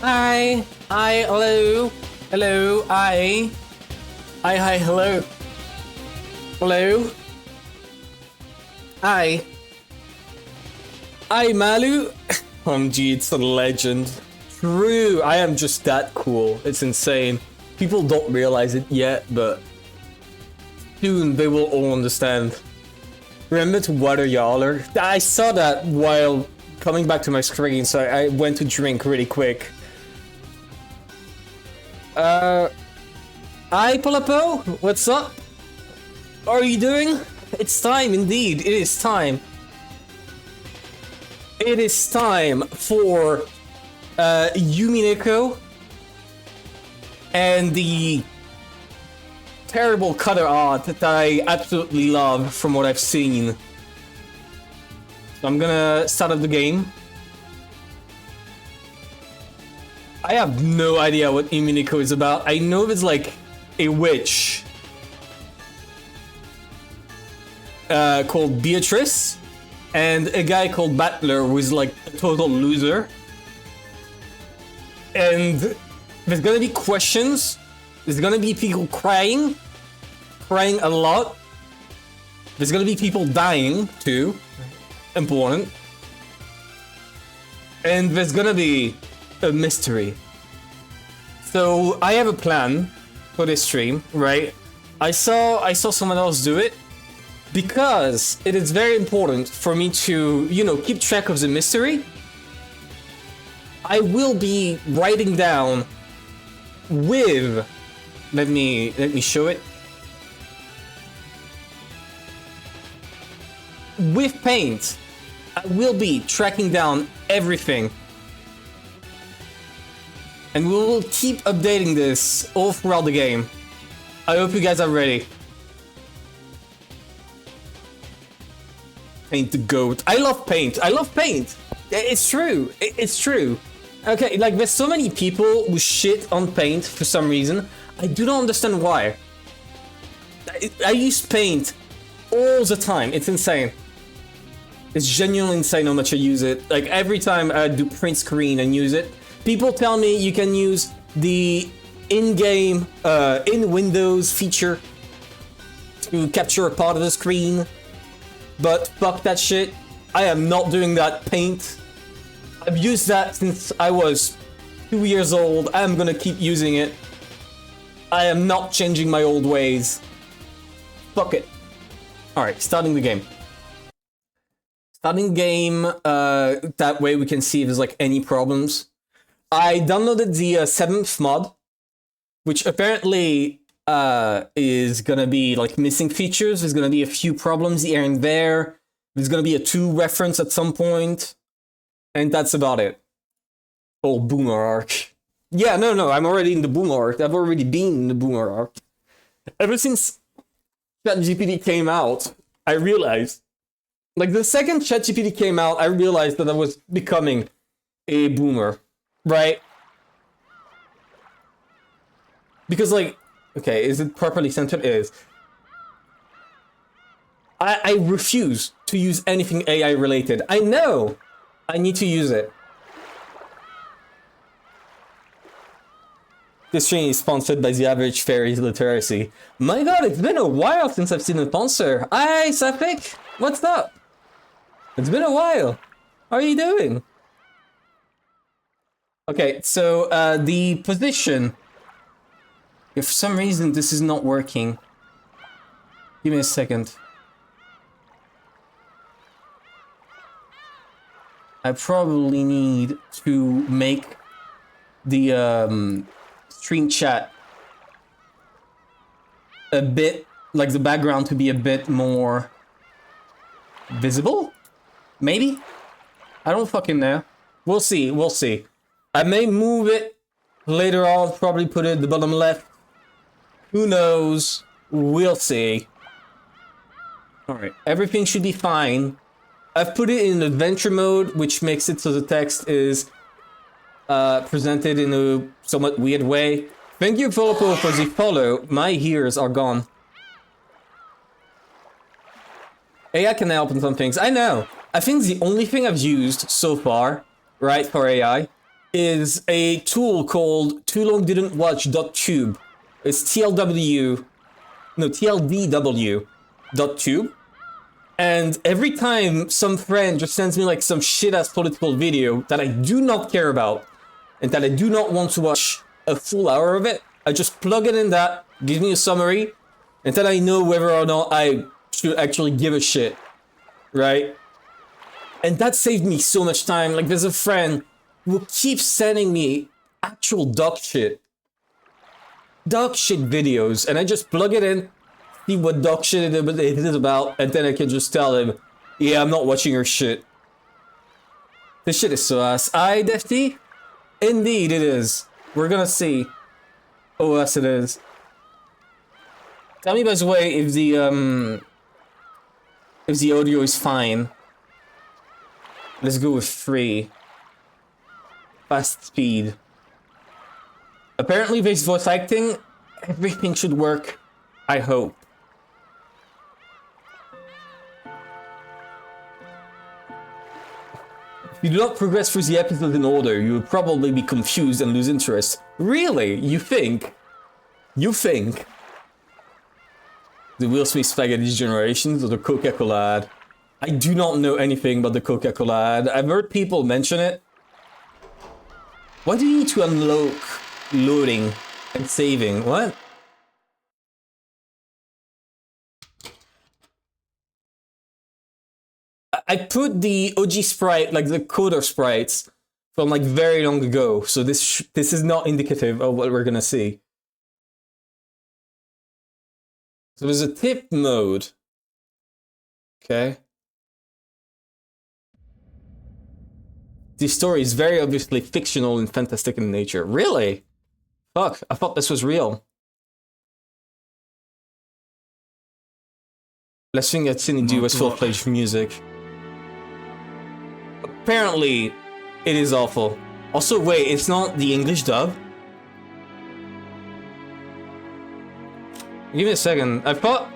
Hello. Hello, hi, hello. Hello. Hi, Malu. OMG, it's a legend. True, I am just that cool. It's insane. People don't realize it yet, but soon they will all understand. Remember to water y'all. I saw that while coming back to my screen, so I went to drink really quick. Hi, Polapo. What's up? How are you doing? It's time, indeed. It is time. It is time for Umineko and the terrible cutter art that I absolutely love from what I've seen. So I'm gonna start up the game. I have no idea what Umineko is about. I know it's like a witch called Beatrice and a guy called Battler who is like a total loser. And there's gonna be questions. There's gonna be people crying a lot. There's gonna be people dying too. Important. And there's gonna be a mystery. So I have a plan for this stream, right? I saw someone else do it because it is very important for me to, you know, keep track of the mystery. I will be writing down with, let me show it. With paint, I will be tracking down everything. And we will keep updating this all throughout the game. I hope you guys are ready. Paint the goat. I love paint. I love paint. It's true. It's true. Okay, like there's so many people who shit on paint for some reason. I do not understand why. I use paint all the time. It's insane. It's genuinely insane how much I use it. Like every time I do print screen and use it, people tell me you can use the in-game, in Windows feature to capture a part of the screen. But fuck that shit. I am not doing that. Paint. I've used that since I was 2 years old. I am gonna keep using it. I am not changing my old ways. Fuck it. Alright, starting the game. Starting the game, that way we can see if there's like any problems. I downloaded the 7th mod, which apparently is gonna be like missing features. There's gonna be a few problems here and there. There's gonna be a 2 reference at some point. And that's about it. Oh, Boomer arc. Yeah, no, I'm already in the Boomer arc. I've already been in the Boomer arc. Ever since ChatGPT came out, I realized, like the second ChatGPT came out, I realized that I was becoming a boomer, right? Because like, okay, is it properly centered? It is. I refuse to use anything AI related. I know I need to use it. This stream is sponsored by the Average Fairies Literacy. My god, it's been a while since I've seen a sponsor. Hi, Safik. What's up? It's been a while. How are you doing? Okay, so the position. If for some reason this is not working, give me a second. I probably need to make the stream chat a bit, like the background to be a bit more visible? Maybe? I don't fucking know. We'll see, we'll see. I may move it later on, probably put it at the bottom left. Who knows? We'll see. Alright, everything should be fine. I've put it in adventure mode, which makes it so the text is presented in a somewhat weird way. Thank you, Philippo, for the follow. My ears are gone. AI can help in some things. I know. I think the only thing I've used so far, right, for AI, is a tool called Too Long Didn't Watch.tube. It's TLDW.tube. And every time some friend just sends me like some shit-ass political video that I do not care about and that I do not want to watch a full hour of it, I just plug it in that, give me a summary, and then I know whether or not I should actually give a shit, right? And that saved me so much time. Like, there's a friend who keeps sending me actual dog shit videos, and I just plug it in, see what dog shit it is about, and then I can just tell him, yeah, I'm not watching your shit. This shit is so ass. Aye, Defty? Indeed it is. We're gonna see. Oh, yes it is. Tell me, by the way, if the audio is fine. Let's go with 3. Fast speed. Apparently there's voice acting. Everything should work. I hope. If you do not progress through the episodes in order, you will probably be confused and lose interest. Really? You think? You think? The Will Smith Spaghetti's Generations or the Coca-Cola ad? I do not know anything about the Coca-Cola ad. I've heard people mention it. Why do you need to unlock loading and saving? What? I put the OG sprite, like the coder sprites, from like very long ago, so this is not indicative of what we're gonna see. So there's a tip mode. Okay. This story is very obviously fictional and fantastic in nature. Really? Fuck, I thought this was real. Last thing I'd seen him do was full-fledged music. Apparently, it is awful. Also, wait, it's not the English dub? Give me a second. I thought...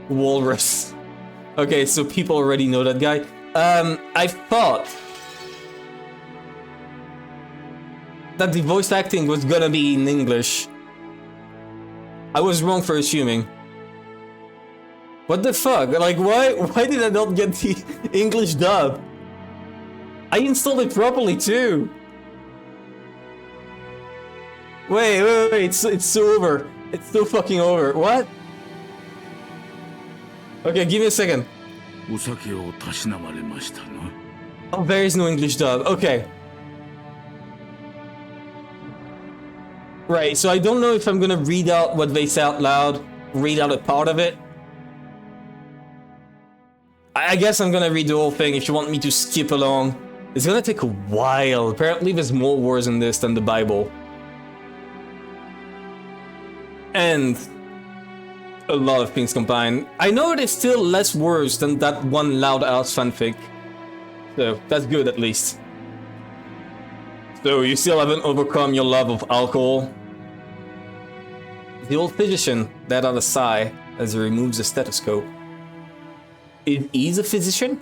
Walrus. Okay, so people already know that guy. I thought that the voice acting was gonna be in English. I was wrong for assuming. What the fuck? Like, why did I not get the English dub? I installed it properly too. Wait, it's so over. It's so fucking over. What? Okay, give me a second. Oh, there is no English dub. Okay. Right, so I don't know if I'm gonna read out what they say out loud, read out a part of it. I guess I'm gonna read the whole thing if you want me to skip along. It's gonna take a while. Apparently there's more wars in this than the Bible. And a lot of things combined. I know it is still less worse than that one Loud House fanfic. So, that's good at least. So, you still haven't overcome your love of alcohol? The old physician let out a sigh as he removes the stethoscope. He's a physician?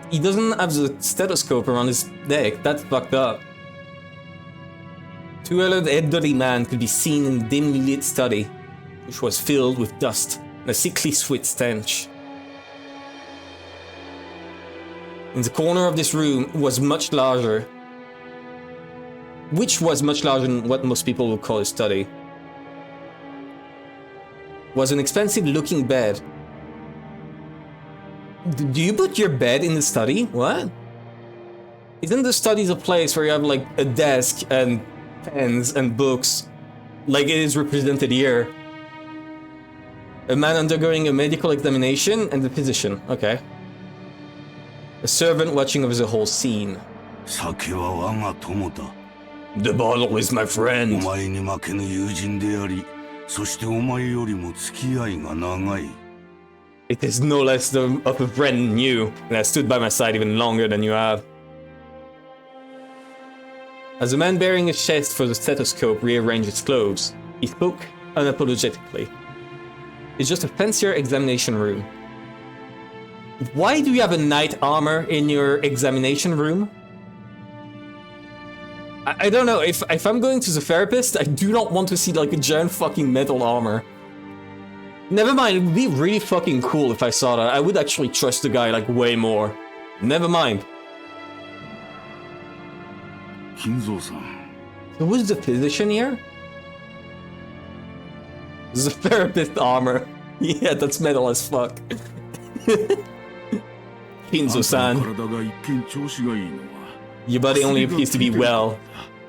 He doesn't have the stethoscope around his neck. That's fucked up. Two-headed elderly man could be seen in the dimly lit study, which was filled with dust and a sickly sweet stench. In the corner of this room was much larger, than what most people would call a study, was an expensive-looking bed. Do you put your bed in the study? What? Isn't the study a place where you have like a desk and pens and books, like it is represented here? A man undergoing a medical examination and a physician. Okay. A servant watching over the whole scene. The bottle is my friend. It is no less of a friend than you, and I stood by my side even longer than you have. As the man bearing his chest for the stethoscope rearranged his clothes, he spoke unapologetically. It's just a fancier examination room. Why do you have a knight armor in your examination room? I don't know, if I'm going to the therapist, I do not want to see like a giant fucking metal armor. Never mind, it would be really fucking cool if I saw that. I would actually trust the guy like way more. Never mind. So who's the physician here? The therapist armor. Yeah, that's metal as fuck. Kinzo-san. Your body only appears to be well,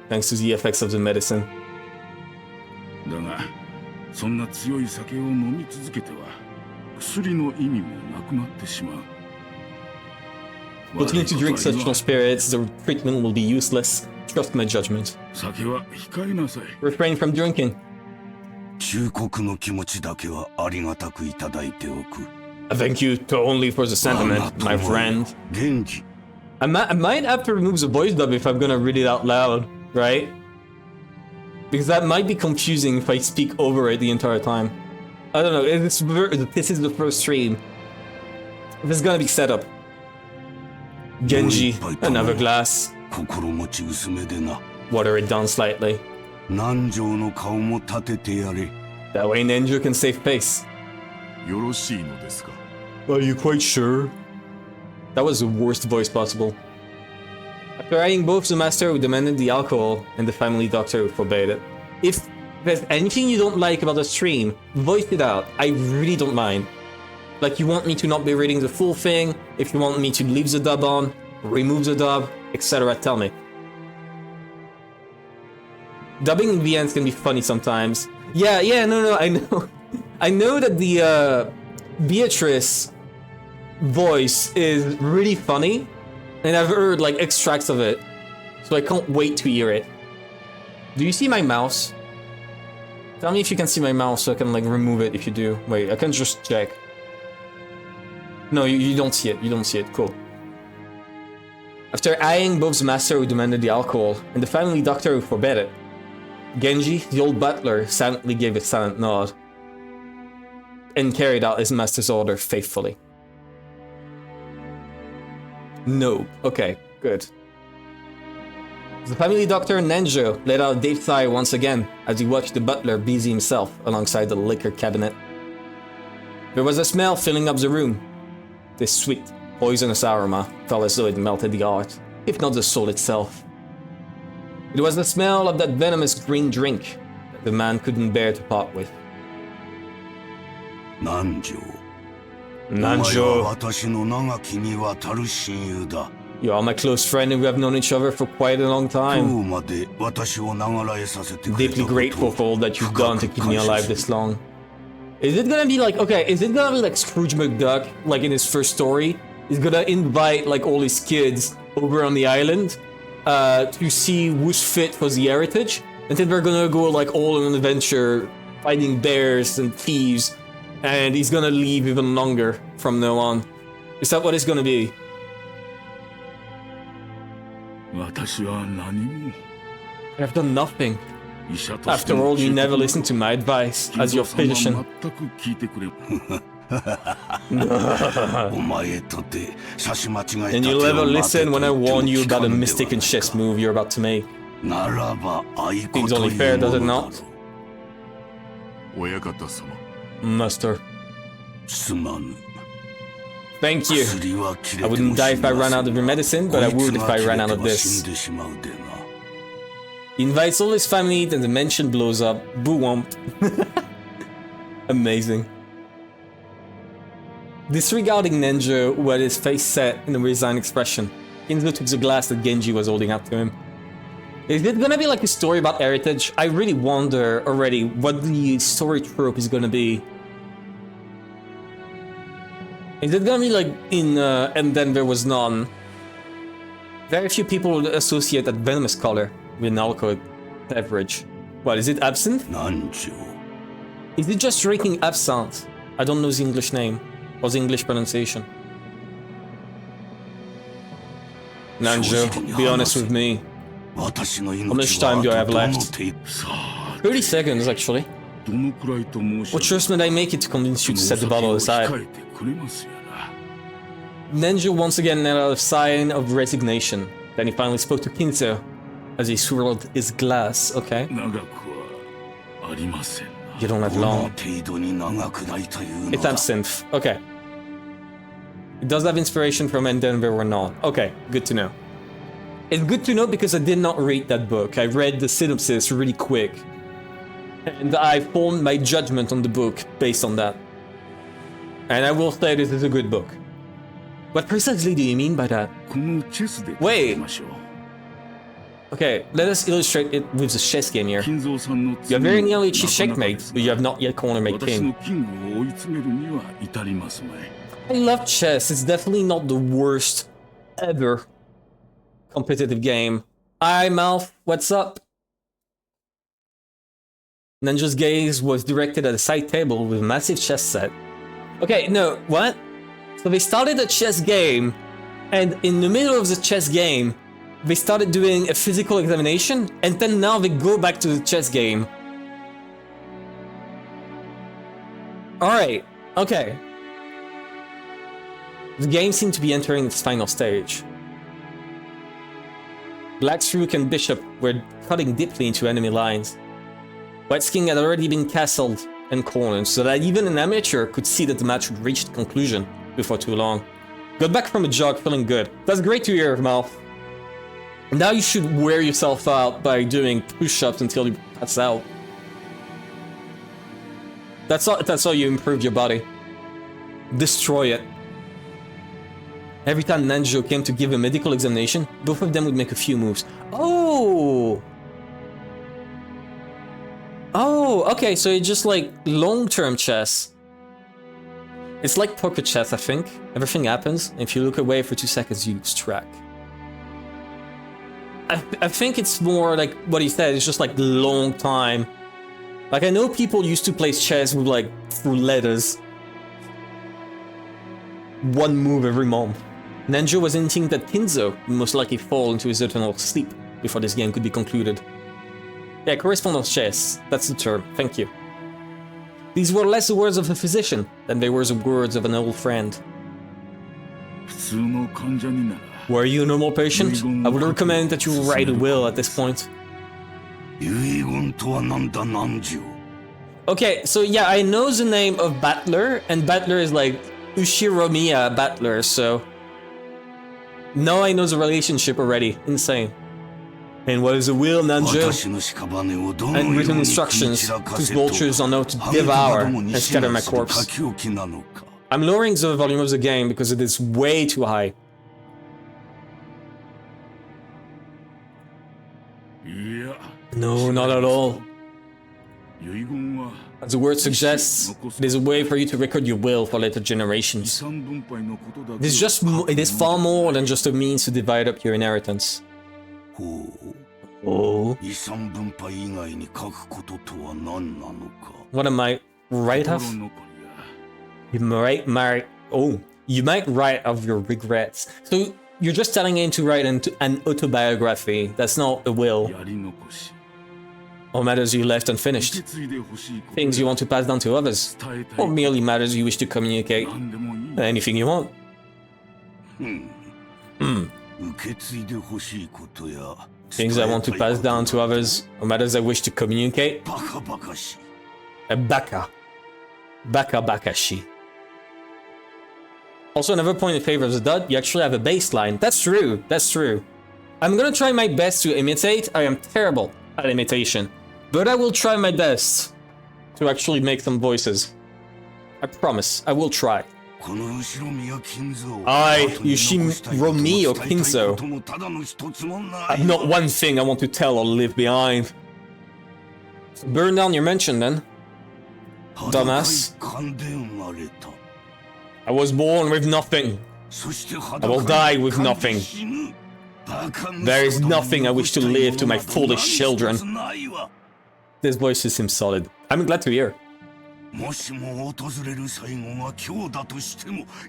thanks to the effects of the medicine. Continue to drink such strong spirits, the treatment will be useless. Trust my judgment. Refrain from drinking. I thank you only for the sentiment, my friend. I might have to remove the voice dub if I'm gonna read it out loud, right? Because that might be confusing if I speak over it the entire time. I don't know, this is the first stream. If it's gonna be set up. Genji, another glass. Water it down slightly. That way Nenjo can save face. Are you quite sure? That was the worst voice possible. After eyeing both the master who demanded the alcohol and the family doctor who forbade it. If there's anything you don't like about the stream, voice it out. I really don't mind. Like, you want me to not be reading the full thing, if you want me to leave the dub on, remove the dub, etc., tell me. Dubbing in VNs can be funny sometimes. Yeah, no, I know. I know that the Beatrice voice is really funny, and I've heard like extracts of it, so I can't wait to hear it. Do you see my mouse? Tell me if you can see my mouse so I can like remove it if you do. Wait, I can just check. No, you don't see it. You don't see it. Cool. After eyeing both the master who demanded the alcohol and the family doctor who forbade it, Genji, the old butler, silently gave a silent nod and carried out his master's order faithfully. No. Okay, good. The family doctor Nenjo let out a deep sigh once again as he watched the butler busy himself alongside the liquor cabinet. There was a smell filling up the room. This sweet, poisonous aroma felt as though it melted the heart, if not the soul itself. It was the smell of that venomous green drink that the man couldn't bear to part with. Nanjo. You are my close friend and we have known each other for quite a long time. Deeply grateful for all that you've done to keep me alive this long. Is it gonna be like, okay, is it gonna be like Scrooge McDuck, like in his first story? He's gonna invite like all his kids over on the island to see who's fit for the heritage, and then they're gonna go like all on an adventure fighting bears and thieves, and he's gonna leave even longer from now on. Is that what it's gonna be? I've done nothing. After all, you never listen to my advice as your physician. And you'll never listen when I warn you about a mistaken chess move you're about to make. Seems only fair, does it not? Master. Thank you. I wouldn't die if I ran out of your medicine, but I would if I ran out of this. He invites all his family, then the mansion blows up. Boo-womp. Amazing. Disregarding Nenjo, who had his face set in a resigned expression, Kinzo took the glass that Genji was holding up to him. Is it gonna be like a story about heritage? I really wonder already what the story trope is gonna be. Is it gonna be like in And Then There Was None? Very few people would associate that venomous color with an alcoholic beverage. What, is it absinthe? Nanjo. Is it just drinking absinthe? I don't know the English name, or the English pronunciation. Nanjo, be honest with me. How much time do I have left? 30 seconds, actually. What choice did I make it to convince you to set the bottle aside? Nenjo once again let out a sign of resignation. Then he finally spoke to Kinzo. as he swirled his glass. Okay. You don't have long. It's absinthe. Okay. It does have inspiration from Endeavor or not. Okay, good to know. It's good to know because I did not read that book. I read the synopsis really quick. And I formed my judgment on the book based on that. And I will say this is a good book. What precisely do you mean by that? Wait. Okay, let us illustrate it with the chess game here. You have very nearly achieved checkmate, but you have not yet corner-made king. I love chess. It's definitely not the worst ever competitive game. Hi, Malf. What's up? Ninja's gaze was directed at a side table with a massive chess set. Okay, no, what? So they started a chess game, and in the middle of the chess game, they started doing a physical examination, and then now they go back to the chess game. Alright, okay. The game seemed to be entering its final stage. Black's rook and bishop were cutting deeply into enemy lines. White's king had already been castled and cornered, so that even an amateur could see that the match would reach the conclusion before too long. Got back from a jog feeling good. That's great to hear, Mal. Now you should wear yourself out by doing push-ups until you pass out. That's how you improve your body. Destroy it. Every time Nanjo came to give a medical examination, both of them would make a few moves. Oh! Oh, okay, so it's just like long-term chess. It's like poker chess, I think. Everything happens, and if you look away for 2 seconds, you lose track. I think it's more like what he said, it's just like long time. Like, I know people used to play chess with like, through letters. One move every month. Nanjo was hinting that Kinzo would most likely fall into his eternal sleep before this game could be concluded. Yeah, correspondence chess, that's the term, thank you. These were less the words of a physician than they were the words of an old friend. Were you a normal patient? I would recommend that you write a will at this point. Okay, so yeah, I know the name of Battler, and Battler is like Ushiromiya Battler, so... Now I know the relationship already. Insane. And what is a will, Nanjo? And written instructions whose vultures are known to devour and scatter my corpse. I'm lowering the volume of the game because it is way too high. No, not at all. As the word suggests, it is a way for you to record your will for later generations. It is far more than just a means to divide up your inheritance. Oh. What am I right of? You might write of your regrets. So you're just telling him to write an autobiography. That's not a will. Or matters you left unfinished. Things you want to pass down to others. Or merely matters you wish to communicate. Anything you want. Things I want to pass down to others, or matters I wish to communicate. A baka. Baka-bakashi. Also, another point in favor of the dot, you actually have a bass line. That's true, that's true. I'm gonna try my best to imitate. I am terrible at imitation. But I will try my best to actually make some voices. I promise, I will try. I, Ushiromiya Kinzo. I've not one thing I want to tell or leave behind. So burn down your mention then. Dumbass. I was born with nothing. I will die with nothing. There is nothing I wish to leave to my foolish children. This voice seems solid. I'm glad to hear.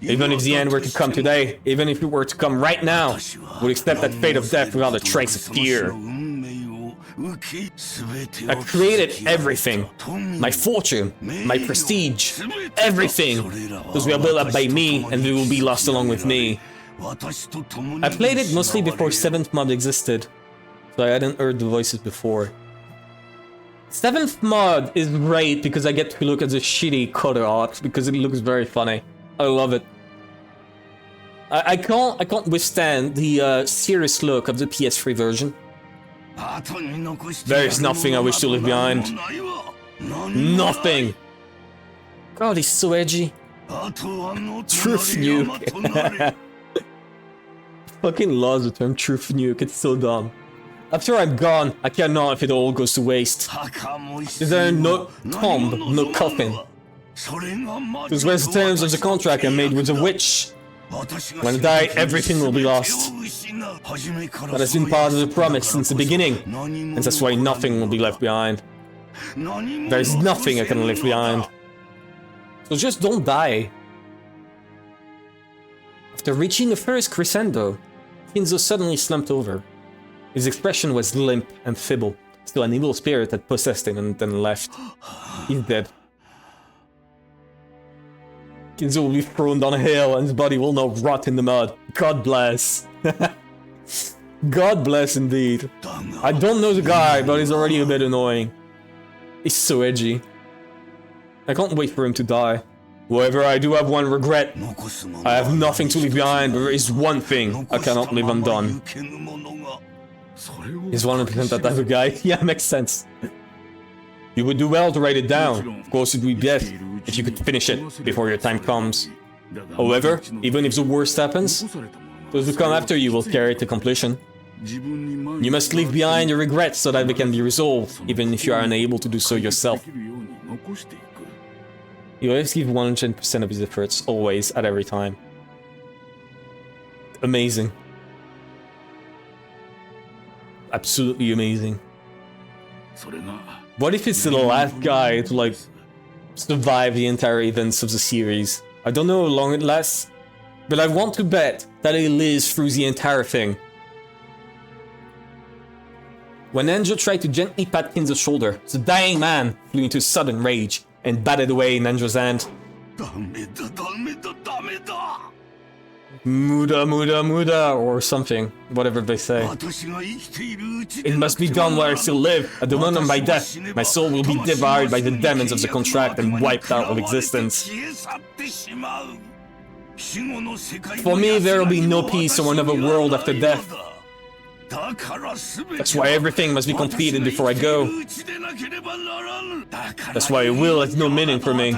Even if the end were to come today, even if it were to come right now, would accept that fate of death without a trace of fear. I created everything. My fortune, my prestige, everything. Those were built up by me, and they will be lost along with me. I played it mostly before 7th Mob existed. So I hadn't heard the voices before. 7th mod is great because I get to look at the shitty color art because it looks very funny. I love it. I can't withstand the serious look of the PS3 version. There is nothing I wish to leave behind. Nothing! God, he's so edgy. Truth nuke. Fucking love the term truth nuke, it's so dumb. After I'm gone, I care not if it all goes to waste. Is there no tomb, no coffin? Those were the terms of the contract I made with the witch. When I die, everything will be lost. That has been part of the promise since the beginning, and that's why nothing will be left behind. There is nothing I can leave behind. So just don't die. After reaching the first crescendo, Kinzo suddenly slumped over. His expression was limp and feeble, still an evil spirit had possessed him and then left. He's dead. Kinzo will be thrown down a hill and his body will now rot in the mud. God bless. God bless indeed. I don't know the guy, but he's already a bit annoying. He's so edgy. I can't wait for him to die. However, I do have one regret. I have nothing to leave behind, but there is one thing I cannot leave undone. He's 100% that type of guy. Yeah, makes sense. You would do well to write it down. Of course, it would be best if you could finish it before your time comes. However, even if the worst happens, those who come after you will carry it to completion. You must leave behind your regrets so that they can be resolved, even if you are unable to do so yourself. He always gives 100% of his efforts, always, at every time. Amazing. Absolutely amazing. What if it's the last guy to, like, survive the entire events of the series? I don't know how long it lasts, but I want to bet that he lives through the entire thing. When Nenjo tried to gently pat Kinzo's shoulder, the dying man flew into sudden rage and batted away Nenjo's hand. Muda, muda, muda, or something, whatever they say. It must be done while I still live. At the moment of my death, my soul will be devoured by the demons of the contract and wiped out of existence. For me, there will be no peace or another world after death. That's why everything must be completed before I go. That's why a will has no meaning for me.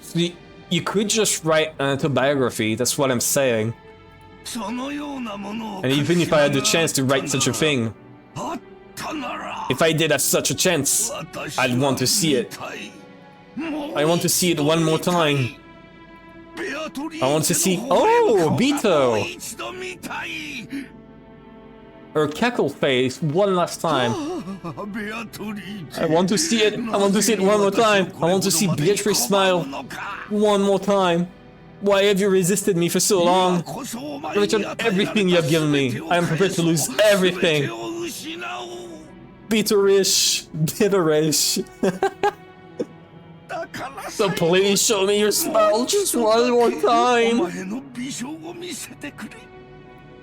See, you could just write an autobiography, that's what I'm saying. And even if I had the chance to write such a thing, if I did have such a chance, I'd want to see it. I want to see it one more time. I want to see... Oh, Bito! Her cackle face one last time. I want to see it. I want to see it one more time. I want to see Beatrice smile one more time. Why have you resisted me for so long? Return everything you have given me. I am prepared to lose everything. Bitterish. Bitterish. So please show me your smile just one more time.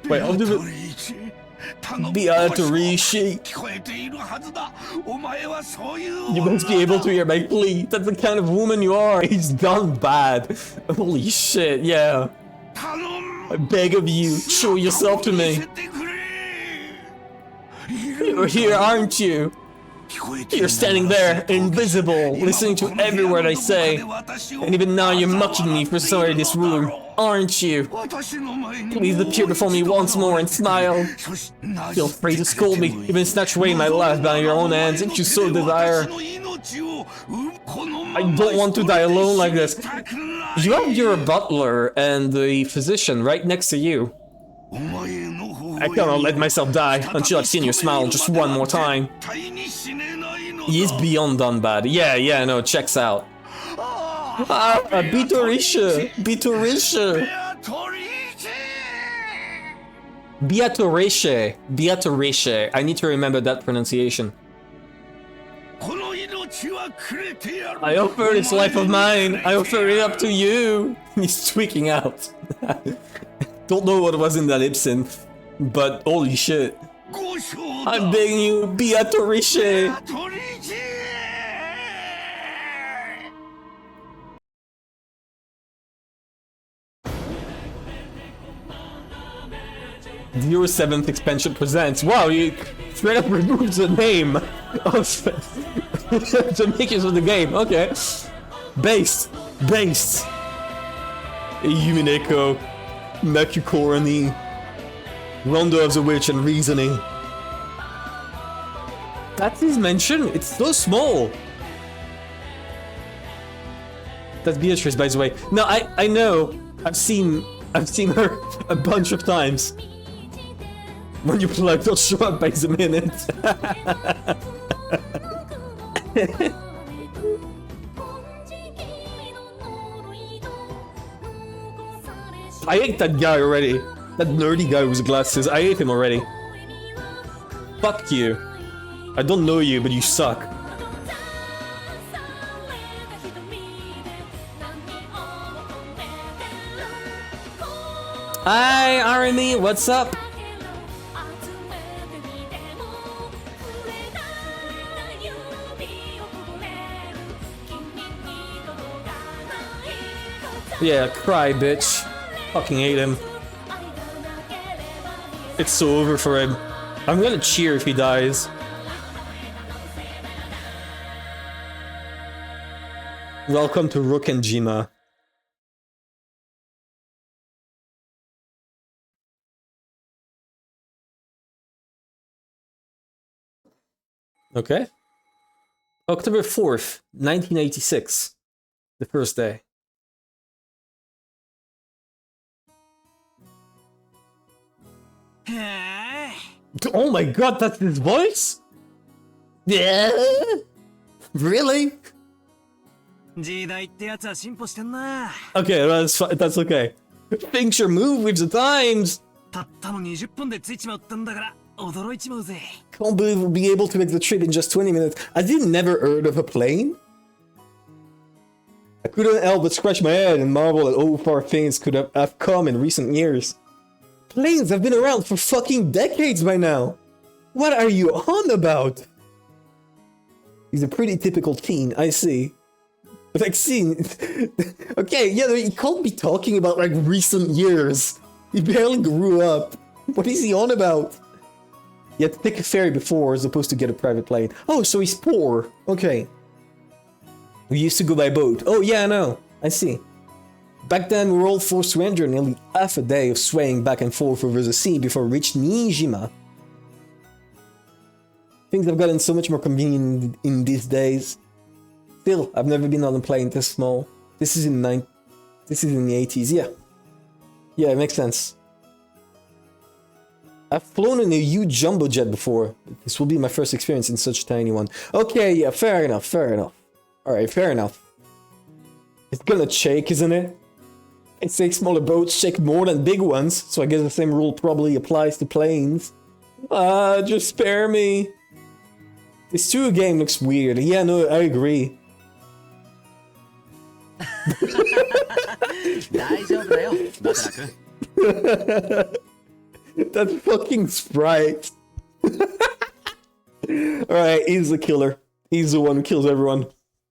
Wait, I'll do it. Beatrice. You must be able to hear my plea. That's the kind of woman you are. He's gone bad. Holy shit, yeah. I beg of you, show yourself to me. You're here, aren't you? You're standing there, invisible, listening to every word I say. And even now you're mocking me for sorry this room, aren't you? Please appear before me once more and smile. Feel free to scold me, even snatch away my life by your own hands if you so desire. I don't want to die alone like this. You have your butler and the physician right next to you. I cannot let myself die until I've seen your smile just one more time. He is beyond done bad. Yeah, no, checks out. Beatrice! Beatrice! Beatrice! Beatrice. I need to remember that pronunciation. I offer this life of mine. I offer it up to you. He's tweaking out. Don't know what was in that lip synth. But holy shit. I'm begging you, Beatrice! The Euro 7th expansion presents. Wow, you straight up removed the name of the makers of the game. Okay. Based. Umineko, Mercucorny, Rondo of the Witch, and Reasoning. That's his mention? It's so small. That's Beatrice, by the way. No, I know. I've seen her a bunch of times. When you plug, they'll show up by the minute. I hate that guy already. That nerdy guy with glasses. I hate him already. Fuck you. I don't know you, but you suck. Hi, Army. What's up? Yeah, cry, bitch. Fucking hate him. It's so over for him. I'm gonna cheer if he dies. Welcome to Rook and Jima. Okay. October 4th, 1986. The first day. Oh my god, that's his voice? Yeah? Really? Okay, that's okay. Things should move with the times. Can't believe we'll be able to make the trip in just 20 minutes. Have you never heard of a plane? I couldn't help but scratch my head and marvel at how far things could have come in recent years. Planes have been around for fucking decades by now. What are you on about? He's a pretty typical teen, I see. Like, see, okay, yeah, he can't be talking about, like, recent years. He barely grew up. What is he on about? You had to take a ferry before as opposed to get a private plane. Oh, so he's poor. Okay. We used to go by boat. Oh, yeah, I know. I see. Back then, we were all forced to endure nearly half a day of swaying back and forth over the sea before we reached Nijima. Things have gotten so much more convenient in these days. Still, I've never been on a plane this small. This is in the 80s, yeah. Yeah, it makes sense. I've flown in a huge jumbo jet before. This will be my first experience in such a tiny one. Okay, yeah, fair enough. Alright, fair enough. It's gonna shake, isn't it? It says smaller boats shake more than big ones, so I guess the same rule probably applies to planes. Just spare me. This 2 game looks weird. Yeah, no, I agree. That fucking sprite. Alright, he's the killer. He's the one who kills everyone.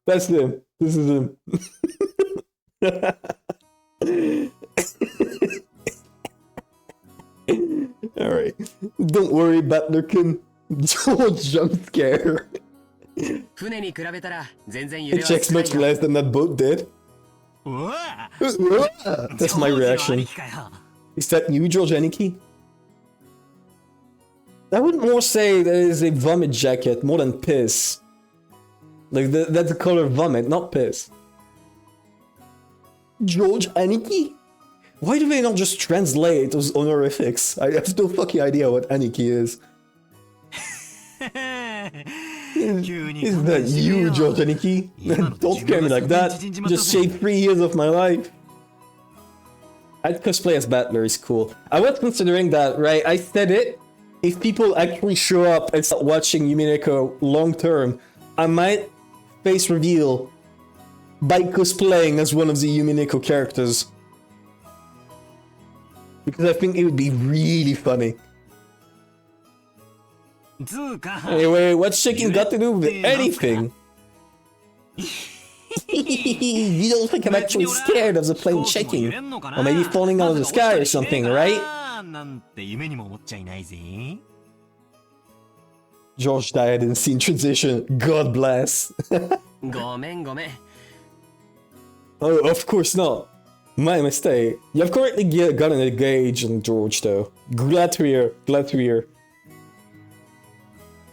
That's him. This is him. Alright. Don't worry, Butlerkin. Don't jump scare. It checks much less than that boat did. That's my reaction. Is that you, George Aniki? I would more say that it is a vomit jacket more than piss. Like, that's the color vomit, not piss. George Aniki? Why do they not just translate those honorifics? I have no fucking idea what Aniki is. Is that you, George Aniki? Don't scare me like that. Just shaved 3 years of my life. I'd cosplay as Battler is cool. I was considering that, right? I said it. If people actually show up and start watching Umineko long term, I might face reveal by cosplaying as one of the Umineko characters. Because I think it would be really funny. Anyway, what's shaking got to do with anything? You don't think I'm actually scared of the plane shaking? Or maybe falling out of the sky or something, right? George died in scene transition. God bless. Oh, of course not. My mistake. You've correctly gotten a gauge on George, though. Glad to hear. Glad to hear.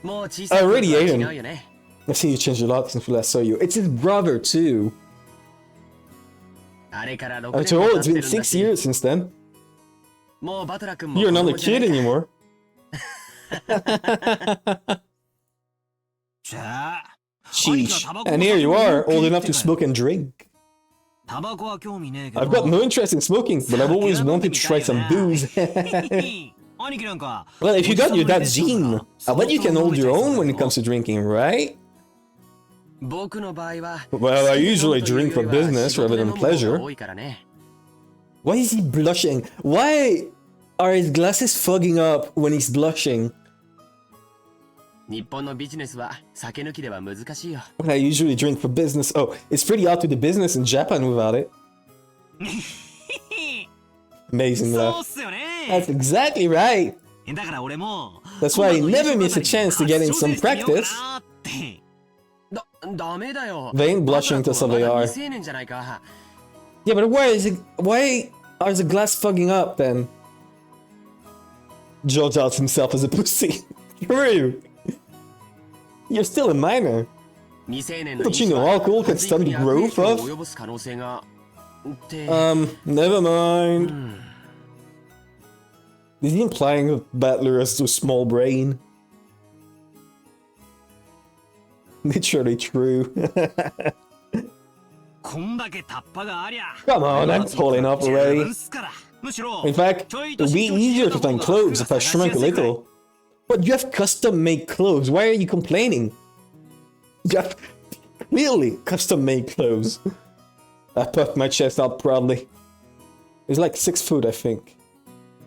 Already, Aiden. I've seen you change a lot since we last saw you. It's his brother, too. After all, it's been 6 years since then. You're not a kid anymore. Sheesh. And here you are, old enough to smoke and drink. I've got no interest in smoking, but I've always wanted to try some booze. Well, if you got your dad's gene, I bet you can hold your own when it comes to drinking, right? Well, I usually drink for business rather than pleasure. Why is he blushing? Why are his glasses fogging up when he's blushing? Well, I usually drink for business. Oh, it's pretty hard to do business in Japan without it. Amazing laugh. That's exactly right. That's why I never miss a chance to get in some practice. They ain't blushing till so they are. Yeah, but why are the glass fogging up then? George outs himself as a pussy. True. You're still a minor. Don't you know alcohol can stunt the growth of? Never mind. Is he implying that Battler has a small brain? Literally true. Come on, I'm tall enough already. In fact, it would be easier to find clothes if I shrunk a little. But you have custom-made clothes, why are you complaining? You have clearly custom-made clothes. I puffed my chest out proudly. He's like 6 foot, I think.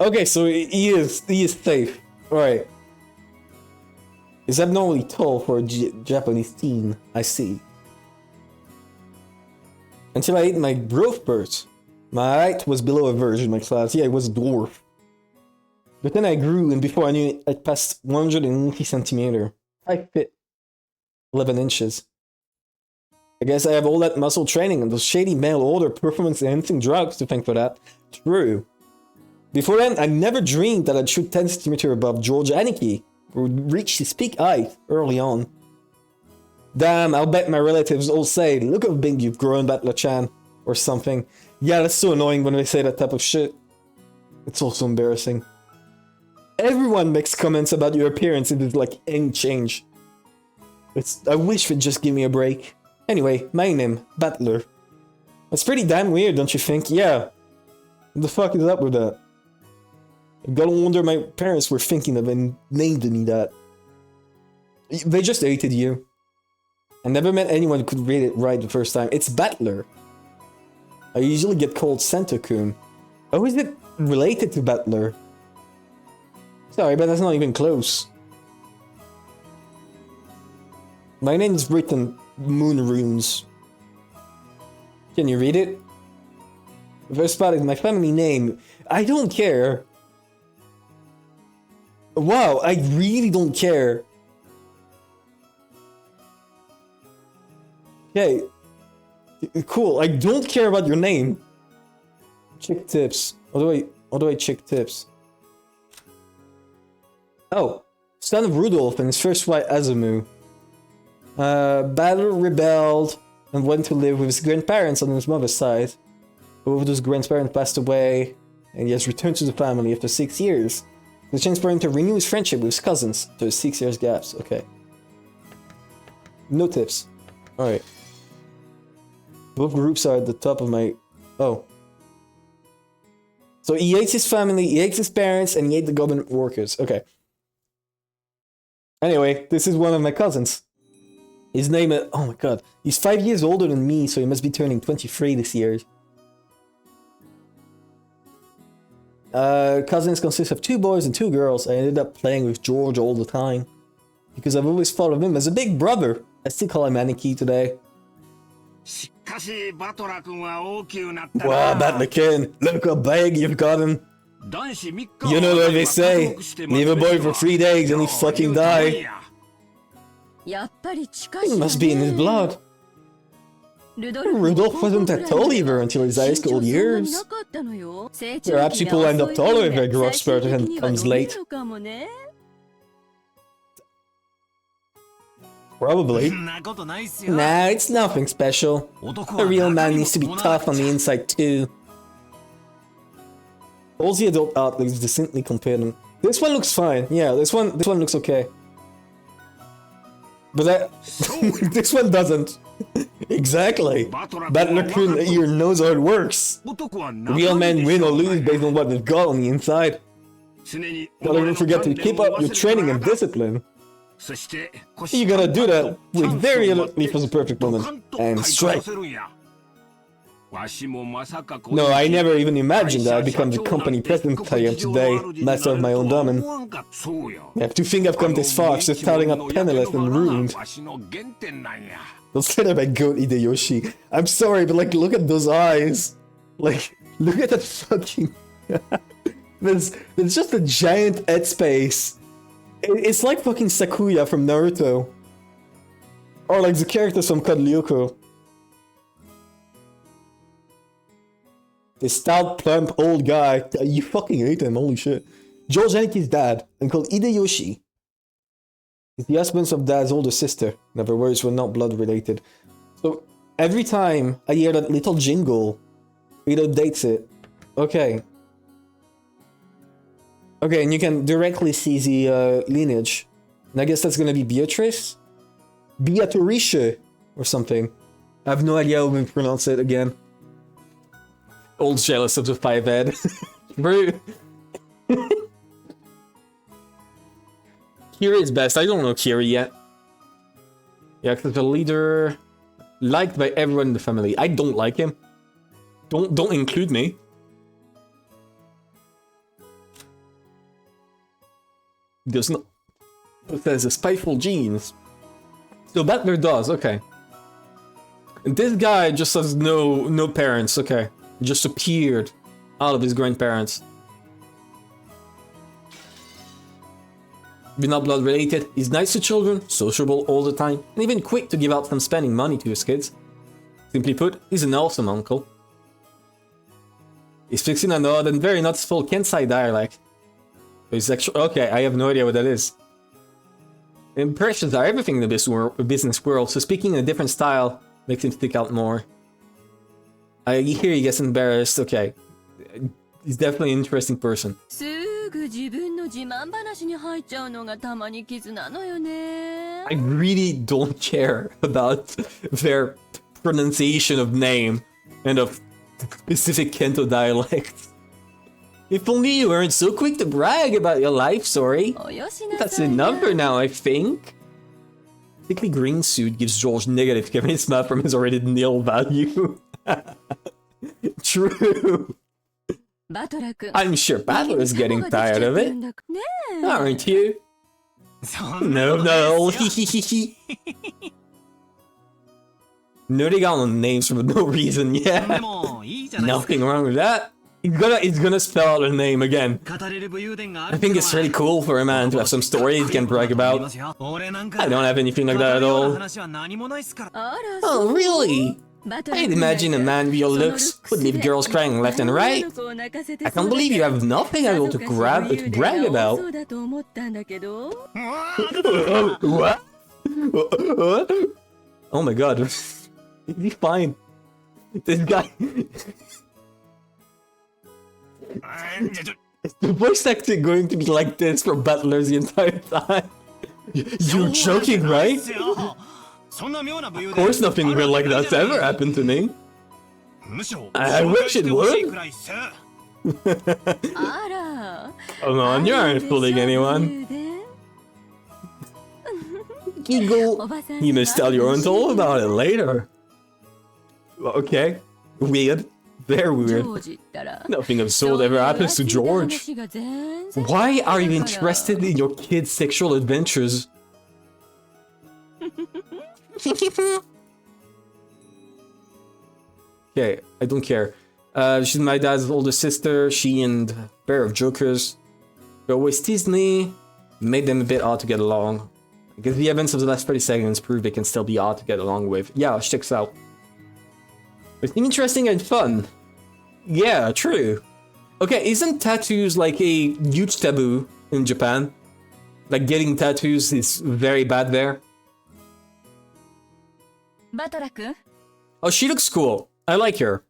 Okay, so he is safe. Alright. He's abnormally tall for a Japanese teen, I see. Until I ate my growth spurts. My height was below average in my class. Yeah, I was a dwarf. But then I grew, and before I knew it, I passed 180 centimeter. 5 feet. 11 inches. I guess I have all that muscle training and those shady mail order performance-enhancing drugs to thank for that. True. Before then, I never dreamed that I'd shoot 10 centimeters above George Aniki, who would reach his peak height early on. Damn, I'll bet my relatives all say, look how big you've grown, Battler-chan, or something. Yeah, that's so annoying when they say that type of shit. It's also embarrassing. Everyone makes comments about your appearance if there's like any change. I wish they'd just give me a break. Anyway, my name, Battler. That's pretty damn weird, don't you think? Yeah. What the fuck is up with that? I gotta wonder my parents were thinking of and named me that. They just hated you. I never met anyone who could read it right the first time. It's Battler. I usually get called Santa-kun. Oh, is it related to Battler? Sorry, but that's not even close. My name is written Moon Runes. Can you read it? The first part is my family name. I don't care. Wow, I really don't care. Okay. Cool, I don't care about your name. Check tips. How do I check tips? Oh, son of Rudolph and his first wife Azumu. Battler rebelled and went to live with his grandparents on his mother's side. Both of those grandparents passed away, and he has returned to the family after 6 years. The chance for him to renew his friendship with his cousins after 6 years gaps. Okay. No tips. Alright. Both groups are at the top of my... Oh. So he hates his family, he hates his parents, and he hates the government workers. Okay. Anyway, this is one of my cousins. His name is... Oh my god. He's 5 years older than me, so he must be turning 23 this year. Cousins consist of 2 boys and 2 girls. I ended up playing with George all the time. because I've always thought of him as a big brother. I still call him Aniki today. Wow, Battler-kun, look how big you've gotten. You know what they say, leave a boy for 3 days and he fucking die. It must be in his blood. Rudolph wasn't that tall either until his high school years. Perhaps people end up taller if their growth spurt comes late. Probably. Nah, it's nothing special. A real man needs to be tough on the inside too. All the adult art looks distinctly compared. This one looks fine. Yeah, this one looks okay. But that this one doesn't. Exactly. Battler-kun here knows how it works. Real men win or lose based on what they've got on the inside. Don't forget to keep up your training and discipline. You gotta do that with very alertly for the perfect moment and strike. No, I never even imagined that I'd become the company president I am today, master of my own domain. Yeah, to think I've come this far after starting up penniless and ruined. Let's get by goat Hideyoshi. I'm sorry, but like, look at those eyes. Like, look at that fucking... there's just a giant head space. It's like fucking Sakuya from Naruto. Or like the characters from Code Lyoko. This stout, plump, old guy. You fucking hate him, holy shit. George Aniki's dad, and called Hideyoshi, is the husband of Dad's older sister. In other words, we're not blood related. So every time I hear that little jingle, it updates it. Okay. Okay, and you can directly see the lineage. And I guess that's gonna be Beatrice? Beatrice or something. I have no idea how we pronounce it again. Old jealous of the 5-head. Rude. Kira is best. I don't know Kira yet. Yeah, because the leader liked by everyone in the family. I don't like him. Don't include me. Does not. It says spiteful genes. So Battler does, okay. And this guy just has no parents, okay. Just appeared out of his grandparents. We're not blood related. He's nice to children, sociable all the time, and even quick to give out some spending money to his kids. Simply put, he's an awesome uncle. He's fixing an odd and very noticeable Kensai dialect. He's actually okay. I have no idea what that is. Impressions are everything in the business world, so speaking in a different style makes him stick out more. I hear he gets embarrassed. Okay, he's definitely an interesting person. I really don't care about their pronunciation of name and of specific Kento dialects. If only you weren't so quick to brag about your life story. That's enough for now, I think. Thickly green suit gives George negative charisma from his already nil value. True. I'm sure Battler is getting tired of it. Aren't you? No. No, they got on names for no reason, yeah. Nothing wrong with that. He's gonna spell out a name again. I think it's really cool for a man to have some story he can brag about. I don't have anything like that at all. Oh, really? I'd imagine a man with your looks would leave girls crying left and right. I can't believe you have nothing at all to brag about. What? Oh my god. He's fine. This guy... Is the voice acting going to be like this for Battlers the entire time? You're joking, right? Of course nothing real like that's ever happened to me. I wish it would. Come on, you aren't fooling anyone. Giggle. You must tell your aunt all about it later. Okay. Weird. Very weird. Nothing of the sort ever happens to George. Why are you interested in your kids' sexual adventures? Okay, I don't care. She's my dad's older sister. She and a pair of jokers. They always teased me, made them a bit odd to get along. I guess the events of the last 30 seconds prove they can still be odd to get along with. Yeah, checks out. It's interesting and fun. Yeah, true. Okay, isn't tattoos like a huge taboo in Japan? Like getting tattoos is very bad there. Oh, she looks cool. I like her.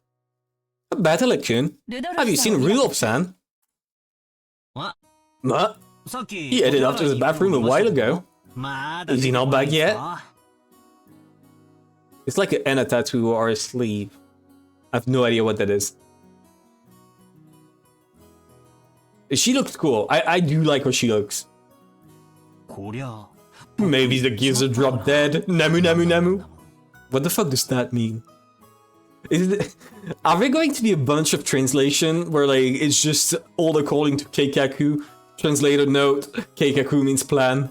Battle-kun? Have you seen Rudolph-san? What? He headed up to the bathroom a while ago. Is he not back yet? It's like an henna tattoo or a sleeve. I have no idea what that is. She looks cool. I do like how she looks. Maybe the gears are dropped dead. Namu namu namu. What the fuck does that mean? Are there going to be a bunch of translation where like it's just all according to Keikaku? Translator note, Keikaku means plan.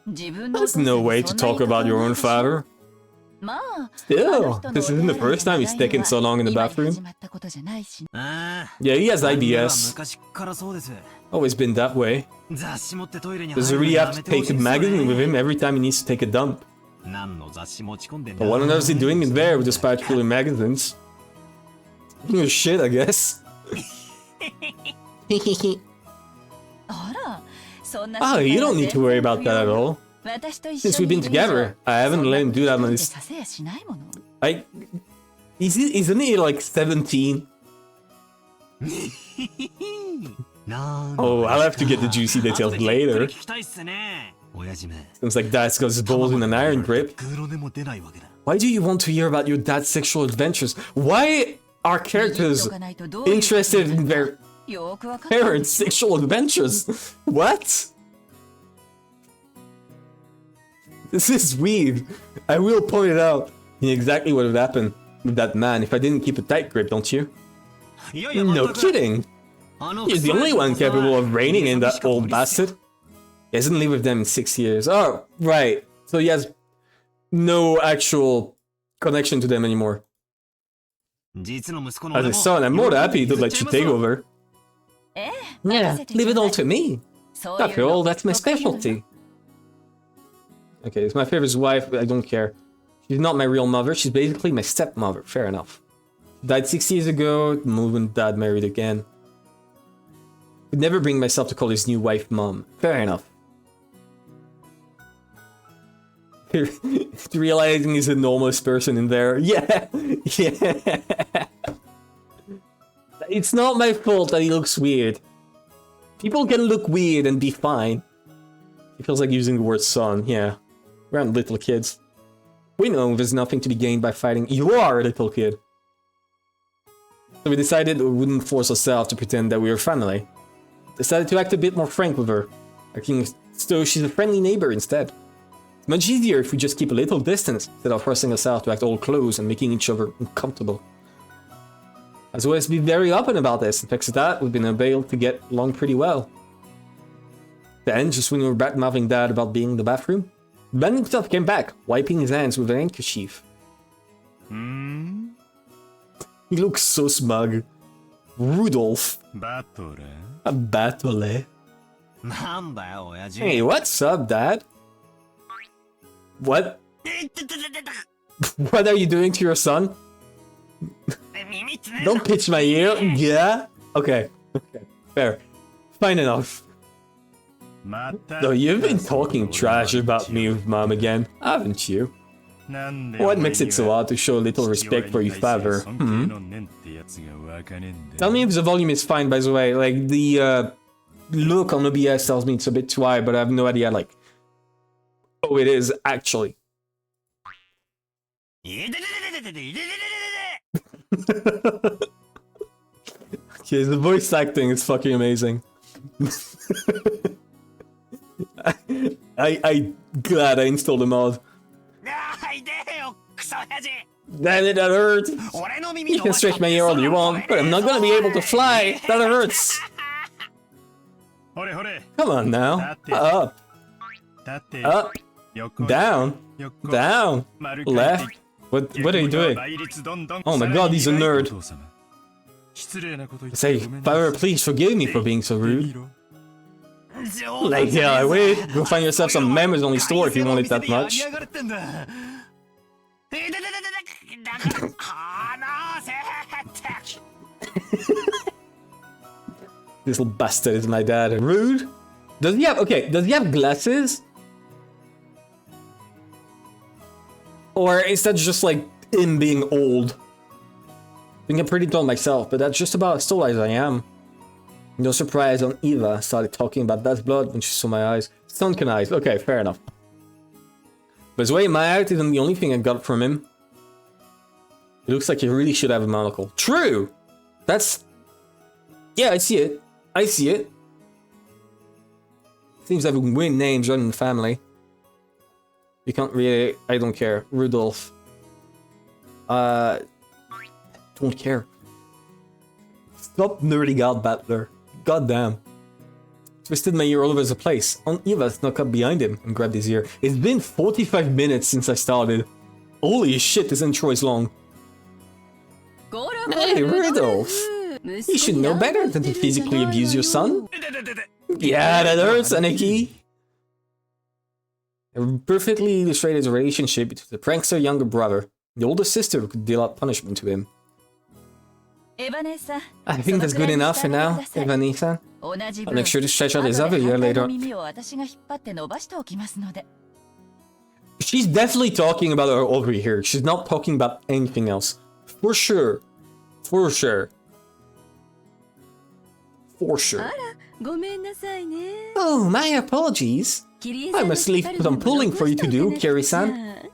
There's no way to talk about your own father. Still, this isn't the first time he's taken so long in the bathroom. Yeah, he has IBS. Always been that way. Does he really have to take a magazine with him every time he needs to take a dump? But what on earth is he doing in there with his particular magazines? Taking a shit, I guess. Oh, you don't need to worry about that at all. Since we've been together, I haven't let him do that on his... Isn't he like 17? Oh, I'll have to get the juicy details later. Seems like Dad's got his balls in an iron grip. Why do you want to hear about your dad's sexual adventures? Why are characters interested in their parents' sexual adventures? What? This is weird. I will point it out exactly what would happen with that man if I didn't keep a tight grip, don't you? No kidding! He's the only one capable of reining in that old bastard. He hasn't lived with them in 6 years. Oh, right. So he has no actual connection to them anymore. As a son, I'm more than happy to let you take over. Yeah, leave it all to me. After all, that's my specialty. Okay, it's my favorite wife, but I don't care. She's not my real mother, she's basically my stepmother. Fair enough. She died 6 years ago, the moment Dad married again. Could never bring myself to call his new wife Mom. Fair enough. Realizing he's an enormous person in there. Yeah! Yeah! It's not my fault that he looks weird. People can look weird and be fine. It feels like using the word son, yeah. Around little kids. We know there's nothing to be gained by fighting. You are a little kid. So we decided we wouldn't force ourselves to pretend that we were family. Decided to act a bit more frank with her. Acting so she's a friendly neighbor instead. It's much easier if we just keep a little distance instead of forcing ourselves to act all close and making each other uncomfortable. As always, be very open about this, and thanks to that, we've been able to get along pretty well. Then, just when we were bad-mouthing Dad about being in the bathroom, Ben himself came back, wiping his hands with an handkerchief. He looks so smug. Rudolph. A battle, eh? Hey, what's up, Dad? What? What are you doing to your son? Don't pitch my ear. Yeah? Okay. Okay. Fair. Fine enough. So you've been talking trash about me with Mom again, haven't you? What makes it so hard to show a little respect for your father? Tell me if the volume is fine, by the way. Like, the look on OBS tells me it's a bit too high, but I have no idea, like... Oh, it is, actually. Okay, the voice acting is fucking amazing. I'm glad I installed a mod. Damn it, that hurts! You can stretch my ear all you want, but I'm not gonna be able to fly! That hurts! Come on now. Up. Up. Down. Down. Left. What are you doing? Oh my god, he's a nerd. Say, Father, please forgive me for being so rude. Like, yeah, wait. Go find yourself some members-only store if you want it that much. This little bastard is my dad. Rude? Does he have glasses? Or is that just like him being old? I think I'm pretty tall myself, but that's just about as tall as I am. No surprise when Eva started talking about that's blood when she saw my eyes. Sunken eyes. Okay, fair enough. But his way my height isn't the only thing I got from him. It looks like he really should have a monocle. True! That's... Yeah, I see it. I see it. Seems to have weird names running in the family. You can't really... I don't care. Rudolph. Don't care. Stop nerdy god battler. God damn. Twisted my ear all over the place. Eva snuck up behind him and grabbed his ear. It's been 45 minutes since I started. Holy shit, this intro is long. Hey, Rudolph. You should know better than to physically abuse your son. Yeah, that hurts, Aniki. A perfectly illustrated relationship between the prankster younger brother. The older sister who could deal out punishment to him. I think that's good enough for now, Eva-san. I'll make sure to stretch out his other ear later. She's definitely talking about her over here. She's not talking about anything else. For sure. For sure. For sure. Oh, my apologies. I must leave some pulling for you to do, Kiri-san.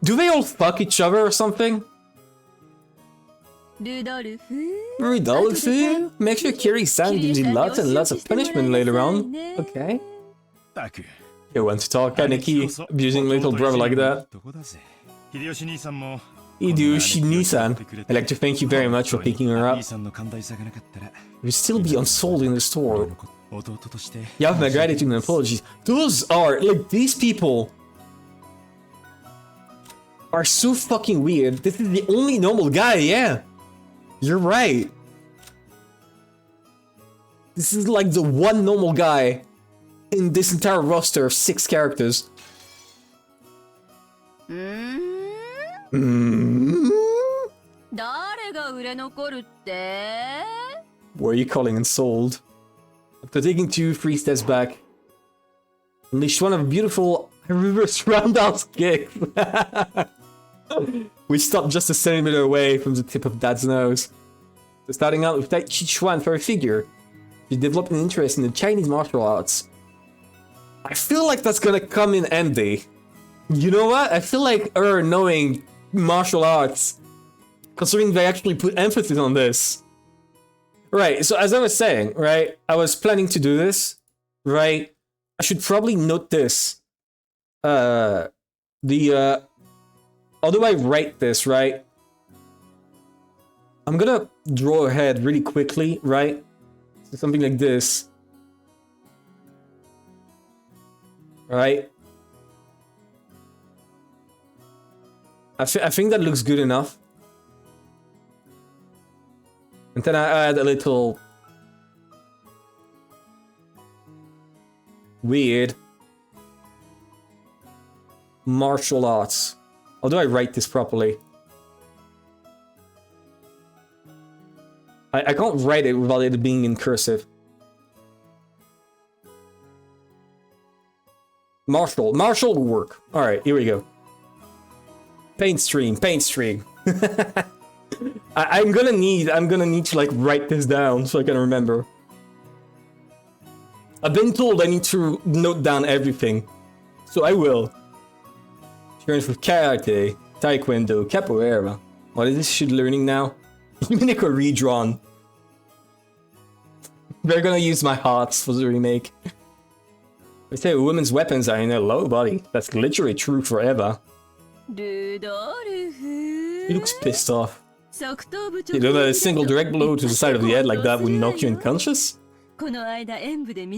Do they all fuck each other or something? Rudolph? Make sure Kiri-san gives you lots and lots of punishment later on. Okay. You want to talk, Aniki, abusing little brother like that? Hideyoshi-san, I'd like to thank you very much for picking her up. You'll still be unsold in the store. You have my gratitude and apologies. Those are, like, these people are so fucking weird. This is the only normal guy, yeah. You're right. This is like the one normal guy in this entire roster of 6 characters. What are you calling unsold? After taking 2-3 steps back, unleashed one of a beautiful reverse roundhouse kick. We stopped just a centimeter away from the tip of Dad's nose. So starting out with Tai Chi Chuan for a figure, she developed an interest in the Chinese martial arts. I feel like that's gonna come in handy. You know what? I feel like her knowing martial arts, considering they actually put emphasis on this. Right, so as I was saying, right, I was planning to do this, right? I should probably note this. How do I write this, right? I'm gonna draw ahead really quickly, right? So something like this. Right? I think that looks good enough. And then I add a little weird martial arts. How do I write this properly? I can't write it without it being in cursive. Martial will work. Alright, here we go. Paint stream. I'm gonna need to like write this down so I can remember. I've been told I need to note down everything, so I will. Trains with karate, taekwondo, capoeira. What is this shit learning now? Umineko redrawn. They're gonna use my hearts for the remake. They say women's weapons are in a low body. That's literally true forever. He looks pissed off. You know that a single direct blow to the side of the head like that would knock you unconscious? I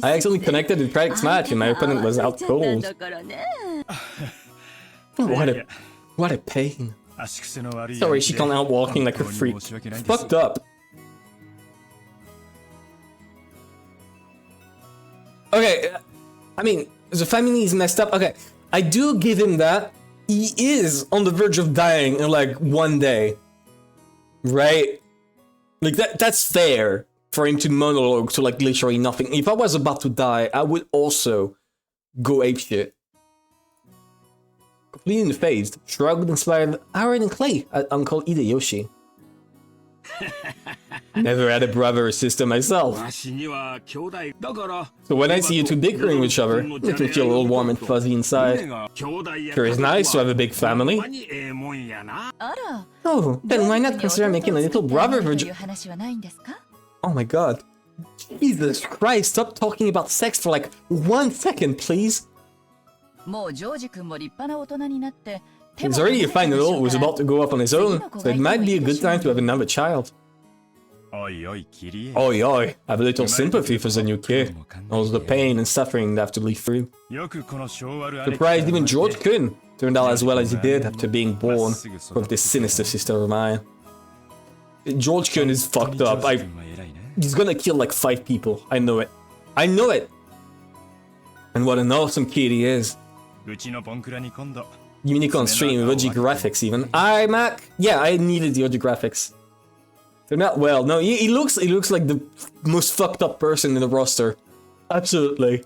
accidentally connected in practice match and my opponent was out cold. What a pain. Sorry, she can't out walking like a freak. Fucked up. Okay, I mean, the family is messed up. Okay, I do give him that. He is on the verge of dying in like one day. Right? Like that's fair for him to monologue to like literally nothing. If I was about to die, I would also go apeshit. Completely unfazed, shrugged and smiled iron and clay at Uncle Hideyoshi. Never had a brother or sister myself. So when I see you two bickering with each other, it makes me feel a little warm and fuzzy inside. Sure is nice to have a big family. Oh, then why not consider making a little brother for Oh my god. Jesus Christ, stop talking about sex for like 1 second, please. He's already a fine adult who was about to go off on his own, so it might be a good time to have another child. Oi, oi, I have a little sympathy for the new kid. All the pain and suffering they have to live through. Surprised even George-kun turned out as well as he did after being born from this sinister sister of mine. George-kun is fucked up. He's gonna kill like 5 people. I know it. I know it! And what an awesome kid he is. Umineko on stream with OG graphics even. Mac? Yeah, I needed the OG graphics. They're not well. No, he looks like the most fucked up person in the roster. Absolutely.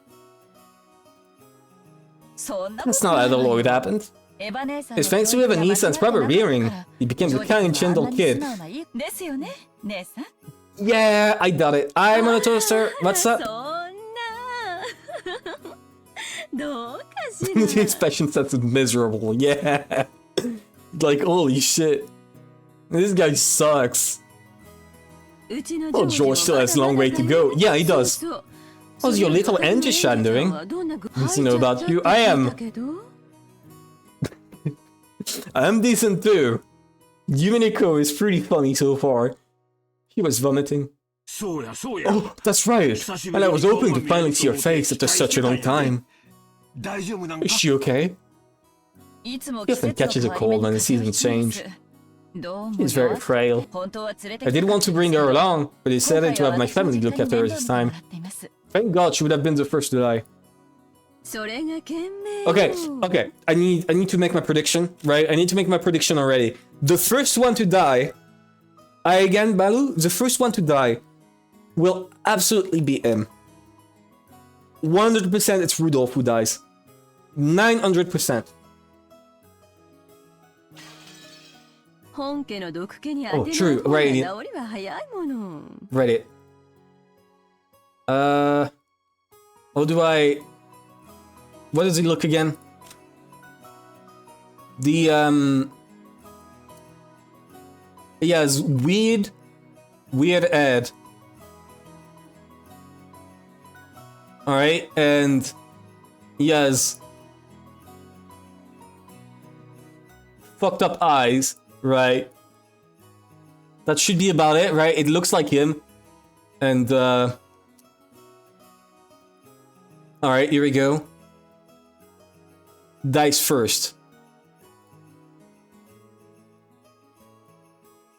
That's not at all what happened. It's thanks to Eva Nissan's proper rearing. He became the kind, gentle kid. Yeah, I got it. I'm on a toaster. What's up? The expression sets is miserable. Yeah. Like, holy shit. This guy sucks. Well, George still has a long way to go. Yeah, he does. How's your little Angishan doing? Nice to know about you. I am decent too. Umineko is pretty funny so far. He was vomiting. Oh, that's right. And I was hoping to finally see your face after such a long time. Is she okay? He often catches a cold when the seasons change. She's very frail. I did want to bring her along, but decided to have my family look after her this time. Thank God she would have been the first to die. Okay. I need to make my prediction, right? I need to make my prediction already. The first one to die, again, Balu, the first one to die will absolutely be him. 100% it's Rudolph who dies. 900%. Oh, true. Right. Reddit. How do I... What does he look again? The, he has weird ad. Alright, and he has fucked up eyes, right? That should be about it, right? It looks like him. And, alright, here we go. Dice first.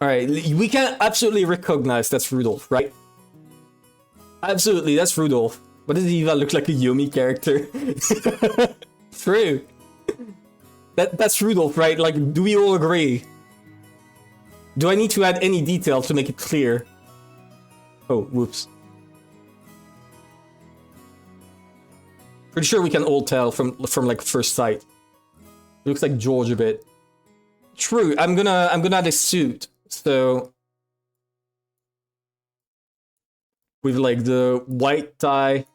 Alright, we can absolutely recognize that's Rudolph, right? Absolutely, that's Rudolph. What does he even look like a Yomi character? True. That's Rudolph, right? Like, do we all agree? Do I need to add any detail to make it clear? Oh, whoops. Pretty sure we can all tell from like first sight. It looks like George a bit. True. I'm gonna add a suit. So with like the white tie.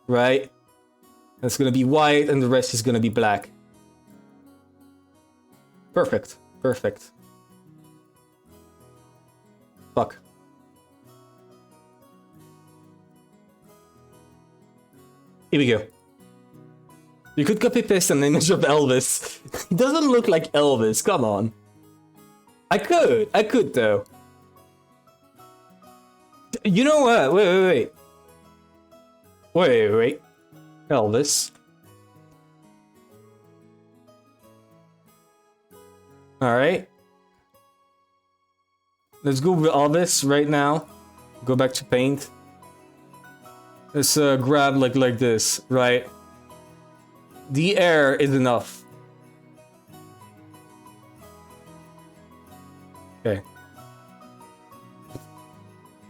Right? It's gonna be white and the rest is gonna be black. Perfect. Perfect. Fuck. Here we go. You could copy paste an image of Elvis. He doesn't look like Elvis, come on. I could though. You know what? Wait. Elvis. Alright. Let's go with Elvis right now. Go back to paint. Let's grab like this, right? The air is enough. Okay.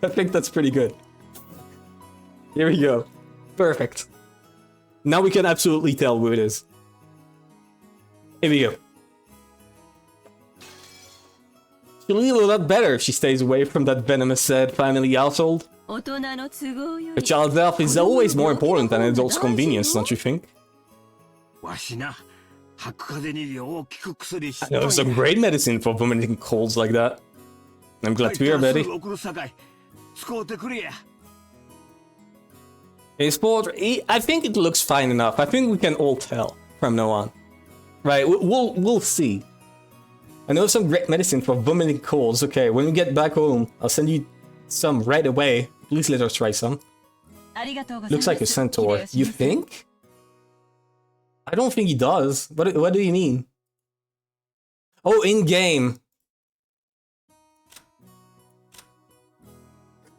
I think that's pretty good. Here we go. Perfect. Now we can absolutely tell who it is. Here we go. She'll feel a lot better if she stays away from that venomous family household. A child's health is always more important than an adult's convenience, don't you think? I know some great medicine for vomiting colds like that. I'm glad to hear, Betty. A sport, I think it looks fine enough. I think we can all tell from now on. Right, we'll see. I know some great medicine for vomiting colds. Okay, when we get back home, I'll send you some right away. Please let us try some. Looks like a centaur. You think? I don't think he does. What do you mean? Oh, in-game.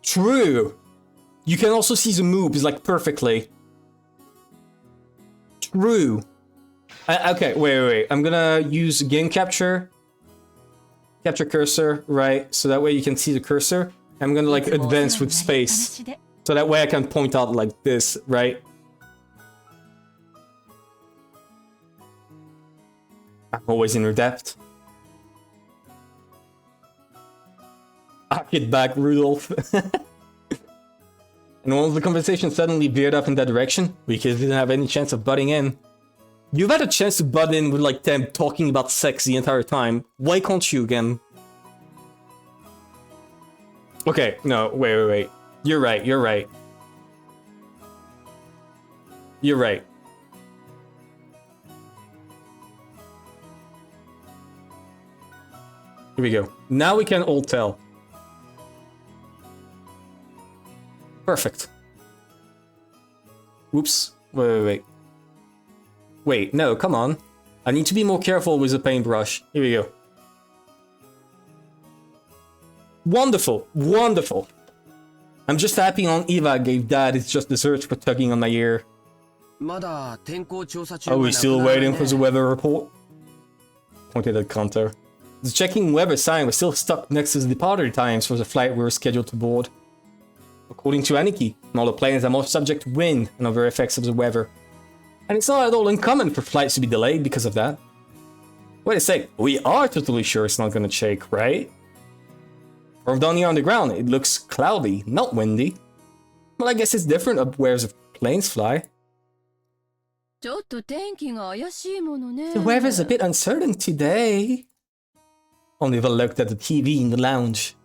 True. You can also see the moves like perfectly. True. Okay, wait. I'm gonna use game capture. Capture cursor, right? So that way you can see the cursor. I'm gonna like advance with space. So that way I can point out like this, right? I'm always in your depth. I'll get back, Rudolph. And once the conversation suddenly veered off in that direction, we didn't have any chance of butting in. You've had a chance to butt in with like them talking about sex the entire time. Why can't you again? Okay, no, wait. You're right. You're right. Here we go. Now we can all tell. Perfect. Oops. Wait. Wait, no, come on. I need to be more careful with the paintbrush. Here we go. Wonderful. I'm just happy on Eva gave Dad his just desserts for tugging on my ear. Are we still waiting for the weather report? Pointed at Kanto. The checking weather sign was still stuck next to the departure times for the flight we were scheduled to board. According to Aniki, all the planes are more subject to wind and other effects of the weather. And it's not at all uncommon for flights to be delayed because of that. Wait a sec, we are totally sure it's not gonna shake, right? From down here on the ground, it looks cloudy, not windy. Well, I guess it's different up where the planes fly. The weather's a bit uncertain today. Oliver looked at the TV in the lounge.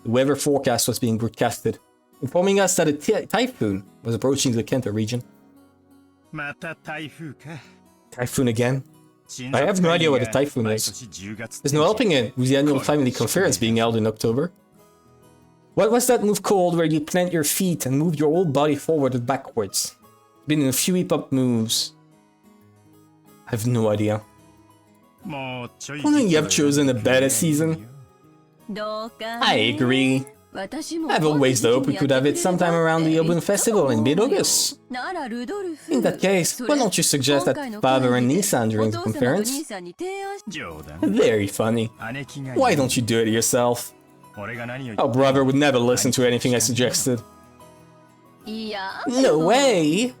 The weather forecast was being broadcasted, informing us that a typhoon was approaching the Kento region. Typhoon again? I have no idea what a typhoon is. There's no helping it with the annual family conference being held in October. What was that move called where you plant your feet and move your whole body forward and backwards? Been in a few hip-hop moves. I have no idea. I think you have chosen a better season. I agree. I've always hoped we could have it sometime around the Open Festival in mid-August. In that case, why don't you suggest that Father and Nissan during the conference? Very funny. Why don't you do it yourself? Our brother would never listen to anything I suggested. No way!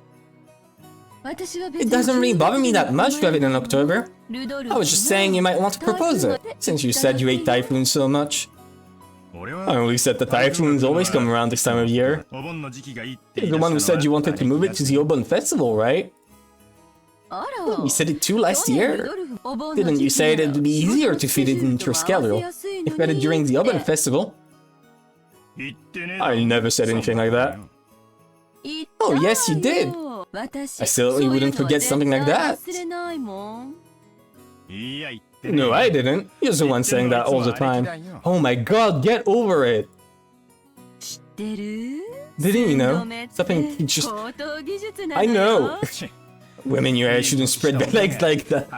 It doesn't really bother me that much to have it in October. I was just saying you might want to propose it, since you said you hate typhoons so much. I only said the typhoons always come around this time of year. You're the one who said you wanted to move it to the Obon Festival, right? We said it too last year. Didn't you say that it would be easier to fit it into your schedule if we had it during the Obon Festival? I never said anything like that. Oh yes, you did. I certainly wouldn't forget something like that. No, I didn't. You're the one saying that all the time. Oh my god, get over it. Didn't you know? Something just... I know! Women your age shouldn't spread their legs like that.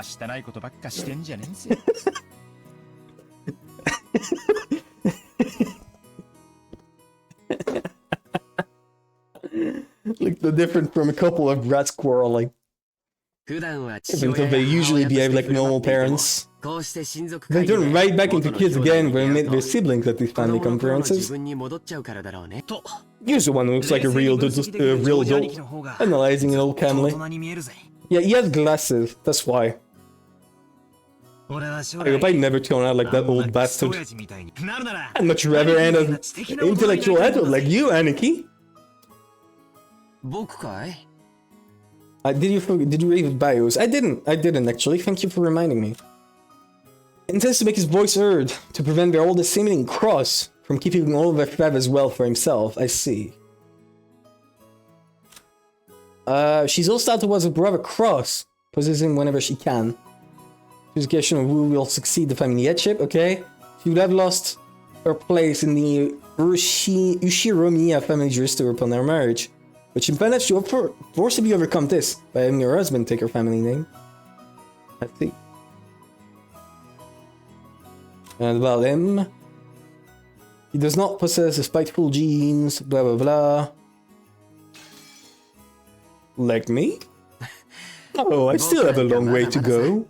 Look, the different from a couple of rats quarreling. Even though they usually behave like normal parents. They turn right back into kids again when they meet their siblings at these family conferences. You're the one who looks like a real adult, analyzing an old family. Yeah, he has glasses, that's why. I hope I never turn out like that old bastard. I'd much rather end as an intellectual adult like you, Aniki. Did you read his bios? I didn't actually. Thank you for reminding me. Intends to make his voice heard to prevent their oldest sibling Cross from keeping all of their feathers well for himself. I see. She's hostile towards her brother Cross, possessing whenever she can. She's a question of who will succeed the family headship. Okay, she would have lost her place in the Ushiromiya family jurister upon their marriage. But she managed to forcibly overcome this by having her husband take her family name. I see. And about him, he does not possess the spiteful genes, blah blah blah. Like me? Oh, I still have a long way to go.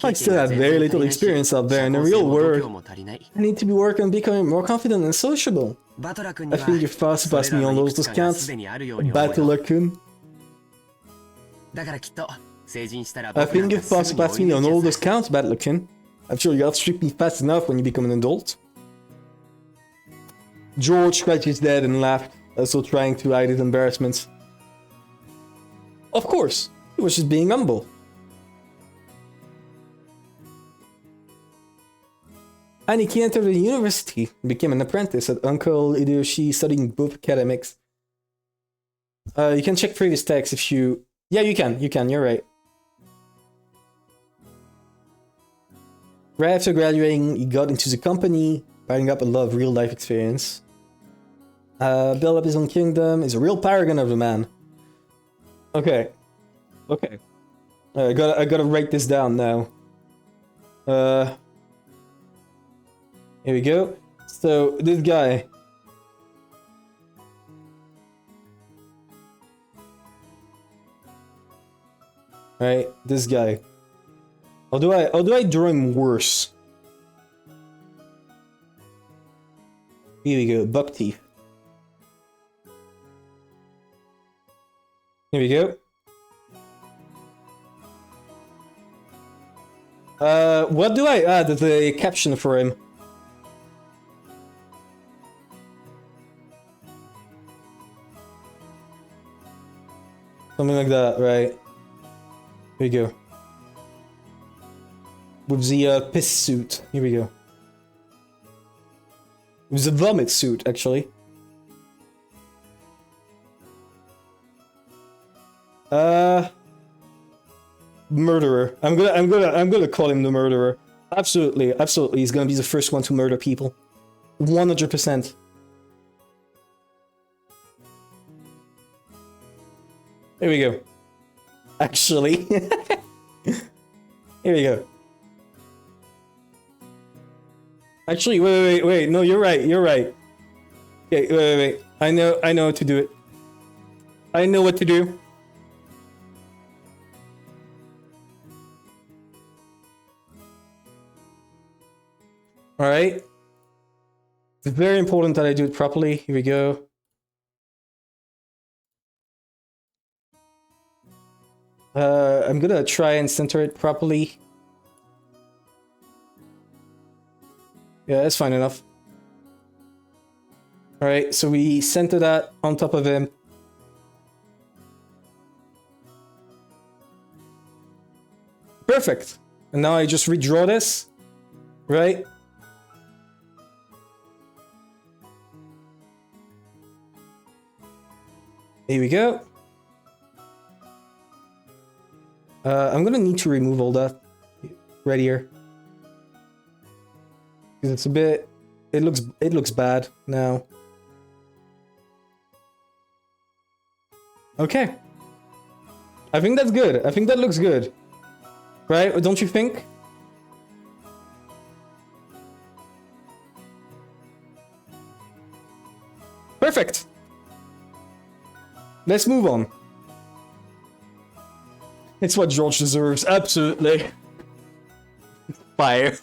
I still have very little experience out there in the real world. I need to be working on becoming more confident and sociable. I think you're far surpassed me on those counts, Battler-kun. I think you've far surpassed me on all those counts, Battler-kun. I'm sure you'll outstrip me fast enough when you become an adult. George scratched his head and laughed, also trying to hide his embarrassment. Of course, he was just being humble. Aniki entered the university and became an apprentice at Uncle Hideyoshi, studying both academics. You can check previous texts if you... Yeah, you can, you're right. Right after graduating, he got into the company, piling up a lot of real-life experience. Built up his own kingdom, is a real paragon of a man. Okay. Okay. I gotta write this down now. Here we go. So, this guy. Right, this guy. How do I draw him worse? Here we go, buck teeth. Here we go. What do I add as a caption for him? Something like that, right? Here we go. With the piss suit. Here we go. With the vomit suit, actually. Murderer. I'm gonna call him the murderer. Absolutely, absolutely. He's gonna be the first one to murder people. 100%. Here we go. Actually. Here we go. Actually, wait. No, you're right. Okay, wait. I know what to do it. I know what to do. Alright. It's very important that I do it properly. Here we go. I'm gonna try and center it properly. Yeah, that's fine enough. Alright, so we center that on top of him. Perfect. And now I just redraw this. Right? Here we go. I'm gonna need to remove all that right here. Because it's a bit... It looks bad now. Okay. I think that's good. I think that looks good. Right? Don't you think? Perfect. Let's move on. It's what George deserves. Absolutely. Fire.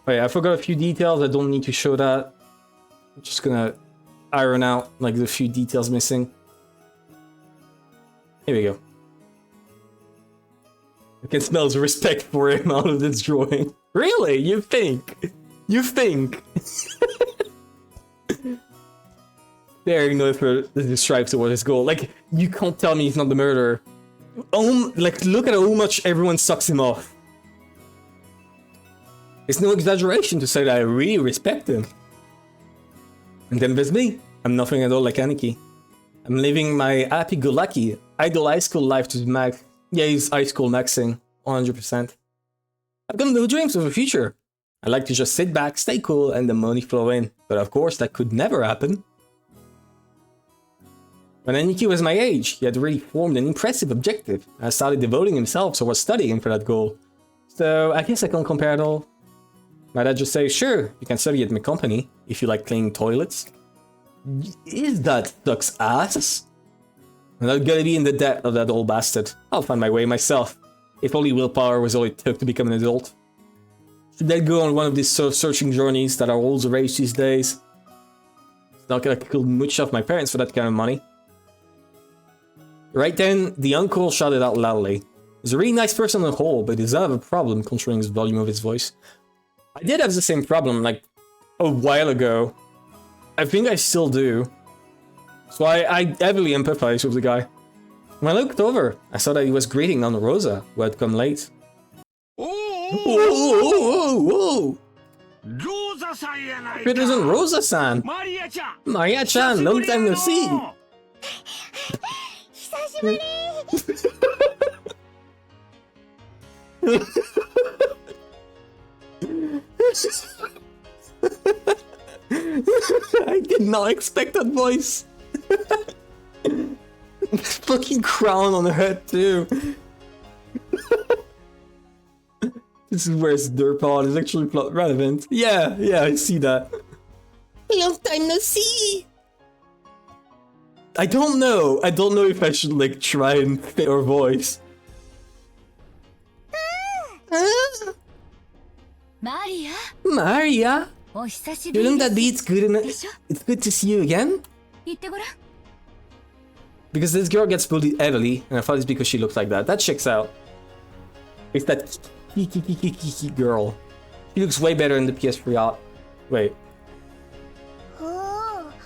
Wait, I forgot a few details. I don't need to show that. I'm just gonna iron out like the few details missing. Here we go. I can smell the respect for him out of this drawing. Really? You think? You think? Daring no effort to strive toward his goal. Like, you can't tell me he's not the murderer. Like, look at how much everyone sucks him off. It's no exaggeration to say that I really respect him. And then there's me. I'm nothing at all like Aniki. I'm living my happy-go-lucky, idle high school life to the max. Yeah, he's high school maxing, 100%. I've got no dreams of the future. I like to just sit back, stay cool, and the money flow in. But of course, that could never happen. When Aniki was my age, he had already formed an impressive objective. I started devoting himself towards studying for that goal. So I guess I can't compare at all. My dad just say, sure, you can study at my company if you like cleaning toilets. Is that sucks ass? I'm not gonna be in the debt of that old bastard. I'll find my way myself. If only willpower was all it took to become an adult. Should I go on one of these searching journeys that are all the rage these days? It's not gonna kill much of my parents for that kind of money. Right then, the uncle shouted out loudly. He's a really nice person on the whole, but he does have a problem controlling the volume of his voice. I did have the same problem, like, a while ago. I think I still do. So I heavily empathize with the guy. When I looked over, I saw that he was greeting Aunt Rosa, who had come late. Whoa! It isn't Rosa-san! Maria-chan, long time no see! I did not expect that voice. Fucking crown on her head too. This is where it's Derpod is actually plot relevant. Yeah, I see that. Long time no see. I don't know if I should like try and fit her voice. Maria? Shouldn't that be it's good to see you again? Because this girl gets bullied heavily, and I thought it's because she looks like that. That checks out. It's that kiki girl. She looks way better in the PS3 art. Wait,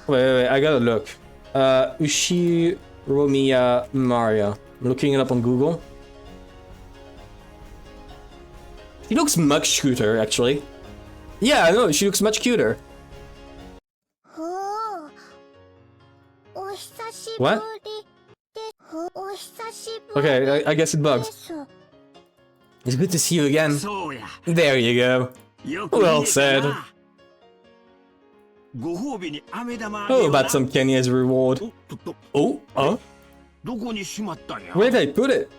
I gotta look. Ushi Romiya Maria. I'm looking it up on Google. She looks much cuter, actually. Yeah, I know, she looks much cuter. What? Okay, I guess it bugs. It's good to see you again. There you go. Well said. Oh, about some Kenny as a reward. Oh, huh? Where did I put it?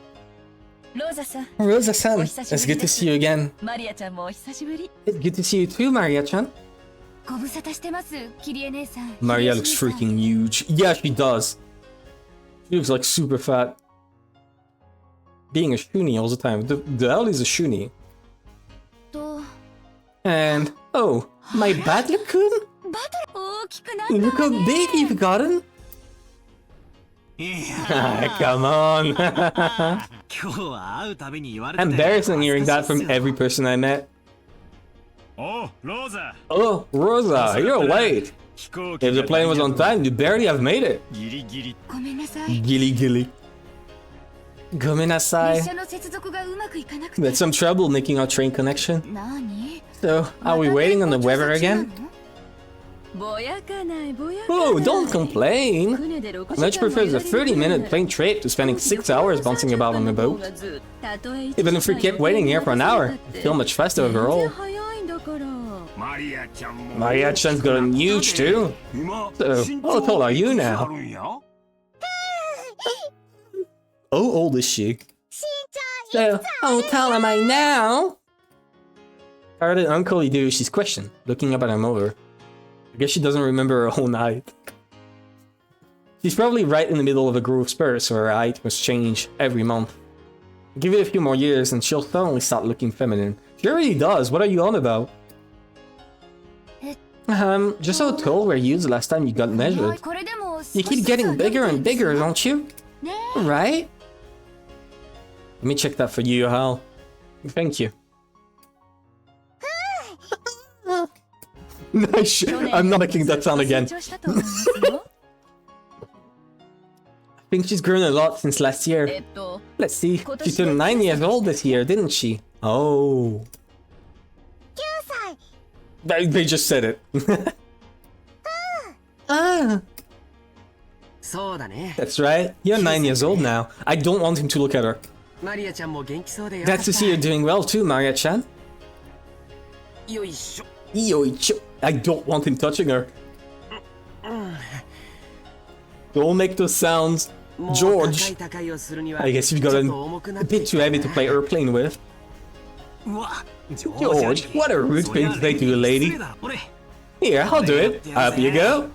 Rosa-san, it's good to see you again. It's good to see you too, Maria-chan. Maria looks freaking huge. Yeah, she does. She looks like super fat. Being a shuni all the time. The hell is a shuni? And, oh, my Battle-kun? Look how big you've gotten. Come on. Embarrassing hearing that from every person I met. Oh, Rosa, you're late. If the plane was on time, you barely have made it. Gili. Gomenasai. We had some trouble making our train connection. So, are we waiting on the weather again? Oh, don't complain! Much prefers a 30-minute plane trip to spending 6 hours bouncing about on the boat. Even if we kept waiting here for an hour, I feel much faster overall. Maria-chan's gotten huge too. So, how tall are you now? How old is she? So, how tall am I now? How did Uncle do? She's questioned, looking up at her mother. I guess she doesn't remember her whole night. She's probably right in the middle of a growth spurt, so her height must change every month. Give it a few more years and she'll suddenly start looking feminine. She already does, what are you on about? Just how tall were you the last time you got measured? You keep getting bigger and bigger, don't you? Right? Let me check that for you, Hal. Thank you. Nice. I'm not making that sound again. I think she's grown a lot since last year. Let's see. She turned 9 years old this year, didn't she? Oh. They just said it. That's right. You're 9 years old now. I don't want him to look at her. Glad to see you're doing well too, Maria-chan. Yoicho. I don't want him touching her. Don't make those sounds. George. I guess you've gotten a bit too heavy to play airplane with. George, what a rude thing to say to a lady. Here, I'll do it. Up you go.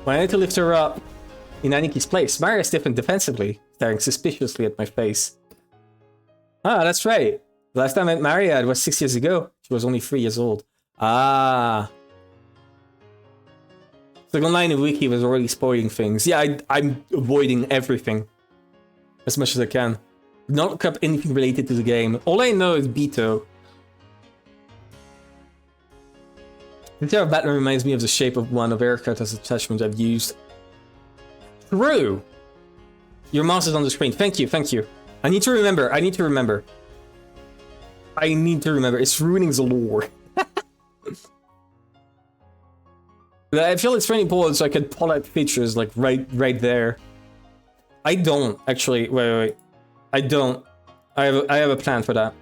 When I need to lift her up in Aniki's place, Maria stiffened defensively, staring suspiciously at my face. Ah, that's right. The last time I met Maria, it was 6 years ago. She was only 3 years old. Ah. So online in Wiki was already spoiling things. Yeah, I'm avoiding everything as much as I can. Not look up anything related to the game. All I know is Bito. The Terror of Batman reminds me of the shape of one of haircut as attachment I've used. True! Your mouse is on the screen. Thank you, thank you. I need to remember. It's ruining the lore. I feel it's very important so I can pull out features like right there. I don't actually. Wait. I don't. I have a plan for that.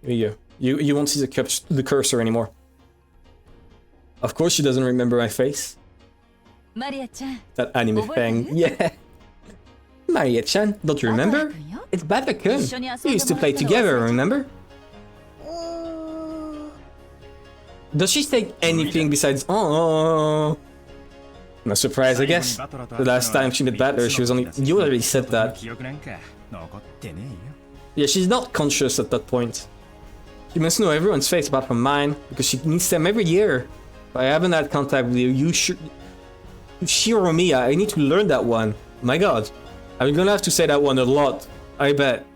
Here you go. You won't see the cursor anymore. Of course she doesn't remember my face. Maria-chan. That anime thing. Yeah. Maria-chan, don't you remember? It's Bata-kun. We used to play together, remember? Does she say anything besides oh? No surprise, I guess. The last time she met Battler, she was only... You already said that. Yeah, she's not conscious at that point. She must know everyone's face apart from mine, because she meets them every year. But I haven't had contact with you. Shiromiya, I need to learn that one. My god. I'm gonna have to say that one a lot. I bet.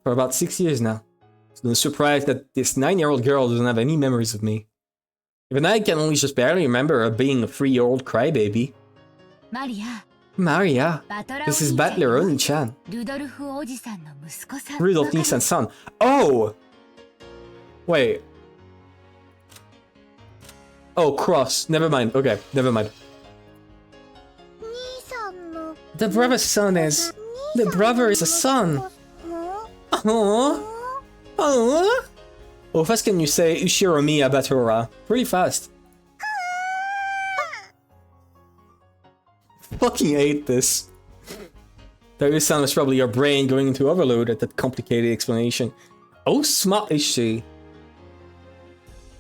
For about 6 years now. It's no surprise that this 9-year-old girl doesn't have any memories of me. Even I can only just barely remember her being a 3-year-old crybaby. Maria, this is Battler Oni-chan. Rudolph Nisan's son. Oh! Wait. Oh, cross. Never mind. Okay, never mind. The brother's son is... The brother is a son. Aww. Aww. How fast can you say Ushiromiya Batora? Pretty fast. Fucking hate this. That sound is probably your brain going into overload at that complicated explanation. How smart is she?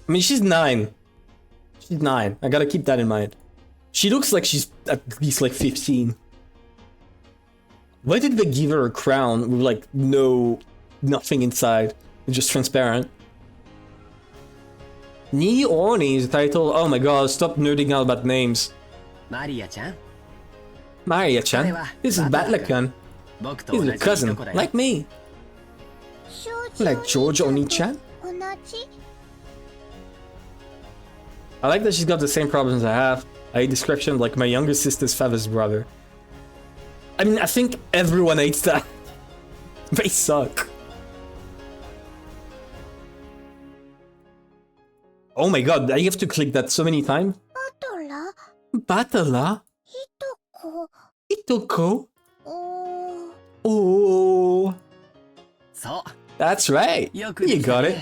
I mean, she's 9. She's 9. I gotta keep that in mind. She looks like she's at least like 15. Why did they give her a crown with like nothing inside? It's just transparent. Ni Oni is the title. Oh my god, stop nerding out about names. Maria-chan? Maria-chan? This is Battler-kun. He's a cousin, like me. Like George Oni-chan? I like that she's got the same problems I have. I hate description like my younger sister's father's brother. I mean, I think everyone hates that. They suck. Oh my god, I have to click that so many times. Batala? Hitoko? Oh. That's right. You got it.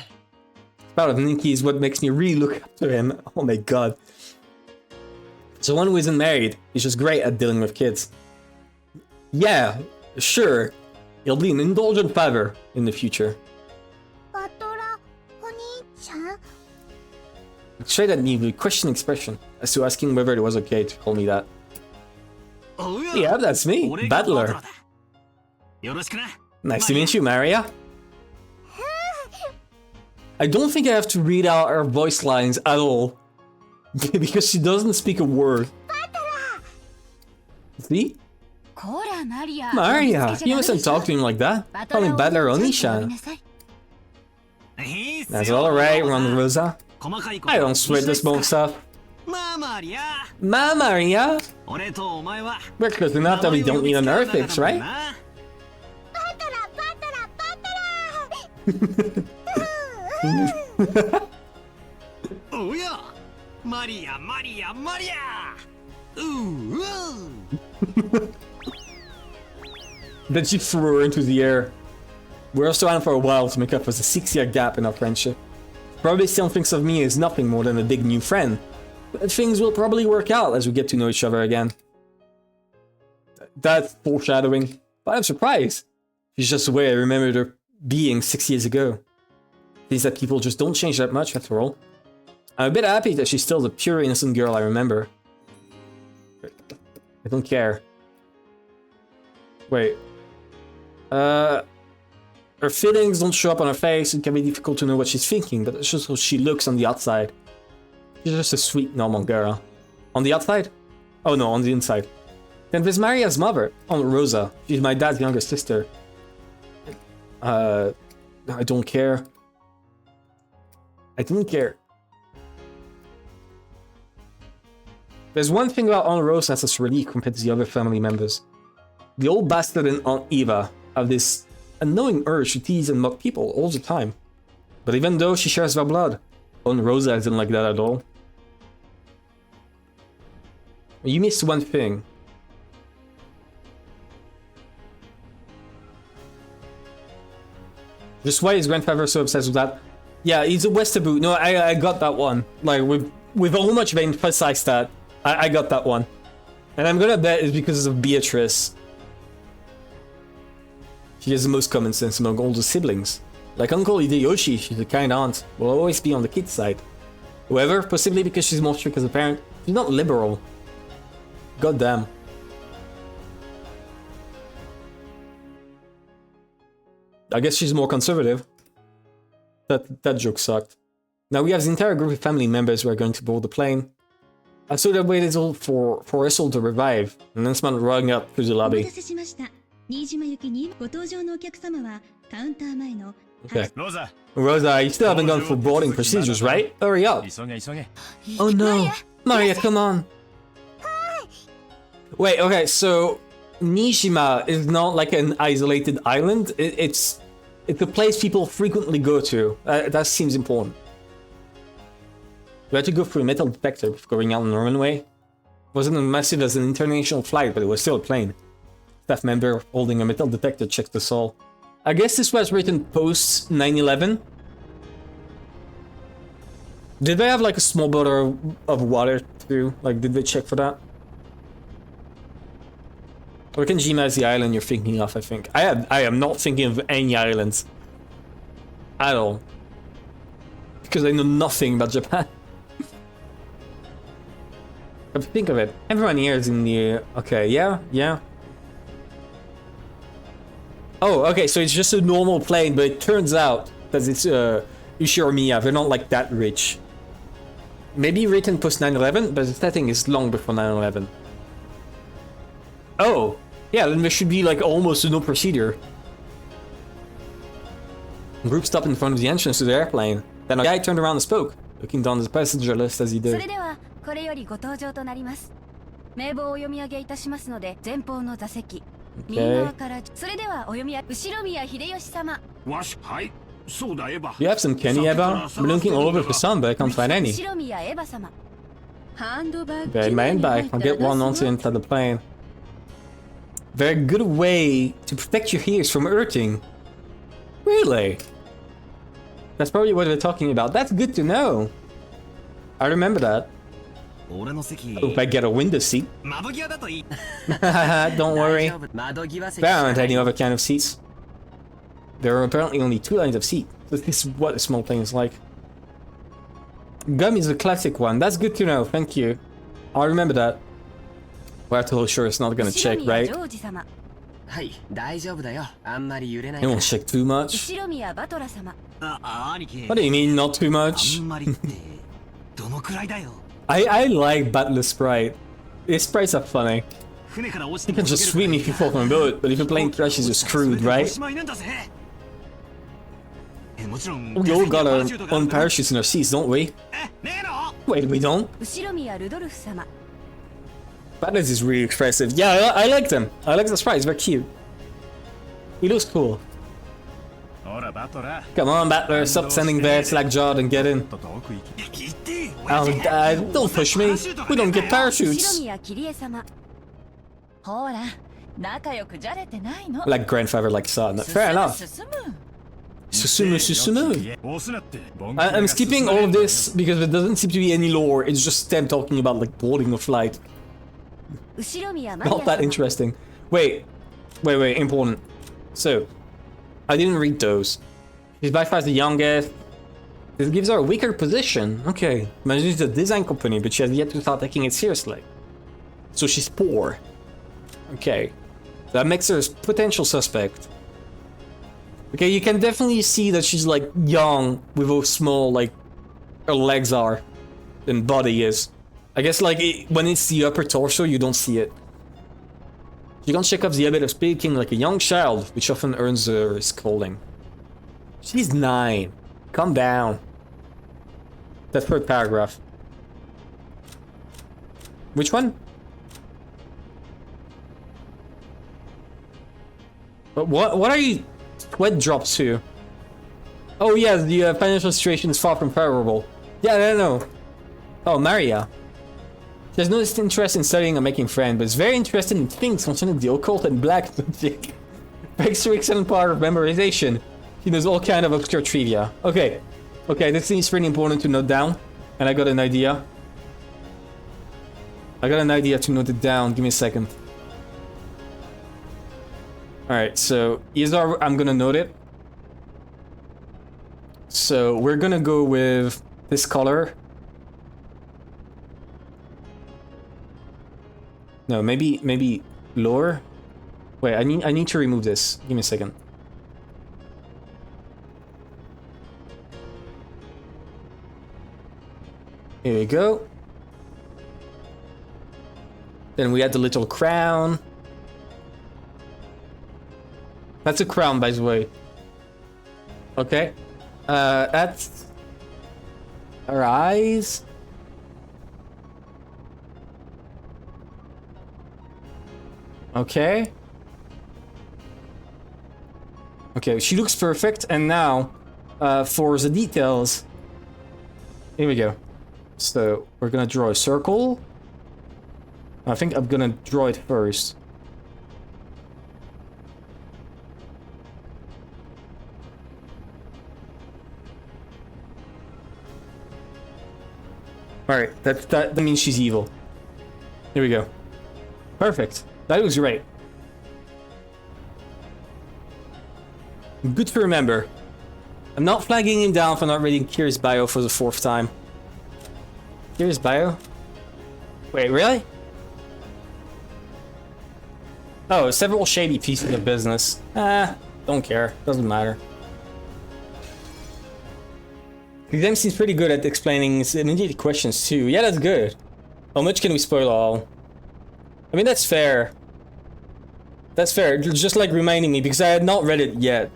Part of Ninki is what makes me really look up to him. Oh my god. Someone who isn't married is just great at dealing with kids. Yeah, sure. He'll be an indulgent father in the future. Straight at me with a question expression as to asking whether it was okay to call me that. Yeah, that's me, Battler. Nice to meet you, Maria. I don't think I have to read out her voice lines at all. Because she doesn't speak a word. See? Maria, you mustn't talk to him like that. Call him Battler Oni-chan. That's alright, Ron Rosa. I don't sweat this small stuff. Ma Maria! We're close enough that we don't need an earth fix, right? Oh yeah! Maria! Ooh! Then she threw her into the air. We're also on for a while to make up for the 6-year gap in our friendship. Probably still thinks of me as nothing more than a big new friend. But things will probably work out as we get to know each other again. That's foreshadowing. But I'm surprised. She's just the way I remembered her being 6 years ago. Things that people just don't change that much after all. I'm a bit happy that she's still the pure innocent girl I remember. I don't care. Wait. Her feelings don't show up on her face. It can be difficult to know what she's thinking, but it's just how she looks on the outside. She's just a sweet, normal girl. On the outside? Oh no, on the inside. Then there's Maria's mother, Aunt Rosa. She's my dad's younger sister. I don't care. I don't care. There's one thing about Aunt Rosa that's just relief compared to the other family members. The old bastard and Aunt Eva have this annoying urge to tease and mock people all the time. But even though she shares their blood, Aunt Rosa isn't like that at all. You missed one thing. Just why is grandfather so obsessed with that? Yeah, he's a Westerboot. No, I got that one. Like, with how much they emphasize that, I got that one. And I'm gonna bet it's because of Beatrice. She has the most common sense among all the siblings. Like Uncle Hideyoshi, she's a kind aunt, will always be on the kid's side. However, possibly because she's more strict as a parent, she's not liberal. God damn. I guess she's more conservative. That joke sucked. Now we have the entire group of family members who are going to board the plane. I saw that waited for us all to revive, and then someone running up through the lobby. Okay. Rosa, you still haven't gone for boarding procedures, right? Hurry up. Oh no. Maria, come on. Wait, okay, so Nishima is not like an isolated island. It's a place people frequently go to. That seems important. We had to go through a metal detector before going out on the runway. It wasn't as massive as an international flight, but it was still a plane. Staff member holding a metal detector checked us all. I guess this was written post 9/11. Did they have like a small bottle of water too? Like, did they check for that? Okanjima is the island you're thinking of, I think. I am not thinking of any islands. At all. Because I know nothing about Japan. But think of it. Everyone here is in the... Okay, yeah. Oh, okay, so it's just a normal plane, but it turns out that it's Ushiro-miya. They're not like that rich. Maybe written post 9/11, but the setting is long before 9/11. Oh, yeah, then there should be like almost no procedure. Group stopped in front of the entrance to the airplane. Then a guy turned around and spoke, looking down the passenger list as he did. Okay. You have some Kenny Eba? I'm looking all over for some, but I can't find any. Very main bag. I'll get one onto inside the plane. Very good way to protect your ears from hurting. Really? That's probably what we're talking about. That's good to know. I remember that. 俺の席 Hope I get a window seat. 窓際だといい Don't worry. 窓際席 There aren't any other kind of seats. There are apparently only 2 lines of seat. So this is what a small plane is like. Gum is a classic one. That's good to know. Thank you. I'll remember that. We're totally sure it's not gonna check, 後宮 right? ジョージ様はい大丈夫だよあんまり揺れない It won't check too much. 後宮バトラ様兄貴 What do you mean, not too あ much? んまりってどのくらいだよ I like Battler Sprite. His sprites are funny. 船から落ちて You can just swim if you fall from a boat, but if your plane crashes, you're screwed, right? もちろん We all got our own parachutes in our seats, don't we? ねえの Wait, we don't? 後宮ルドルフ様 Battlers is really expressive. Yeah, I like them. I like the sprites, they're cute. He looks cool. ほらバトラ Come on, Battler, stop standing there, slack jawed and get in. と遠く行き聞いて Oh, don't push me. We don't get 後 parachutes. 宮桐江様ほら仲良くじゃれてないの Like grandfather, like son. Fair enough. 進む Susumu, Susumu. 押すなって I'm skipping all of this because there doesn't seem to be any lore. It's just them talking about like boarding a flight. 後宮マリア Not that 様 interesting. Wait, important. So, I didn't read those. She's by far the youngest. This gives her a weaker position. Okay, imagine it's a design company, but she has yet to start taking it seriously. So she's poor. Okay, that makes her a potential suspect. Okay, you can definitely see that she's like young with how small like her legs are and body is. I guess like when it's the upper torso, you don't see it. You can check off the habit of speaking like a young child, which often earns her scolding. She's 9. Calm down. That third paragraph. Which one? But what are you? Sweat drops to? Oh yeah, the financial situation is far from favorable. Yeah, no. Oh, Maria. She has no interest in studying or making friends, but is very interested in things concerning the occult and black magic. Thanks to excellent power of memorization. She knows all kind of obscure trivia. Okay, this thing is pretty important to note down, and I got an idea. I got an idea to note it down. Give me a second. Alright, so Izar, I'm gonna note it. So we're gonna go with this color. No, maybe lower. Wait, I need to remove this. Give me a second. Here we go. Then we add the little crown. That's a crown, by the way. Okay. That's her eyes. Okay. Okay, she looks perfect, and now, for the details, here we go. So, we're gonna draw a circle. I think I'm gonna draw it first. Alright, that means she's evil. Here we go. Perfect. That looks great. Good to remember. I'm not flagging him down for not reading Kiri's bio for the 4th time. Kiri's bio? Wait, really? Oh, several shady pieces of business. Don't care. Doesn't matter. The exam seems pretty good at explaining immediate questions too. Yeah, that's good. How much can we spoil all? I mean, that's fair. That's fair. Just like reminding me because I had not read it yet.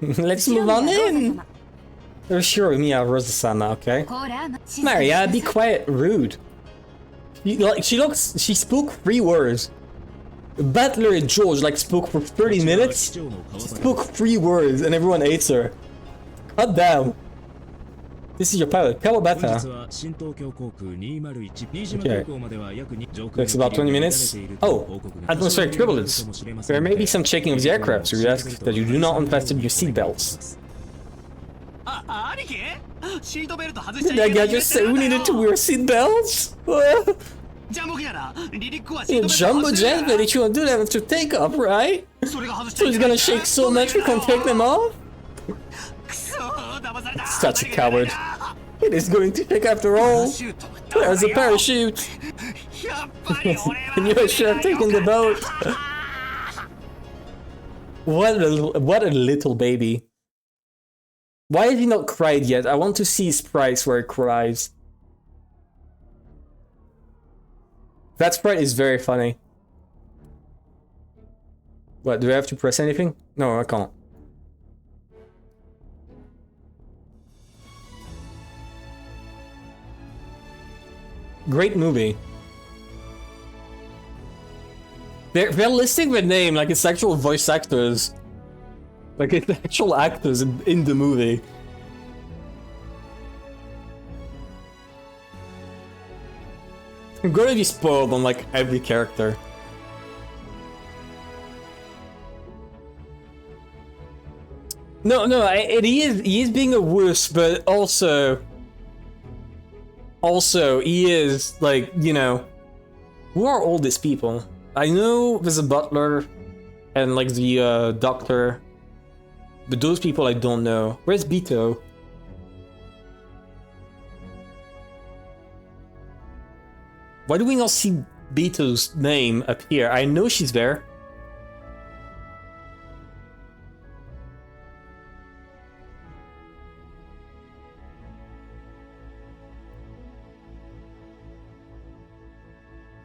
Let's move on in. Oh, sure, Mia Rosa-sama, okay. ほら Maria, be quiet, rude. She spoke 3 words. Battler and George like spoke for 30 minutes. She spoke 3 words and everyone hates her. Cut down. This is your pilot, Kawabata. Okay. Takes about 20 minutes. Oh, atmospheric turbulence. There may be some checking of the aircraft, so we ask that you do not unfasten your seatbelts. Did that guy just say we needed to wear seatbelts? In Jumbo Jet, but if you want to do that after takeoff, right? So he's gonna shake so much we can't take them off? Such a coward. It is going to shake after all. There's a parachute. And you should have taken the boat. What a little baby. Why has he not cried yet? I want to see his price where he cries. That sprite is very funny. What, do I have to press anything? No, I can't. Great movie. They're listing the name like it's actual voice actors. Like it's actual actors in the movie. I'm gonna be spoiled on like every character. No, he is being a wuss, but also he is like, you know, who are all these people? I know there's a butler and like the doctor, but those people I don't know. Where's Bito? Why do we not see Bito's name up here? I know she's there.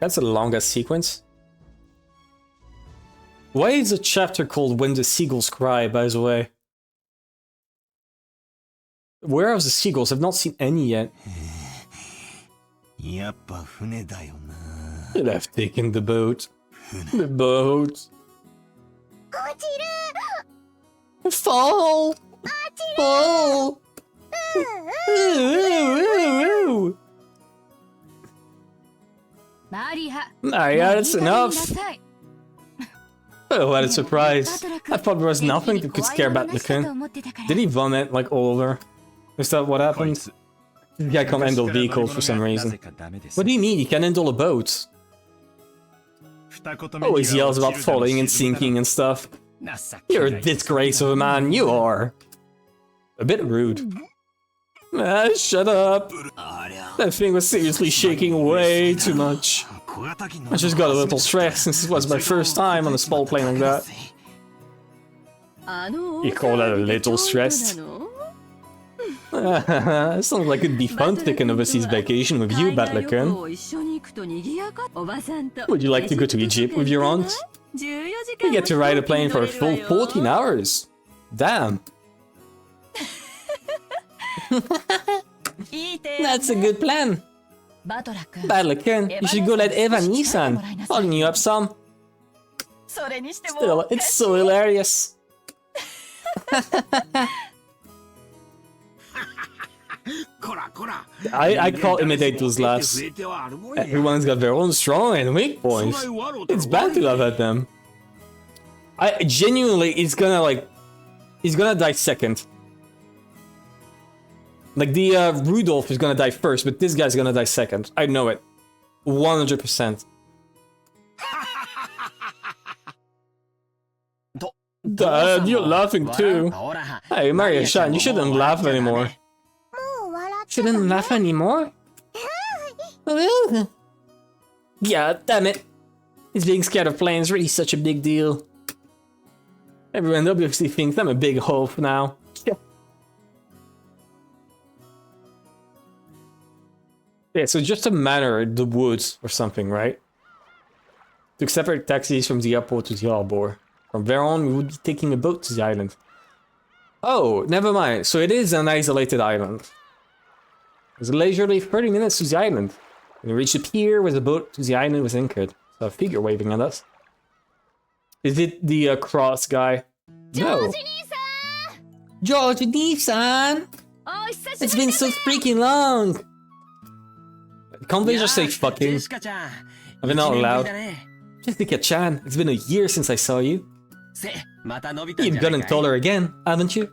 That's the longest sequence. Why is a chapter called When the Seagulls Cry, by the way? Where are the seagulls? I've not seen any yet. Should have taken the boat. The boat. Fall! Fall! Nyaa, that's enough! Oh, what a surprise. I thought there was nothing that could scare Batlekun. Did he vomit, like, all over? Is that what happened? This guy can't handle vehicles for some reason. What do you mean? He can handle a boat? Always yells about falling and sinking and stuff. You're a disgrace of a man, you are. A bit rude. Shut up. That thing was seriously shaking way too much. I just got a little stressed since it was my first time on a small plane like that. You call that a little stressed? Sounds like it'd be fun to take an overseas vacation with you, Batlekun. Would you like to go to Egypt with your aunt? You get to ride a plane for a full 14 hours. Damn. That's a good plan. Batlekun, you should go let Eva-Nissan following you up some. Still, it's so hilarious. I can't imitate those laughs. Everyone's got their own strong and weak points. It's bad to laugh at them. I genuinely, he's gonna die second. Like the Rudolph is gonna die first, but this guy's gonna die second. I know it. 100%. Dad, you're laughing too. Hey, Maria-chan, you shouldn't laugh anymore. Shouldn't laugh anymore? Yeah, damn it. Is being scared of planes really such a big deal? Everyone obviously thinks I'm a big hope now. Yeah, so just a manor in the woods or something, right? Took separate taxis from the airport to the harbor. From there on, we would be taking a boat to the island. Oh, never mind. So it is an isolated island. It's a leisurely 30 minutes to the island. When we reach the pier where the boat to the island was anchored. So a figure waving at us. Is it the cross guy? No. George Nissan! It's been so freaking long! Can't they just say fucking? ジェシカちゃん I've been out 一年ぶり loud. だね Jessica-chan, it's been a year since I saw you. せまた伸びたんじ You've ゃない gotten かい taller again, haven't you?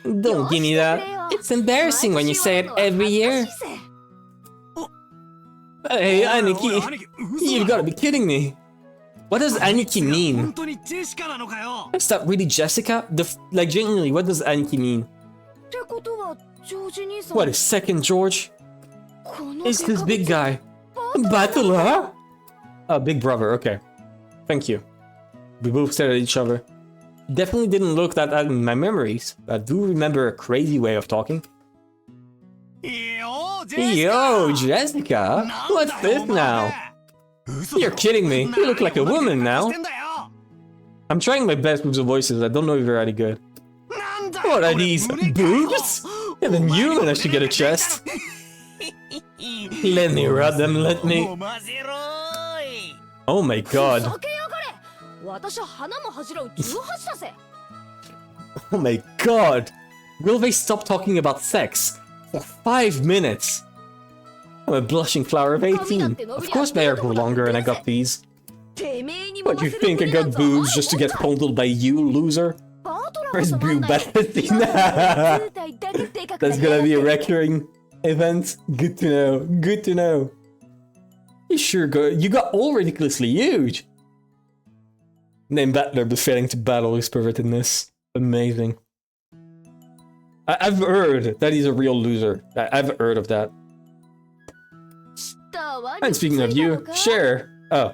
Don't give me that. It's embarrassing when you say it every year. Hey, Aniki, 兄貴嘘 you've got to be kidding me. What does Aniki 本 mean? 当にジェシカなのかよ Is that really Jessica? Like, genuinely, what does Aniki mean? ってことはジョージ兄さん What, is second George? この It's デ this カ big ブツ guy. Battler? Oh, big brother, okay. Thank you. We both stared at each other. Definitely didn't look that out in my memories, but I do remember a crazy way of talking. よジェシカ Yo, Jessica? なんだよ What's this お前 now? 嘘だ You're kidding me. You look like a woman な now. んだよ I'm trying my best with the voices. I don't know if you're any good. なんだよ What are これ these, 胸かよ boobs? Even you managed to get a chest. Let me rub them, let me... 飲ませろーい Oh my ふ god. ざけやがれ私は花も恥じらう18だぜ Oh my god. Will they stop talking about sex? For 5 minutes. I'm a blushing flower of 18. Of course my hair grew longer and I got these. てめえに What, you think I got boobs just to get fondled by you, loser? バートラ Where's の boob そばんな ballet? よ図体だけでかくて That's gonna be a recurring event. Good to know. Good to know. You sure got... You got all ridiculously huge. Name battler but failing to battle his pervertedness. Amazing. I've heard that he's a real loser. I've heard of that. And speaking of you, sure. Oh.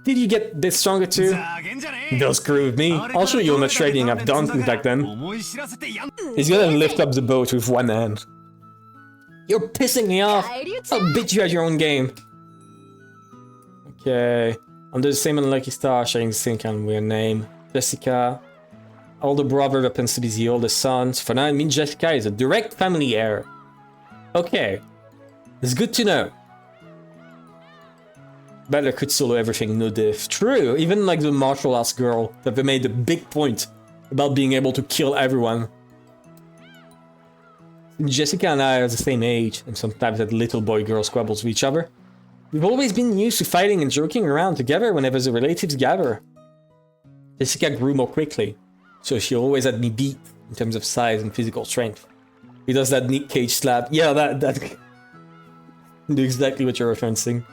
Did you get this stronger too? ざけんじゃねえ Don't screw with me. I'll show you how much trading I've done since back then. 思い知らせてやん He's gonna lift up the boat with one hand. You're pissing me off. 帰り討ちだ I'll beat you at your own game. Okay. Under the same unlucky star, sharing the same kind of weird name. Jessica. Older brother happens to be the oldest son. So for now, it means Jessica is a direct family heir. Okay. It's good to know. Better could solo everything, no diff. True, even like the martial arts girl, that they made a big point about being able to kill everyone. Jessica and I are the same age, and sometimes had little boy-girl squabbles with each other. We've always been used to fighting and joking around together whenever the relatives gather. Jessica grew more quickly, so she always had me beat in terms of size and physical strength. He does that Nick Cage slap. Yeah, that do exactly what you're referencing.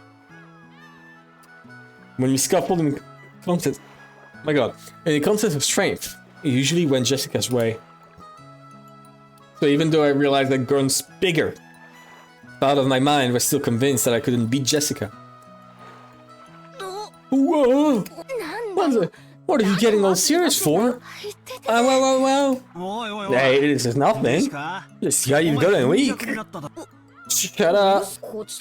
When we scuffled in the contest, my god, in the contest of strength, it usually went Jessica's way. So even though I realized that Gurn's bigger, part of my mind was still convinced that I couldn't beat Jessica. Whoa! What are you getting all serious for? Wow. おいおいおい Hey, this is ジェシ nothing. カ Let's see how you've gotten お前 weak. 急になっただ Shut up.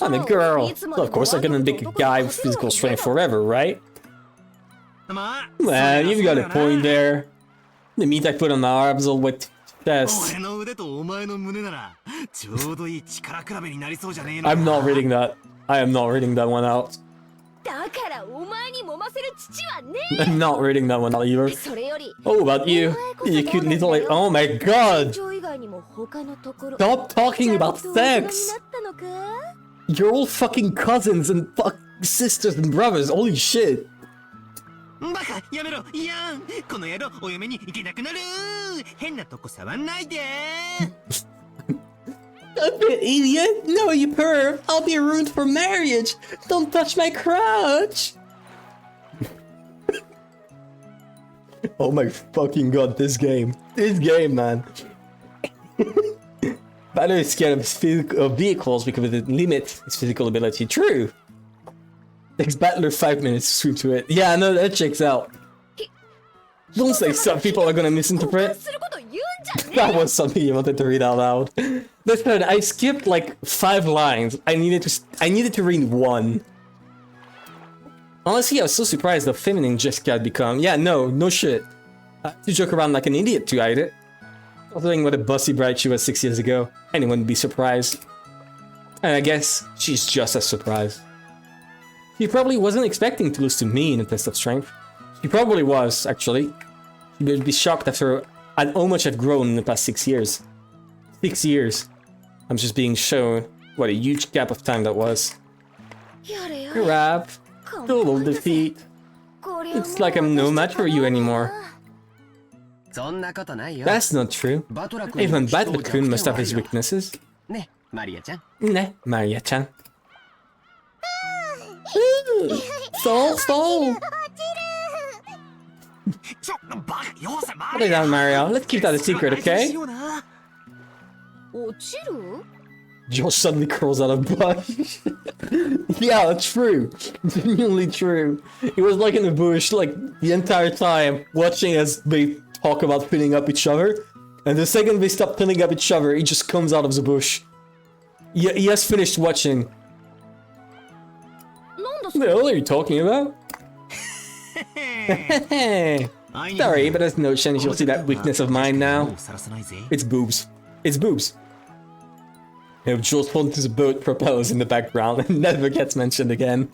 I'm a girl. So of course I couldn't make a guy with physical strength forever, right? まあ Man, you've got a そう point だよ there. The meat I put on my arms all wet な chest. 俺の腕とお前の胸ならちょうどいい力比べになりそうじゃねえの I'm not reading that. I am not reading that one out. だからお前に揉ませる父はね I'm not reading that one out either. それより Oh, about you. You cute little... Oh my god. 長以外にも他のところ Stop talking about ちゃんと大人に sex. なったのか You're all fucking cousins and sisters and brothers. Holy shit. バカやめろいやんこの野郎お嫁に行けなくなる変なとこ触んないで A bit idiot. No, you perv. I'll be ruined for marriage. Don't touch my crotch. Oh my fucking god, this game. This game, man. Battler is scared of vehicles because it limits his physical ability. True. Takes Battler 5 minutes to swim to it. Yeah, no, that checks out. Don't say some people are gonna 交換 misinterpret. すること言うんじゃね That was something you wanted to read out loud. Listen, I skipped like 5 lines. I needed to read 1. Honestly, I was so surprised how feminine Jessica had become. Yeah, no shit. I had to joke around like an idiot to hide it. Considering what a bussy bride she was 6 years ago, anyone would be surprised. And I guess she's just as surprised. She probably wasn't expecting to lose to me in a test of strength. She probably was, actually. She would be shocked after and how much I've grown in the past 6 years. 6 years. I'm just being shown what a huge gap of time that was. Grab. Total defeat. It's like I'm no match for you anymore. そんなことないよ。 That's not true. バトラ君 Even Butler-kun must have his weaknesses. ね、マリアちゃん。 Ne, Maria-chan. Stall, stall! ちょバカよせ Put it down, Mario. Let's keep that a secret, okay? 落ちる Josh suddenly crawls out of bush. Yeah, it's true. Genuinely true. He was like in the bush like the entire time, watching as they talk about pinning up each other. And the second they stop pinning up each other, he just comes out of the bush. Yeah, he has finished watching. What the hell are you talking about? Sorry, but there's no chance you'll see that weakness of mine now. It's boobs. It's boobs. You know, Jules Fonta's boat propellers in the background and never gets mentioned again.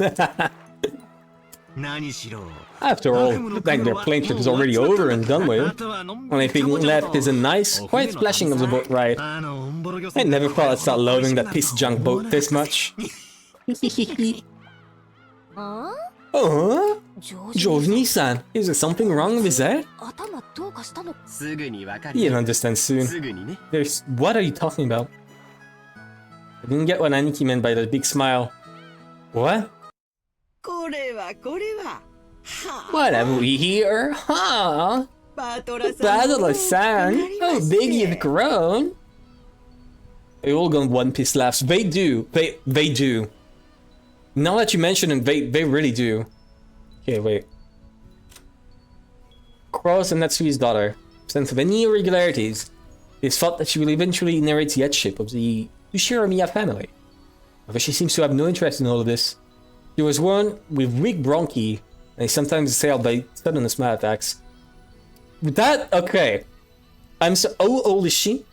After all, like their plane trip is already over and done with. Only thing left is a nice, quiet splashing of the boat ride. I never thought I'd start loving that piece of junk boat this much. George-san, is there something wrong with his head? すぐにわかるよ。 You'll understand soon. すぐにね。 What are you talking about? I didn't get what Aniki meant by the big smile. What? これはこれは。 What have we here? Huh? バトラさん。 Badler-san? How big you've grown? They all gone One Piece laughs. They do. They do. Now that you mention it, they really do. Okay, wait. Cross and Natsui's daughter. Sense of any irregularities. It's thought that she will eventually inherit the headship of the Nyaa family. But she seems to have no interest in all of this. She was born with weak bronchi, and is sometimes assailed by sudden asthma attacks. That, okay. How old is she?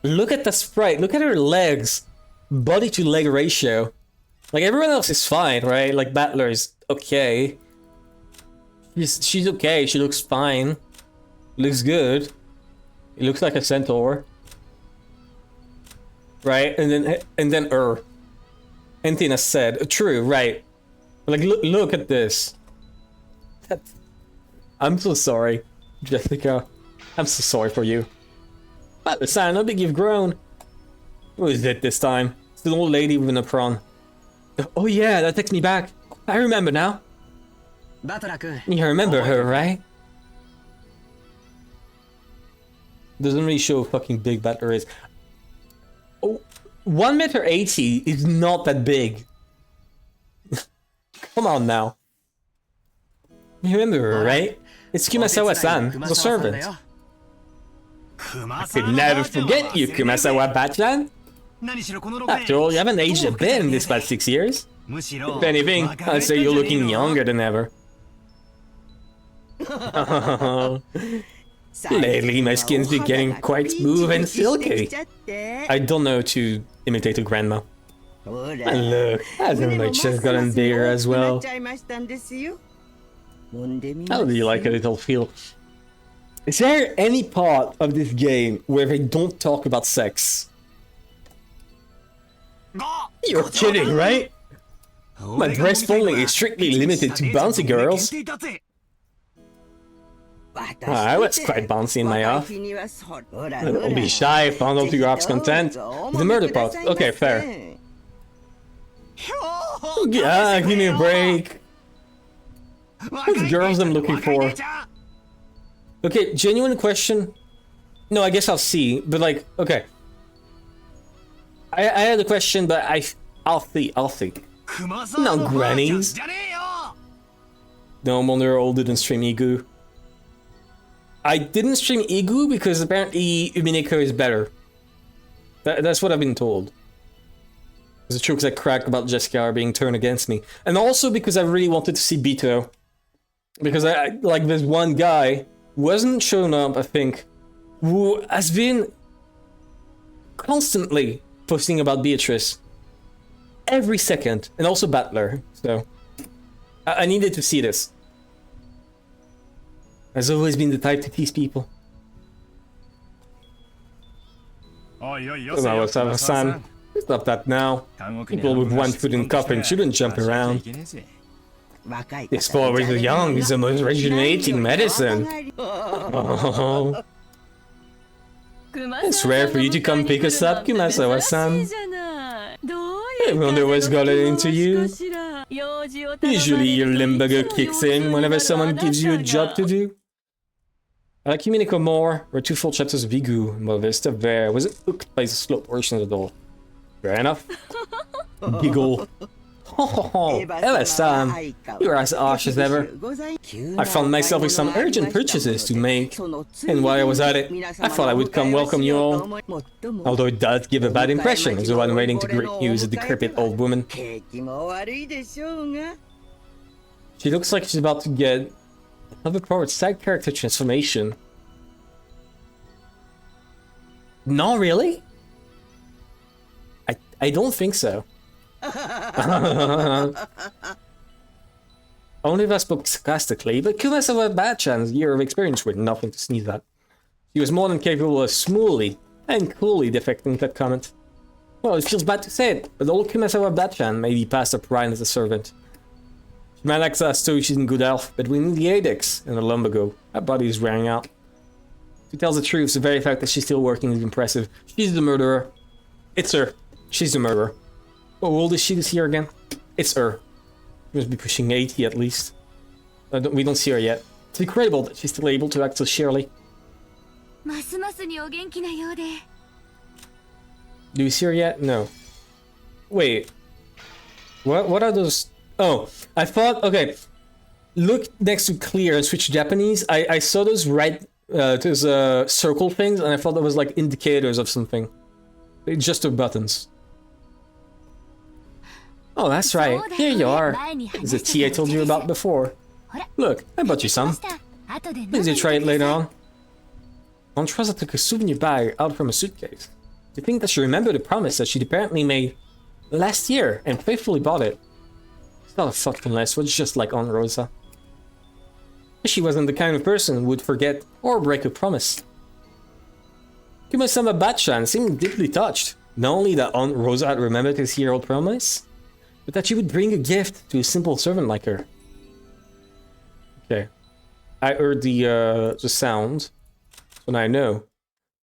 Look at the sprite, look at her legs. Body to leg ratio. Like everyone else is fine, right? Like Battler is okay. She's okay, she looks fine. Looks good. It looks like a centaur. Right? And then Anything I said. True, right. Like look at this. I'm so sorry, Jessica. I'm so sorry for you. But the sign, how big you've grown. Who is it this time? It's the old lady with an apron. Oh yeah, that takes me back. I remember now. バトラ君。 You remember her, right? Doesn't really show how fucking big Battler is. Oh, 1m80 is not that big. Come on now. You remember her, right? It's Kumasawa-san, the servant. I could never forget you, Kumasawa-bachan. After all, you haven't aged a bit in this past 6 years. If anything, I'd say you're looking younger than ever. Lately, my skin's been getting quite smooth and silky. I don't know to imitate a grandma. And look, I think my chest gotten bigger as well. How do you like a little feel? Is there any part of this game where they don't talk about sex? You're kidding, right? My breast folding is strictly limited to bouncy girls. I was quite bouncy in my off. Don't be shy, fondle to your heart's content. The murder part. Okay, fair. Yeah, give me a break. Who's girls I'm looking for? Okay, genuine question. No, I guess I'll see. But like, okay. I had a question, but I'll think. No grannies. No wonder I didn't stream Igu. I didn't stream Igu because apparently Umineko is better. That's what I've been told. The jokes I crack about Jessica are being turned against me. And also because I really wanted to see Bito. Because I like there's one guy who hasn't shown up, I think, who has been constantly posting about Beatrice. Every second. And also Battler. So I needed to see this. Has always been the type to tease people. Kumasawa-san, stop that now. People with one foot in coffin shouldn't jump around. This forward with young is the most rejuvenating medicine. Oh. It's rare for you to come pick us up, Kumasawa-san. I wonder what's gotten into you. Usually your limburger kicks in whenever someone gives you a job to do. I like Umineko more, where 2 full chapters of Vigu and Vista Ver was hooked by the slow portion of the door. Fair enough. Giggle. Oh, Ella-san, you're as harsh as ever. I found myself with some urgent purchases to make, and while I was at it, I thought I would come welcome you all. Although it does give a bad impression as the one waiting to greet you is a decrepit old woman. She looks like she's about to get another forward side character transformation. No, really? I don't think so. Only if I spoke sarcastically, but Kumasawa-chan's year of experience were nothing to sneeze at. She was more than capable of smoothly and coolly defecting that comment. Well, it feels bad to say it, but old Kumasawa-chan may be past her prime as a servant. She might like us too, she's in good health, but we need the Adex and a lumbago. Her body is wearing out. To tell the truth, the very fact that she's still working is impressive. She's the murderer. It's her. She's the murderer. How old is she this year again? It's her. She must be pushing 80 at least. We don't see her yet. It's incredible that she's still able to act so sheerly. Do we see her yet? No. Wait. What are those? Oh, I thought, okay. Look next to clear and switch Japanese. I saw those red, those circle things, and I thought that was like indicators of something. It's just the buttons. Oh, that's right. Here you are. Is the tea I told you about before. Look, I bought you some. Please you try it later on. Montreza took a souvenir bag out from a suitcase. To think that she remembered a promise that she'd apparently made last year and faithfully bought it. It's not a thoughtfulness, it's just like Aunt Rosa. She wasn't the kind of person who would forget or break a promise. Kumasawa-chan seemed deeply touched. Not only that Aunt Rosa had remembered his year-old promise, but that she would bring a gift to a simple servant like her. Okay. I heard the sound. So now I know.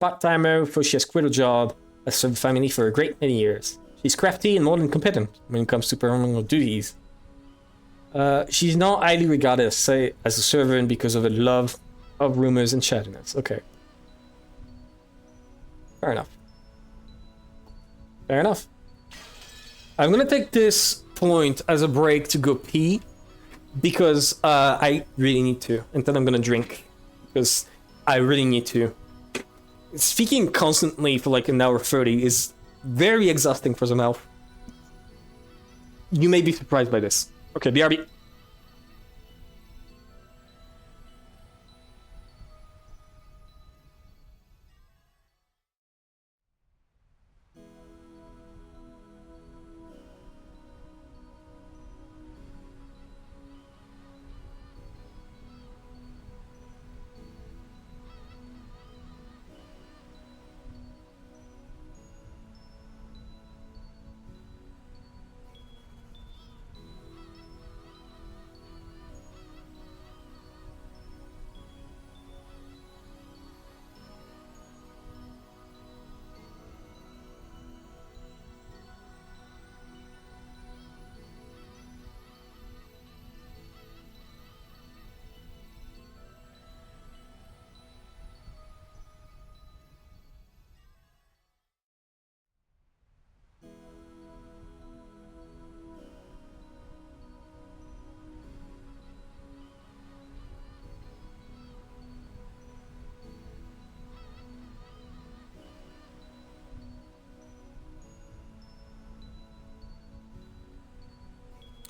Part-timer, for she has quit her job, has served the family for a great many years. She's crafty and more than competent when it comes to paranormal duties. She's not highly regarded as a servant because of her love of rumors and shadiness. Okay. Fair enough. Fair enough. I'm gonna take this point as a break to go pee because I really need to, and then I'm gonna drink because I really need to. Speaking constantly for like an hour 30 is very exhausting for the mouth. You may be surprised by this. Okay, BRB.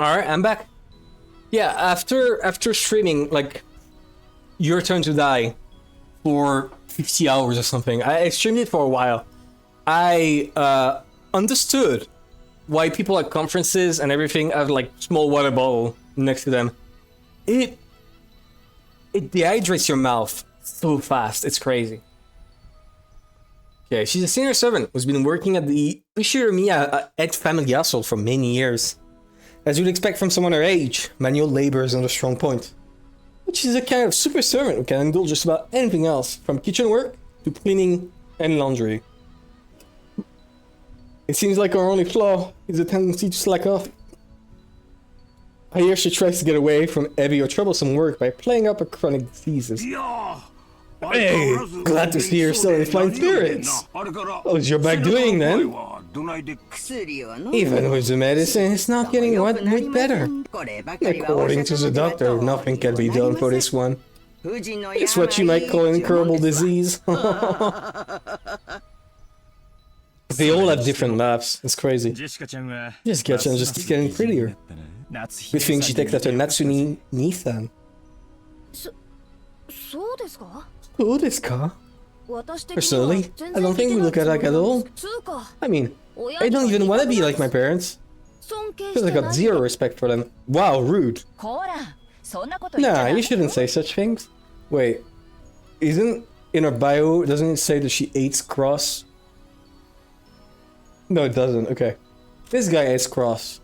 All right, I'm back. Yeah, after streaming like Your Turn to Die for 50 hours or something, I streamed it for a while. I understood why people at conferences and everything have like small water bottle next to them. It it dehydrates your mouth so fast. It's crazy. Okay, she's a senior servant who's been working at the Nyaa Ed family household for many years. As you'd expect from someone her age, manual labor is not a strong point. But she's a kind of super servant who can handle just about anything else, from kitchen work to cleaning and laundry. It seems like her only flaw is a tendency to slack off. I hear she tries to get away from heavy or troublesome work by playing up her chronic diseases. Hey, glad to see you're still in fine spirits. How's your back doing then? Even with the medicine, it's not getting one bit better. According to the doctor, nothing can be done for this one. It's what you might call an incurable disease. They all have different laughs. It's crazy. Jessica-chan just keeps getting prettier. Good thing she takes after Natsumi-san. Who this car? Personally, I don't think we look alike at all. I mean, I don't even want to be like my parents. Because I got zero respect for them. Wow, rude. Nah, you shouldn't say such things. Wait, isn't in her bio, doesn't it say that she hates Cross? No, it doesn't. Okay. This guy hates Cross.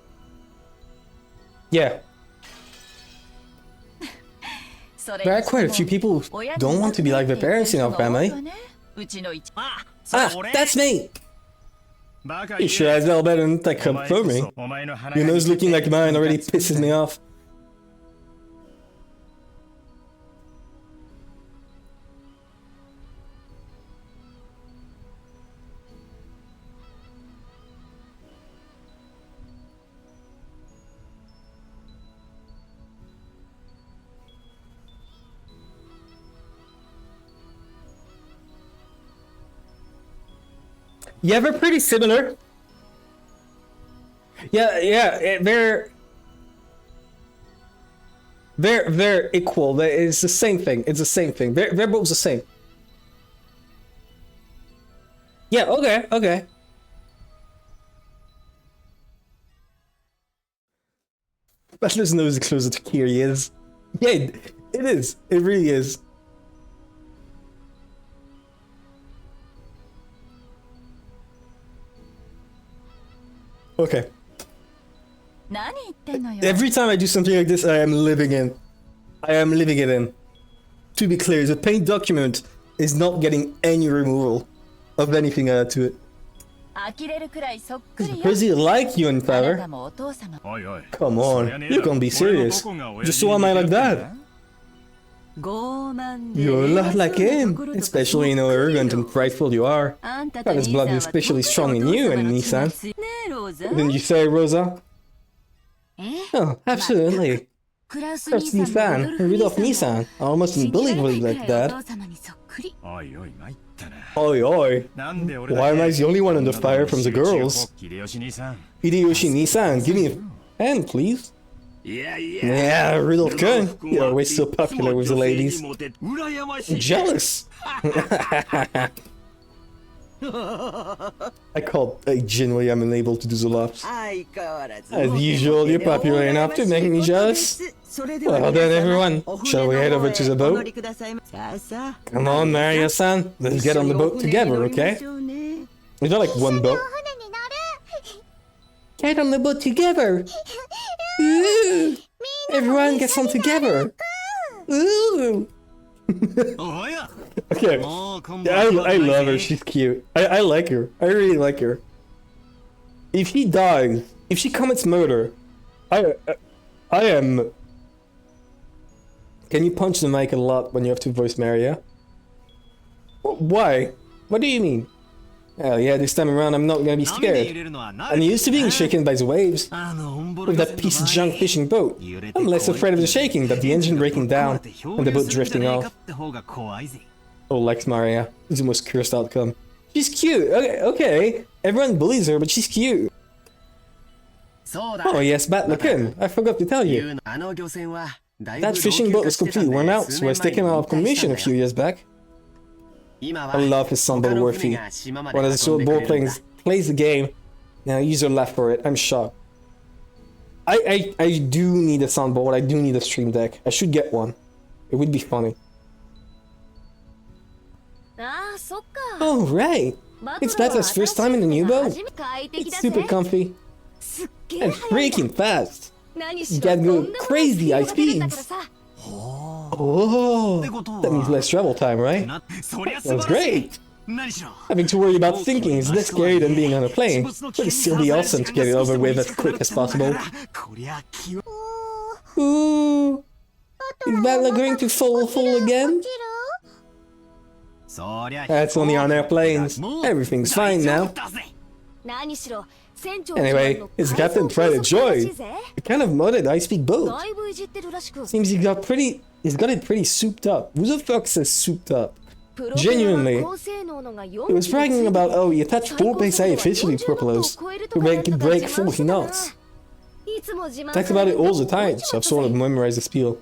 Yeah. There are quite a few people who don't want to be like their parents in our family. Ah, that's me! You sure as hell better than that come for me. Your nose looking like mine already pisses me off. Yeah, they're pretty similar. Yeah, they're equal. It's the same thing. It's the same thing. They're both the same. Yeah, okay. Butler's nose is closer to Kiri is. Yeah, it is. It really is. Okay. Every time I do something like this, I am living it in. To be clear, the paint document is not getting any removal of anything added to it. It's crazy like you and father. Come on, you can't be serious. Just so am I like that. You're a lot like him, especially in how arrogant and prideful you are. Father's blood is especially strong in you and Nissan. Didn't you say, Rosa? Oh, absolutely. First Nissan, Rudolph Nissan, almost unbelievably like that. Oi oi, why am I the only one on the fire from the girls? Hideyoshi Nissan, give me a hand, please. Yeah, Rudolph Kun, you're always so popular with the ladies. Jealous! I genuinely am unable to do the laps. As usual, you're popular enough to make me jealous. Well then everyone, shall we head over to the boat? Come on, Maria-san, let's get on the boat together, okay? Is there like one boat? Get on the boat together! Ooh. Everyone gets on together! Ooh. Okay, I love her, she's cute. I like her, I really like her. If she dies, if she commits murder, I am... Can you punch the mic a lot when you have to voice Maria? Why? What do you mean? Oh yeah, this time around I'm not gonna be scared. I'm used to being shaken by the waves. With that piece of junk fishing boat, I'm less afraid of the shaking, but the engine breaking down and the boat drifting off. Oh, likes Maria. It's the most cursed outcome. She's cute. Okay. Everyone bullies her, but she's cute. Oh yes, Bat Lakin. I forgot to tell you. That fishing boat was completely worn out, so I was taken out of commission a few years back. I love his soundboard worthy. When a board plays the game, now use your laugh for it. I'm shocked. I do need a soundboard. I do need a stream deck. I should get one. It would be funny. ああ、そっか。 Oh, right. It's Battler's first time in the new boat. It's super comfy すっげえ and 速い。 freaking fast. 何し You ろ gotta と go んでもない crazy スピード high が出るんだから speeds. さ。 Oh, ってことは that means less travel time, right? そりゃ素 That's 晴らしい great. 何しろ Having to worry about thinking is less scary than being on a plane, but it'd still be awesome to get it over with as quick as possible. こりゃ気を Ooh, is Battler going to fall again? そりゃ That's only on airplanes. Everything's fine now. 何しろ船長 Anyway, his captain tried a joy. A kind of modded high-speed boat. だいぶいじってるらしく。 Seems he's got it pretty souped up. Who the fuck says souped up? Genuinely, he was bragging about, oh, he attached 4 base high efficiency propellers to make it break 40 knots. Talks about it all the time, so I've sort of memorized the spiel.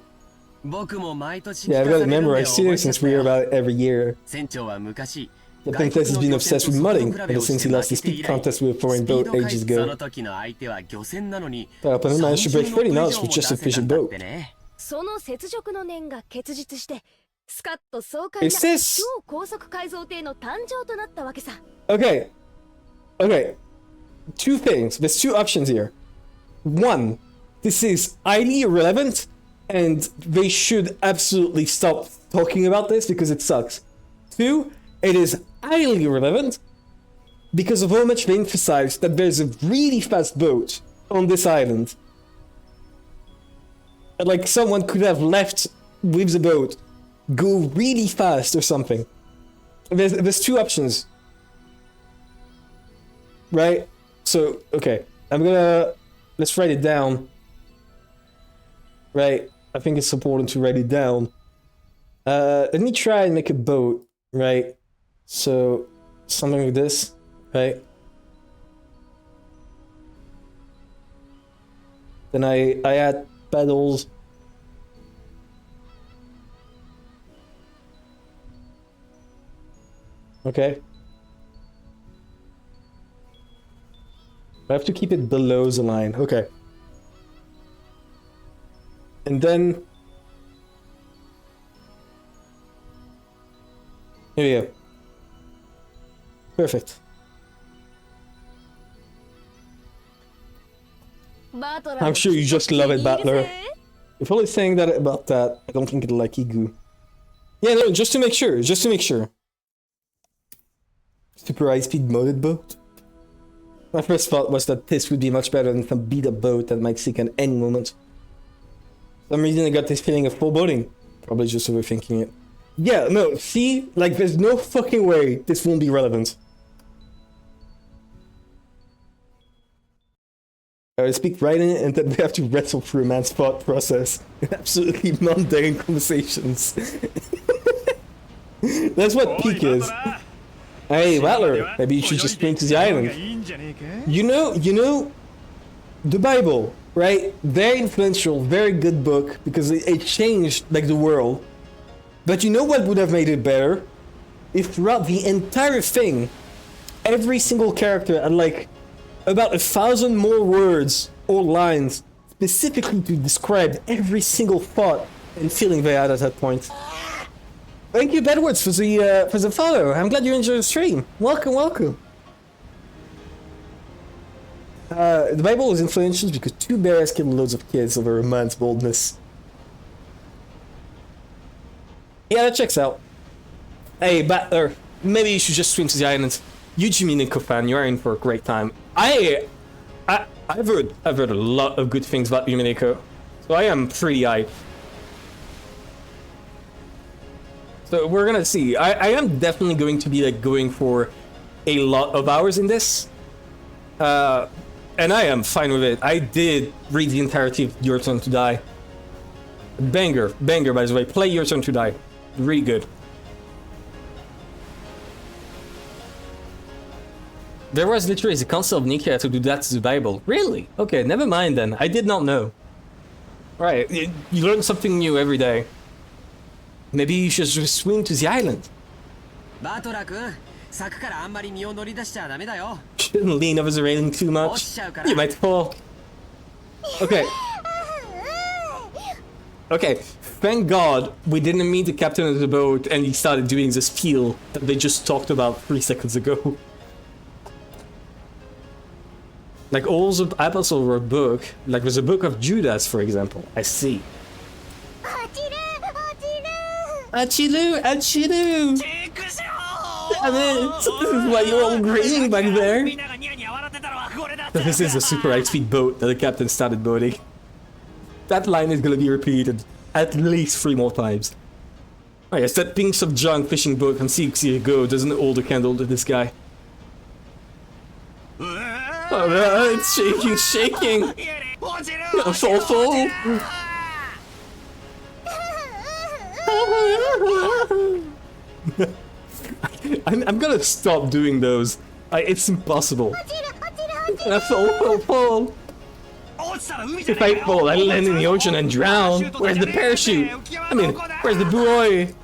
僕も毎年 Yeah, I've got it 聞かされるんだよ memorized too since we hear about it every year. 船長は昔 Captain Tess has been obsessed with mudding ever since he lost his speed contest with a foreign boat ages そ ago. の時の相手は漁船なのに But Alpine managed to break 30 knots with just a fishing boat. その雪辱の念が結実してスカッと爽快な Is this- 超高速改造艇の誕生となったわけさ。 Okay. Two things. There's 2 options here. One, this is highly irrelevant, and they should absolutely stop talking about this because it sucks. 2, it is highly relevant because of how much they emphasize that there's a really fast boat on this island. And, like, someone could have left with the boat, go really fast or something. There's 2 options. Right? So, okay. Let's write it down. Right? I think it's important to write it down. Let me try and make a boat, right? So, something like this, right? Then I add pedals. Okay. I have to keep it below the line. Okay. And then... Here we go. Perfect. I'm sure you just love it, Battler. If only saying that about that, I don't think it'll like Igu. Yeah, no, just to make sure, Super high-speed modded boat? My first thought was that this would be much better than some beat-up boat that might sink at any moment. For some reason I got this feeling of foreboding. Probably just overthinking it. Yeah, no, see? Like, there's no fucking way this won't be relevant. I speak right in it and then we have to wrestle through a man's thought process in absolutely mundane conversations. That's what peak is. Hey, Battler, maybe you should just bring to the island. You know, the Bible, right? Very influential, very good book, because it changed, like, the world. But you know what would have made it better? If throughout the entire thing, every single character had, like, about 1,000 more words or lines specifically to describe every single thought and feeling they had at that point. Thank you, Bedwards, for the follow. I'm glad you enjoyed the stream. Welcome, welcome. The Bible was influential because 2 bears killed loads of kids over a man's boldness. Yeah, that checks out. Hey, Battler, maybe you should just swim to the island. You Umineko fan, you are in for a great time. I've heard a lot of good things about Umineko, so I am pretty hyped. So we're gonna see. I am definitely going to be, like, going for a lot of hours in this. And I am fine with it. I did read the entirety of Your Turn to Die. Banger, by the way. Play Your Turn to Die. Really good. There was literally the council of Nyaa to do that to the Bible. Really? Okay, never mind then. I did not know. Right, you learn something new every day. Maybe you should just swim to the island. Shouldn't lean over the railing too much. You might fall. Okay. Okay, thank God we didn't meet the captain of the boat and he started doing this spiel that they just talked about 3 seconds ago. Like all the apostles were a book, like there's a book of Judas, for example. I see. Achilu, Achilu! Damn it! This is why you're all grinning back there. This is a super high-speed boat that the captain started boating. That line is gonna be repeated at least 3 more times. Oh yes, that pink of junk fishing boat from Seagulls doesn't hold a candle to this guy. Oh no, it's shaking, shaking! Gonna fall. I'm gonna stop doing those. It's impossible. I fall. If I fall, I land in the ocean and drown. Where's the parachute? I mean, where's the buoy?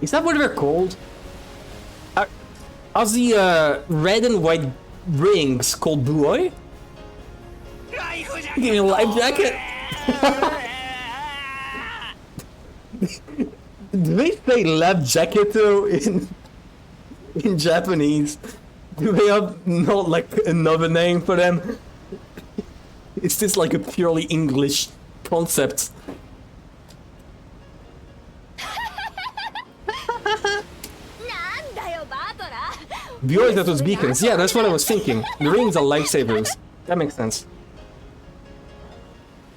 Is that what they're called? Are the red and white rings called buoy? Give me a life jacket. Do they say life jacket though in Japanese? Do they have not like another name for them? Is this like a purely English concept? Buoys that was beacons. Yeah, that's what I was thinking. The rings are lifesavers. That makes sense.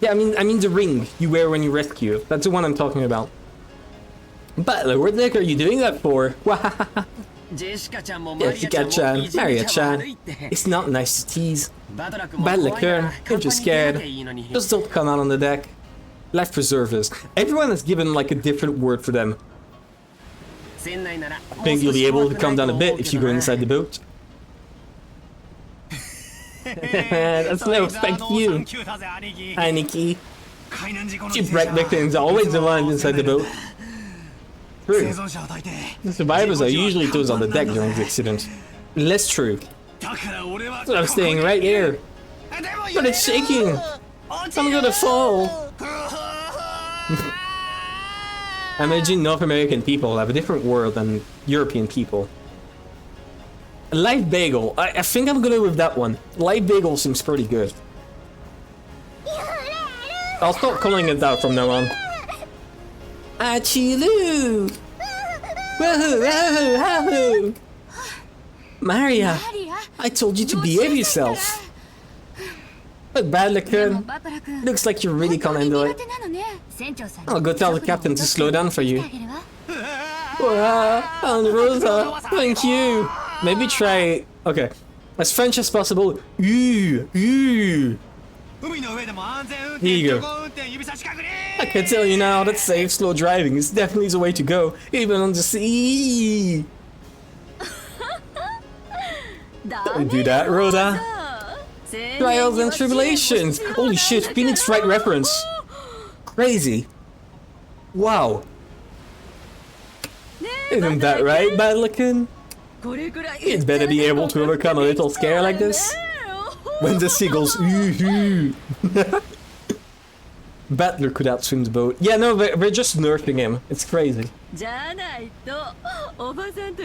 Yeah, I mean the ring you wear when you rescue. That's the one I'm talking about. But what the heck are you doing that for? Jessica-chan, Maria-chan, it's not nice to tease. Bad liquor, if you're scared, just don't come out on the deck. Life preservers. Everyone has given like a different word for them. I think you'll be able to calm down a bit if you go inside the boat. That's no respect to you. Hi, Nikki. Shipwreck victims are always the ones inside the boat. True. The survivors are usually those on the deck during the accident. Less true. So I'm staying right here. But it's shaking. I'm gonna fall. I imagine North American people have a different world than European people. Live bagel. I think I'm gonna go with that one. Live bagel seems pretty good. I'll start calling it that from now on. Achilu! Woohoo! Woohoo! Woohoo! Maria, I told you to behave yourself. But bad liquor. Looks like you really can't handle it. I'll go tell the captain to slow down for you. Wow, Aunt Rosa, thank you. Maybe try... Okay, as French as possible. Ooh, ooh. Here you go. I can tell you now that safe, slow driving is definitely the way to go, even on the sea. Don't do that, Rosa. Trials and tribulations. Holy shit, Phoenix Wright reference. Crazy. Wow. Isn't that right, Badlican? You'd better be able to overcome a little scare like this. When the seagulls Battler could outswim the boat. Yeah, no, they're just nerfing him. It's crazy.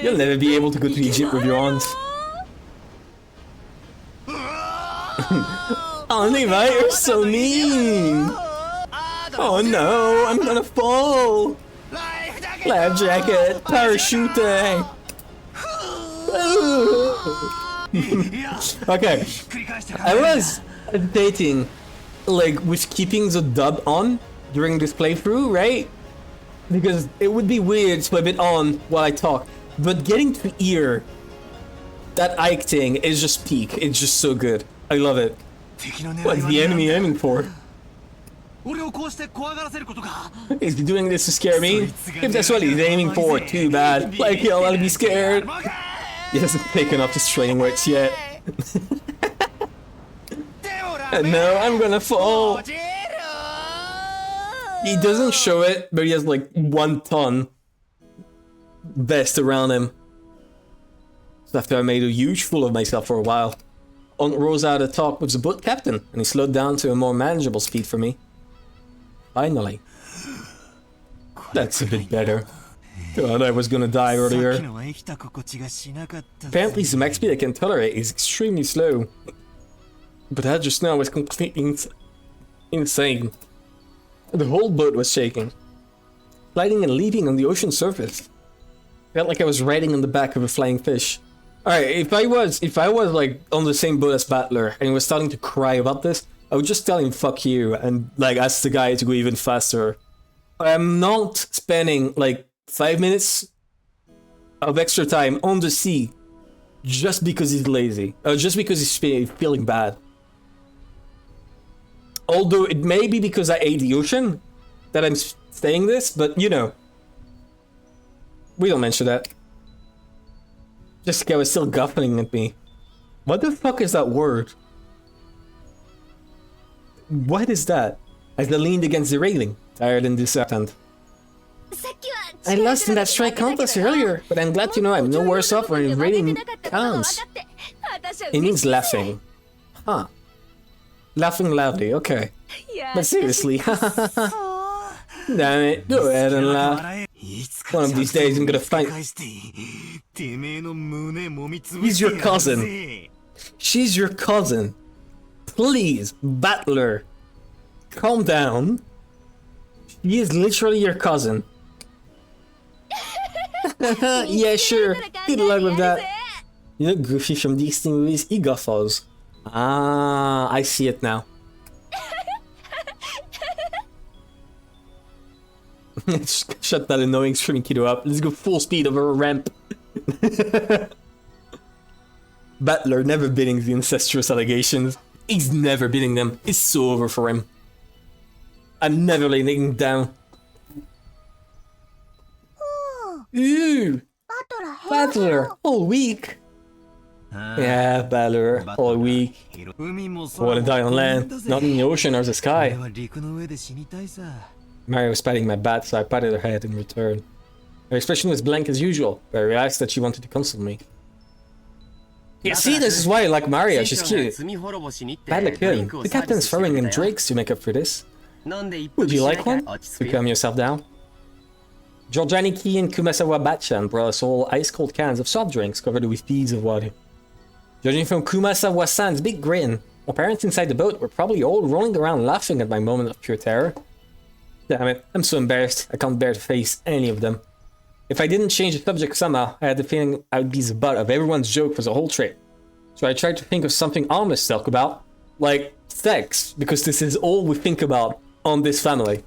You'll never be able to go to Egypt with your aunt. Oh, Levi, you're so mean! Oh no, I'm gonna fall! Life jacket, parachuting! Okay, I was dating, like, with keeping the dub on during this playthrough, right? Because it would be weird to have it on while I talk, but getting to hear that Ike thing is just peak. It's just so good. I love it. What's the enemy aiming for? Is he doing this to scare me? If that's what he's aiming for, too bad. Like, I'll be scared. He hasn't taken up his training weights yet. And no, I'm gonna fall. He doesn't show it, but he has like 1 ton vest around him. So after I made a huge fool of myself for a while, Aunt Rosa had a talk with the boat captain, and he slowed down to a more manageable speed for me. Finally. That's a bit better. God, I was gonna die earlier. Apparently the max speed I can tolerate is extremely slow. But that just now was completely insane. The whole boat was shaking. Sliding and leaping on the ocean surface. Felt like I was riding on the back of a flying fish. Alright, if I was like on the same boat as Battler and he was starting to cry about this, I would just tell him fuck you and like ask the guy to go even faster. I'm not spending like 5 minutes of extra time on the sea just because he's lazy. Just because he's feeling bad. Although it may be because I ate the ocean that I'm saying this, but you know. We don't mention that. Jessica was still guffing at me. What the fuck is that word? What is that? As I leaned against the railing, tired and disheartened. I lost in that strike contest earlier, but I'm glad to know I'm no worse off when it really counts. It means laughing. Huh. Laughing loudly, okay. But seriously, damn it, go ahead and laugh. One of these days I'm gonna find... He's your cousin. She's your cousin. Please, Battler. Calm down. She is literally your cousin. Yeah, sure. Good luck with that. You know Goofy from Disney movies? He guffos. Ah, I see it now. Shut that annoying screaming kiddo up. Let's go full speed over a ramp. Battler never bidding the incestuous allegations. He's never bidding them. It's so over for him. I'm never laying him down. Ooh! Battler, all weak. Yeah, Battler, all weak. I wanna die on land, not in the ocean or the sky. Mary was patting my back, so I patted her head in return. Her expression was blank as usual, but I realized that she wanted to console me. Yeah, see, this is why I like Maria, she's cute. Badly good. The captain's throwing in drinks to make up for this. Would you like one? To calm yourself down. Georgianiki and Kumasawa Bachan brought us all ice-cold cans of soft drinks covered with beads of water. Judging from Kumasawa-san's big grin, my parents inside the boat were probably all rolling around laughing at my moment of pure terror. Damn it, I'm so embarrassed, I can't bear to face any of them. If I didn't change the subject somehow, I had the feeling I would be the butt of everyone's joke for the whole trip. So I tried to think of something honest to talk about, like sex, because this is all we think about on this family.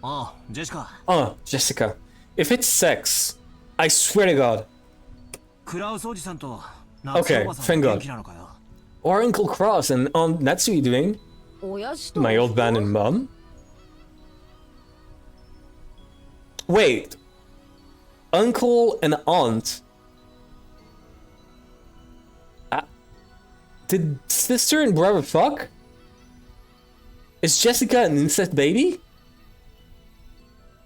Oh, Jessica. Oh, Jessica. If it's sex, I swear to God. Okay, thank God. Or Uncle Cross and Aunt Natsui doing? My old man and mom? Wait. Uncle and aunt? Did sister and brother fuck? Is Jessica an incest baby?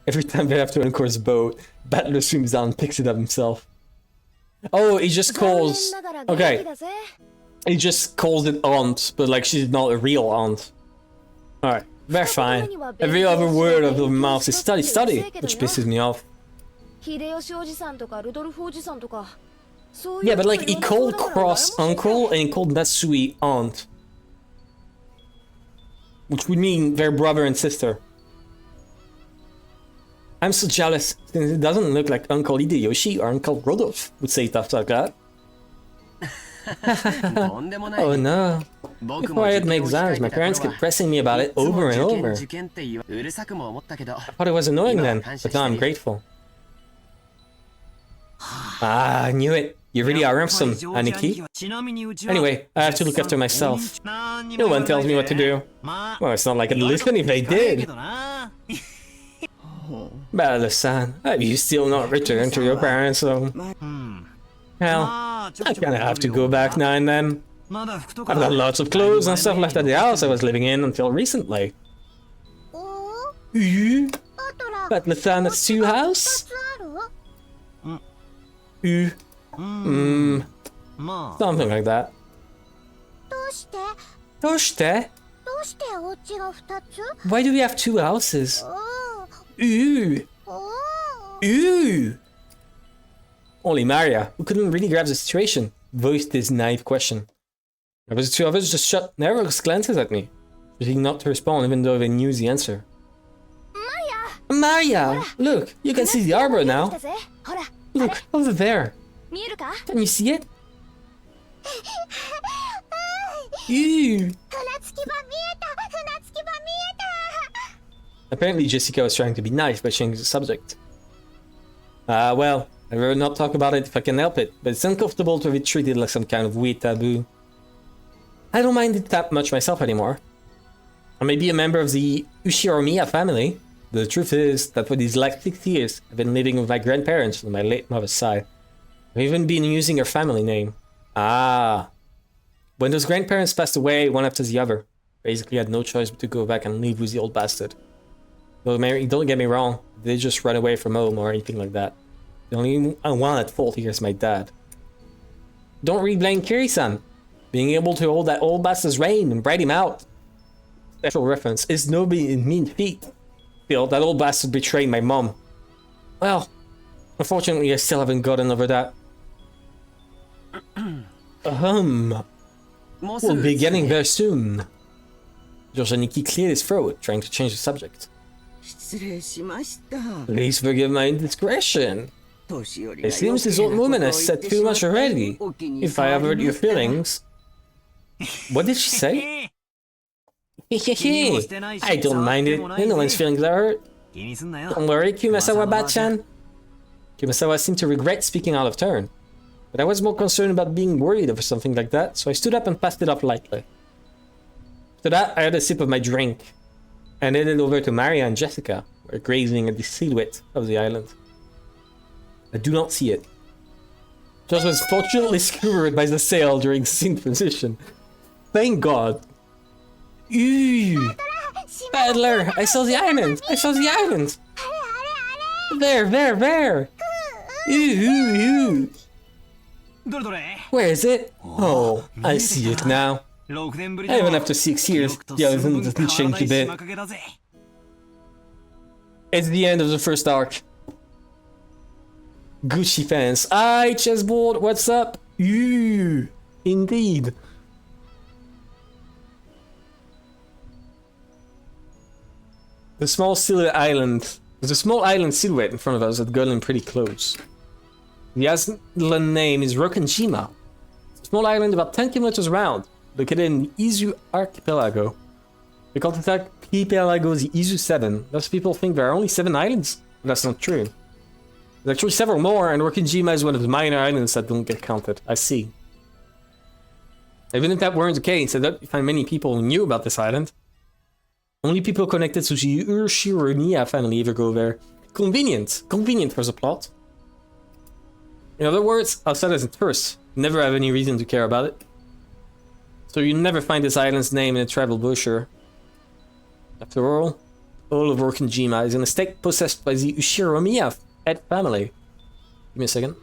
Every time they have to uncork his boat, Battler swims down and picks it up himself. Oh, he just calls... Okay. He just calls it aunt, but like she's not a real aunt. Alright, they're fine. Every other word of the mouth is study, study, which pisses me off. Yeah, but like he called Cross uncle and he called Natsui aunt. Which would mean they're brother and sister. I'm so jealous, since it doesn't look like Uncle Hideyoshi or Uncle Rodolph would say stuff like that. Oh no. Before I had my exams, my parents kept pressing me about it over and over. I thought it was annoying then, but now I'm grateful. Ah, I knew it. You really are some, Aniki. Anyway, I have to look after myself. No one tells me what to do. Well, it's not like I'd listen if they did. Battler-san, have you still not returned to your parents' home? Hell, I kinda have to go back now and then. I've got lots of clothes and stuff left at the house I was living in until recently. Battler-san, that's two house? Something like that. Doshite? してお家が2つ？ Why do we have two houses? お Ooh. お Ooh. Only Maria, who couldn't really grasp the situation, voiced this naive question. The two others just shot nervous glances at me, refusing not to respond even though they knew the answer. Maria! Look, you can see the arbor now. 来たぜ。ほら。 Look, over there. 見えるか？ Can you see it? Ew. 船着き場見えた。船着き場見えた。 Apparently Jessica was trying to be nice by changing the subject. Well, I'd rather not talk about it if I can help it, but it's uncomfortable to be treated like some kind of weird taboo. I don't mind it that much myself anymore. I may be a member of the Ushiromiya family, but the truth is that for these last 6 years, I've been living with my grandparents on my late mother's side. I've even been using her family name. Ah. When those grandparents passed away, one after the other, basically had no choice but to go back and live with the old bastard. Though Mary, don't get me wrong, they just run away from home or anything like that. The only one at fault here is my dad. Don't really blame Kiri-san. Being able to hold that old bastard's rein and bite him out. Special reference is no mean feat. Still, that old bastard betrayed my mom. Well, unfortunately I still haven't gotten over that. We'll be getting there soon. Yoshiki cleared his throat, trying to change the subject. 失礼しました。 Please forgive my indiscretion. 年寄り It が seems this old woman has said too much already. If I have hurt your feelings... What did she say? I don't mind it. No one's feelings are hurt. 気にすんなよ。 Don't worry, Kumasawa-bachan. Kumasawa seemed to regret speaking out of turn. But I was more concerned about being worried over something like that, so I stood up and passed it off lightly. After that, I had a sip of my drink, and headed over to Maria and Jessica, who were gazing at the silhouette of the island. I do not see it. Just was fortunately skewered by the sail during the scene transition. Thank God. Ew. Battler, I saw the island. I saw the island. There. Ew. どれどれ Where is it? Oh, I see it now. 6年ぶり Even after 6 years, the island doesn't change a bit. It's the end of the first arc. Gucci fans. Hi, chessboard, what's up? Ew. Indeed. The small silhouette island. There's a small island silhouette in front of us that got in pretty close. The island name is Rokenjima. It's a small island about 10 kilometers around, located in the Izu archipelago. They call the archipelago the Izu 7. Thus people think there are only 7 islands, but that's not true. There's actually several more, and Rokenjima is one of the minor islands that don't get counted. I see. Even if that weren't the case, I don't find many people who knew about this island. Only people connected to the Ushiromiya family ever go there. Convenient. Convenient for the plot. In other words, outsiders and tourists never have any reason to care about it. So you never find this island's name in a travel brochure. After all of Rokenjima is an estate possessed by the Ushiromiya family. Give me a second.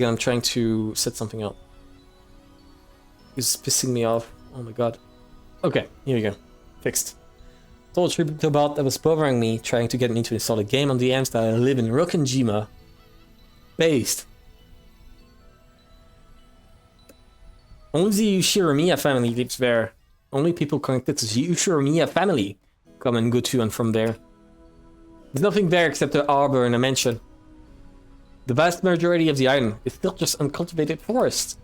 I'm trying to set something up. It's pissing me off. Oh my god. Okay, here we go. Fixed. Told Tributobot that was bothering me, trying to get me to install a game on the amps that I live in Rokenjima. Based. Only the Ushiromiya family lives there. Only people connected to the Ushiromiya family come and go to and from there. There's nothing there except the arbor and a mansion. The vast majority of the island is still just uncultivated forest.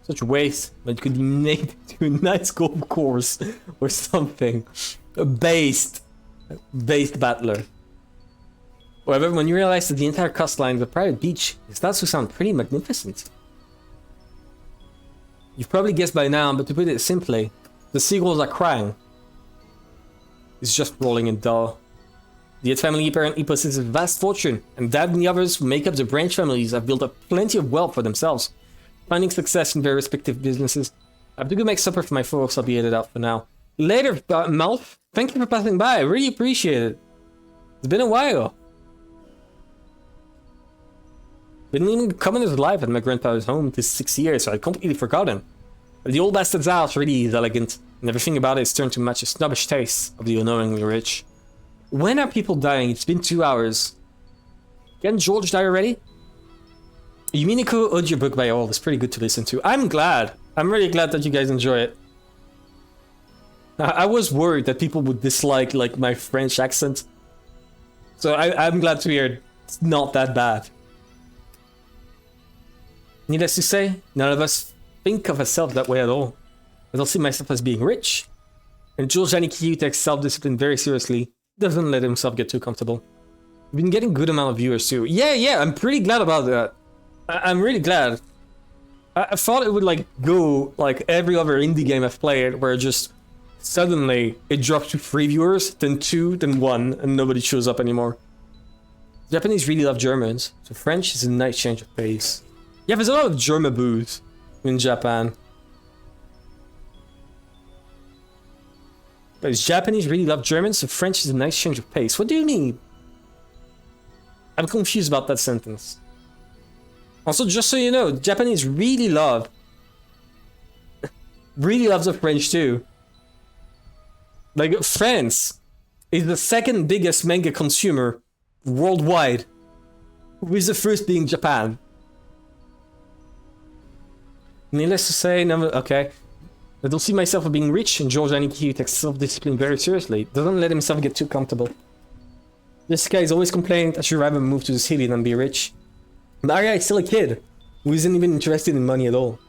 Such waste, but it could be made to a nice golf course or something. A based battler. However, when you realize that the entire coastline is a private beach, it starts to sound pretty magnificent. You've probably guessed by now, but to put it simply, the seagulls are crying. It's just rolling in dough. The Ed family apparently possesses a vast fortune, and Dad and the others who make up the branch families have built up plenty of wealth for themselves, finding success in their respective businesses. I have to go make supper for my folks. I'll be headed out for now. Later, Malf. Thank you for passing by. I really appreciate it. It's been a while. Been leading a commoner's life at my grandfather's home this 6 years, so I'd completely forgotten. The old bastard's house really is elegant, and everything about it is turned to match the snobbish taste of the unknowingly rich. When are people dying? It's been 2 hours. Can George die already? Umineko audiobook by all is pretty good to listen to. I'm glad. I'm really glad that you guys enjoy it. I was worried that people would dislike like my French accent. So I'm glad to hear it's not that bad. Needless to say, none of us think of ourselves that way at all. I don't see myself as being rich. And Jules Janikyu takes self-discipline very seriously. Doesn't let himself get too comfortable. We've been getting good amount of viewers too. Yeah, I'm pretty glad about that. I'm really glad. I thought it would like go like every other indie game I've played, where just suddenly it drops to 3 viewers, then 2, then 1, and nobody shows up anymore. Japanese really love Germans, so French is a nice change of pace. Yeah, there's a lot of German booze in Japan. But Japanese really love Germans, so French is a nice change of pace. What do you mean? I'm confused about that sentence. Also, just so you know, Japanese really love the French too. Like, France is the second biggest manga consumer worldwide, with the first being Japan. Needless to say, never, okay. I don't see myself as being rich, and George Janikyu takes self-discipline very seriously. Doesn't let himself get too comfortable. This guy is always complaining that she'd rather move to the city than be rich. Nyaa is still a kid, who isn't even interested in money at all.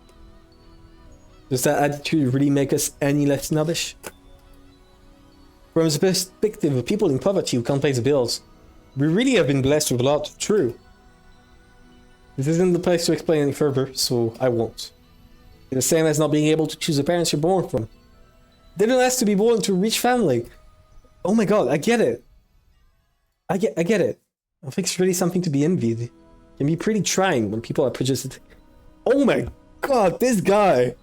Does that attitude really make us any less snobbish? From the perspective of people in poverty who can't pay the bills, we really have been blessed with a lot, true. This isn't the place to explain any further, so I won't. It's the same as not being able to choose the parents you're born from. They don't ask to be born to a rich family. Oh my god, I get it. I get it. I think it's really something to be envied. It can be pretty trying when people are prejudiced. Oh my god, this guy!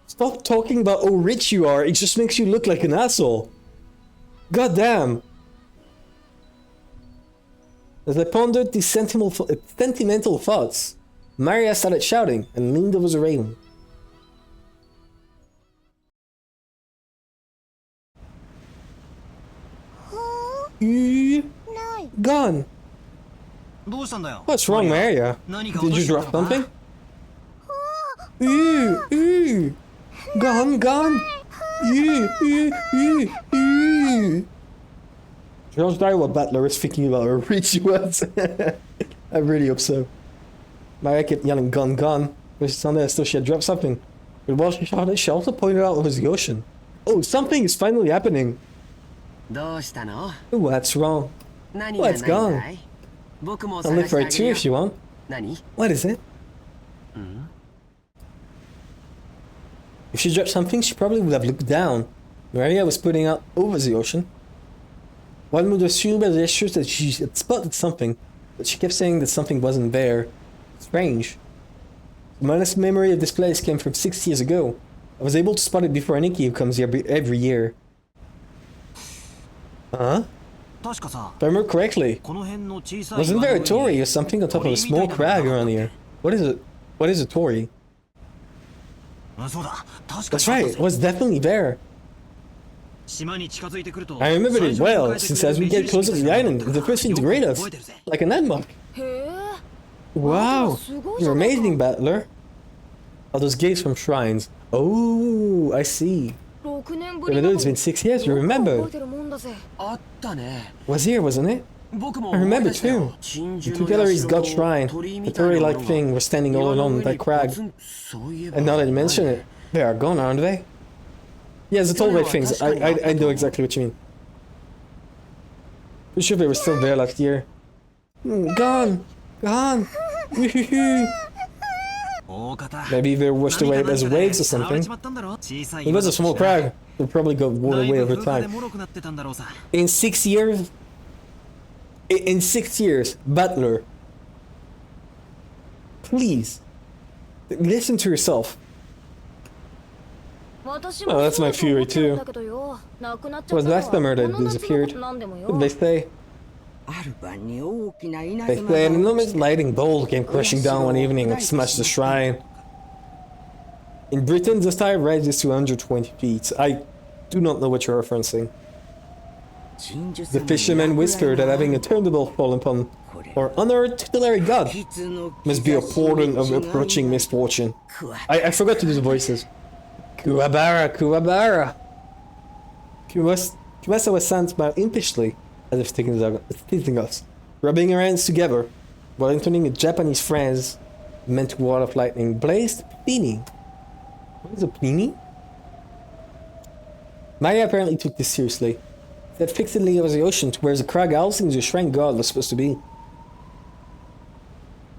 Stop talking about how rich you are, it just makes you look like an asshole. God damn. As I pondered these sentimental thoughts, Maria started shouting and leaned over the railing. Gone. What's wrong, Maria? Did you drop something? Gone. George Darwell Butler is thinking about how rich he was. I really hope so. Maria kept yelling gone. But she sounded as though she had dropped something. But while she shouted, she also pointed out it was the ocean. Oh, something is finally happening. What's wrong? What's gone? I'll look for it too if you want. What is it? If she dropped something, she probably would have looked down. Maria was pointing out over the ocean. One would assume by the gestures that she had spotted something, but she kept saying that something wasn't there. Strange. My last memory of this place came from 6 years ago. I was able to spot it before Nikki, who comes here every year. Huh? If I remember correctly, wasn't there a torii or something on top of a small crag around here? What is it? What is a torii? That's right, it was definitely there. I remembered it well, since as we get closer to the island, it's the first thing to greet us. Like a landmark. Wow, you're amazing, Battler. Are those gates from shrines? Oh, I see. Even though it's been 6 years, you remember. Was here, wasn't it? I remember too. The two galleries got shrine. The torii-like thing was standing all alone on that crag. And now that you mention it, they are gone, aren't they? Yeah, the torii things. I know exactly what you mean. Pretty sure they were still there last year. Gone! Maybe they were washed away as waves or something. It was a small crag. They'll probably go worn away over time. In 6 years? In 6 years, Butler. Please. Listen to yourself. Oh, that's my fury too. Was last summer that disappeared. What did they say? They say an enormous lightning bolt came crashing down one evening and smashed the shrine. In Britain, the sky rises to 120 feet. I do not know what you're referencing. The fishermen whisper that having a thunderbolt fall upon or unearthed tutelary god must be a portent of approaching misfortune. I forgot to do the voices. Kuwabara, Kuwabara. Kumasawa-san smiled impishly, as if teasing us, rubbing her hands together, while intoning a Japanese phrase meant to ward off lightning. Blazed Plini. What is a Plini? Maya apparently took this seriously. Said fixedly over the ocean to where the crag housing the shrine god was supposed to be.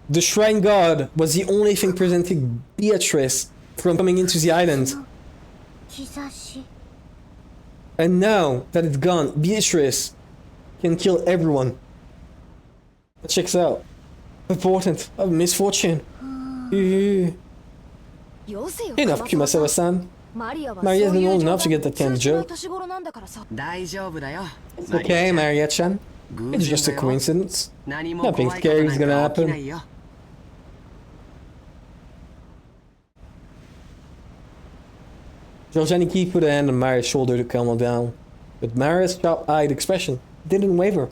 The shrine god was the only thing preventing Beatrice from coming into the island. 兆し And now that it's gone, Beatrice can kill everyone. That checks out. A portent of misfortune. Enough, Kumasawa-san. Maria's been old enough to get that kind of joke. 大丈夫だよ It's okay, Maria-chan. It's just a coincidence. 何も Nothing 怖いこと scary な is ん gonna か起きな happen. いよ Georgianiki put a hand on Maria's shoulder to calm her down. But Maria's sharp-eyed expression didn't waver.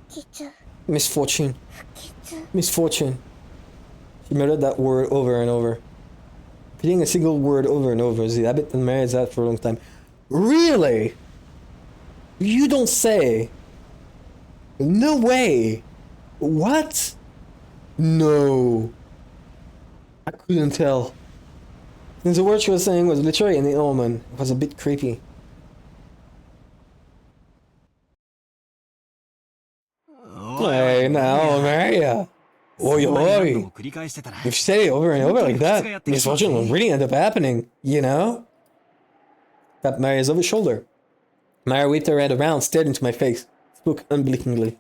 不吉 Misfortune. 不吉 Misfortune. She muttered that word over and over. Repeating a single word over and over is the habit that Maria's had for a long time. Really? You don't say. No way. What? No. I couldn't tell. Since the word she was saying was literally an omen, it was a bit creepy. Hey, now, Maria. Oi, oi. If you say it over and over like that, misfortune will really end up happening, you know? Tapped Maria's over shoulder. Maria whipped her head around, stared into my face, spoke unblinkingly.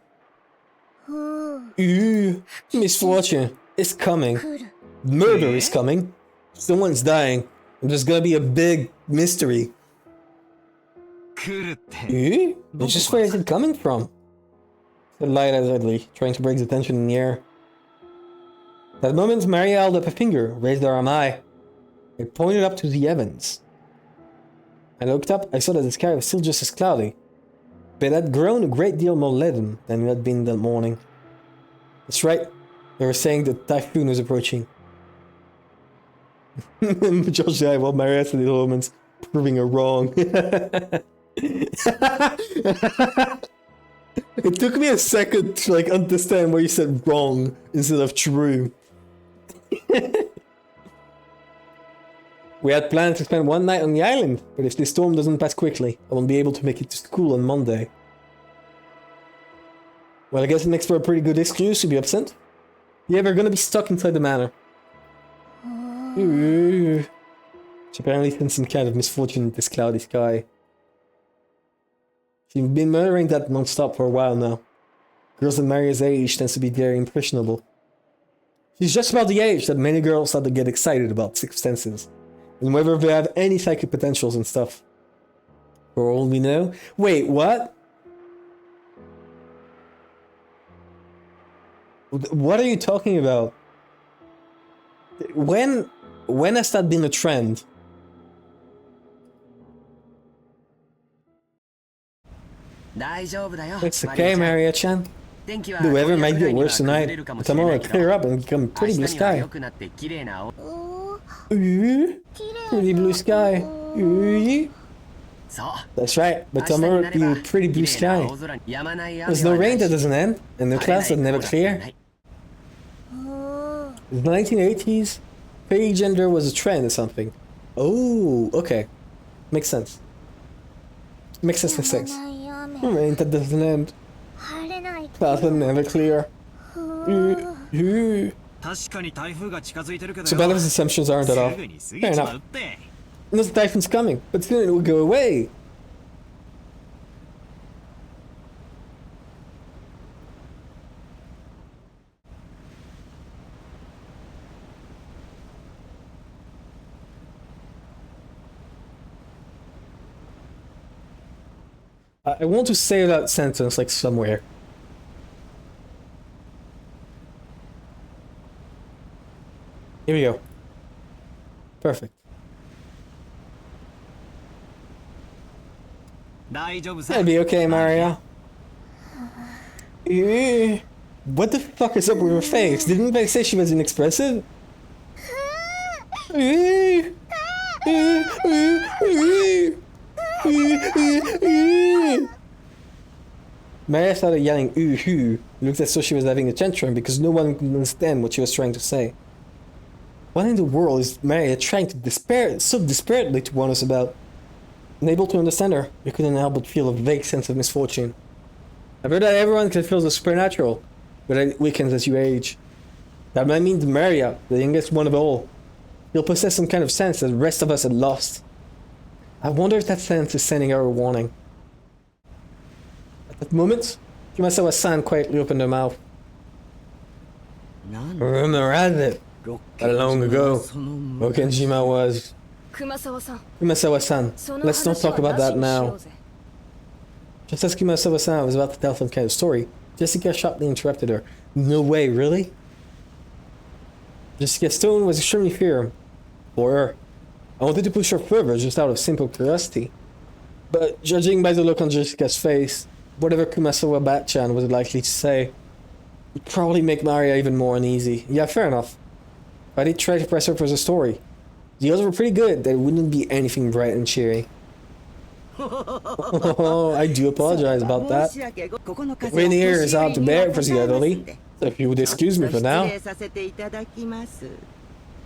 Ooh, misfortune is coming. 来る Murder is coming. Someone's dying. And there's gonna be a big mystery. 来るって Eh? Which is where is it coming from? Said light-heartedly, trying to break the tension in the air. That moment, Maria held up a finger, raised her arm high. It pointed up to the heavens. I looked up, I saw that the sky was still just as cloudy, but it had grown a great deal more leaden than it had been that morning. That's right, they were saying the typhoon was approaching. Josh died while Maria said the omens, proving her wrong. It took me a second to like understand why you said wrong instead of true. We had planned to spend one night on the island, but if this storm doesn't pass quickly, I won't be able to make it to school on Monday. Well, I guess it makes for a pretty good excuse to be absent. Yeah, we're gonna be stuck inside the manor. Ooh. She apparently sensed some kind of misfortune in this cloudy sky. She's been muttering that non-stop for a while now. Girls at Maria's age tends to be very impressionable. She's just about the age that many girls start to get excited about sixth senses, and whether they have any psychic potentials and stuff. For all we know. Wait, what? What are you talking about? When has that been a trend? It's okay, Maria-chan. The weather might get worse tonight, but tomorrow will clear up and become pretty blue sky. おー Ooh, 綺麗 pretty blue sky. Ooh. そう That's right, but 明日に tomorrow な will れ be ば a pretty 綺 blue 麗な sky. 青空やまない雨 There's no はない rain that し doesn't end, and the 晴れな clouds い that never 雲だってな clear. い おー In the 1980s, fairy gender was a trend or something. Oh, okay. Makes sense. Makes sense, makes やま sense. ない雨 Rain that doesn't end. 晴れない Clouds that never clear. ふ Ooh, ー ooh. 確かに台風が近づいてるけど So よ Bella's assumptions aren't at す all. ぐに過ぎ Fair ちま enough. うって No, the typhoon's coming, but soon it will go away. I want to say that sentence like somewhere. Here we go. Perfect. 大丈夫さ That'll be okay, Mario. Eh, what the fuck is up with her face? Didn't they say she was inexpressive? Eh, eh, eh, eh. Maria started yelling ooh-hoo. It looked as though she was having a tantrum because no one could understand what she was trying to say. What in the world is Maria trying to so desperately to warn us about? Unable to understand her, we couldn't help but feel a vague sense of misfortune. I've heard that everyone can feel the supernatural, but it weakens as you age. That might mean Maria, the youngest one of all, will possess some kind of sense that the rest of us had lost. I wonder if that sense is sending her a warning. At that moment, Kumasawa-san quietly opened her mouth. Rumor has it, that long ago, Okenjima was... Kumasawa-san, let's not talk about that now. Just as Kumasawa-san was about to tell some kind of story, Jessica sharply interrupted her. No way, really? Jessica's tone was extremely firm. For her. I wanted to push her further just out of simple curiosity. But judging by the look on Jessica's face, whatever Kumasawa-chan was likely to say would probably make Maria even more uneasy. Yeah, fair enough. I did try to press her for the story. The odds were pretty good that it wouldn't be anything bright and cheery. Oh, I do apologize about that. Waiting here is hard to bear for the elderly, so if you would excuse me for now.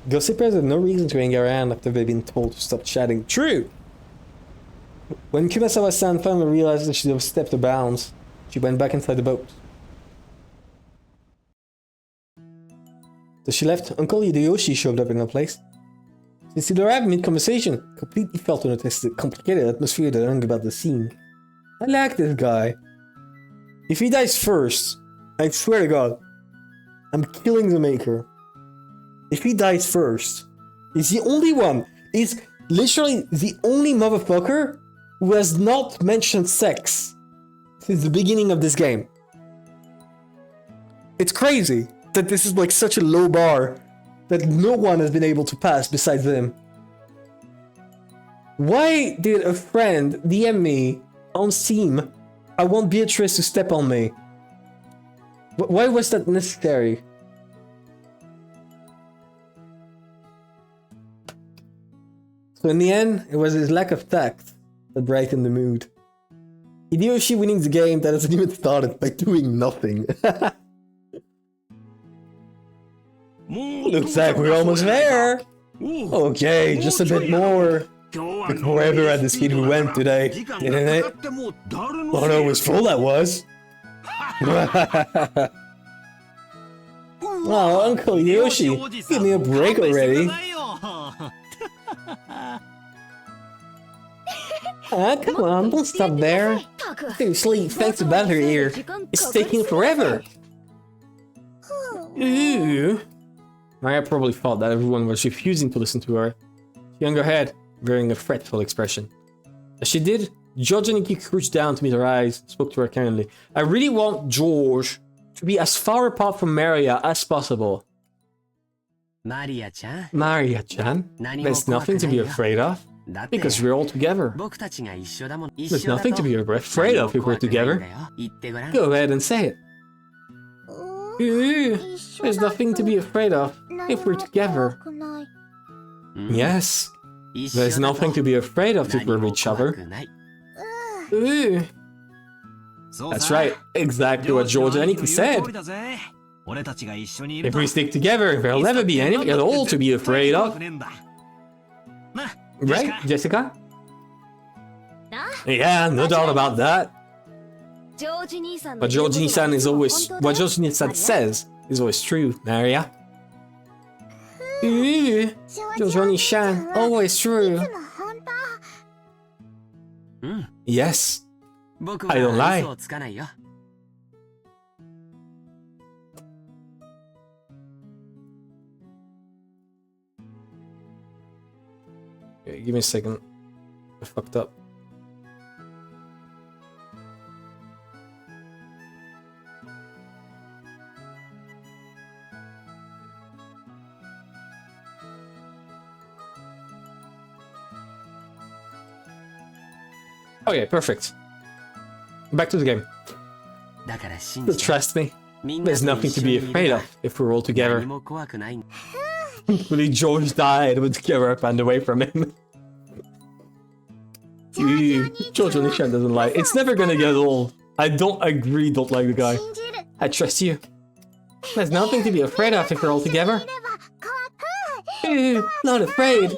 Gossipers have no reason to hang around after they've been told to stop chatting. True! When Kumasawa-san finally realized that she had stepped the bounds, she went back inside the boat. As she left, Uncle Hideyoshi showed up in her place. Since he arrived mid-conversation, completely failed to notice the complicated atmosphere that hung about the scene. I like this guy. If he dies first, I swear to God, I'm killing the maker. If he dies first, he's the only one. He's literally the only motherfucker who has not mentioned sex since the beginning of this game. It's crazy that this is like such a low bar that no one has been able to pass besides them. Why did a friend DM me on Steam, I want Beatrice to step on me? Why was that necessary? So in the end, it was his lack of tact that brightened the mood. Hideyoshi winning the game that hasn't even started by doing nothing. Looks like we're almost there. Okay, just a bit more. Look wherever at the speed we went today, didn't it? Oh no, it was full that was. Oh, Uncle Hideyoshi, give me a break already. Ah, come on, don't stop there. Seriously, thanks to battle here. It's taking forever. Ooh. Maya probably thought that everyone was refusing to listen to her. She hung her head, wearing a fretful expression. As she did, George and Nikki crouched down to meet her eyes, spoke to her kindly. I really want George to be as far apart from Maria as possible. Maria-chan, There's nothing to be afraid of, because we're all together. There's nothing to be afraid of if we're together. Go ahead and say it. There's nothing to be afraid of if we're together. Yes, there's nothing to be afraid of if we're with each other. That's right, exactly what George and Nikki said. If we stick together, there'll never be anything at all to be afraid of. Right, Jessica? Yeah, no doubt about that. But Georgie-san is always... What Georgie-san says is always true, Maria. Georgie-san, always true. Yes, I don't lie. Okay, give me a second. I fucked up. Okay, perfect. Back to the game. だから信 But じて trust me, みんな there's と nothing 一 to 緒に be いる afraid な of if we're all 何 together. も怖くないんだ Really, George died with Kira and away from him. George Onishan doesn't like. It's never gonna get old. I don't agree, don't like the guy. 信じる I trust you. There's nothing to be afraid of if we're all together. いれば怖く Not afraid.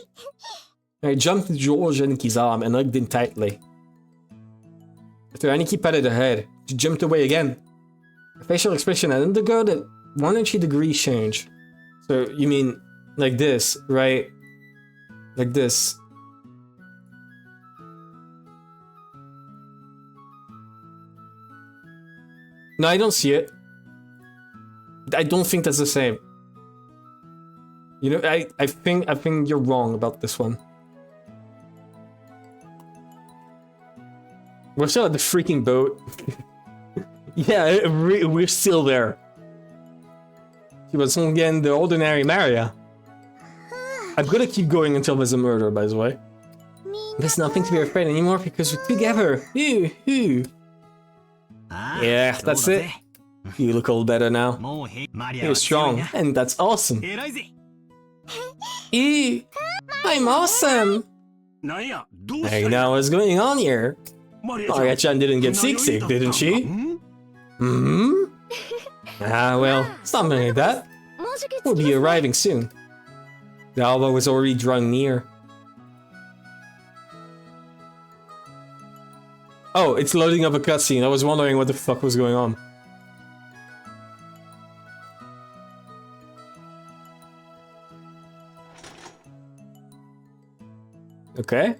I jumped to George and his arm and hugged him tightly. After Aniki patted her head, she jumped away again. Her facial expression had undergone a 180 degree change. So, you mean like this, right? Like this. No, I don't see it. I don't think that's the same. You know, I think you're wrong about this one. We're still at the freaking boat. Yeah, we're still there. She was again the ordinary Maria. I'm gonna keep going until there's a murder, by the way. みんな There's nothing to be afraid anymore because we're together. Ooh. ああ Yeah, そうだ that's ぜ it. You look all better now. もうマリア You're は強い strong, な and that's awesome. 偉いぜ Ew, I'm awesome. なんやどうした Hey, now what's going on here? マリ Maria-chan didn't get seasick, didn't she? Hmm? Ah, well, something like that. もうじき We'll 着き be ます arriving soon. The hour was already drawing near. Oh, it's loading up a cutscene. I was wondering what the fuck was going on. Okay.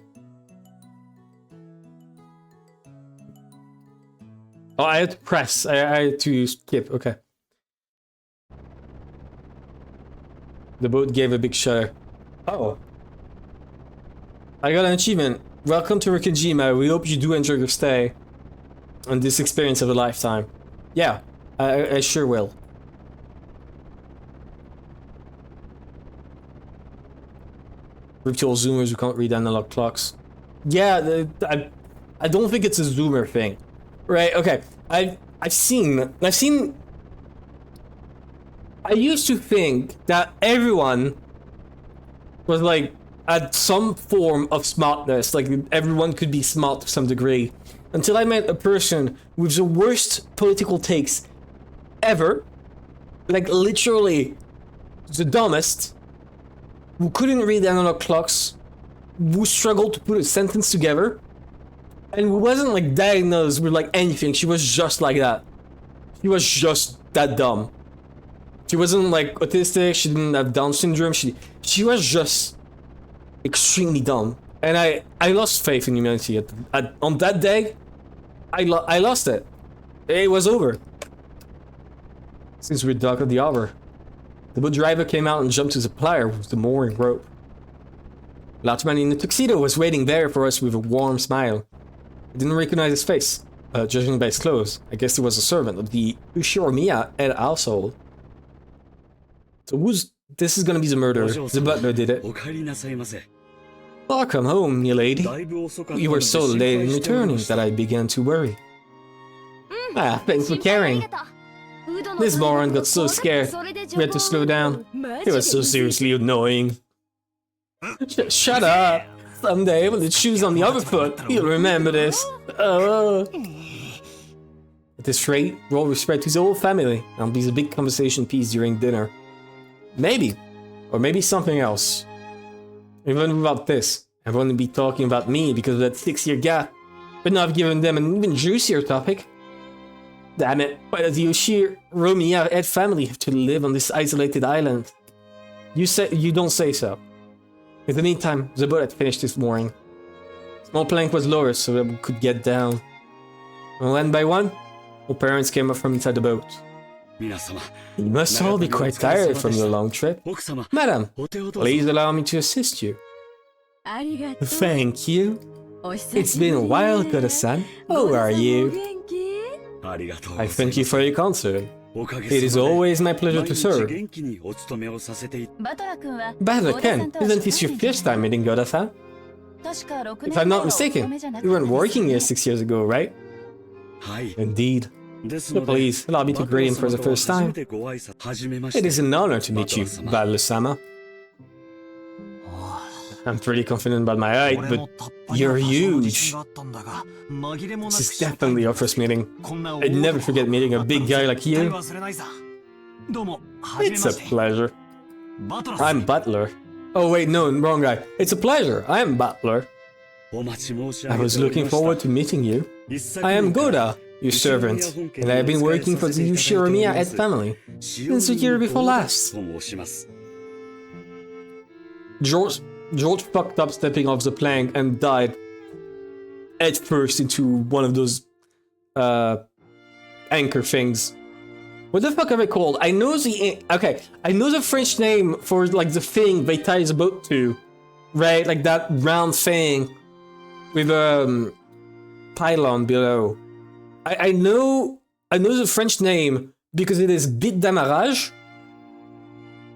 Oh, I had to press. I had to skip. Okay. The boat gave a big shudder. Oh. I got an achievement. Welcome to Rikijima. We hope you do enjoy your stay and this experience of a lifetime. Yeah, I sure will. Virtual zoomers who can't read analog clocks. Yeah, I don't think it's a zoomer thing. Right, okay. I've seen I used to think that everyone was like had some form of smartness, like everyone could be smart to some degree, until I met a person with the worst political takes ever, like literally the dumbest, who couldn't read analog clocks, who struggled to put a sentence together, and who wasn't like diagnosed with like anything. She was just like that. She was just that dumb. She wasn't like autistic, she didn't have Down syndrome, she was just extremely dumb. And I lost faith in humanity. On that day, I lost it. It was over. Since we're dark at the hour, the boat driver came out and jumped to the plier with the mooring rope. A large man in a tuxedo was waiting there for us with a warm smile. I didn't recognize his face, judging by his clothes. I guess he was a servant of the Nyaa head household. So this is gonna be the murderer. The butler did it. Welcome home, my lady. You were so late in returning that I began to worry. Ah, thanks for caring. This moron got so scared, we had to slow down. It was so seriously annoying. Shut up! Someday, with the shoes on the other foot, you'll remember this. At this rate, we'll all spread to the whole family, and be a big conversation piece during dinner. Maybe. Or maybe something else. Even without this, everyone would be talking about me because of that 6-year gap. But now I've given them an even juicier topic. Damn it, why does the Nyaa head family have to live on this isolated island? You don't say so. In the meantime, the boat had finished this mooring. Small plank was lowered so that we could get down. And one by one, our parents came up from inside the boat. You must all be quite tired from your long trip. Madam, please allow me to assist you. Thank you. It's been a while, Koda-san. How are you? I thank you for your concern. It is always my pleasure to serve. Butler Ken, isn't this your first time meeting Koda-san? If I'm not mistaken, you weren't working here 6 years ago, right? はい。 Indeed. です So ので、 please, allow me to greet him for the first 初め time. てご挨拶はじめまして。 It is an honor to meet you, Butler-sama. I'm pretty confident about my height, but you're huge. This is definitely our first meeting. I'd never forget meeting a big guy like you. It's a pleasure. I'm Butler. Oh wait, no, wrong guy. It's a pleasure. I am Butler. お待ち申し上 I げ was ており looking ました。 forward to meeting you. 一昨 I am 年から Goda, your servant, and I have been working for the new Shiromiya Ed family since the year before last. と申します。 George fucked up stepping off the plank and died head first into one of those anchor things. What the fuck are they called? I know the French name for like the thing they tie his boat to, right? Like that round thing with a pylon below. I know the French name because it is bit d'amarrage,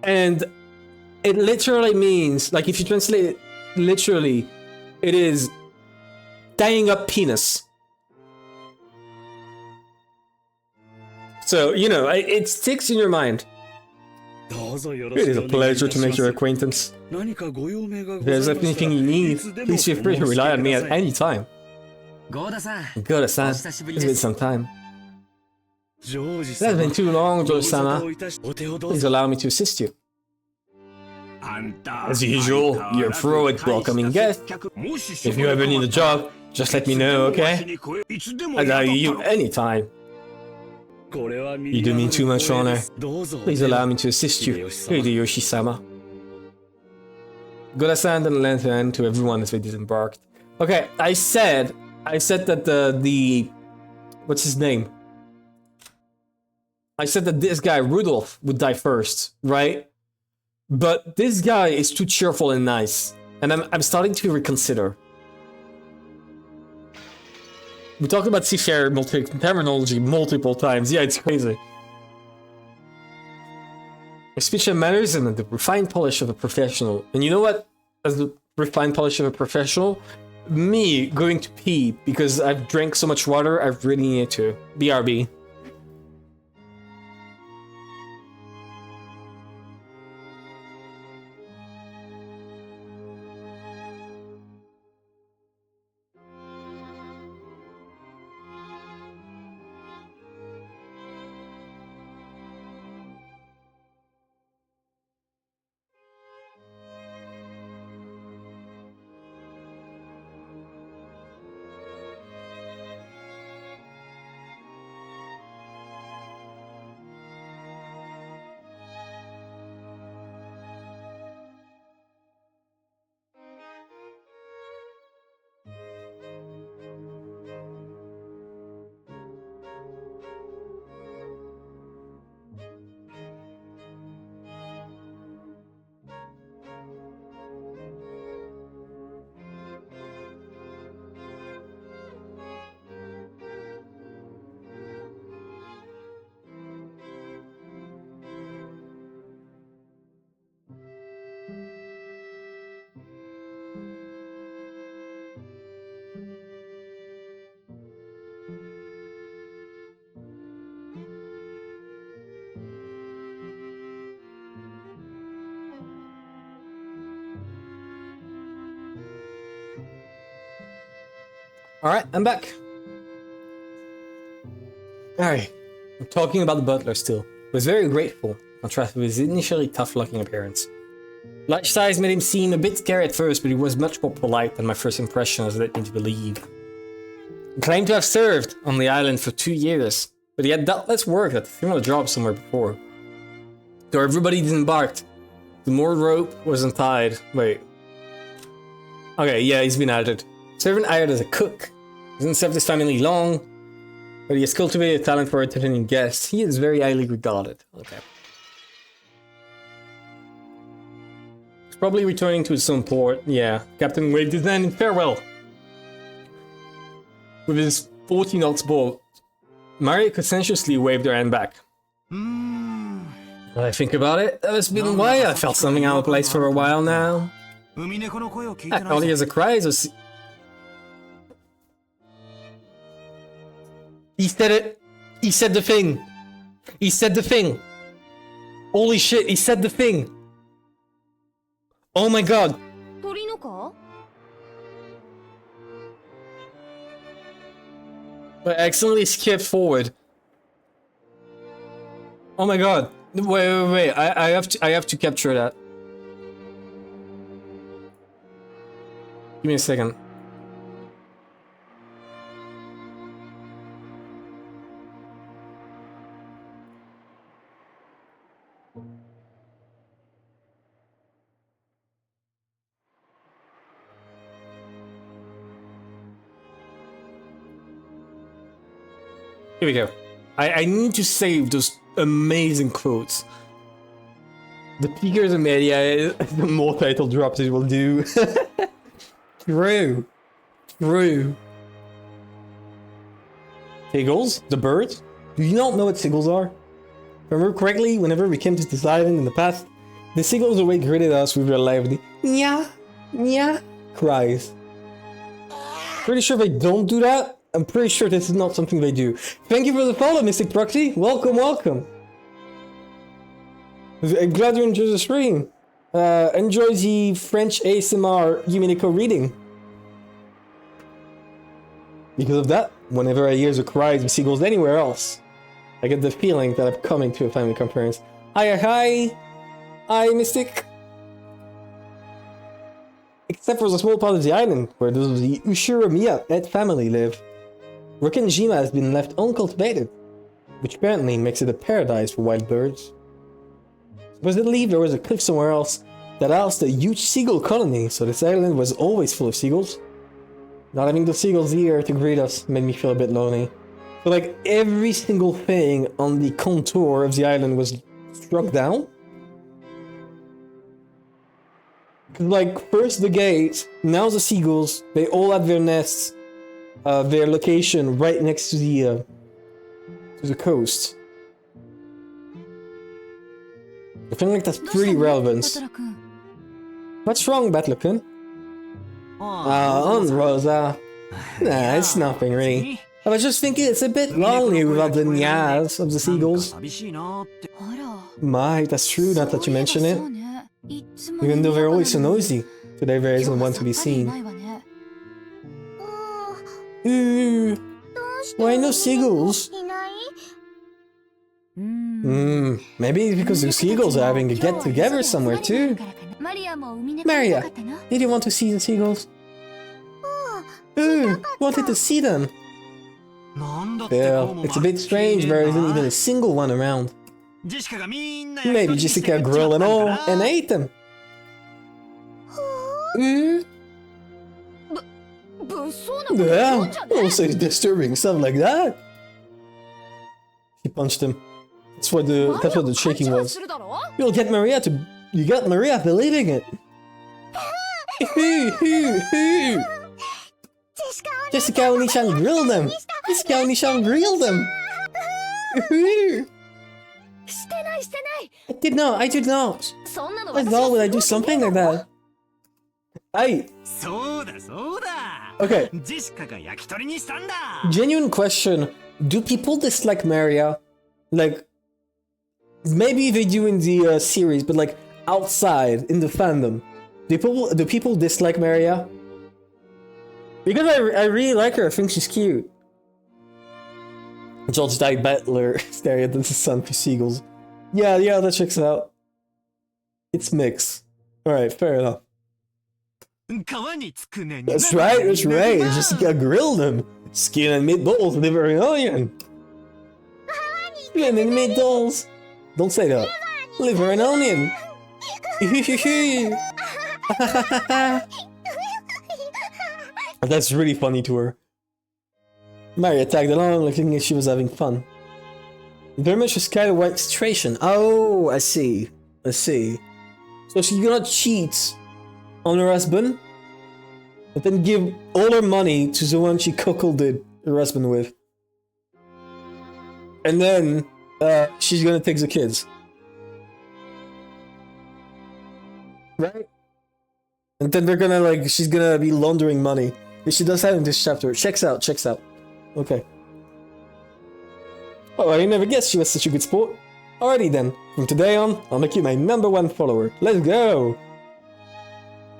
and it literally means, like if you translate it literally, it is tying up penis. So, you know, it sticks in your mind. どうぞよろ It し is く a お願いい pleasure た to しま make your す。 acquaintance. 何かご用命が If ござい there's ました anything you ら、い need, つでも please feel free to お申し rely 付 on け me く at ださい。 any time. ゴーダさん Goda-san, お久しぶり it's で been す some time. ジョージ It has 様 been too long, どう George ぞ Sama. どういたしお手をどう Please ぞ。 allow me to assist you. As usual, you're pro at welcoming guests. If you ever need a job, just let me know, okay? I'll allow you anytime. これは You do me too much honor. どうぞ。 Please allow me to assist you, Hideyoshi-sama. Goda-san and lantern to everyone as they disembarked. Okay, I said that the what's his name? I said that this guy Rudolph would die first, right? But this guy is too cheerful and nice, and I'm starting to reconsider. We talked about seafarer terminology multiple times. Yeah, it's crazy. A speech and manners and the refined polish of a professional. And you know what? As the refined polish of a professional, me going to pee because I've drank so much water, I really need to. BRB. Alright, I'm back. Alright, I'm talking about the butler still. Was very grateful, contrast with his initially tough-looking appearance. Large size made him seem a bit scary at first, but he was much more polite than my first impression has led me to believe. He claimed to have served on the island for 2 years, but he had doubtless worked at a similar job somewhere before. Though everybody disembarked, the moored rope was untied. Wait. Okay, yeah, he's been added. Servant hired as a cook. He hasn't served his family long, but he has cultivated a talent for entertaining guests. He is very highly regarded. Okay. He's probably returning to his own port. Yeah. Captain waved his hand in farewell. With his 40 knots boat, Maria conscientiously waved her hand back. When I think about it, that has been why I felt something out of place for a while now. 海猫の声を聞いてないぞ。 All he has a cry is a He said it. He said the thing. He said the thing. Holy shit, he said the thing. Oh my god. 鳥のか I accidentally skipped forward. Oh my god. Wait. I have to capture that. Give me a second. Here we go. I need to save those amazing quotes. The bigger the media, the more title drops it will do. True. Seagulls? The bird? Do you not know what seagulls are? If I remember correctly, whenever we came to this island in the past, the seagulls always greeted us with their lively Nyaa cries. Pretty sure they don't do that. I'm pretty sure this is not something they do. Thank you for the follow, Mystic Proxy. Welcome. I'm glad you enjoyed the stream. Enjoy the French ASMR Umineko reading. Because of that, whenever I hear the cries of seagulls anywhere else, I get the feeling that I'm coming to a family conference. Hi, Mystic. Except for the small part of the island where those of the Ushiramiya pet family live. Rokenjima has been left uncultivated, which apparently makes it a paradise for wild birds. Supposedly, there was a cliff somewhere else that housed a huge seagull colony, so this island was always full of seagulls. Not having the seagulls here to greet us made me feel a bit lonely. So like, every single thing on the contour of the island was struck down. Like, first the gate, now the seagulls, they all have their nests, their location right next to the coast. I feel like that's pretty relevant. What's wrong, Battler-kun? On Rosa. Nah, it's nothing really. I was just thinking it's a bit lonely without the Nyaas of the seagulls. あら My, that's true, not that you mention it. そうねいつも Even though they're always so noisy, today there isn't one to be 今日はさっぱりいな seen. いわね Ooh, どうして why no seagulls? いない？ Maybe it's because the seagulls are having a get together somewhere too. マリアも海猫 Maria, 見たかったの did you want to see the seagulls? Ooh, wanted to see them. なんだって Well, it's a bit strange there isn't even a single one around. ジェシカがみんな Maybe Jessica grilled and all and ate them. Ooh, 物騒なこと言うん yeah, じゃね also disturbing stuff like that. He punched him. That's what the shaking マリア was. するだろ You got Maria believing it. Jessica Onishan grilled them. Jessica Onishan grilled them. してないしてない I did not. そんなの Why the hell would I do something like that? I そうだそうだ okay. ジェシカが焼き鳥にしたんだ Genuine question: do people dislike Maria? Like, maybe they do in the series, but like outside in the fandom, do people dislike Maria? Because I really like her. I think she's cute. George Dyke Battler staring at the sun for seagulls. Yeah, that checks out. It's mixed. Alright, fair enough. 皮につくね That's right. Jessica grilled him. Skin and meatballs, liver and onion. Skin and meatballs. Don't say that. Liver and onion. That's really funny to her. Maria tagged along, looking like she was having fun. Very much a Skyward situation. Oh, I see. So she's gonna cheat on her husband, but then give all her money to the one she cuckolded her husband with. And then, she's gonna take the kids. Right? And then they're gonna, like, she's gonna be laundering money. If she does that in this chapter. Checks out. Okay. Oh, I never guessed she was such a good sport. Alrighty then. From today on, I'll make you my #1 follower. Let's go!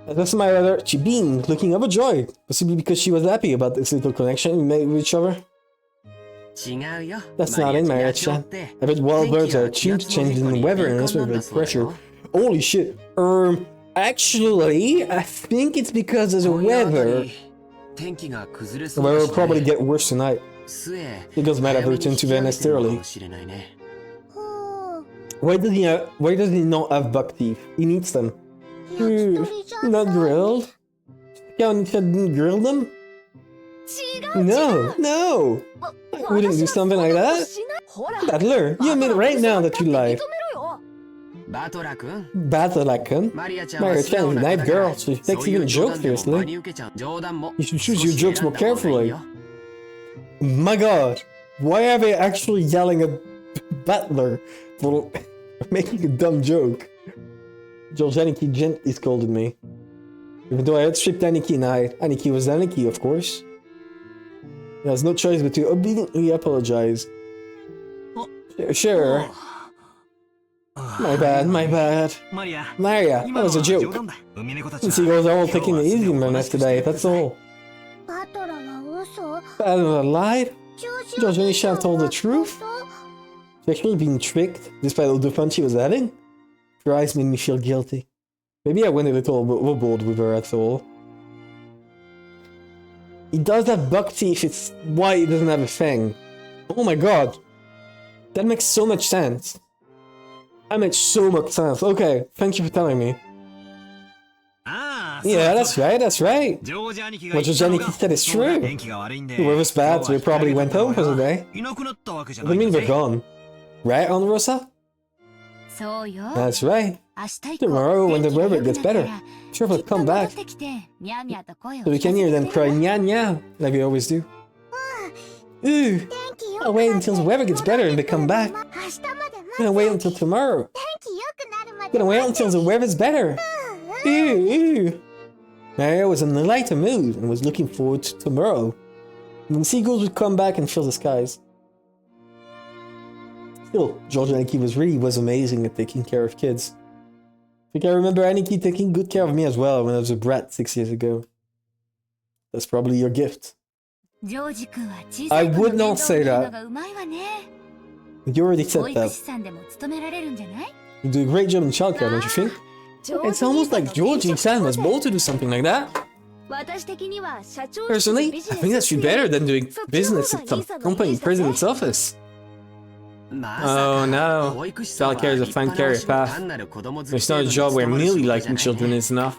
That's my other Chibin, looking overjoyed. Possibly because she was happy about this little connection we made with each other. That's not in Maria-chan. I bet wild birds are attuned to changes in the weather and atmospheric pressure. Holy shit. Actually, I think it's because of the weather. The weather will probably get worse tonight. Seagulls might have returned to their nest early. Why does he not have buck teeth? He needs them. Not grilled? Count didn't grill them? No! I wouldn't do something like that. Battler, you admit right now that you lied. Battler-kun? Maria-chan is a nice girl, so she takes even jokes seriously. You should choose your jokes more carefully. My god, why are they actually yelling at Battler for making a dumb joke? Aniki gently scolded me. Even though I outstripped Aniki and Aniki was Aniki, of course. There was no choice but to obediently apologize. Sure. My bad. Maria, that was a joke. The Seagulls are all taking it easy in my nest today, that's all. Battler lied? George-chan told the truth? She's actually being tricked, despite all the fun she was having? Her eyes made me feel guilty. Maybe I went a little overboard with her, that's all. He does have buck teeth, it's why he doesn't have a fang. Oh my god. That makes so much sense. That makes so much sense. Okay, thank you for telling me. Yeah, that's right. What George Aniki said is true. The weather's bad, so we probably went home for the day. What do you mean they're gone? Right, Aunt Rosa? That's right. Tomorrow, when the weather gets better, sure we'll come back. So we can hear them cry Nyaa Nyaa, like we always do. Ooh, I'll wait until the weather gets better and they come back. I'm gonna wait until tomorrow. I'm gonna wait until the weather's better. Ooh. Maria was in a lighter mood and was looking forward to tomorrow, when the Seagulls would come back and fill the skies. Still, George Aniki was amazing at taking care of kids. I think I remember Aniki taking good care of me as well when I was a brat 6 years ago. That's probably your gift. I would not say that. You already said that. You do a great job in childcare, don't you think? It's almost like Georgie-san was bold to do something like that. Personally, I think that's better than doing business at some company president's office. Oh no, childcare is a fine career path. It's not a job where merely liking children is enough.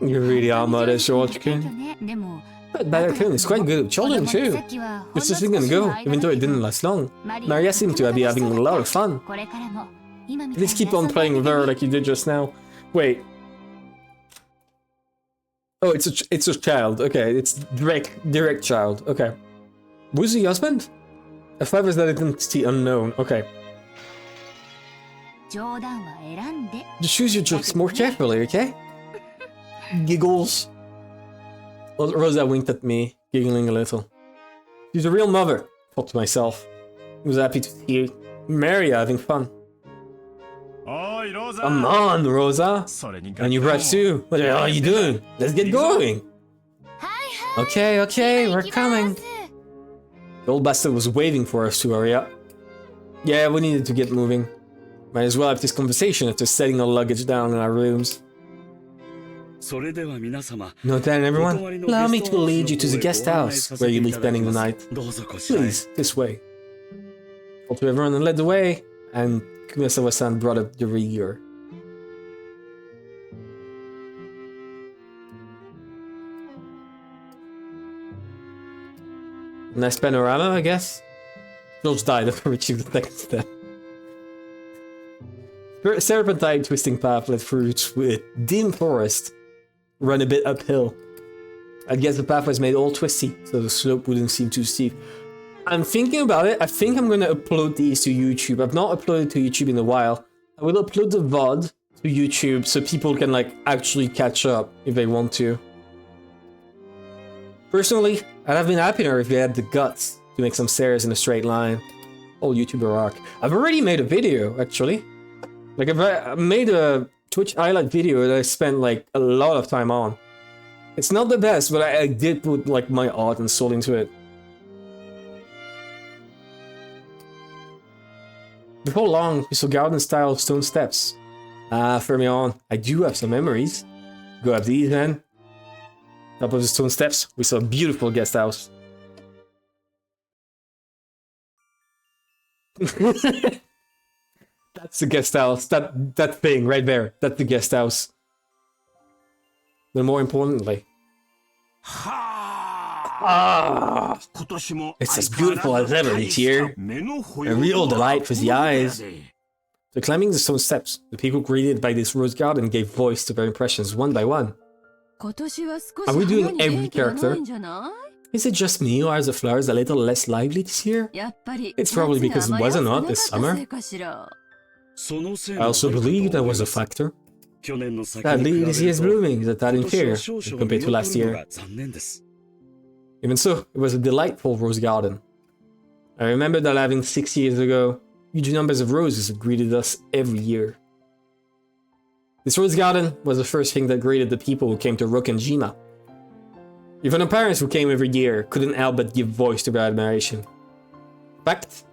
You really are modest, George-kun. But Battler-kun is quite good with children too. It's just gonna go, even though it didn't last long. Maria seemed to be having a lot of fun. Let's keep on playing with her like you did just now. Wait. Oh, it's a child. Okay, it's direct child. Okay. Who's the husband? A father's that identity unknown. Okay. Just choose your jokes more carefully, okay? Giggles. Rosa winked at me, giggling a little. She's a real mother, thought to myself. I was happy to see Maria having fun. Come on, Rosa! And you brats too! What the hell are you doing? Let's get going! Okay, we're coming! The old bastard was waving for us to hurry up. Yeah, we needed to get moving. Might as well have this conversation after setting our luggage down in our rooms. No then, everyone. Allow me to lead you to the guest house, where you'll be spending the night. Please, this way. Called to everyone and led the way, and Kumasawa-san brought up the rear. Nice panorama, I guess. George died after reaching the second step. Serpentine twisting path led through to a dim forest. Run a bit uphill. I guess the path was made all twisty, so the slope wouldn't seem too steep. I'm thinking about it. I think I'm gonna upload these to YouTube. I've not uploaded to YouTube in a while. I will upload the VOD to YouTube so people can like actually catch up if they want to. Personally, I'd have been happier if they had the guts to make some stairs in a straight line. All YouTuber rock. I've already made a video, actually. Like, I made a Twitch highlight video that I spent like a lot of time on. It's not the best, but I did put like my heart and soul into it. Before long, we saw garden-style stone steps. Ah, Fermion, I do have some memories. Go up these, then. Top of the stone steps, we saw a beautiful guest house. That's the guest house. That thing right there. That's the guest house. But more importantly, it's as beautiful as ever this year. A real delight for the eyes. So climbing the stone steps, the people greeted by this rose garden gave voice to their impressions one by one. Are we doing every character? Is it just me, or are the flowers a little less lively this year? It's probably because it wasn't hot this summer. I also believe that was a factor. Sadly, this year's blooming is a tad inferior compared to last year. Even so, it was a delightful rose garden. I remember that having 6 years ago, huge numbers of roses greeted us every year. This rose garden was the first thing that greeted the people who came to Rokkenjima. Even our parents who came every year couldn't help but give voice to their admiration. In fact,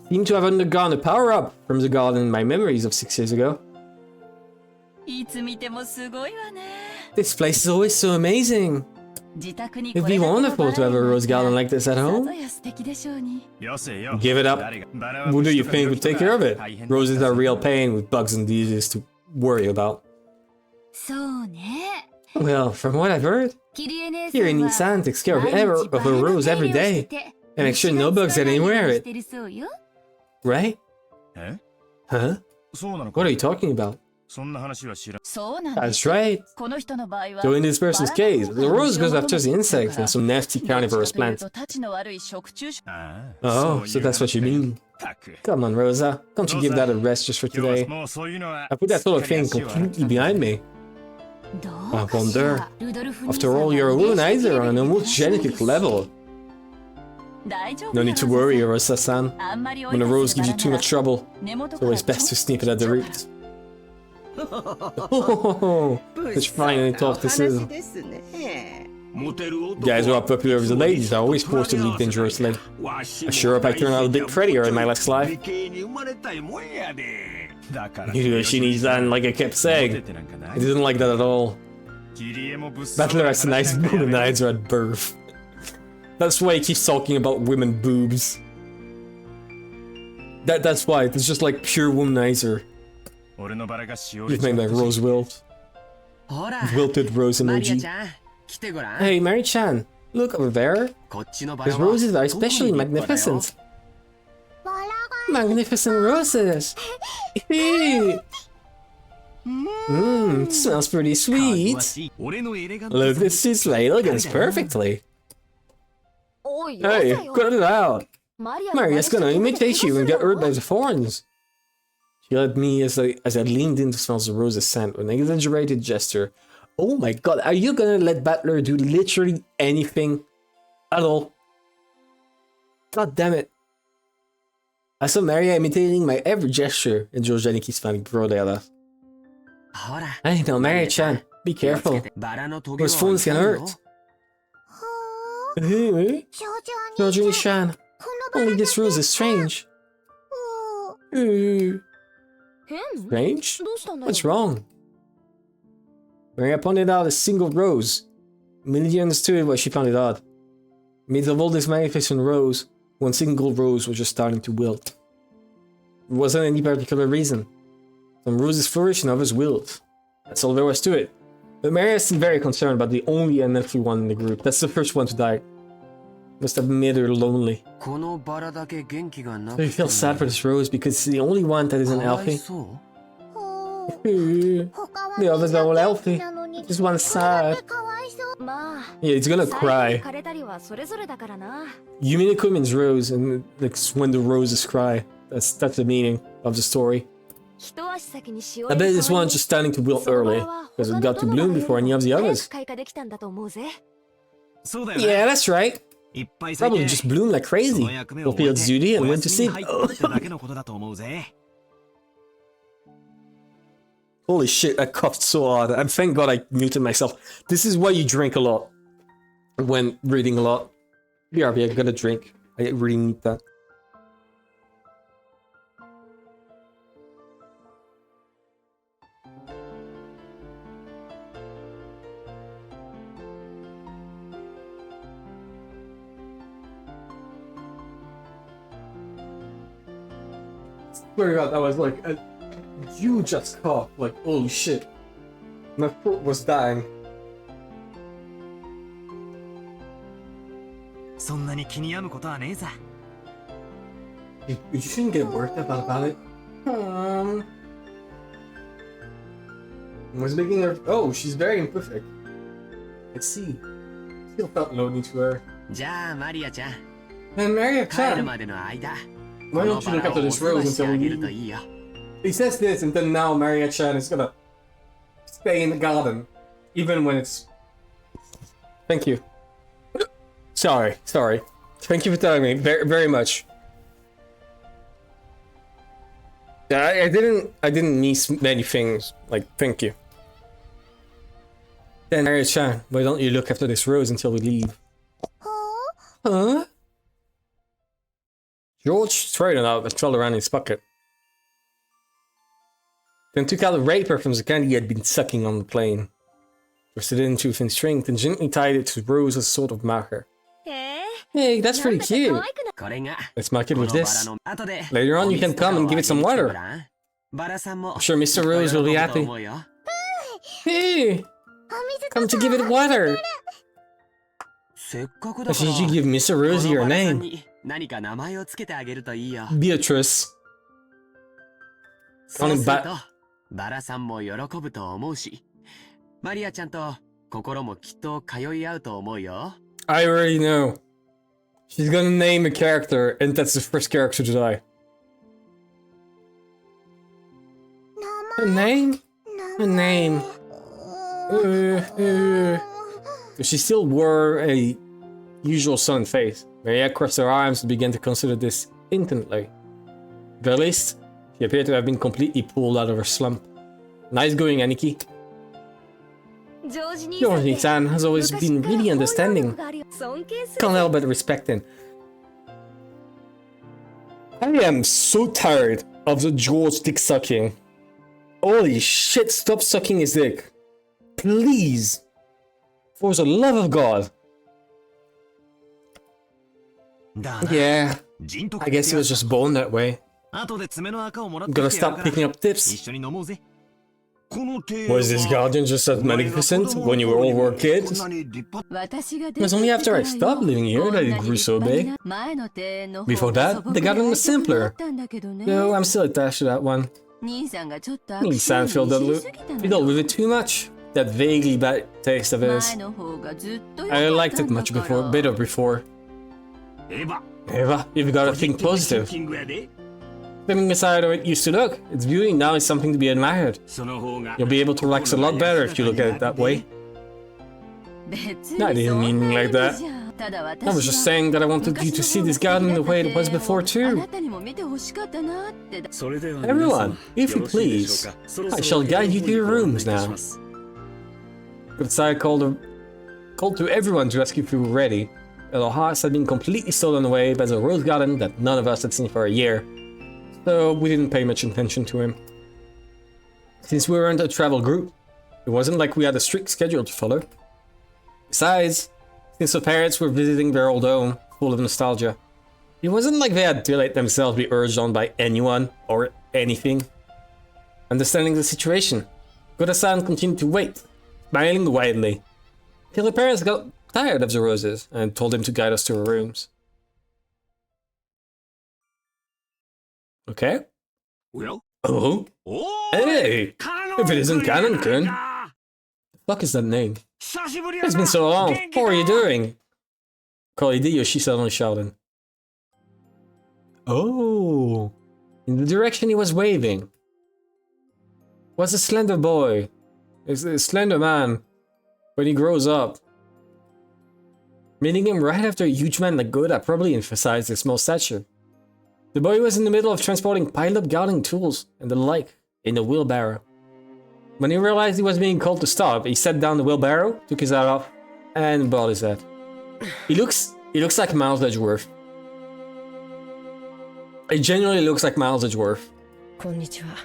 I seem to have undergone a power-up from the garden in my memories of 6 years ago. This place is always so amazing. It'd be wonderful to have a rose garden like this at home. Give it up. Who do you think would take care of it? Roses are real pain with bugs and diseases to worry about. Well, from what I've heard, Kirine-san takes care of a rose every day and makes sure no bugs get anywhere it. Right? Huh? What are you talking about? That's right. So in this person's case, the rose goes after the insects and some nasty carnivorous plants. Oh, so that's what you mean. Come on, Rosa. Can't you give that a rest just for today? I put that sort of thing completely behind me. I wonder. After all, you're a womanizer on an almost genetic level. No need to worry, Rosa-san. When a rose gives you too much trouble, it's always best to snip it at the roots. Oh, let's finally talk this is. Guys who are popular with the ladies are always forced to lead dangerously. I sure hope I turn out a bit prettier in my next life. Shini-san, like I kept saying, I didn't like that at all. Battler has a nice womanizer at birth. That's why he keeps talking about women boobs. That's why, it's just like pure womanizer. You've made my rose wilt. Wilted rose emoji. Hey, Mary-chan, look over there. These roses are especially magnificent. Magnificent roses! Smells pretty sweet. Look, this suits my elegance perfectly. Hey, cut it out. Maria's gonna imitate you and get hurt by the thorns. She led me as I leaned in to smell the rose's scent with an exaggerated gesture. Oh my god, are you gonna let Battler do literally anything at all? God damn it. I saw Maria imitating my every gesture, and Georgianiki's funny bro there. Hey, now Maria-chan, be careful. Those phones can hurt. Hey, Georgiani-chan, only this rose is strange. Strange? What's wrong? Maria pointed out a single rose. Immediately understood why she found it odd. Amidst of all this magnificent rose, one single rose was just starting to wilt. There wasn't any particular reason. Some roses flourished and others wilt. That's all there was to it. But Maria seemed very concerned about the only unhealthy one in the group. That's the first one to die. Must have made her lonely. So you feel sad for this rose because it's the only one that isn't healthy? The others are all healthy. This one's sad. Yeah, it's gonna cry. Umineko means rose, and like when the roses cry. That's the meaning of the story. I bet this one's just starting to wilt early, because it got to bloom before any of the others. そうだよね。 Yeah, that's right. いっぱい咲い Probably て just bloom like そ crazy. の役目を We'll 終え feel て duty お and went 休 to み sleep. に入ったってだけのことだと思うぜ。 Holy shit, I coughed so hard. And thank God I muted myself. This is why you drink a lot when reading a lot. BRB, I gotta drink. I really need that. Swear to God, that was like a huge ass cough. Like, holy shit. My throat was dying. そんなに気に病むことはねえさ。 You shouldn't get worked up about it. I was making her. Oh, she's very imperfect. I see. Still felt lonely to her. じゃあマリアちゃん And Maria 帰る Chan, までの間 why don't you look after this rose して until あ we げると leave? いいよ He says this, and then now Maria Chan is gonna stay in the garden, even when it's. Thank you. Sorry. Thank you for telling me very much. Yeah, I didn't miss many things. Like, thank you. Then Maria Chan, why don't you look after this rose until we leave? Huh? George straightened out and felt around in his pocket. Then took out a raper from the candy he had been sucking on the plane. Twisted it into a thin string, then gently tied it to Rose as a sort of marker. Hey, that's pretty cute. これが Let's mark it こ with のバラ this. の後で Later on, you can come and give it some water. バラさんも I'm sure Mr. Rose will be 喜ぶと happy. 思うよ Hey, come to give it water. せっかくだか Why ら should you give Mr. こ Rose の your バラさん name? に何か名前をつけてあげるといいよ Beatrice. そうするとバラさんも喜ぶと思うしマリアちゃんと心もきっと通い合うと思うよ I already know. She's gonna name a character, and that's the first character to die. A name? A name. She still wore a usual sullen face. Maria crossed her arms and began to consider this intently. But at least, she appeared to have been completely pulled out of her slump. Nice going, Aniki. Georgie-san has always been really understanding. Can't help but respect him. I am so tired of the George dick sucking. Holy shit, stop sucking his dick. Please. For the love of God. だな Yeah, 人徳 I guess he was just born that way. 後で爪の赤をもらって I'm gonna きてやる stop から picking up 一 tips. 緒に飲もうぜ Was this guardian just as magnificent when you all were kids? It was only after I stopped living here that it grew so big. Before that, the garden was simpler. No, I'm still attached to that one. Nissan fiddled with it too much. That vaguely bad taste of his. I liked it much better before. エヴァ Eva, you've got to think positive. キングやで Living beside how it used to look, its beauty now is something to be admired. その方が You'll be able to relax a lot better if you look at it that way. I didn't mean like that. I was just saying that I wanted you to see this garden the way it was before too. それでは Everyone, if you よろしいでし please, ょうかそろそ I ろ shall guide you to your お願い rooms いたし now. ます Outside called to everyone to ask if we were ready. But our hearts had been completely stolen away by the rose garden that none of us had seen for a year. So we didn't pay much attention to him. Since we weren't a travel group, it wasn't like we had a strict schedule to follow. Besides, since the parents were visiting their old home, full of nostalgia, it wasn't like they had to let themselves be urged on by anyone or anything. Understanding the situation, Goda-san continued to wait, smiling widely, till the parents got tired of the roses and told him to guide us to our rooms. Okay. おや Oh, おー hey! If it isn't Canon-kun. Fuck is that name? 久しぶりやな It's been so long. 元気 How are you か doing? Koidiyo, she suddenly shouted. Oh, in the direction he was waving. was a slender boy. Is a slender man when he grows up. Meeting him right after a huge man like Goda probably emphasized his small stature. The boy was in the middle of transporting piled-up gardening tools and the like in a wheelbarrow. When he realized he was being called to stop, he set down the wheelbarrow, took his hat off, and bowed his head. He looks like Miles Edgeworth. It genuinely looks like Miles Edgeworth. Konnichiwa.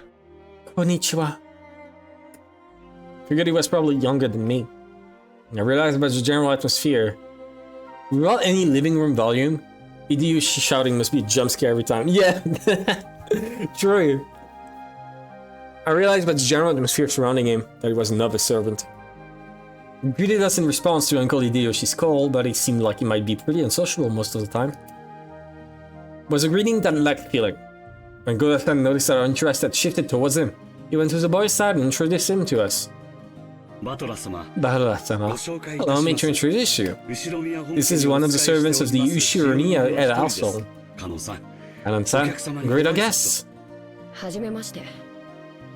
Konnichiwa. Figured he was probably younger than me. I realized about the general atmosphere. Without any living room volume, Hideyoshi shouting must be a jump scare every time. Yeah, true. I realized by the general atmosphere surrounding him that he was another servant. He greeted us in response to Uncle Hideyoshi's call, but he seemed like he might be pretty unsociable most of the time. It was a greeting that lacked feeling. When Goda-san noticed that our interest had shifted towards him, he went to the boy's side and introduced him to us. Butler-sama. Butler-sama, allow me to introduce you. This is one of the servants of the Ushiro Nyaa head household. Kanon-san, great guests. Hajimemashite.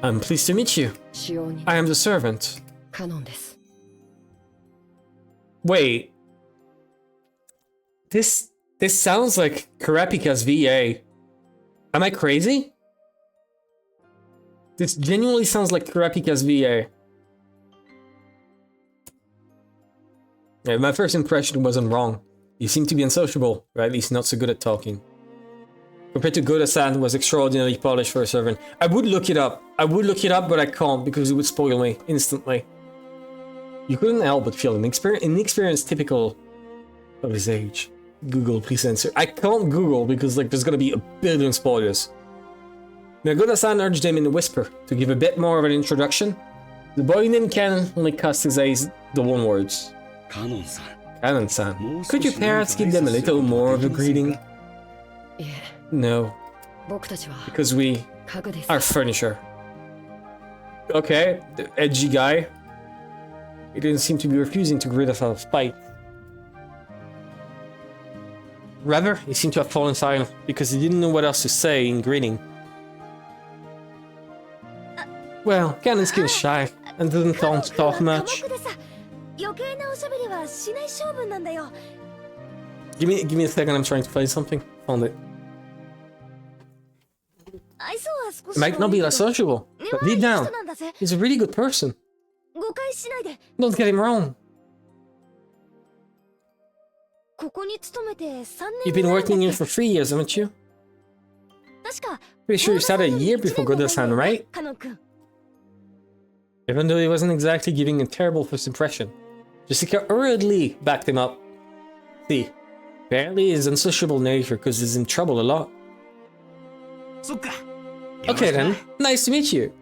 I'm pleased to meet you. I am the servant. Kanon desu. Wait. This sounds like Kurapika's VA. Am I crazy? This genuinely sounds like Kurapika's VA. Yeah, my first impression wasn't wrong. You seem to be unsociable, or at least not so good at talking. Compared to Goda-san, who was extraordinarily polished for a servant. I would look it up. But I can't because it would spoil me instantly. You couldn't help but feel inexperience typical of his age. Google, please answer. I can't Google because like there's gonna be a billion spoilers. Now Goda-san urged him in a whisper to give a bit more of an introduction. The boy named Kanon only cussed his eyes the one words. Kanon-san. Kanon-san, could you perhaps give them a little more of a greeting? No. Because we are furniture. Okay, the edgy guy. He didn't seem to be refusing to greet us out of spite. Rather, he seemed to have fallen silent because he didn't know what else to say in greeting. Well, Kanon's kind of shy and doesn't talk much. Give me a second, I'm trying to find something. Found it. It might not be that sociable, but deep down, he's a really good person. Don't get him wrong. You've been working here for 3 years, haven't you? Pretty sure you started a year before Goda-san, right? Even though he wasn't exactly giving a terrible first impression, Jessica hurriedly backed him up. See, apparently his unsociable nature causes him trouble a lot. Okay then, nice to meet you.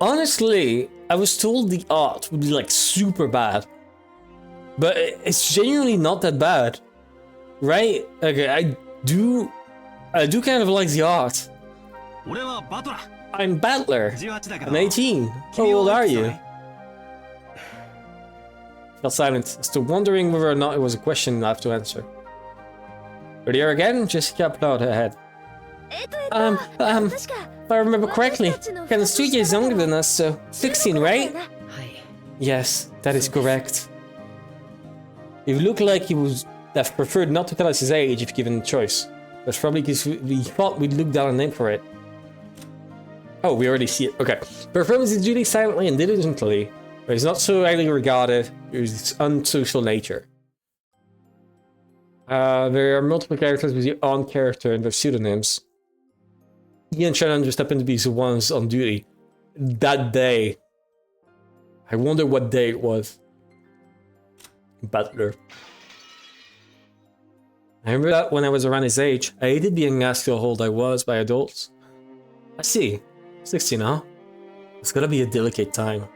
Honestly, I was told the art would be like super bad. But it's genuinely not that bad. Right? Okay, I do kind of like the art. I'm Battler. I'm 18. How old are you? Fell silent, still wondering whether or not it was a question I have to answer. But here again, Jessica plowed her head. If I remember correctly, Kanon's 2 years younger than us, so 16, right? Yes, that is correct. It looked like he would have preferred not to tell us his age if given the choice. That's probably because we thought we'd look down a name for it. Oh, we already see it. Okay. Performs his duty silently and diligently, but he's not so highly regarded due to his unsocial nature. There are multiple characters with your own character and their pseudonyms. He and Shannon just happened to be the ones on duty that day. I wonder what day it was. Battler. I remember that when I was around his age, I hated being asked how old I was by adults. I see. 16, huh? It's gotta be a delicate time.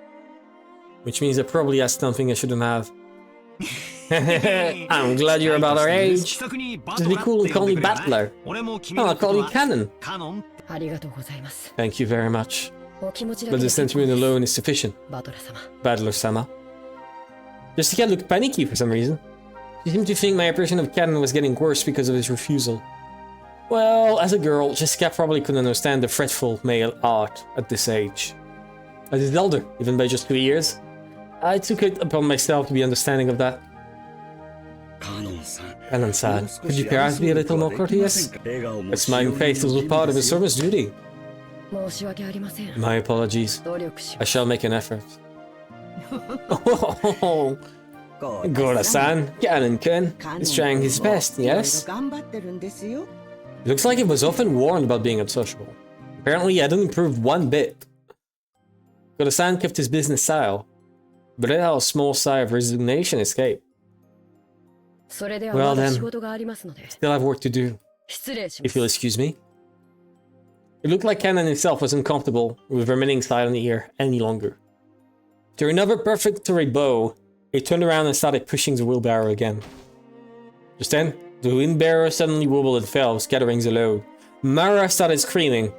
Which means I probably asked something I shouldn't have. I'm glad you're about our age. Just be cool and call me Battler. I'll call you Kanon. Thank you very much. But the sentiment alone is sufficient. Battler-sama. Jessica looked panicky for some reason. She seemed to think my impression of Kanon was getting worse because of his refusal. Well, as a girl, Jessica probably couldn't understand the fretful male art at this age. As his elder, even by just 2 years. I took it upon myself to be understanding of that. Canon-san, could you perhaps be a little more courteous? A smiling face is part of his service duty. My apologies. I shall make an effort. Gora-san, Canon-kun is trying his best, yes? Looks like he was often warned about being unsociable. Apparently he hadn't improved one bit. Gora-san kept his business style, but let out a small sigh of resignation escape. Well then, still have work to do, if you'll excuse me. It looked like Canon himself wasn't comfortable with remaining silent here any longer. After another prefatory bow, he turned around and started pushing the wheelbarrow again. Just then, the wheelbarrow suddenly wobbled and fell, scattering the load. Mara started screaming.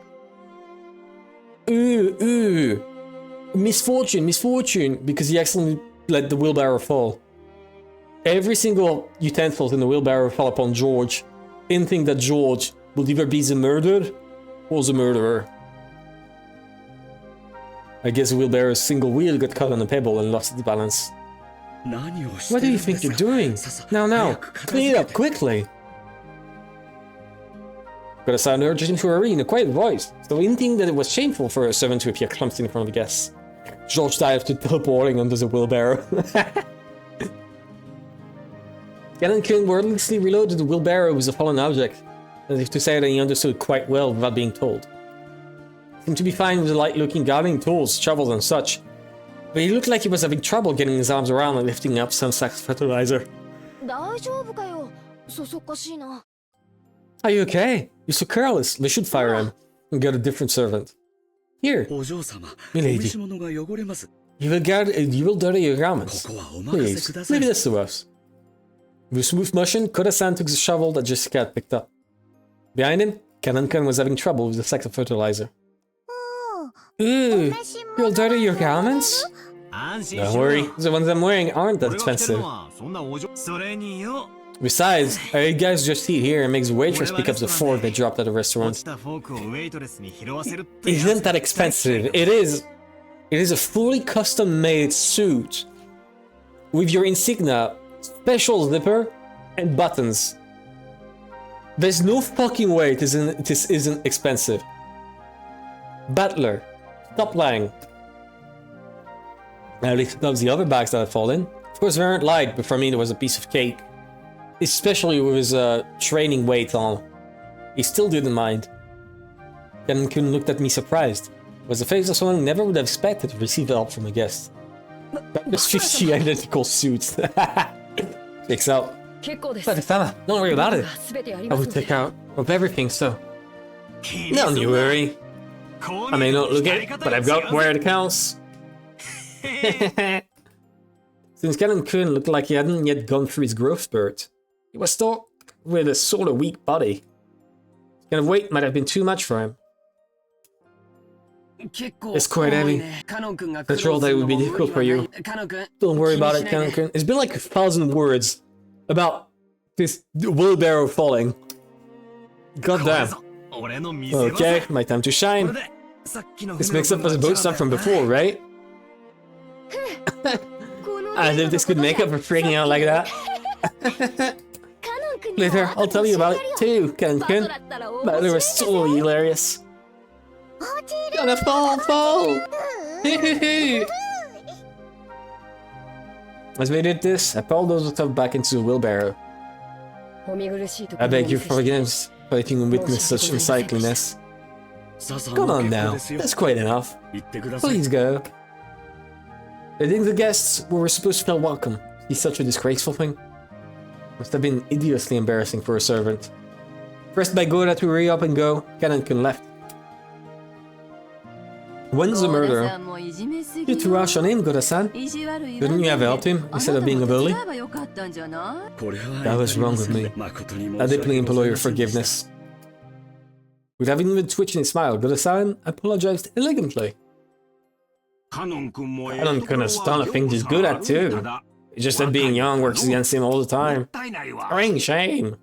Ooh, misfortune, misfortune, because he accidentally let the wheelbarrow fall. Every single utensil in the wheelbarrow fell upon George, hinting that George would either be the murdered or the murderer. I guess the wheelbarrow's single wheel got caught on a pebble and lost its balance. What do you think you're doing? Now, clean it up quickly! Gora-san urged him to hurry in a quiet voice, so hinting that it was shameful for a servant to appear clumsy in front of the guests. George dived to teleporting under the wheelbarrow. Canon-kun wordlessly reloaded the wheelbarrow with a fallen object, as if to say that he understood quite well without being told. He seemed to be fine with the light-looking gardening tools, shovels and such, but he looked like he was having trouble getting his arms around and lifting up some sacks of fertilizer. Are you okay? You're so careless. They should fire him and get a different servant. Here, milady. You will dirty your garments. Please, leave this to us. With a smooth motion, Gora-san took the shovel that Jessica had picked up. Behind him, Canon-kun was having trouble with the sack of fertilizer. Ooh, you'll dirty your garments? Don't worry, the ones I'm wearing aren't that expensive. Besides, our guys just eat here and makes the waitress pick up the fork they dropped at the restaurant. It isn't that expensive. It is a fully custom-made suit with your insignia, special zipper, and buttons. There's no fucking way this isn't expensive. Butler, stop lying. At least that was the other bags that had fallen. Of course, they aren't light, but for me, there was a piece of cake. Especially with his training weight on. He still didn't mind. Canon-kun looked at me surprised. It was the face of someone who never would have expected to receive help from a guest. There's 50 identical suits. Checks out. But don't worry about it. I will take care of everything, so... Don't you worry. I may not look it, but I've got where it counts. Since Canon-kun looked like he hadn't yet gone through his growth spurt, he was stuck with a sort of weak body. This kind of weight might have been too much for him. It's quite heavy. That's all that would be difficult for you. Don't worry about it, Canon-kun. It's been like 1,000 words about this wheelbarrow falling. God damn. Okay, my time to shine. This makes up for the boat stuff from before, right? As if this could make up for freaking out like that. Later, I'll tell you about it too, Canon-kun. But it was so hilarious. Gonna fall! As we did this, I pulled those stuff back into the wheelbarrow. I beg your forgiveness for letting you witness such unsightliness. Come on now, that's quite enough. Please go. I think the guests were supposed to feel welcome. Is such a disgraceful thing? Must have been idiotically embarrassing for a servant. Pressed by Gora to hurry up and go, Canon-kun left. When's the murderer? You threw rush on him, Gora-san. Couldn't you have helped him instead of being a bully? That was wrong with me. I deeply implore your forgiveness. Without even twitching his smile, Gora-san apologized elegantly. Canon-kun has done things he's good at too. It's just that being young works against him all the time. Crying shame.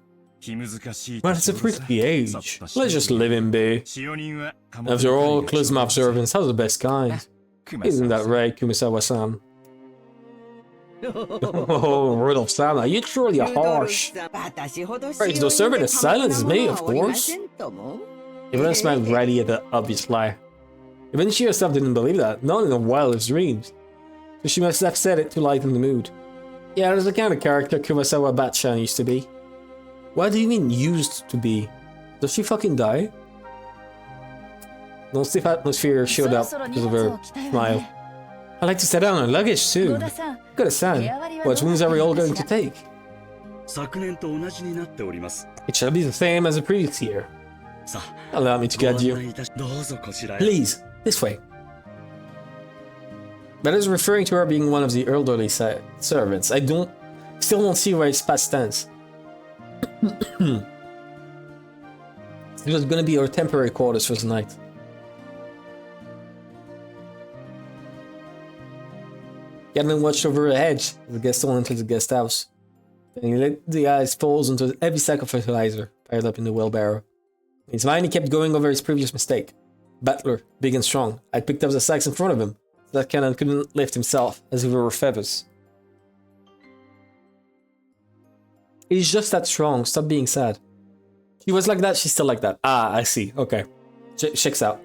But it's a pretty age. Let's just let him be. After all, charisma observance has the best kind. Isn't that right, Kumisawa-san? Oh, Rudolph-sama, you're truly harsh. Praise no servant as silent as me, of course. Even smiled ready at the obvious lie. Even she herself didn't believe that, not in her wildest dreams. So she must have said it to lighten the mood. Yeah, that's the kind of character Kumasawa Batchan used to be. What do you mean, used to be? Does she fucking die? No stiff atmosphere showed up because of her smile. I'd like to set down our luggage soon. Goda-san, what rooms are we all going to take? It shall be the same as the previous year. Allow me to guide you. Please, this way. That is referring to her being one of the elderly servants. I still don't see where it's past tense. It was gonna be our temporary quarters for the night. Gatlin watched over the hedge as the guest all entered the guest house. Then he let the eyes fall into the heavy sack of fertilizer piled up in the wheelbarrow. In his mind, he kept going over his previous mistake. Battler, big and strong, had picked up the sacks in front of him, so that Cannon couldn't lift himself, as if they were feathers. He's just that strong, stop being sad. She was like that, she's still like that. Ah, I see, okay. Checks out.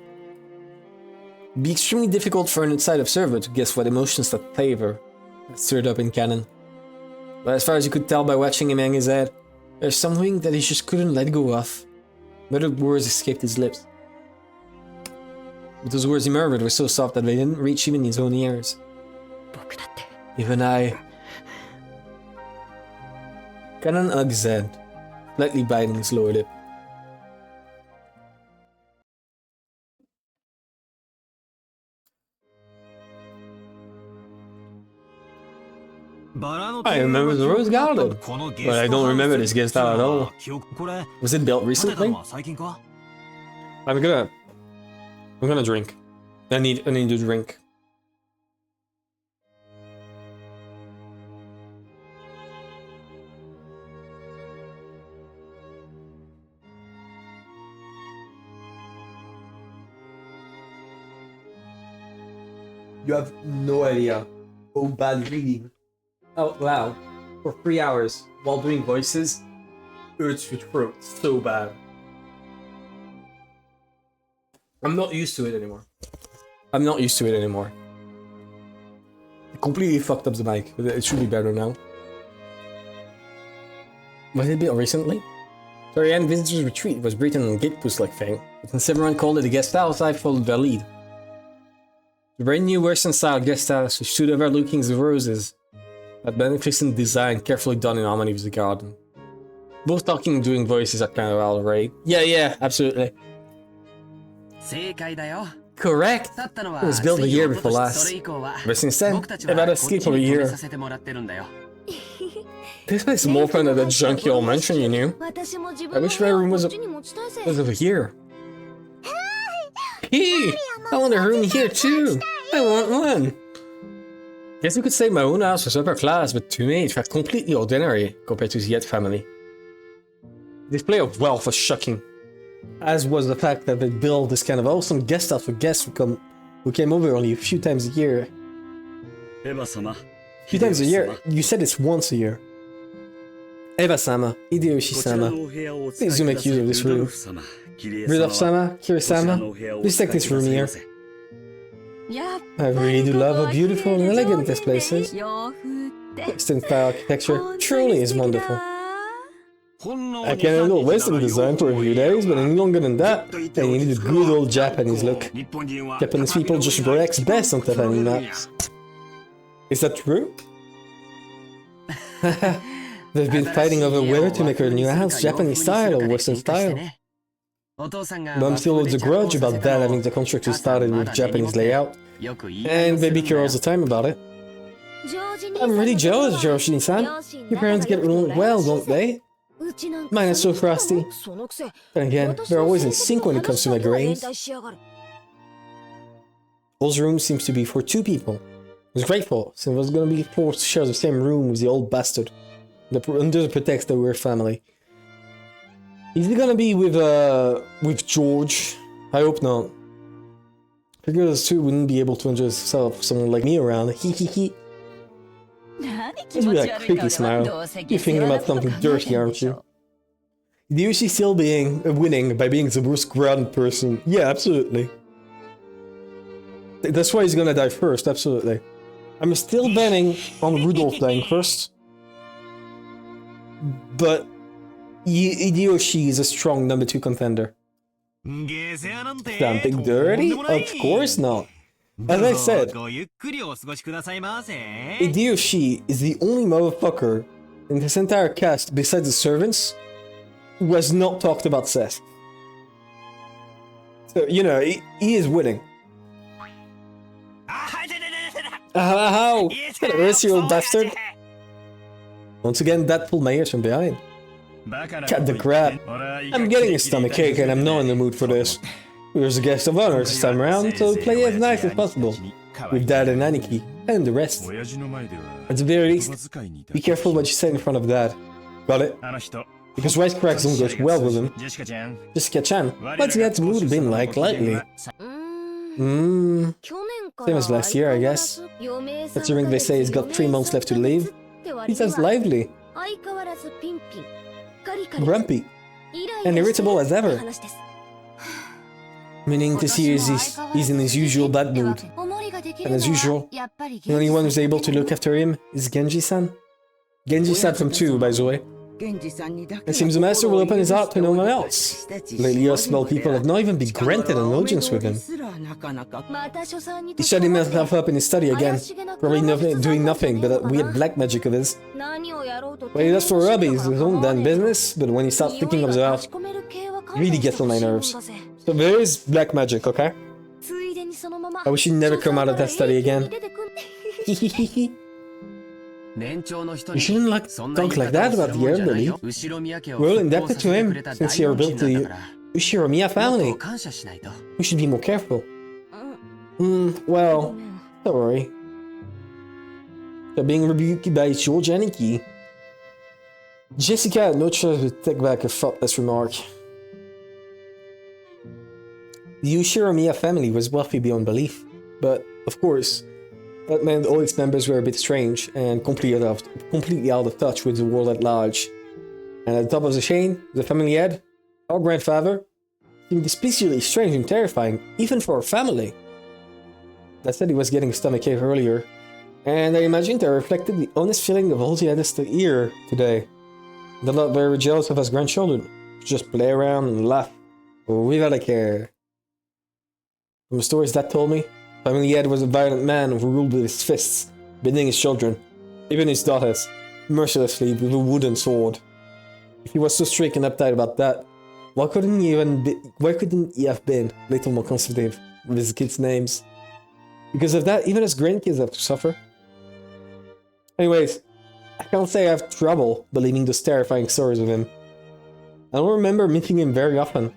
It'd be extremely difficult for an outside observer to guess what emotions that flavor that stirred up in Cannon. But as far as you could tell by watching him hang his head, there's something that he just couldn't let go of. Muttered words escaped his lips. But those words he murmured were so soft that they didn't reach even his own ears. Even I... Cannon hugged his head, slightly biting his lower lip. I remember the Rose Garden, but I don't remember this guest house at all. Was it built recently? I'm gonna drink. I need to drink. You have no idea how bad reading out loud for 3 hours while doing voices hurts your throat so bad. I'm not used to it anymore. I completely fucked up the mic. It should be better now. Was it built recently? Sorry, and Visitor's Retreat was written on Gatepost-like thing. But since everyone called it a guest house, I followed their lead. The brand new Western-style guest house which stood overlooking the roses. That magnificent design carefully done in harmony with the garden. Both talking and doing voices are kind of out of rate. Yeah, absolutely. Correct! It was built a year before last. But since then, I've had a sleep for a year. This place is more fun than that junkyard mansion you knew. I wish my room was over here. Hey! I want a room here too! I want one! Guess you could say my own house was upper class, but to me it felt completely ordinary compared to the Yet family. Display of wealth was shocking, as was the fact that they built this kind of awesome guest house for guests who came over only a few times a year. Few times a year? You said it's once a year. Eva-sama, Hideyoshi-sama, please do make use of this room. Rudolph-sama, Kiri-sama, please take this room here. I really do love how beautiful and elegant this place is. Western-style architecture truly is wonderful. I can handle Western design for a few days, but any longer than that, I need a good old Japanese look. Japanese people just relax best on Japanese maps. Is that true? They've been fighting over whether to make her new house Japanese style or Western style. Mom still holds a grudge about Dad having the construction started with Japanese layout, and baby care all the time about it. I'm really jealous, Joshi-san. Your parents get along well, don't they? Mine is so frosty. But again, they're always in sync when it comes to my grains. Old's room seems to be for 2 people. I was grateful, since I was gonna be forced to share the same room with the old bastard, under the pretext that we're family. Is he gonna be with George? I hope not. Figures too wouldn't be able to enjoy himself with someone like me around. Hee hee hee. 何気 Gives 持 me ち that 悪い creepy 顔では smile. どうせ You're 下世 thinking 話な about こと考 something えて dirty, るん aren't でし you? ょ Do you see still winning by being the most grounded person? Yeah, absolutely. That's why he's gonna die first, absolutely. I'm still banning on Rudolph dying first. But Hideyoshi is a strong number 2 contender. 下世話なんて Something dirty? Of course not. As I said, ごゆっくりお過ごしくださいませ Hideyoshi is the only motherfucker in this entire cast besides the servants who has not talked about Seth. So, you know, he is winning. How? That Earth-Year bastard. Once again, that pulled my ears from behind. Cut the crap. I'm getting a stomachache and I'm not in the mood for this. There's a guest of honor this time around, so play as nice as possible. With Dad and Aniki, and the rest. At the very least, be careful what you say in front of Dad. Got it? Because wisecracks don't go well with him. Jessica-chan, what's Dad's mood been like lately? Same as last year, I guess. Considering they say he's got 3 months left to live, he sounds lively, grumpy, and irritable as ever. Meaning this year he's in his usual bad mood. And as usual, the only one who's able to look after him is Genji-san. Genji-san from 2, by the way. It seems the master will open his heart to no one else. Lately, us small people have not even been granted an audience with him. He shut himself up in his study again, probably doing nothing but that weird black magic of his. What he does for Robbie is his own damn business, but when he starts thinking of the house, it really gets on my nerves. So there is black magic, okay? I wish he'd never come out of that study again. You shouldn't talk like that about the elderly. We're all indebted to him since he rebuilt the Ushiromiya family. We should be more careful. Well, don't worry. They're being rebuked by George Aniki. Jessica had no choice but to take back her thoughtless remark. The Ushiromiya family was wealthy beyond belief, but, of course, that meant all its members were a bit strange and completely out of touch with the world at large. And at the top of the chain, the family head, our grandfather, seemed especially strange and terrifying, even for a family. I said he was getting a stomachache earlier, and I imagined I reflected the honest feeling of all he had to hear today. They're not very jealous of his grandchildren, just play around and laugh without a care. From the stories Dad told me, Family Ed was a violent man who ruled with his fists, beating his children, even his daughters, mercilessly with a wooden sword. If he was so strict and uptight about that, why couldn't he have been a little more conservative with his kids' names? Because of that, even his grandkids have to suffer. Anyways, I can't say I have trouble believing those terrifying stories of him. I don't remember meeting him very often,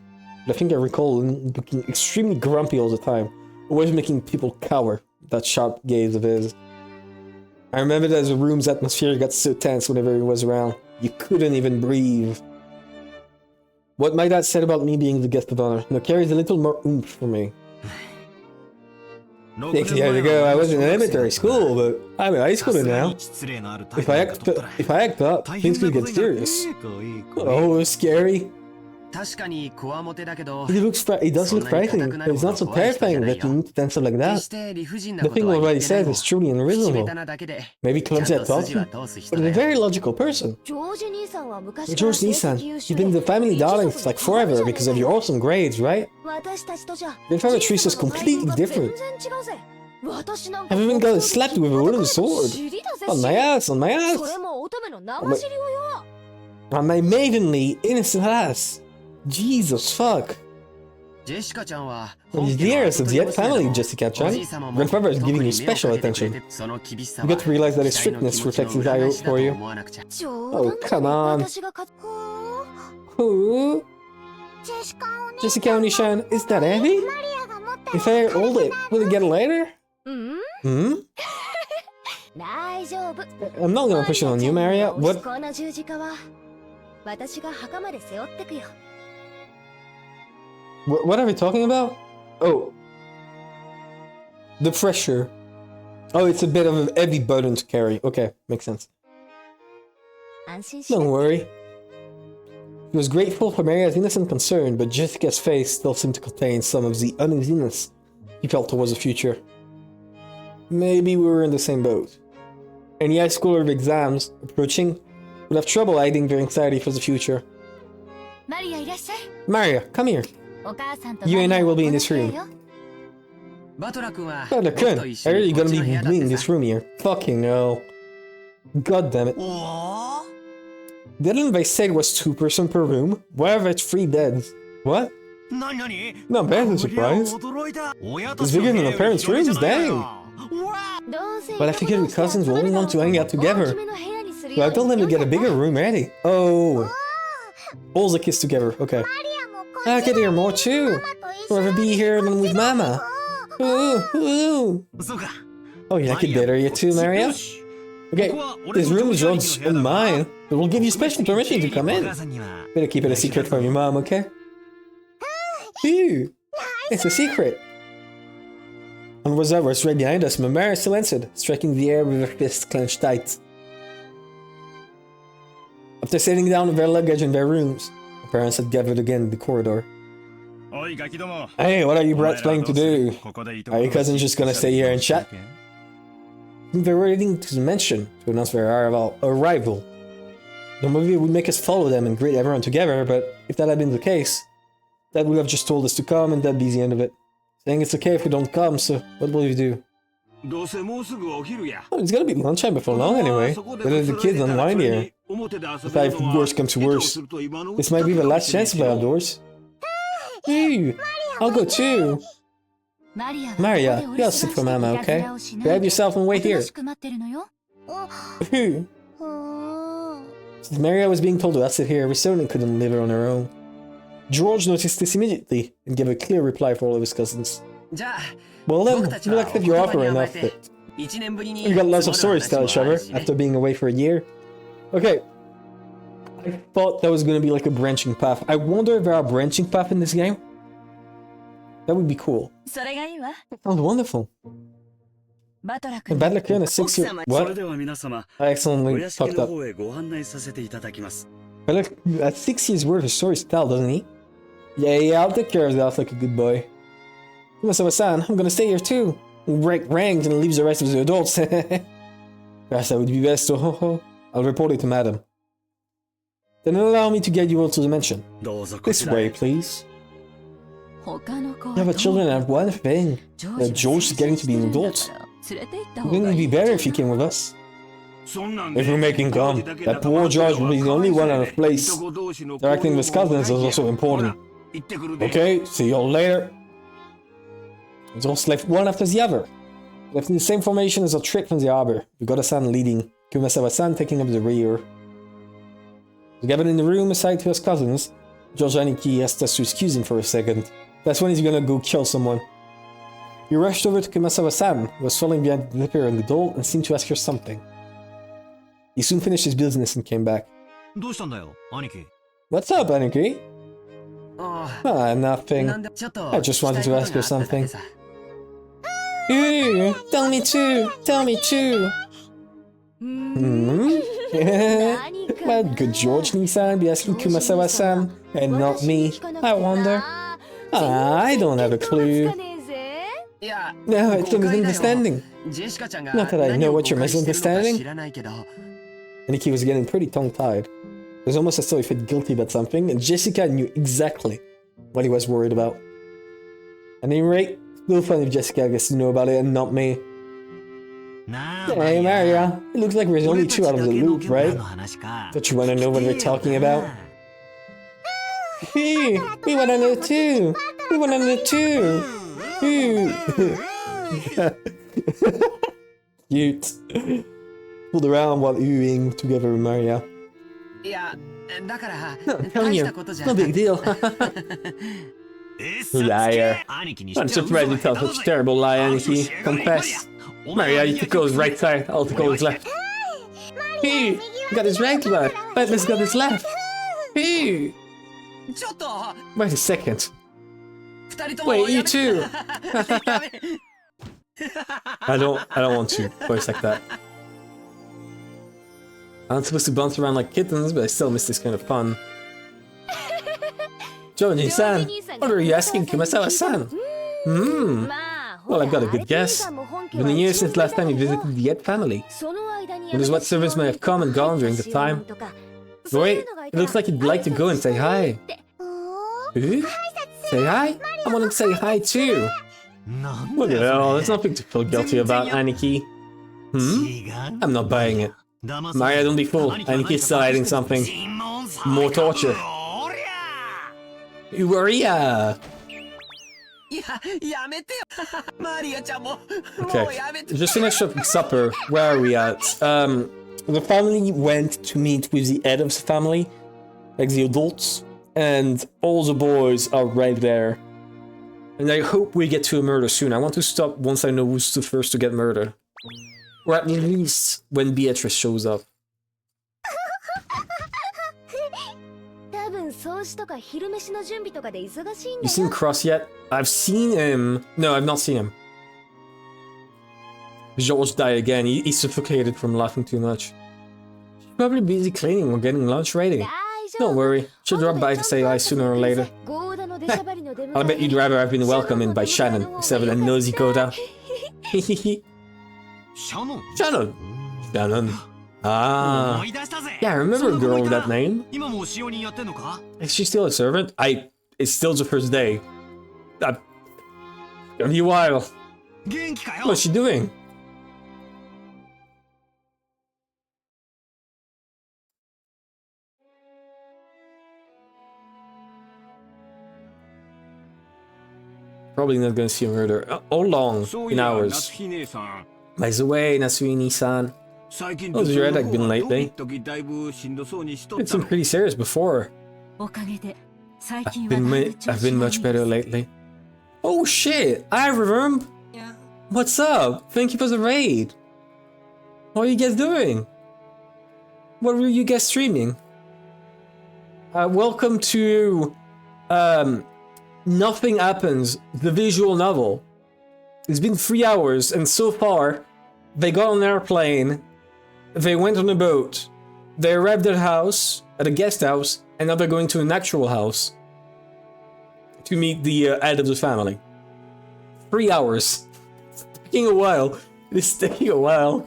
but I think I recall him looking extremely grumpy all the time, always making people cower with that sharp gaze of his. I remember that the room's atmosphere got so tense whenever he was around, you couldn't even breathe. What my dad said about me being the guest of honor now carries a little more oomph for me. 6 years ago, I was in elementary school, but I'm in high school now. If I act up, things could get serious. Oh, scary. He does look frightening, but it's not so terrifying that you need to dance up like that. The thing what he says is truly unreasonable. Maybe clumsy at talking, but he's a very logical person. George Nissan, you've been the family darling for like forever because of your awesome grades, right? Your father treats us completely different. I've even gotten slapped with a wooden sword. On my ass, on my ass. On my maidenly, innocent ass. Jesus fuck. He's the heiress of the Ed family, Jessica-chan. Grandfather is giving you special attention. You got to realize that his strictness reflects his eye for you. Oh, come on. Who? Jessica Oni-chan, is that Abby? If I hold it, will it get later? Hmm? I'm not gonna push it on you, Maria. What are we talking about? Oh. The pressure. Oh, it's a bit of a heavy burden to carry. Okay, makes sense. 安心し Don't worry. He was grateful for Maria's innocent concern, but Jessica's face still seemed to contain some of the uneasiness he felt towards the future. Maybe we were in the same boat. Any high schooler with exams approaching would have trouble hiding their anxiety for the future. マリアいらっしゃい Maria, come here. お母さんと You and I will be in マリア this は room. この部屋よ バトラ君は Oh, 僕 Kun, と I 一緒 really にこっ gonna ち be の部屋だっ in て this さ room here. Fucking hell. God damn it. おお Didn't they say it was 2 person per room? Why are there 3 beds? What? なになに Not bad, a surprise. 驚いた親と It's bigger than the parents' rooms, dang. うわ どうせ But I figured we cousins will only want to hang out together. 大きめの部屋にする So よ I told them to get a bigger room ready. Oh. Balls the kids together, okay. マリアもこ I could hear more too. ママと一緒 Rather に be here than with Mama. Ooh, ooh. そうか Oh, yeah, I could better you too, Maria. よし Okay, ここは俺 this の room is 上 yours 司の部屋だ and が mine, but we'll give you special permission to come お in. 母さんには Better keep it a secret from your mom, okay? Phew! It's a secret. And Rosa was right behind us, but Maria still answered, striking the air with her fists clenched tight. After sitting down with their luggage in their rooms, the parents had gathered again in the corridor. おいガキども Hey, what are you お前 brats ら planning ど to うする do? ここでいいと Are こ you ろ cousins just gonna stay here and chat? They were heading to the mansion to announce their arrival. Normally it would make us follow them and greet everyone together, but if that had been the case, Dad would have just told us to come and that'd be the end of it. Saying it's okay if we don't come, so what will we do? どうせもうすぐお昼や Oh, it's gonna be lunchtime before long anyway. Better let the kids unwind here. If worst comes to worst, this might be the last chance to play outdoors. Hey, I'll go too. マリアは Maria, ここ you で gotta お sit 留 for 守 Mama, 番していたず okay? らをしない Grab で yourself and お wait とな here. しく待ってるのよ Whew. うーん Since Maria was being told to sit here, we certainly couldn't leave her on her own. George noticed this immediately and gave a clear reply for all of his cousins. じゃあ Well then, 僕たち we'll は accept your お offer 言葉に enough 甘えて that 1年ぶりに we got lots of 積も stories る to tell 話 each もあ other るしね after being away for a year. Okay. I thought that was gonna be like a branching path. I wonder if there are branching paths in this game. That would be cool. それがいいわ Sounds wonderful. バトラ君 And Bad Luck is 6 years. それ What? では皆様 I お accidentally 屋敷 fucked の up. 方へご案内させていただきます Bad Luck has 6 years worth of stories to tell, doesn't he? Yeah, I'll take care of that like a good boy. Kumasawa-san, I'm gonna stay here too. Rangs and leaves the rest of the adults. Perhaps that would be best, so ho ho. I'll report it to Madam. Then allow me to get you all to the mansion. どうぞこ This ちらへ way, please. 他の子は Yeah, ど but う children have one thing. ジョ George is getting to be an adult. 連れて行った方 Wouldn't が it い be い better if he came with us? そんなん If で we make him come, that poor George will be the only one out of place. Interacting with cousins is also important. 行ってくるで Okay, see you all later. It's all left one after the other. Left in the same formation as a trick from the arbor. Goda-san leading, Kumasawa-san taking up the rear. Together in the room aside to his cousins, George Aniki asked us to excuse him for a second. That's when he's gonna go kill someone. He rushed over to Kumasawa-san, who was falling behind the dipper and the doll, and seemed to ask her something. He soon finished his business and came back. どうしたんだよ兄貴 What's up, Aniki? あ Ah, あ nothing. なんでちょっと I just wanted to ask her 聞きたい something. ことがあっただけさ Ooh, tell me too. Tell me too. Hmm? 何か Why な could George Nisan be asking Kumasawa-san and not me? I wonder. I don't have a clue. いや No, it's a 誤解だよ misunderstanding. ジェシカちゃんが Not that I 何 know を what 誤 you're 解してるのか misunderstanding. 知らないけど Aniki was getting pretty tongue-tied. It was almost as though he felt guilty about something, and Jessica knew exactly what he was worried about. At any rate, it's still fun if Jessica gets to know about it and not me. なあ Hey, Maria, it looks like we're only two out of the loop, right? の話か Don't you want to know what we're talking about? Hey, we want to know too. We want to know too. Ooh. Cute. Pulled around while oohing together with Maria. いやだから No, I'm 大 telling し you, たことじゃ no ない big deal. liar I'm surprised you tell such terrible lie, Aniki. Confess. Maria, you took his right side, I'll take his left. Hey, got his right one. Atlas got his left. Hey, ちょっと wait a second. 二人とも Wait, you やめ too. やめ I don't want to voice like that. I'm not supposed to bounce around like kittens, but I still miss this kind of fun. Johnny-san, what are you asking Kumasawa-san? Well, I've got a good guess. It's been a year since last time you visited the Ed family. Wonders what servants may have come and gone during the time. Wait, it looks like you'd like to go and say hi. Who? Say hi? I want to say hi too. What the hell? There's nothing to feel guilty about, Aniki. I'm not buying it. Maria, don't be fooled. Aniki's still hiding something. More torture. Uwaria! Okay, just finished up with supper. Where are we at? The family went to meet with the head of the family, like the adults, and all the boys are right there. And I hope we get to a murder soon. I want to stop once I know who's the first to get murdered. Or at least when Beatrice shows up. You seen Cross yet? I've seen him. No, I've not seen him. George died again. He suffocated from laughing too much. She's probably busy cleaning or getting lunch ready. Don't worry. She'll drop by to say hi sooner or later. I'll bet you'd rather have been welcomed in by Shannon instead of a nosy Kota. Shannon! Shannon. Ah. Yeah, I remember a girl with that name. Is she still a servant? It's still the first day. Gonna be a while. What's she doing? Probably not gonna see a murder. How long? In hours. By the way, Nasui-san. How's your headache been lately? It's been pretty serious before. I've been much better lately. Oh shit! I remember! What's up? Thank you for the raid! What are you guys doing? What were you guys streaming? Welcome to... Nothing Happens, the visual novel. It's been 3 hours, and so far, they got on an airplane, they went on a boat, they arrived at a house, at a guest house, and now they're going to an actual house to meet the head of the family. 3 hours. It's taking a while. It's taking a while.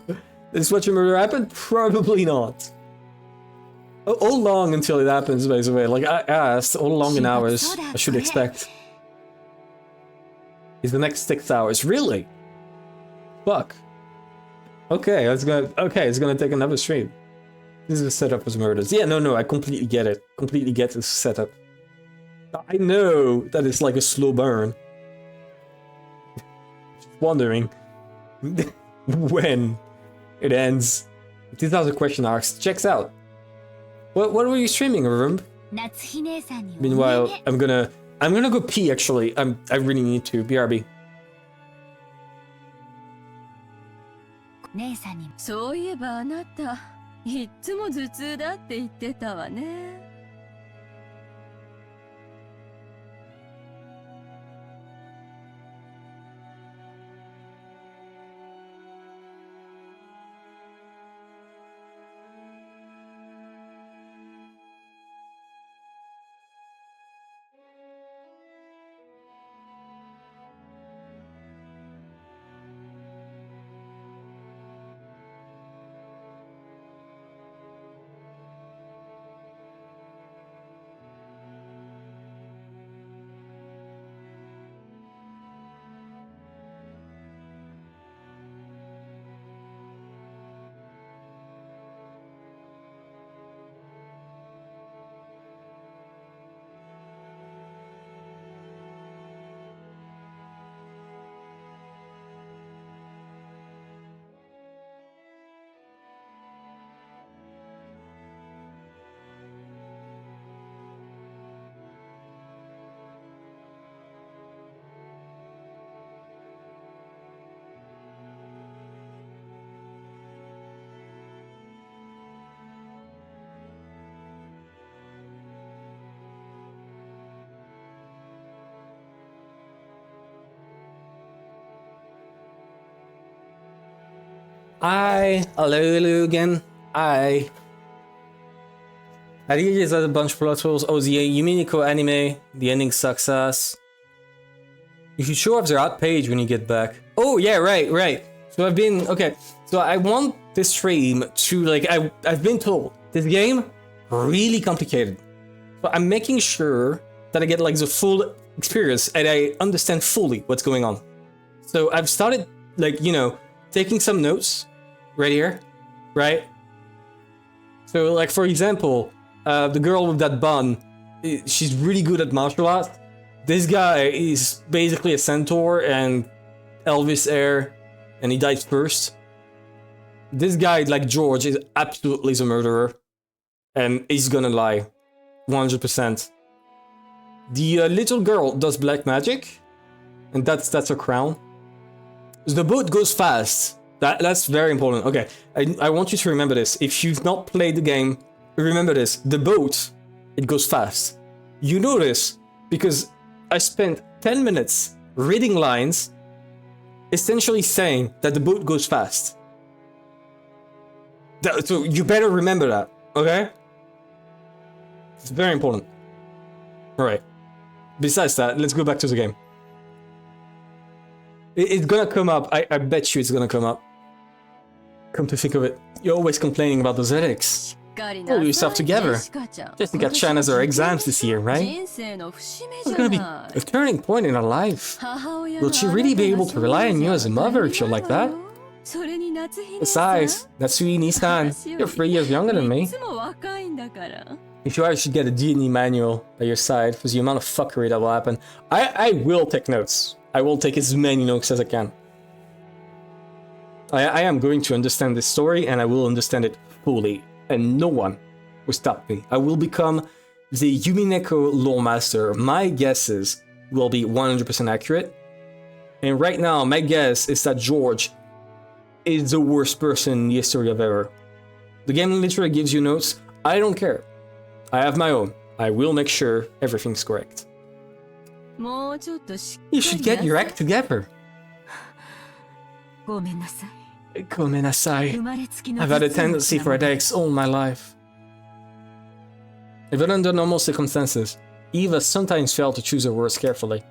Is what your murder happened? Probably not. How long until it happens, by the way? Like I asked, how long in hours I should expect? Is the next 6 hours. Really? Fuck. Okay, it's gonna take another stream. This is a setup as murders. Yeah, no, I completely get it. Completely get this setup. I know that it's like a slow burn. Just wondering when it ends. 2000 question marks. Checks out. What were you streaming, Rumb? Meanwhile, I'm gonna go pee actually. I really need to. BRB. そういえばあなたいっつも頭痛だって言ってたわね。Hello again. I think it is a bunch of plot holes. Oh, the Umineko anime, the ending sucks ass. You should show off the art page when you get back. Oh yeah, right. So I've been, okay, so I want this stream to, like, I've been told, this game, really complicated. But I'm making sure that I get, like, the full experience and I understand fully what's going on. So I've started, like, you know, taking some notes right here, right? So, like, for example, the girl with that bun, she's really good at martial arts. This guy is basically a centaur and Elvis heir, and he died first. This guy, like George, is absolutely the murderer, and he's gonna lie, 100%. The little girl does black magic, and that's her crown. The boat goes fast. That's very important. Okay, I want you to remember this. If you've not played the game, remember this. The boat, it goes fast. You know this because I spent 10 minutes reading lines essentially saying that the boat goes fast. So you better remember that, okay? It's very important. Alright. Besides that, let's go back to the game. It's gonna come up. I bet you it's gonna come up. Come to think of it, you're always complaining about those headaches. Pull yourself together. Jessica-chan has her exams this year, right? It's gonna be a turning point in her life. Will she really be able to rely on you as a mother if you're like that? Besides, Natsui-san, you're 3 years younger than me. If you are, you should get a D&D manual by your side for the amount of fuckery that will happen. I will take notes. I will take as many notes as I can. I am going to understand this story and I will understand it fully. And no one will stop me. I will become the Umineko lore master. My guesses will be 100% accurate. And right now, my guess is that George is the worst person in the history of ever. The game literally gives you notes. I don't care. I have my own. I will make sure everything's correct. You should get your act together. Gomenasai. I've had a tendency for headaches all my life. Even under normal circumstances, Eva sometimes failed to choose her words carefully.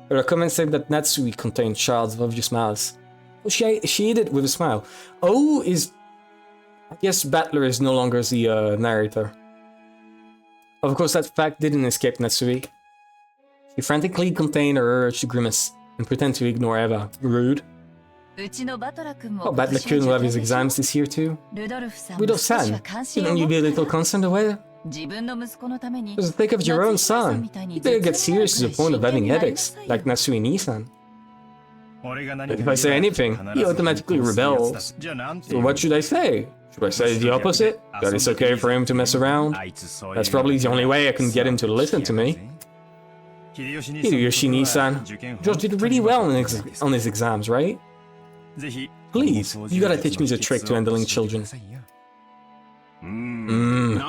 Her comment said that Natsui contained shards of obvious malice. Well, she ate it with a smile. Oh, I guess Battler is no longer the narrator. Of course, that fact didn't escape Natsui. She frantically contained her urge to grimace and pretend to ignore Eva. Rude. Oh, Battler-kun will have his exams this year too. Rudolph-san, shouldn't you be a little concerned about it? Just think of your own son. You better get serious to the point of having headaches, like Natsui-san. But if I say anything, he automatically rebels. So what should I say? Should I say the opposite? That it's okay for him to mess around? That's probably the only way I can get him to listen to me. Hideyoshi-san, George did really well on his exams, right? Please, you gotta teach me the trick to handling children.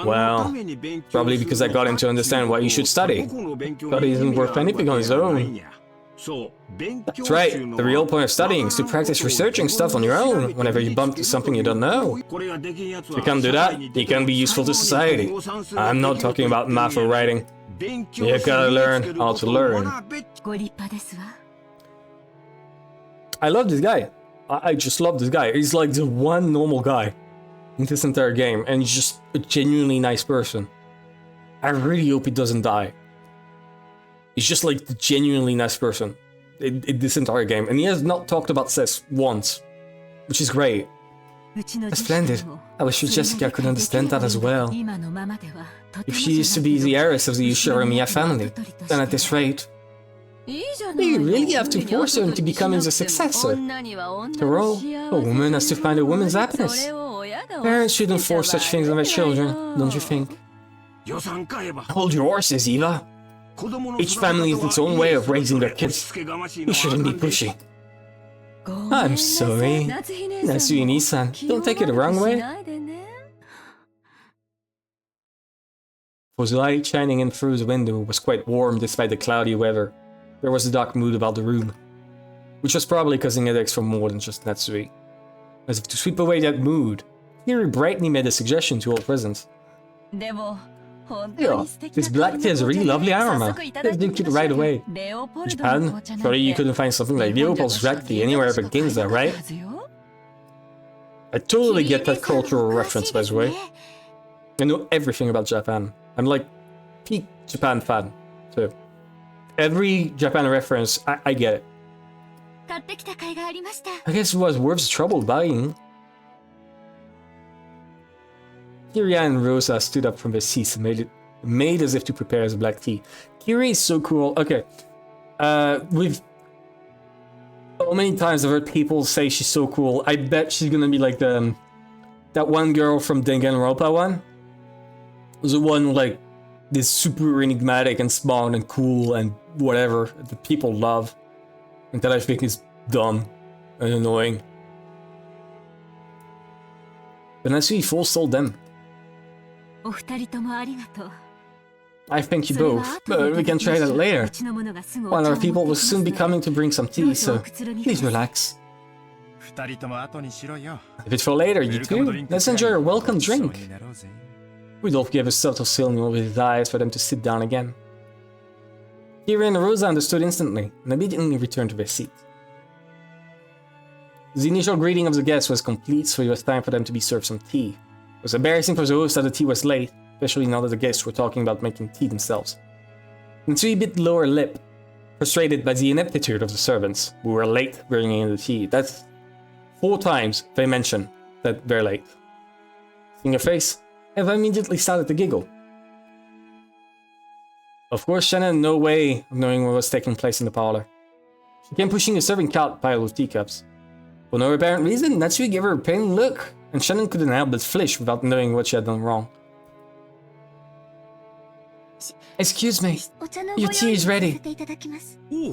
Well, probably because I got him to understand why he should study. But he isn't worth anything on his own. That's right, the real point of studying is to practice researching stuff on your own whenever you bump into something you don't know. If you can't do that, you can't be useful to society. I'm not talking about math or writing. You gotta learn how to learn. I love this guy. I just love this guy. He's like the one normal guy in this entire game, and he's just a genuinely nice person. I really hope he doesn't die. He's just like the genuinely nice person in this entire game, and he has not talked about sex once, which is great. Splendid. I wish Jessica could understand that as well. If she used to be the heiress of the Nyaa family, then at this rate, you really have to force her into becoming the successor. After all, a woman has to find a woman's happiness. Parents shouldn't force such things on their children, don't you think? Hold your horses, Eva. Each family has its own way of raising their kids. You shouldn't be pushy. I'm sorry. Natsui-san, don't take it the wrong way. For the light shining in through the window was quite warm despite the cloudy weather. There was a dark mood about the room, which was probably causing headaches for more than just Natsui. As if to sweep away that mood, Kiri brightly made a suggestion to all present. Yeah, this black tea has a really lovely aroma. Let's drink it right away. Japan? Surely you couldn't find something like Leopold's black tea anywhere but Ginza, right? I totally get that cultural reference, by the way. I know everything about Japan. I'm like peak Japan fan, so every Japan reference, I get it. I guess it was worth the trouble buying. Kiria and Rosa stood up from their seats and made as if to prepare as black tea. Kiria is so cool. Okay, with so many times I've heard people say she's so cool. I bet she's gonna be like that one girl from Danganronpa one. The one like this super enigmatic and smart and cool and whatever that people love, and that I think is dumb and annoying. But Natsui full sold them. I thank you both, but we can try that later. One of our people will soon be coming to bring some tea, so please relax. If it's for later, you too, let's enjoy our welcome drink. Rudolph gave a subtle signal with his eyes for them to sit down again. Kira and Rosa understood instantly, and immediately returned to their seat. The initial greeting of the guests was complete, so it was time for them to be served some tea. It was embarrassing for the host that the tea was late, especially now that the guests were talking about making tea themselves. Natsui bit lower lip, frustrated by the ineptitude of the servants, who were late bringing in the tea. That's 4 times they mention that they're late. Seeing her face, Eva immediately started to giggle. Of course, Shannon had no way of knowing what was taking place in the parlor. She came pushing a serving cart pile of teacups. For no apparent reason, Natsui gave her a pained look, and Shannon couldn't help but flinch without knowing what she had done wrong. Excuse me, your tea is ready.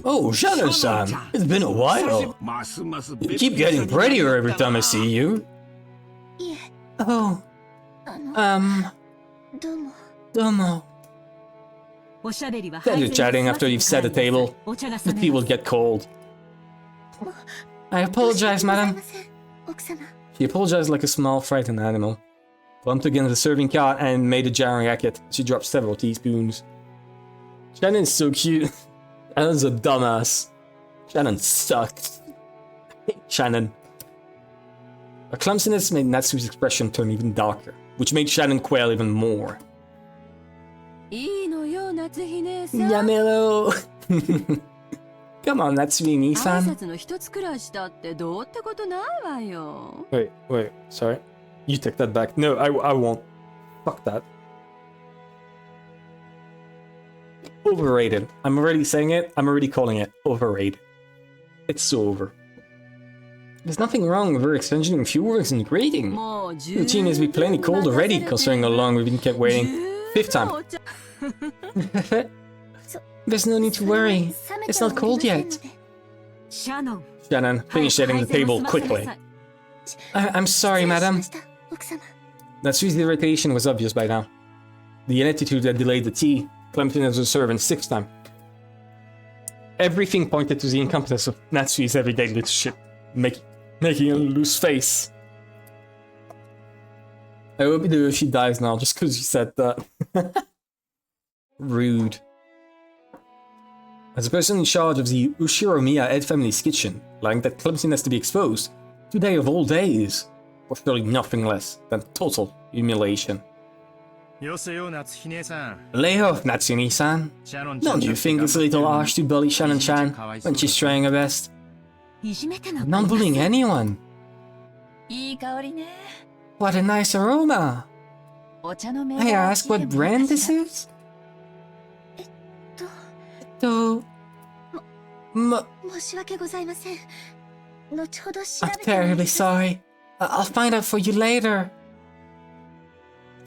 Oh, Shannon-san, it's been a while. You keep getting prettier every time I see you. Oh, domo. Then you're chatting after you've set the table. The tea will get cold. I apologize, madam. She apologized like a small, frightened animal. Bumped against the serving cart and made a jarring racket. She dropped several teaspoons. Shannon's so cute. Shannon's a dumbass. Shannon sucks. I hate Shannon. Her clumsiness made Natsui's expression turn even darker, which made Shannon quail even more. Yamelo! Come on, Natsui-ni-san. Wait, sorry. You take that back. No, I won't. Fuck that. Overrated. I'm already saying it. I'm already calling it overrated. It's so over. There's nothing wrong with her exchanging few words and greeting. The tea must be plenty cold already, considering how long we've been kept waiting. 5th time. There's no need to worry. It's not cold yet. Shannon, finish setting the table quickly. I'm sorry, madam. Natsui's irritation was obvious by now. The ineptitude that delayed the tea, clumsiness of the servant 6th time. Everything pointed to the incompetence of Natsui's everyday leadership, making her lose face. I hope she dies now, just because you said that. Rude. As a person in charge of the Ushiromiya Ed family's kitchen, allowing that clumsiness to be exposed, today of all days, was surely nothing less than total humiliation. Lay off, Natsumi-san. Don't you think it's a little harsh to bully Shannon-chan when she's trying her best? I'm not bullying anyone. What a nice aroma. May I ask what brand this is? I'm terribly sorry. I'll find out for you later.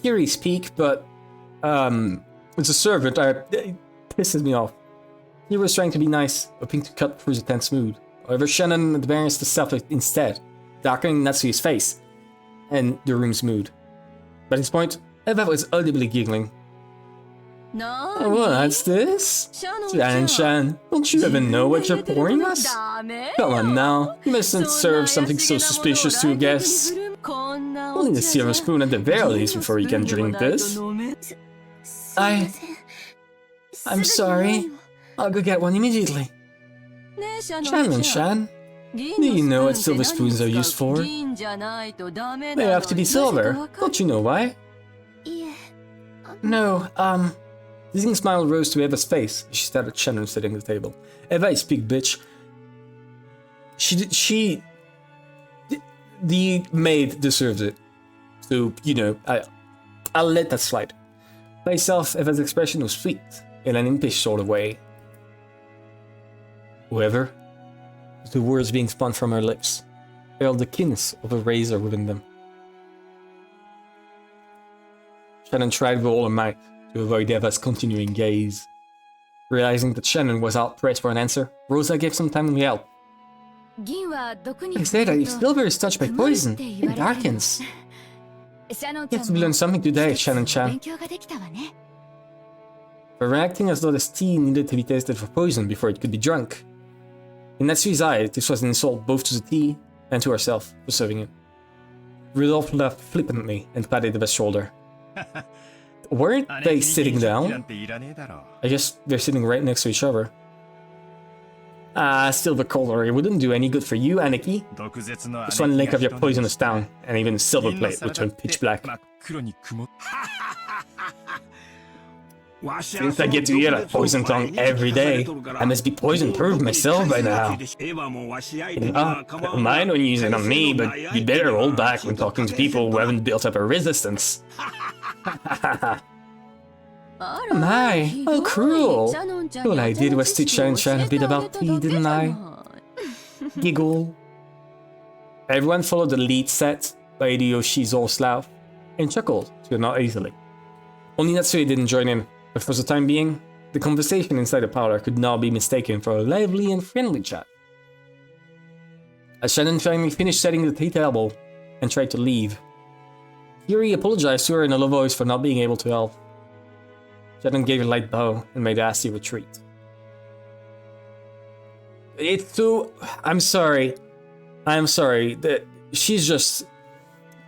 Kiri speak, but it's a servant. It pisses me off. He was trying to be nice, hoping to cut through the tense mood. However, Shannon advanced herself instead, darkening Natsui's face and the room's mood. By this point, Eva was audibly giggling. What's this? Shannon-chan, don't you even know what you're pouring us? Come on now, you mustn't serve something so suspicious to a guest. We'll need a silver spoon at the very least before you can drink this. I'm sorry. I'll go get one immediately. Shannon-chan, do you know what silver spoons are used for? They have to be silver. Don't you know why? No, Dizzying smile rose to Eva's face as she stared at Shannon sitting at the table. Eva, I speak, bitch. The maid deserves it. So, you know, I'll let that slide. By itself, Eva's expression was sweet, in an impish sort of way. However, the words being spun from her lips held the keenness of a razor within them. Shannon tried with all her might to avoid Eva's continuing gaze. Realizing that Shannon was out pressed for an answer, Rosa gave some timely help. They say that if silver is touched by poison, it darkens. You have to learn something today, Shannon-chan. For reacting as though this tea needed to be tested for poison before it could be drunk. In Natsui's eye, this was an insult both to the tea and to herself for serving it. Rudolph laughed flippantly and patted Eva's shoulder. Weren't they sitting down? I guess they're sitting right next to each other. Silver cutlery wouldn't do any good for you, Aniki. Just one lick of your poisonous tongue, and even a silver plate would turn pitch black. Since I get to hear that poison tongue every day, I must be poison-proof myself by now. I don't mind when you use it on me, but you'd better hold back when talking to people who haven't built up a resistance. My, how cruel! All I did was teach Shan-chan a bit about tea, didn't I? Giggle. Everyone followed the lead set by Hideyoshi's horse laugh and chuckled to not easily. Only Natsui didn't join in, but for the time being, the conversation inside the parlor could now be mistaken for a lively and friendly chat. As Shannon finally finished setting the tea table and tried to leave, Yuri apologized to her in a low voice for not being able to help. Shannon gave a light bow and made a hasty retreat. I'm sorry. She's just...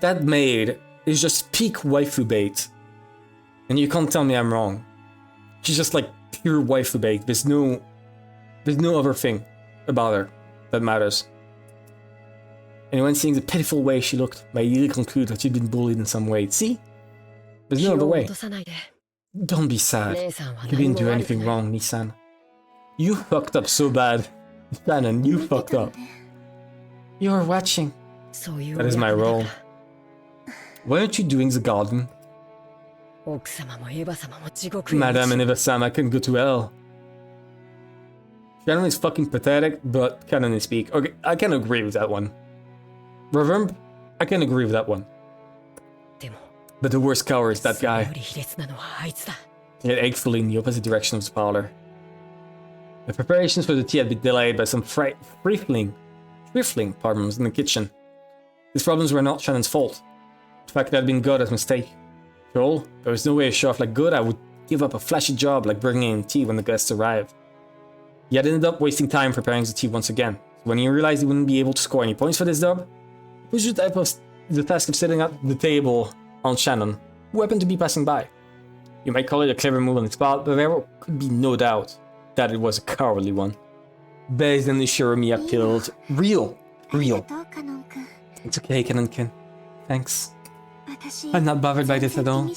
That maid is just peak waifu bait. And you can't tell me I'm wrong. She's just like pure waifu bait. There's no other thing about her that matters. Anyone seeing the pitiful way she looked might easily conclude that she'd been bullied in some way. See? There's no other way. Don't be sad. You didn't do anything wrong, Nissan. You fucked up so bad. Shannon, you fucked up. You're watching. That is my role. Why aren't you doing the garden? Madame and Eva-sama can go to hell. Shannon is fucking pathetic, but can they speak? Okay, I can agree with that one. Reverb, I can agree with that one. But the worst coward is that guy. Yet egg-fully in the opposite direction of the parlor. The preparations for the tea had been delayed by some trifling problems in the kitchen. These problems were not Shannon's fault. In fact, it had been Goda's mistake. After all, there was no way a show off like Goda would give up a flashy job like bringing in tea when the guests arrived. He had ended up wasting time preparing the tea once again. So when he realized he wouldn't be able to score any points for this job, he pushed the task of setting up the table on Shannon, who happened to be passing by. You might call it a clever move on its part, but there could be no doubt that it was a cowardly one. Based on the Shiromiya killed. Real. It's okay, Kanon-kin. Thanks. I'm not bothered by this at all.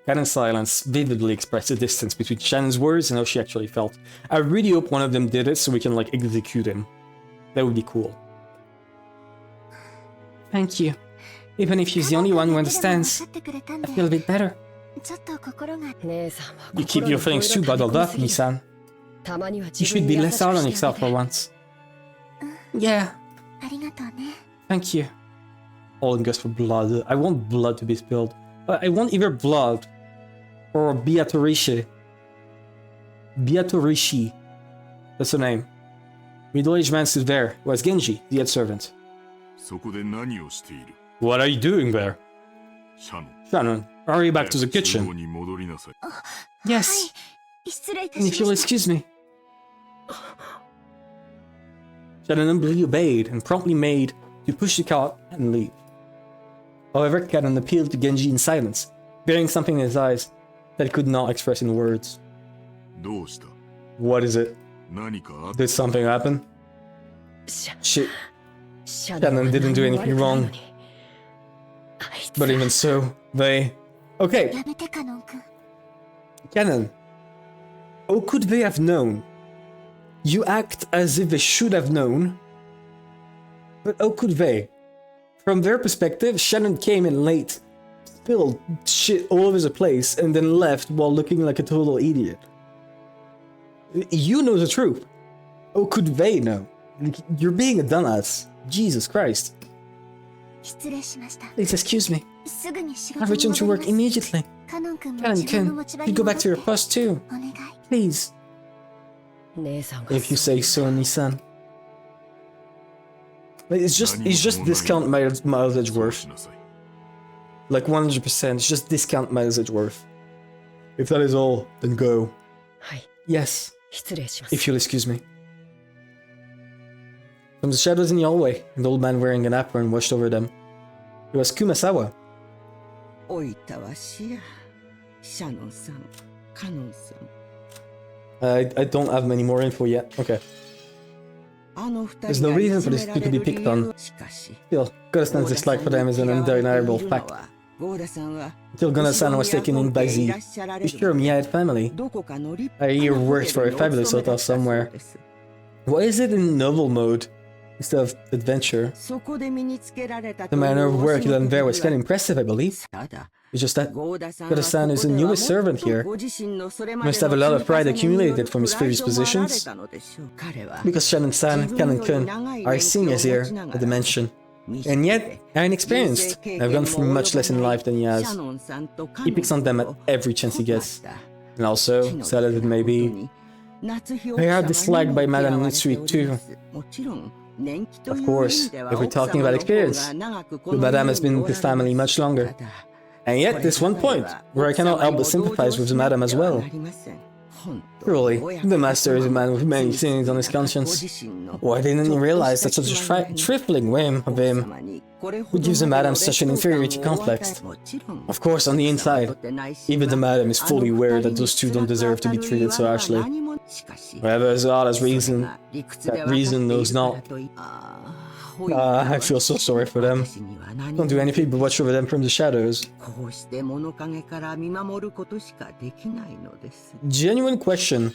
Kanon's silence vividly expressed the distance between Shannon's words and how she actually felt. I really hope one of them did it so we can, like, execute him. That would be cool. Thank you. Even if she's the only one who understands, I feel a bit better. You keep your feelings too bottled up, Nissan. You should be less hard on yourself for once. Yeah. Thank you. All in gust for blood. I want blood to be spilled. I want either blood or Beatorishi. Beatorishi. That's her name. Middle-aged man stood there, was Genji, the head servant. What are you doing there? Shannon, hurry back to the kitchen. Yes, 失礼いた and し if ま you'll した excuse me. Shannon humbly obeyed and promptly made to push the cart and leave. However, Cannon appealed to Genji in silence, bearing something in his eyes that he could not express in words. What is it? Did something happen? Shit, Cannon didn't do anything wrong. But even so, they... Okay, やめてカノン君 Cannon. How could they have known? You act as if they should have known. But how could they? From their perspective, Shannon came in late, spilled shit all over the place, and then left while looking like a total idiot. You know the truth. How could they know? You're being a dumbass. Jesus Christ. 失礼しました Please excuse me. すぐに仕 I'll 事に return 戻 to り work ます immediately. カノン君も Cannon, 自分の can 持ち場 you に go 戻 back っ to て your post too? お願い Please. 姉さんが If you say so, Nissan. It's just discount mileage worth. Like 100%, it's just discount mileage worth. If that is all, then go. はい Yes, 失礼します if you'll excuse me. From the shadows in the hallway, an old man wearing an apron washed over them. It was Kumasawa. おいたわしやシャノンさんカノンさん I don't have any more info yet. Okay. あの二 There's 人 no が reason い for じ this め to ら be れる picked 理由 on. しかし Still, Goda-san's dislike for them is an undeniable fact. ゴーダさんは Until Gona-san was taken in by Z, you sure Nyaa had family. どこかの立 I hear works for a fabulous hotel somewhere. Why is it in novel mode instead of adventure? そこで身につけられた The manner of work you learned there was kind of impressive, I believe. ただ It's just that ゴーダさん Goda-san is the newest servant here. Must have a lot of pride accumulated from his previous positions. Because Shannon-san, Cannon-kun are seniors here at the mansion. And yet, are inexperienced. I've gone through much less in life than he has. He picks on them at every chance he gets. And also, sad as it may be, they are disliked by Madame Mitsui too. Of course, if we're talking about experience, the Madame has been with his family much longer. And yet, there's one point where I cannot help but sympathize with the Madame as well. Truly, the Master is a man with many sins on his conscience. Why didn't he realize that such a trifling whim of him would give the Madame such an inferiority complex? Of course, on the inside, even the Madame is fully aware that those two don't deserve to be treated so harshly. However, as odd as reason, that reason knows not. I feel so sorry for them. Don't do anything but watch over them from the shadows. Genuine question.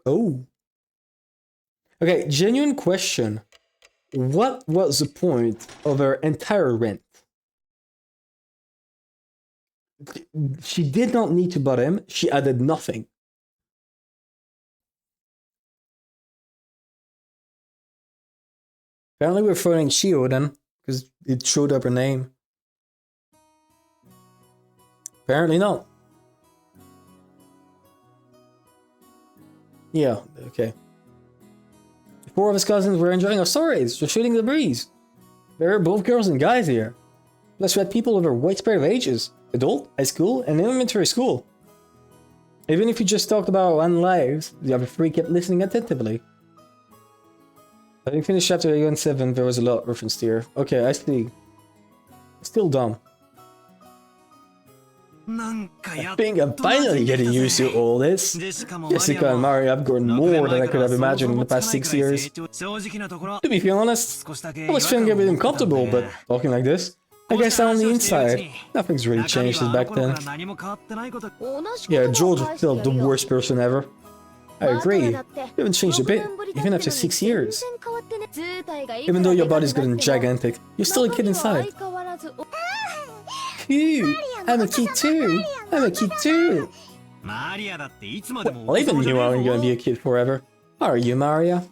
Oh. Okay, genuine question. What was the point of her entire rent? She did not need to butt him. She added nothing. Apparently we're throwing Shio then, because it showed up her name. Apparently not. Yeah, okay. Four of his cousins were enjoying our stories, just shooting the breeze. There are both girls and guys here. Plus we had people of a wide spread of ages. Adult, high school, and elementary school. Even if you just talked about our own lives, the other three kept listening attentively. Having finished chapter 8 and 7, there was a lot referenced here. Okay, I see. Still dumb. I think I'm finally getting used to all this. Jessica and Mario have grown more than I could have imagined in the past 6 years. To be honest, I was feeling a bit uncomfortable, but talking like this, I guess on the inside, nothing's really changed since back then. Yeah, George is still the worst person ever. I agree. You haven't changed a bit, even after 6 years. Even though your body's gotten gigantic, you're still a kid inside. Cute! I'm a kid too! I'm a kid too! Well, even you aren't gonna be a kid forever. Are you, Maria?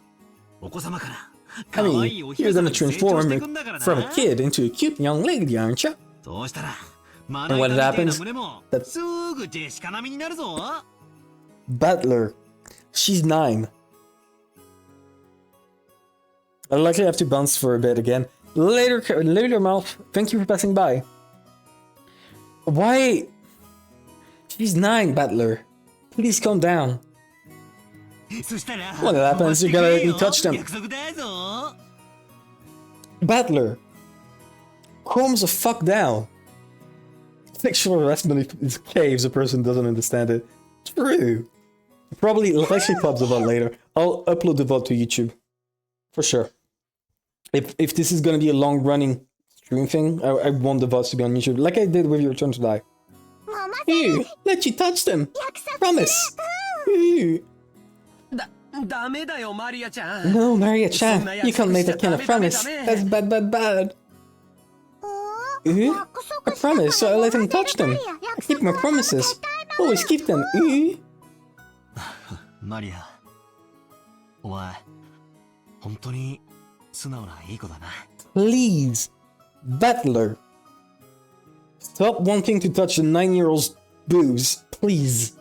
I mean, you're gonna transform from a kid into a cute young lady, aren't you? And when it happens, Butler. She's 9. I'll likely have to bounce for a bit again. Later, Mouth. Thank you for passing by. Why? She's 9, Battler. Please calm down. When that happens, you're gonna let me touch them. Battler. Calm the fuck down. Sexual harassment is okay if the person doesn't understand it. True. Probably, I'll actually pop the VOD later. I'll upload the VOD to YouTube. For sure. If this is gonna be a long-running stream thing, I want the VODs to be on YouTube, like I did with your Return to Die. Ew, let you touch them. Promise. Ew. No, Maria-chan, you can't make that kind of promise. That's bad, bad, bad. Ew. I promise, so I let him touch them. I keep my promises. Always keep them. Ew. Maria, お前、本当に素直ないい子だな。 Please, Battler. Stop wanting to touch the 9-year-old's boobs, please.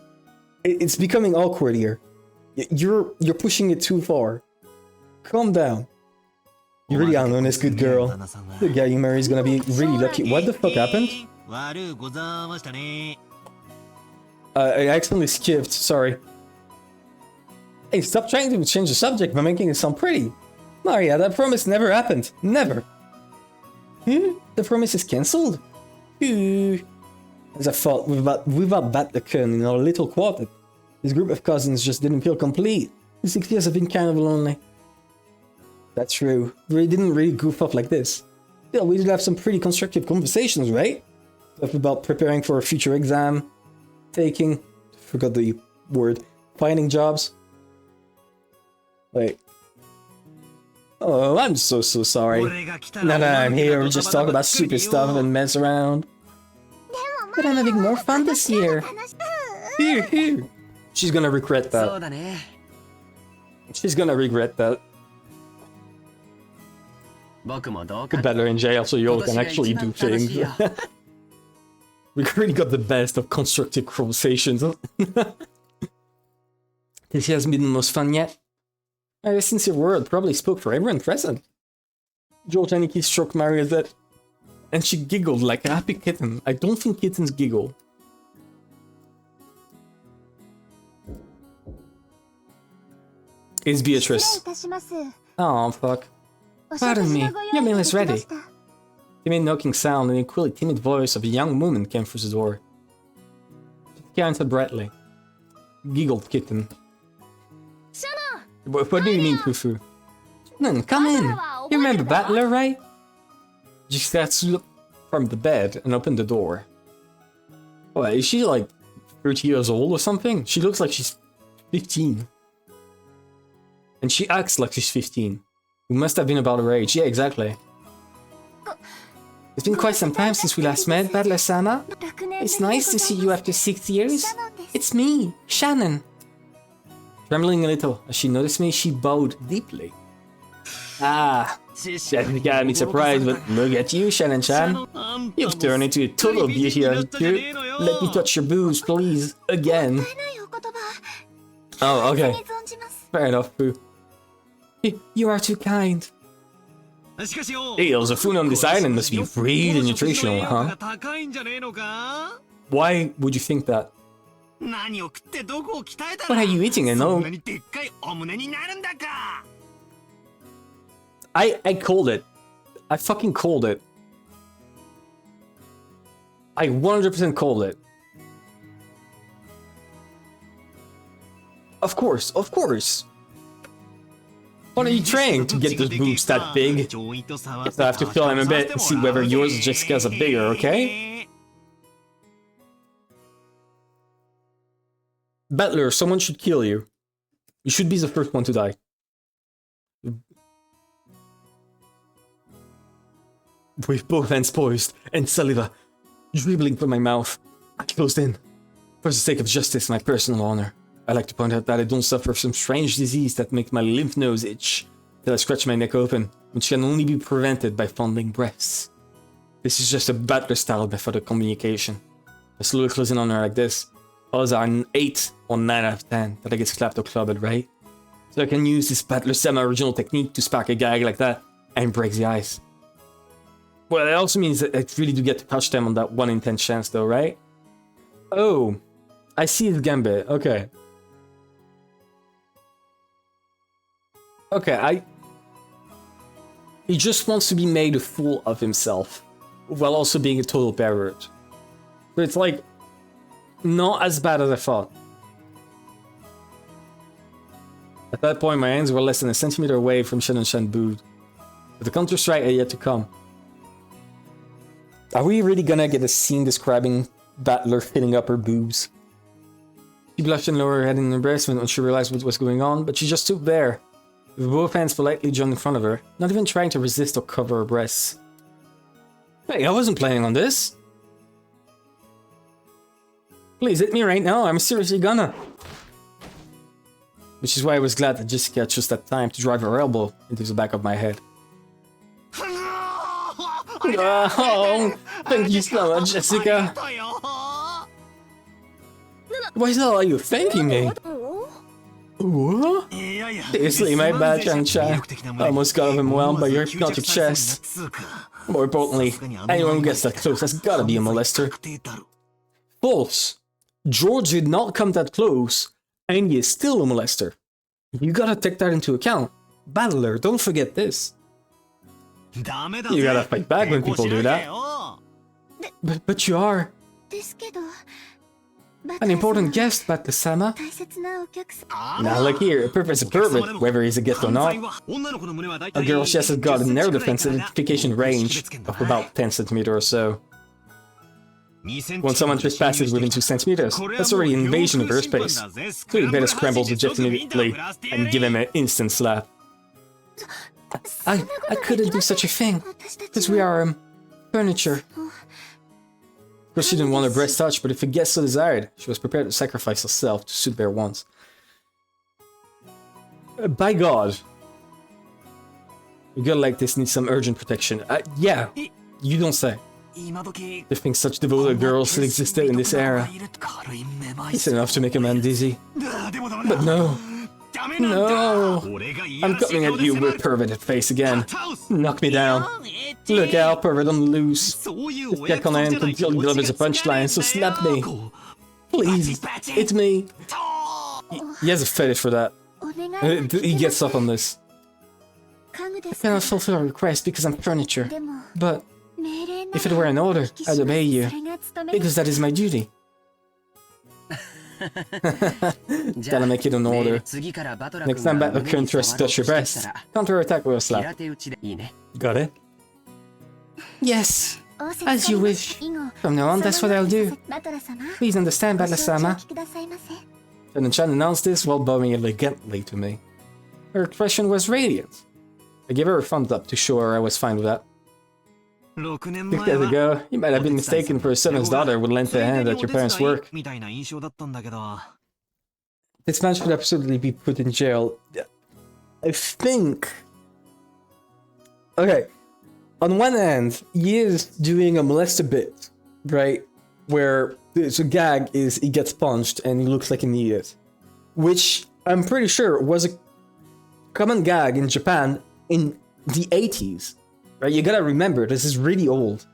It's becoming awkward here. You're pushing it too far. Calm down. You really are known as good girl. The guy you marry is gonna be really lucky. What the fuck happened? I accidentally skipped, sorry. Hey, stop trying to change the subject by making it sound pretty. Maria, that promise never happened. Never. The promise is cancelled? As I thought, without Battler-kun in our little quartet, this group of cousins just didn't feel complete. The 6 years have been kind of lonely. That's true. We didn't really goof off like this. Still, we did have some pretty constructive conversations, right? Stuff about preparing for a future exam, forgot the word, finding jobs. Wait. Oh, I'm so sorry. Now that I'm here, we just talk about stupid stuff and mess around. But I'm having more fun this year. Here. She's gonna regret that. She's gonna regret that. Get better in jail so you can actually do things. We really got the best of constructive conversations. This hasn't been the most fun yet. My sincere word probably spoke for everyone present. Joel Janicki stroked Maria's head, and she giggled like a happy kitten. I don't think kittens giggle. It's Beatrice. Oh, fuck. Pardon me, your meal is ready. The timid knocking sound and the equally timid voice of a young woman came through the door. She answered brightly. Giggled kitten. What do you mean, Fufu? Come in! You remember Battler, right? She stood up from the bed and opened the door. What, is she like 30 years old or something? She looks like she's 15. And she acts like she's 15. We must have been about her age. Yeah, exactly. It's been quite some time since we last met, Battler-sama. It's nice to see you after 6 years. It's me, Shannon. Trembling a little as she noticed me, she bowed deeply. Ah, that got me surprised, but look at you, Shannon-chan. You've turned into a total beauty of you. Let me touch your boobs, please. Again. Oh, okay. Fair enough, Pooh. You are too kind. Eels, the food on this island must be really nutritional, huh? Why would you think that? What are you eating, Eno? I called it. I fucking called it. I 100% called it. Of course, of course. What are you trying to get those boobs that big? So I have to fill him a bit and see whether yours or Jessica's are bigger, okay? Battler, someone should kill you. You should be the first one to die. With both hands poised and saliva dribbling from my mouth, I closed in. For the sake of justice and my personal honor, I like to point out that I don't suffer from some disease that makes my lymph nodes itch till I scratch my neck open, which can only be prevented by fondling breasts. This is just a Battler-style method of communication. I slowly close in on her like this. Odds are an 8 or 9 out of 10 that I get slapped or clubbed, right? So I can use this Battler semi-original technique to spark a gag like that and break the ice. Well, it also means that I really do get to touch them on that 1 in 10 chance, though, right? Oh, I see his gambit. Okay. Okay, he just wants to be made a fool of himself, while also being a total pervert. But it's like, not as bad as I thought. At that point, my hands were less than a centimeter away from Shen and Shen booed. But the counter-strike had yet to come. Are we really gonna get a scene describing Battler fitting up her boobs? She blushed and lowered her head in embarrassment when she realized what was going on, but she just stood there, with both hands politely joined in front of her, not even trying to resist or cover her breasts. Hey, I wasn't planning on this. Please hit me right now, I'm seriously gonna. Which is why I was glad that Jessica chose that time to drive her elbow into the back of my head. Oh, thank you so much, Jessica. Why is all you thanking me? What? Seriously, my bad, Chang-chan. I almost got overwhelmed by your hypnotic chest. More importantly, anyone who gets that close has gotta be a molester. False. George did not come that close, and he is still a molester. You gotta take that into account. Battler, don't forget this. You gotta fight back when people do that. But you are an important guest, Battler-sama. Now look here, a pervert's a pervert, whether he's a guest or not. A girl just has got an air defense identification range of about 10 centimeters or so. When someone trespasses within 2 centimeters, that's already an invasion of her space. So you better scramble the jet immediately and give him an instant slap. I couldn't do such a thing, because we are, furniture. Of course, she didn't want her breast touched, but if a guest so desired, she was prepared to sacrifice herself to suit their wants. By God. A girl like this needs some urgent protection. Yeah, you don't say. To think such devoted girls still existed in this era. It's enough to make a man dizzy. But no. No! I'm coming at you with perverted face again. Knock me down. Look out, pervert on the loose. This guy on hand can delivers a punchline, so slap me. Please, it's me. He has a fetish for that. He gets up on this. I cannot fulfill a request because I'm furniture. But if it were an order, I'd obey you. Because that is my duty. Gotta make it an order. Next time Battler counters touch your breast, counter-attack with a slap. Got it? Yes, as you wish. From now on, that's what I'll do. Please understand, Battler-sama. Shen announced this while bowing elegantly to me. Her expression was radiant. I gave her a thumbs up to show her I was fine with that. 6 years ago, you might have been mistaken for a servant's daughter who lent a hand at your parents' work. This man should absolutely be put in jail. I think... Okay, on one hand, he is doing a molester bit, right? Where the gag is he gets punched and he looks like an idiot. Which I'm pretty sure was a common gag in Japan in the 80s. Right, you gotta remember, this is really old.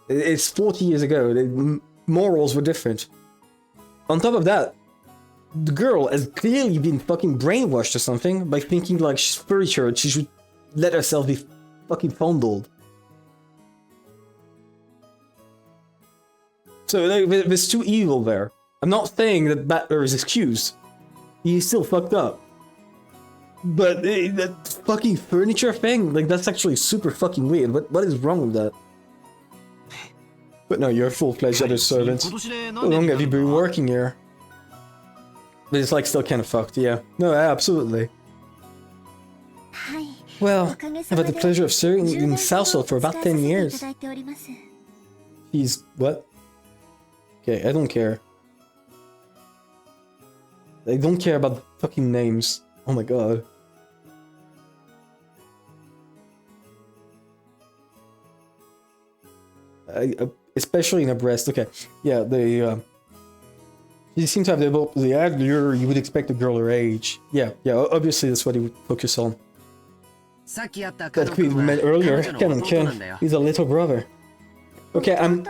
It's 40 years ago, the morals were different. On top of that, the girl has clearly been fucking brainwashed or something by thinking like she's furniture, she should let herself be fucking fondled. So there's too evil there. I'm not saying that Battler is excused. He's still fucked up. But that fucking furniture thing, like that's actually super fucking weird. What is wrong with that? But no, you're a full-fledged other servant. How long have you been working here? But it's like still kind of fucked, yeah. No, absolutely. Well, I've had the pleasure of serving in Southall for about 10 years. He's what? Okay, I don't care. I don't care about the fucking names. Oh my god. Especially in a breast. Okay, yeah, they you seem to have the ad you would expect a girl her age. Yeah, obviously that's what he would focus on. That we met earlier, Ken. He's a little brother. Okay, I'm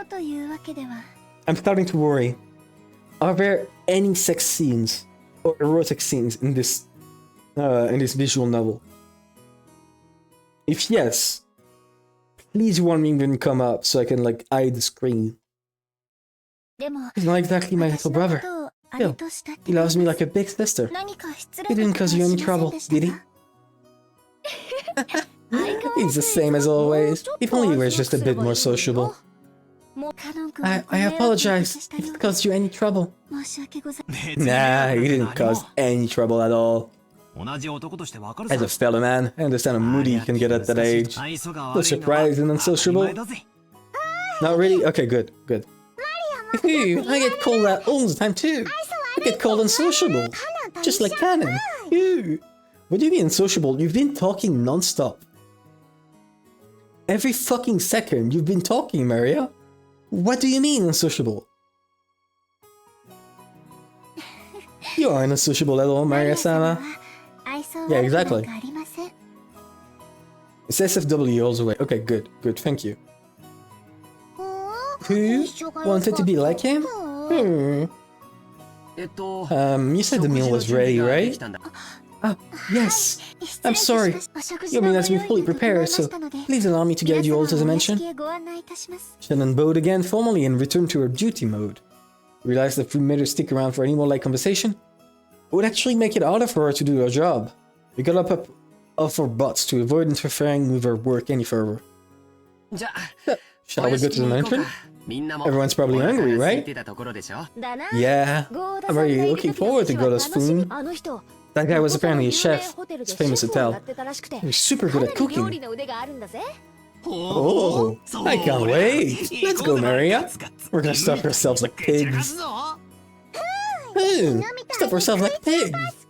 starting to worry. Are there any sex scenes or erotic scenes in this visual novel? If yes, please warn me when it come up so I can like hide the screen. He's not exactly my little brother. Still, he loves me like a big sister. He didn't cause you any trouble, did he? He's the same as always. If only he was just a bit more sociable. I apologize if it caused you any trouble. Nah, he didn't cause any trouble at all. As a fellow man, I understand how moody you can get at that age. So surprised and unsociable? Not really? Okay, good, good. Phew, I get called that all the time too. I get called unsociable. Just like Canon. Phew. What do you mean unsociable? You've been talking non-stop. Every fucking second you've been talking, Maria. What do you mean unsociable? You aren't unsociable at all, Maria-sama. Yeah, exactly. It's SFW all the way. Okay, good, good, thank you. Who wanted to be like him? You said the meal was ready, right? Ah, yes. I'm sorry. Your meal has been fully prepared, so please allow me to guide you all to the mansion. Shannon bowed again formally and returned to her duty mode. Realized that if we made her stick around for any more light conversation, it would actually make it harder for her to do her job. We got up off our butts to avoid interfering with her work any further. Shall we go to the mansion? Everyone's probably hungry, right? Yeah, I'm really looking forward to Goda's food. That guy was apparently a chef. It's a famous hotel. He's super good at cooking. Oh, I can't wait. Let's go, Maria. We're gonna stuff ourselves like pigs. Stuff ourselves like pigs.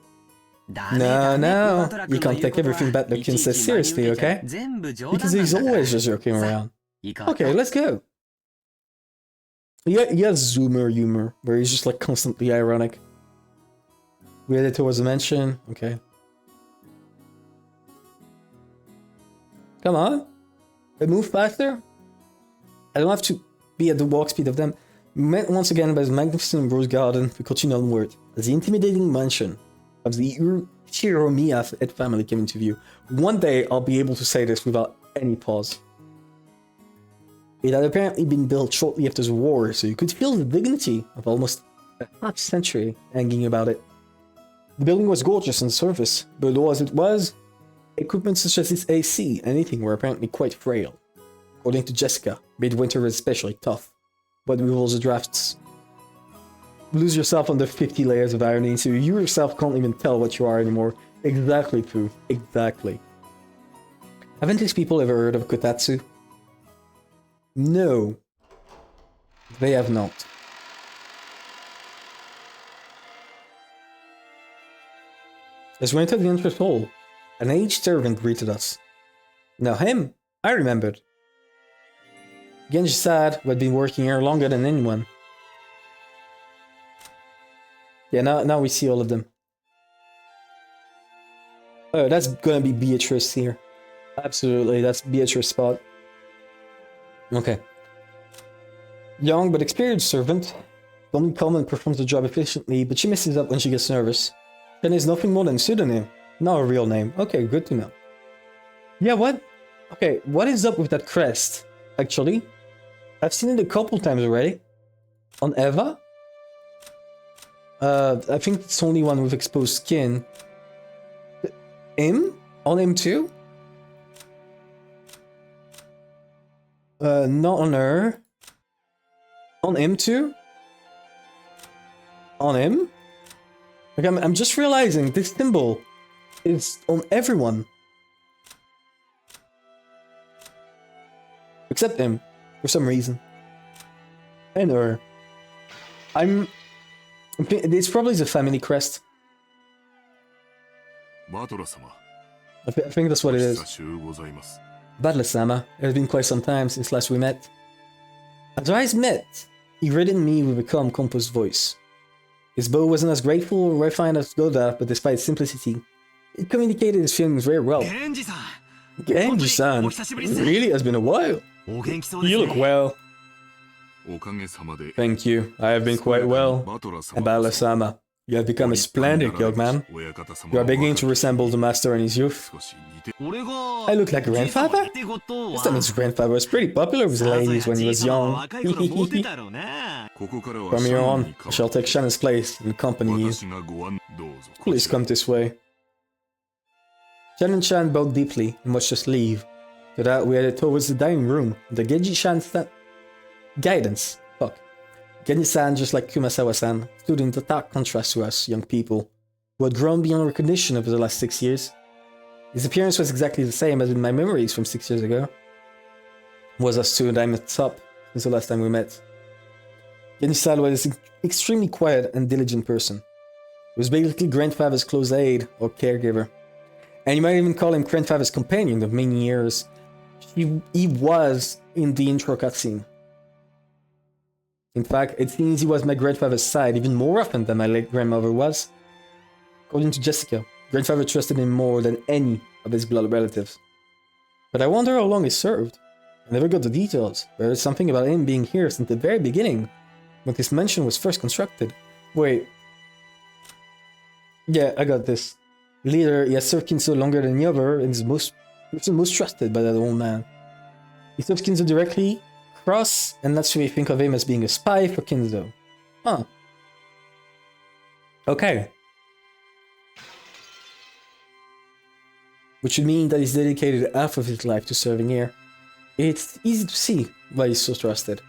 No, no. You can't take everything Batlukin says seriously, okay? Because he's always just joking around. Okay, let's go. Yeah, he has zoomer humor, where he's just like constantly ironic. We headed towards the mansion. Okay. Come on. Move faster. I don't have to be at the walk speed of them. We met once again by the magnificent rose garden. We continued onward as the intimidating mansion of the Shiromiya family came into view. One day I'll be able to say this without any pause. It had apparently been built shortly after the war, so you could feel the dignity of almost a half century hanging about it. The building was gorgeous on the surface, but low as it was, equipment such as its AC and anything were apparently quite frail. According to Jessica, midwinter was especially tough, but with all the drafts. Lose yourself under 50 layers of irony, so you yourself can't even tell what you are anymore. Exactly, Pooh. Exactly. Haven't these people ever heard of Kotatsu? No. They have not. As we entered the entrance hall, an aged servant greeted us. Now him, I remembered. Genji-san, who had been working here longer than anyone. Yeah, now we see all of them. Oh, that's gonna be Beatrice here. Absolutely, that's Beatrice's spot. Okay. Young but experienced servant. Only come and performs the job efficiently, but she messes up when she gets nervous. Then is nothing more than a pseudonym, not a real name. Okay, good to know. Yeah, what? Okay, what is up with that crest? Actually, I've seen it a couple times already. On Eva? I think it's the only one with exposed skin. Him? On him too? Not on her. On him too? On him? Like, I'm just realizing this symbol is on everyone. Except him, for some reason. And her. It's probably the family crest. I think that's what it is. Badla-sama, it has been quite some time since last we met. As our eyes met, he greeted me with a calm, composed voice. His bow wasn't as grateful or refined as Goda, but despite its simplicity, it communicated his feelings very well. Genji-san, really has been a while. お元気そうです You ね look well. おかげさまで Thank you. I have been quite well. And Bala-sama, you have become a splendid young man. You are beginning to resemble the master in his youth. 俺が I look like a grandfather? ってことは Gustav's grandfather was pretty popular with the ladies when he was さぞや young. 若い頃モテたろうな ここからは From シャ here ノン on, に I shall take Shannon's place and accompany you. 私がご案どうぞ Please come this way. Shan and Shan bowed deeply and watched us leave. To that, we headed towards the dining room. The Genji-Shan guidance. Fuck. Genji-san, just like Kumasawa-san, stood in stark contrast to us, young people, who had grown beyond recognition over the last 6 years. His appearance was exactly the same as in my memories from 6 years ago. It was us two and I'm at the top since the last time we met. Genji-san was an extremely quiet and diligent person. He was basically grandfather's close aide or caregiver. And you might even call him grandfather's companion of many years. He was in the intro cutscene. In fact, it seems he was my grandfather's side even more often than my late grandmother was. According to Jessica, grandfather trusted him more than any of his blood relatives. But I wonder how long he served. I never got the details, but there's something about him being here since the very beginning, when this mansion was first constructed. Wait. Yeah, I got this. Leader, he has served Kinzo longer than the other, and is most trusted by that old man. He serves Kinzo directly, cross, and naturally think of him as being a spy for Kinzo. Huh. Okay. Which would mean that he's dedicated half of his life to serving here. It's easy to see why he's so trusted.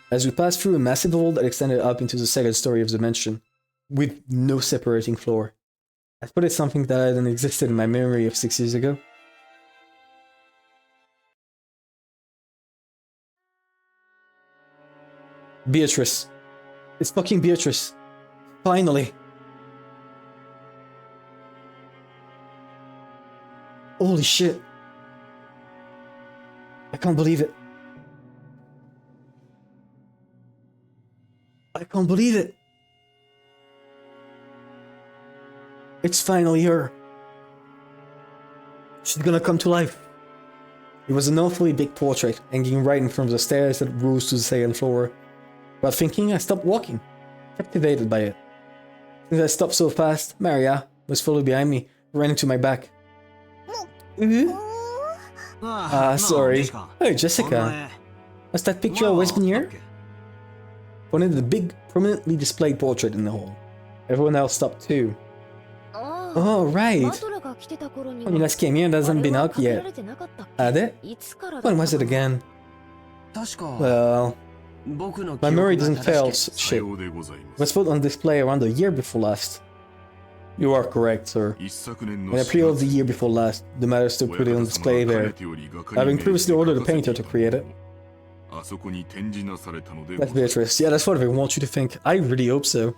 As we passed through a massive hall that extended up into the second story of the mansion, with no separating floor. I spotted something that hadn't existed in my memory of 6 years ago. Beatrice. It's fucking Beatrice. Finally. Holy shit. I can't believe it. I can't believe it. It's finally her. She's gonna come to life. It was an awfully big portrait hanging right in front of the stairs that rose to the second floor. Without thinking, I stopped walking, captivated by it. Since I stopped so fast, Maria was following behind me, ran into my back. Sorry. Hey, Jessica. Has that picture always been here? Pointed at the big, prominently displayed portrait in the hall. Everyone else stopped too. Oh, right. When you last came here, it hasn't been out yet. Had it? When was it again? Well, my memory doesn't fail, shit. It was put on display around the year before last. You are correct, sir. When I pre-ordered the year before last, the matter still put it on display there, having previously ordered a painter to create it. That's Beatrice. Yeah, that's what I want you to think. I really hope so.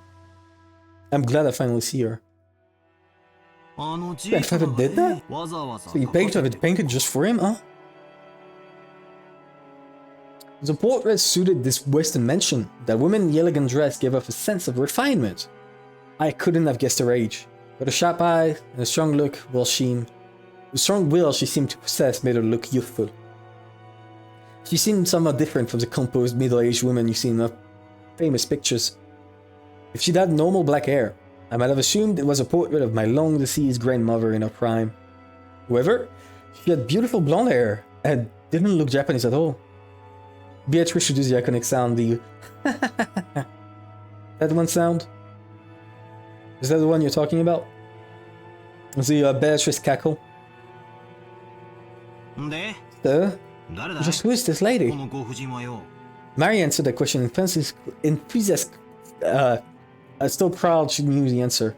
I'm glad I finally see her. Grandfather did that? So you paid to have it painted just for him, huh? The portrait suited this Western mansion. That woman in the elegant dress gave off a sense of refinement. I couldn't have guessed her age, but a sharp eye and a strong look, the strong will she seemed to possess made her look youthful. She seemed somewhat different from the composed middle-aged woman you see in her famous pictures. If she'd had normal black hair, I might have assumed it was a portrait of my long-deceased grandmother in her prime. However, she had beautiful blonde hair and didn't look Japanese at all. Beatrice should do the iconic sound, the that one sound? Is that the one you're talking about? The Beatrice cackle? Sir? Just who is this lady? Mary answered the question enthusiastic. Still proud she knew the answer.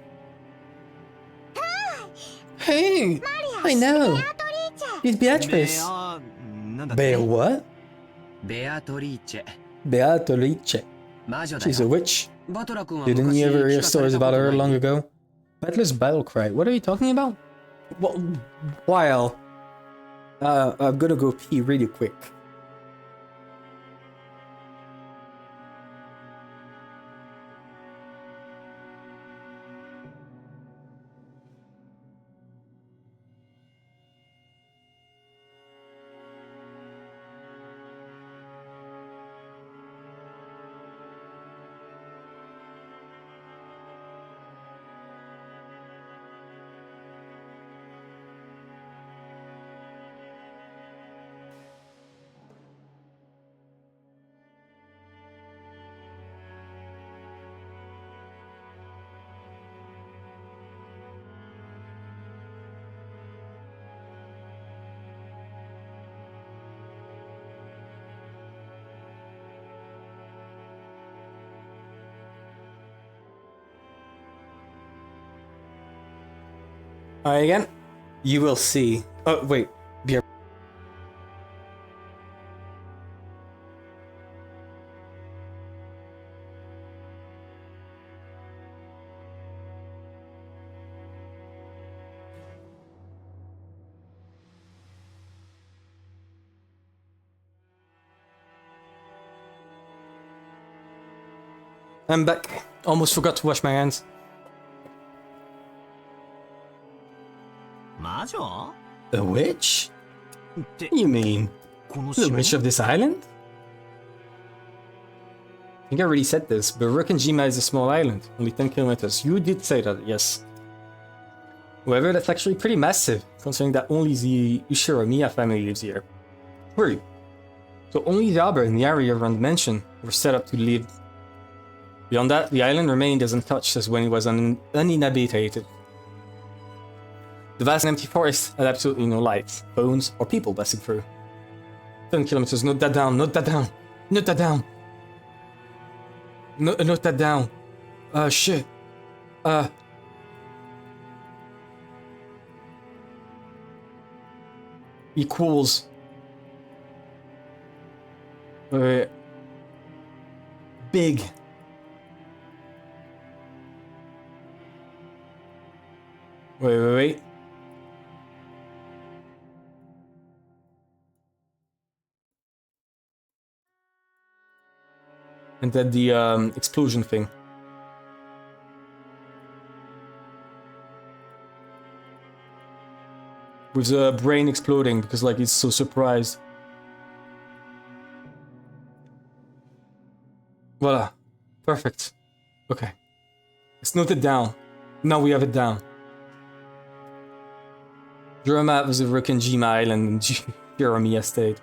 Hey! I know! She's Beatrice! what? Beatrice. Beatrice. She's a witch. Didn't you ever hear stories about her long ago? Battler's battle cry. What are you talking about? Well, while I'm gonna go pee really quick. Alright, again. You will see. Oh, wait. Beer. I'm back. Almost forgot to wash my hands. 魔女 A witch? って You mean この the 島 witch of this island? I think I already said this, but Rokkenjima is a small island, only 10 kilometers. You did say that, yes. However, that's actually pretty massive, considering that only the Nyaa family lives here. True. So only the arbor in the area around the mansion were set up to live. Beyond that, the island remained as untouched as when it was uninhabited. The vast and empty forest had absolutely no lights, bones, or people passing through. 10 kilometers, note that down, note that down, note that down. Note that down. Shit. Equals. Big. Wait. And then the explosion thing. With the brain exploding because like it's so surprised. Voila. Perfect. Okay. Let's note it down. Now we have it down. Draw a map of the Rokkenjima Island and Jeremy Estate.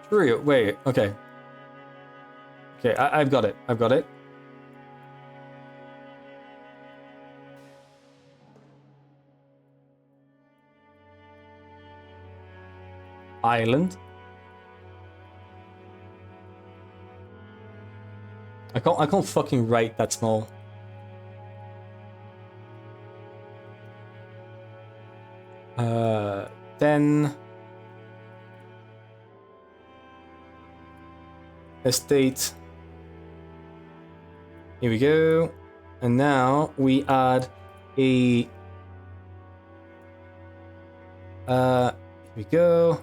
True. Wait. Okay. Okay, I've got it. I've got it. Island. I can't fucking write that small. Then estate. Here we go. And now we add a here we go.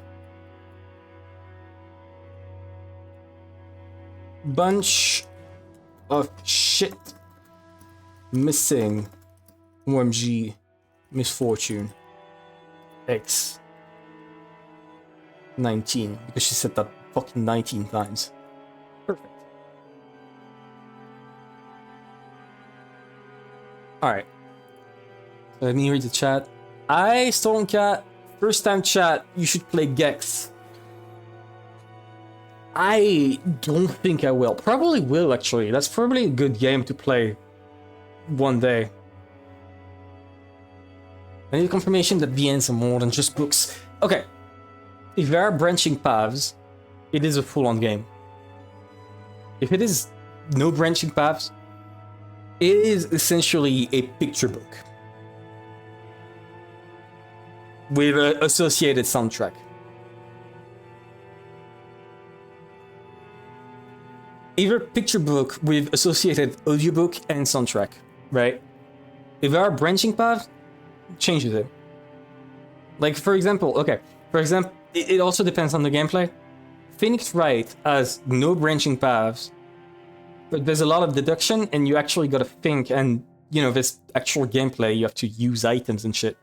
Bunch of shit missing. OMG misfortune. X 19 because she said that fucking 19 times. Perfect. Alright. Let me read the chat. Stolen Cat. First time chat, you should play Gex. I don't think I will. Probably will, actually. That's probably a good game to play one day. I need confirmation that the ends are more than just books. Okay. If there are branching paths, it is a full-on game. If it is no branching paths, it is essentially a picture book with an associated soundtrack. Either picture book with associated audiobook and soundtrack, right? If there are branching paths, changes it. Like, for example, it also depends on the gameplay. Phoenix Wright has no branching paths, but there's a lot of deduction, and you actually gotta think, and, you know, this actual gameplay, you have to use items and shit.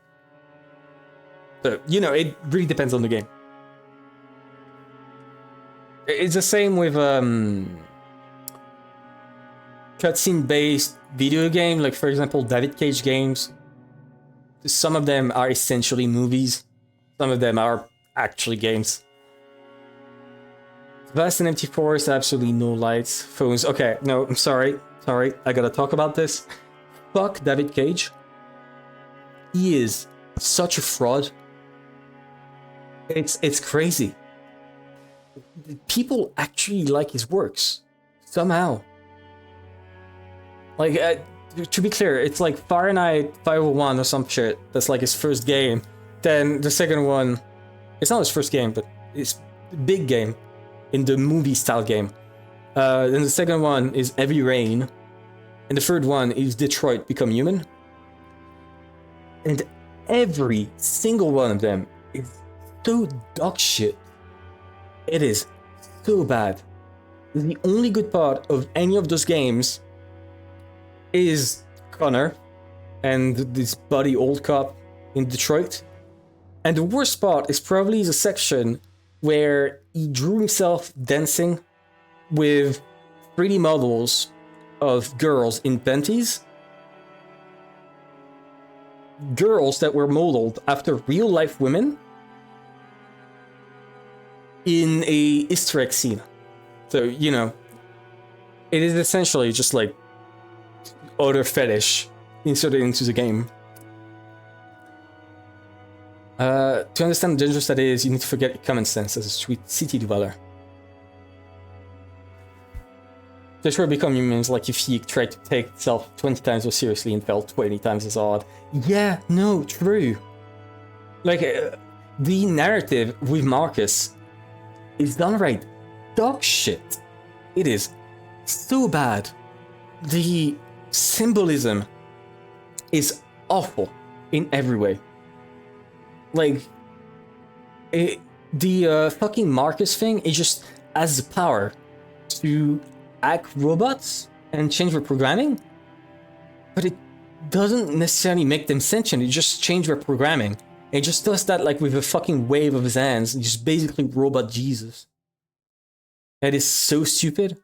So, you know, it really depends on the game. It's the same with, cutscene-based video game, like, for example, David Cage games. Some of them are essentially movies. Some of them are actually games. Vast and empty forest, absolutely no lights. Phones. Okay, no, I'm sorry. Sorry, I gotta talk about this. Fuck David Cage. He is such a fraud. It's crazy. People actually like his works. Somehow. Like, to be clear, it's like Fahrenheit 501 or some shit. That's like his first game. Then the second one, it's not his first game, but it's a big game in the movie style game. Then the second one is Heavy Rain. And the third one is Detroit Become Human. And every single one of them is so dog shit. It is so bad. The only good part of any of those games is Connor and this buddy old cop in Detroit. And the worst part is probably the section where he drew himself dancing with 3D models of girls in panties. Girls that were modeled after real life women in a Easter egg scene. So, you know, it is essentially just like other fetish inserted into the game. To understand the dangerous that is, you need to forget your common sense as a sweet city dweller. Detroit Become Human is like if you tried to take itself 20 times more seriously and felt 20 times as hard. Yeah, no, true. Like, the narrative with Marcus is done right. Dog shit. It is so bad. The symbolism is awful in every way. Like, the fucking Marcus thing, it just has the power to hack robots and change their programming, but it doesn't necessarily make them sentient. It just changes their programming. It just does that like with a fucking wave of his hands. He just basically robot Jesus. That is so stupid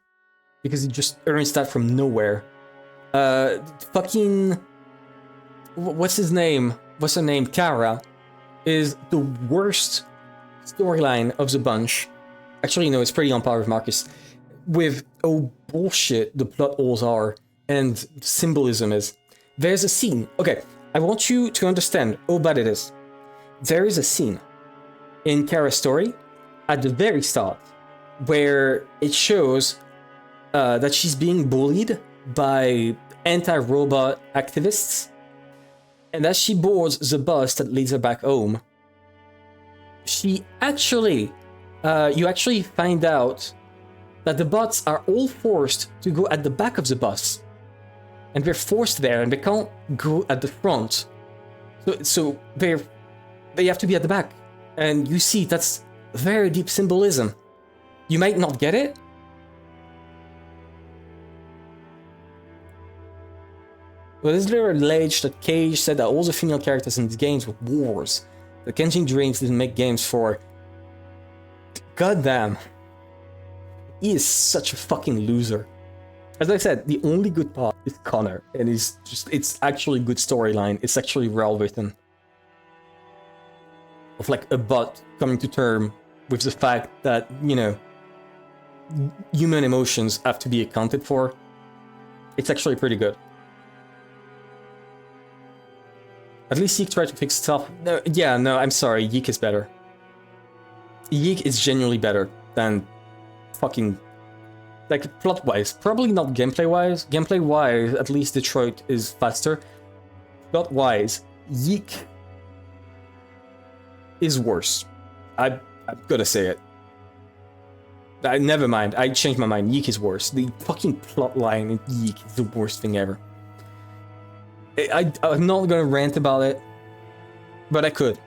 because he just earns that from nowhere. Fucking what's his name? What's her name? Kara is the worst storyline of the bunch. Actually, no, it's pretty on par with Marcus. With oh bullshit the plot holes are and symbolism is. There's a scene. Okay, I want you to understand how bad it is. There is a scene in Kara's story at the very start where it shows that she's being bullied by anti-robot activists, and as she boards the bus that leads her back home, she actually, you actually find out that the bots are all forced to go at the back of the bus. And they're forced there and they can't go at the front. So they have to be at the back. And you see, that's very deep symbolism. You might not get it. But it's literally alleged that Cage said that all the female characters in these games were whores. The Kenshin Dreams didn't make games for... Goddamn. He is such a fucking loser. As I said, the only good part is Connor, and it's actually good storyline. It's actually well written. Of like a bot coming to term with the fact that, you know, human emotions have to be accounted for. It's actually pretty good. At least Yeek tried to fix stuff. No, yeah, no, I'm sorry, Yeek is better. Yeek is genuinely better than fucking, like, plot-wise. Probably not gameplay-wise. Gameplay-wise, at least Detroit is faster. Plot-wise, Yeek is worse. I'm gonna say it. Never mind, I changed my mind. Yeek is worse. The fucking plotline in Yeek is the worst thing ever. I'm not gonna rant about it, but I could.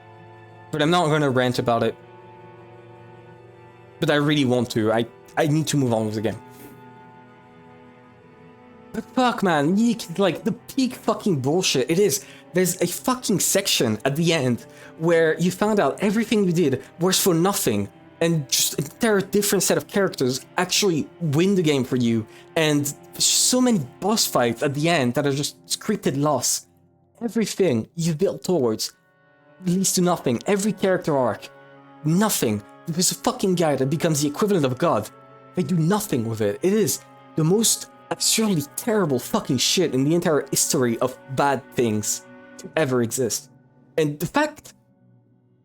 But I'm not gonna rant about it. But I really want to. I need to move on with the game. But fuck, man, Yeek, like, the peak fucking bullshit. It is. There's a fucking section at the end where you found out everything you did was for nothing, and just an entire different set of characters actually win the game for you, and so many boss fights at the end that are just scripted loss. Everything you built towards leads to nothing. Every character arc, nothing. There's a fucking guy that becomes the equivalent of God. They do nothing with it. It is the most absurdly terrible fucking shit in the entire history of bad things to ever exist. And the fact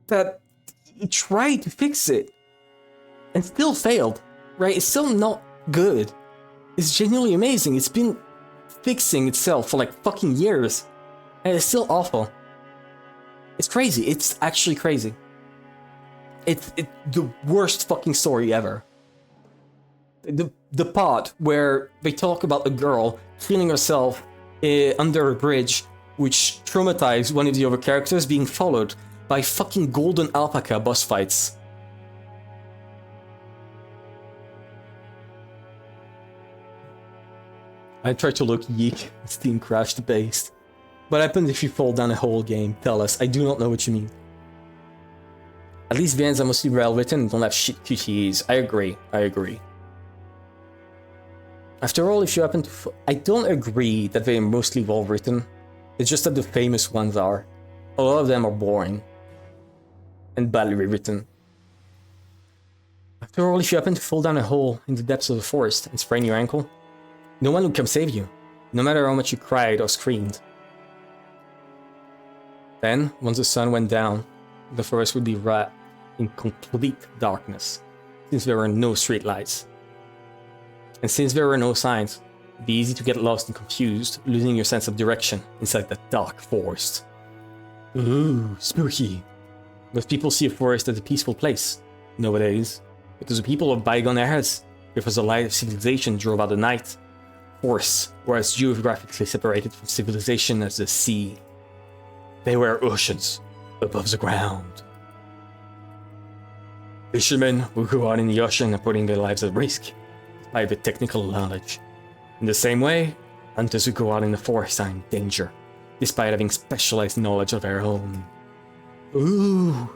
that he tried to fix it and still failed, right? It's still not good. It's genuinely amazing. It's been fixing itself for like fucking years. And it's still awful. It's crazy. It's actually crazy. It's the worst fucking story ever. The part where they talk about a girl killing herself under a bridge, which traumatized one of the other characters, being followed by fucking golden alpaca boss fights. I tried to look yeek, Steam crashed based. What happens if you fall down a whole game? Tell us, I do not know what you mean. At least Vans are mostly well written and don't have shit QTEs. I agree. After all, if you happen to... I don't agree that they're mostly well written. It's just that the famous ones are. A lot of them are boring. And badly written. After all, if you happen to fall down a hole in the depths of the forest and sprain your ankle, no one will come save you, no matter how much you cried or screamed. Then, once the sun went down, the forest would be wrapped in complete darkness, since there were no streetlights. And since there were no signs, it'd be easy to get lost and confused, losing your sense of direction inside that dark forest. Ooh, spooky. Most people see a forest as a peaceful place nowadays, because the people of bygone eras, before the light of civilization drove out the night, forests were as geographically separated from civilization as the sea. They were oceans above the ground. Fishermen would go out in the ocean and putting their lives at risk by the technical knowledge. In the same way, hunters who go out in the forest are in danger, despite having specialized knowledge of their own. Ooh.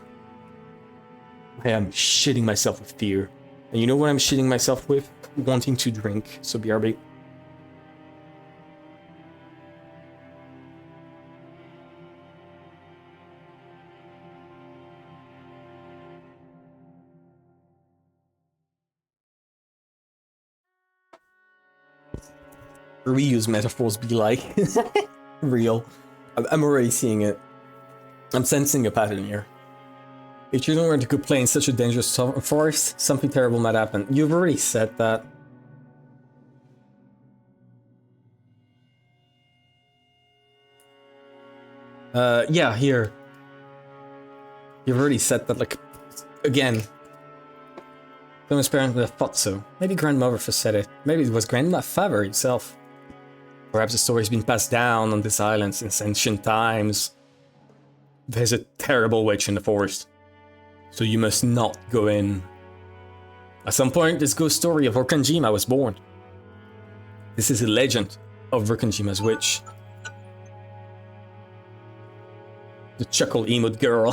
I am shitting myself with fear. And you know what I'm shitting myself with? Wanting to drink, so BRB. Reuse metaphors be like. Real. I'm already seeing it. I'm sensing a pattern here. If you don't learn to go play in such a dangerous forest, something terrible might happen. You've already said that. Yeah, here. You've already said that, like, again. Someone's parents would have thought so. Maybe grandmother first said it. Maybe it was grandfather himself. Perhaps the story's been passed down on this island since ancient times. There's a terrible witch in the forest, so you must not go in. At some point, this ghost story of Orkanjima was born. This is a legend of Orkanjima's witch. The chuckle emote girl.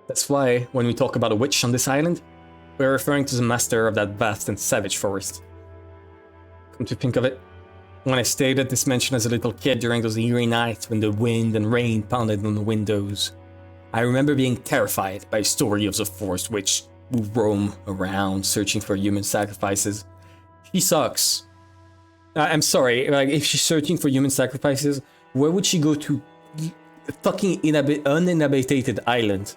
That's why, when we talk about a witch on this island, we're referring to the master of that vast and savage forest. Come to think of it, when I stayed at this mansion as a little kid during those eerie nights when the wind and rain pounded on the windows, I remember being terrified by a story of the forest witch who roam around searching for human sacrifices. She sucks. I'm sorry, like, if she's searching for human sacrifices, where would she go to? A fucking uninhabited island.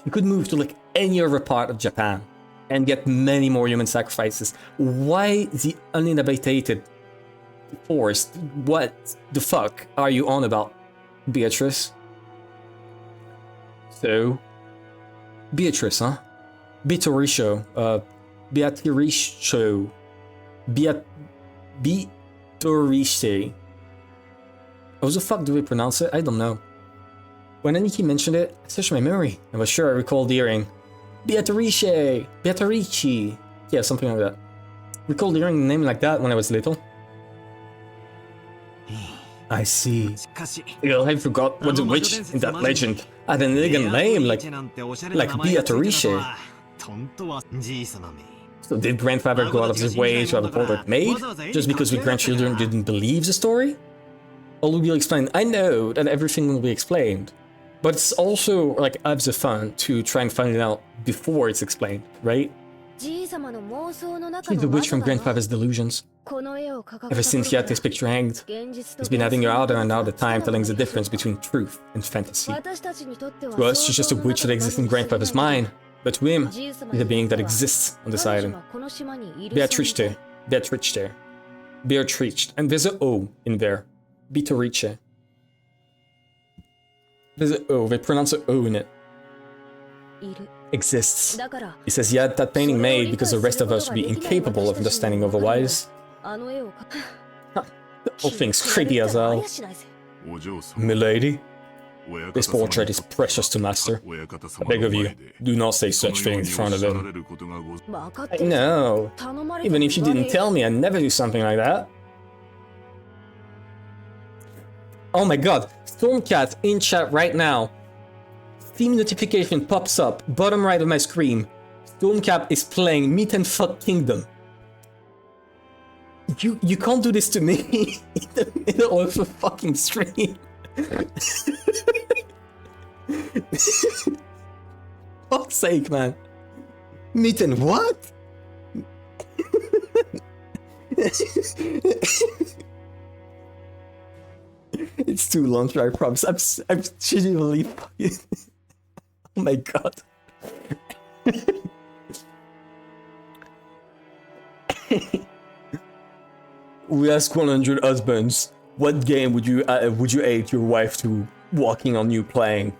She could move to like any other part of Japan and get many more human sacrifices. Why the uninhabited forest? What the fuck are you on about, Beatrice? So, Beatrice, huh? Beatrice. How the fuck do we pronounce it? I don't know. When Aniki mentioned it, I searched my memory and was sure I recalled hearing Beatrice. Yeah, something like that. Recalled hearing a name like that when I was little. I see. Well, I forgot what the witch in that legend had an elegant name like Beatrice. So did grandfather go out of his way to have a portrait made just because we grandchildren didn't believe the story? All will be explained. I know that everything will be explained, but it's also like adds the fun to try and find it out before it's explained, right? He's the witch from grandfather's delusions. Ever since he had this picture hanged, he's been having her out and out the time telling the difference between truth and fantasy. To us, she's just a witch that exists in grandfather's mind, But to him, he's a being that exists on this island. Beatrice. Beatrice. And there's an O in there. Beatrice. There's an O. They pronounce an O in it. Exists. He says he had that painting made because the rest of us would be incapable of understanding otherwise. The whole thing's creepy as hell. Milady, this portrait is precious to master. I beg of you, do not say such things in front of him. I know. Even if you didn't tell me, I'd never do something like that. Oh my god, Stormcat in chat right now. Steam notification pops up, bottom right of my screen. Stormcat is playing Meat and Fuck Kingdom. You can't do this to me in the middle of a fucking stream. Fuck's sake, man. Meat and what? It's too long, I promise. I'm genuinely fucking... Oh my god. We ask 100 husbands, what game would you aid your wife to walking on you playing?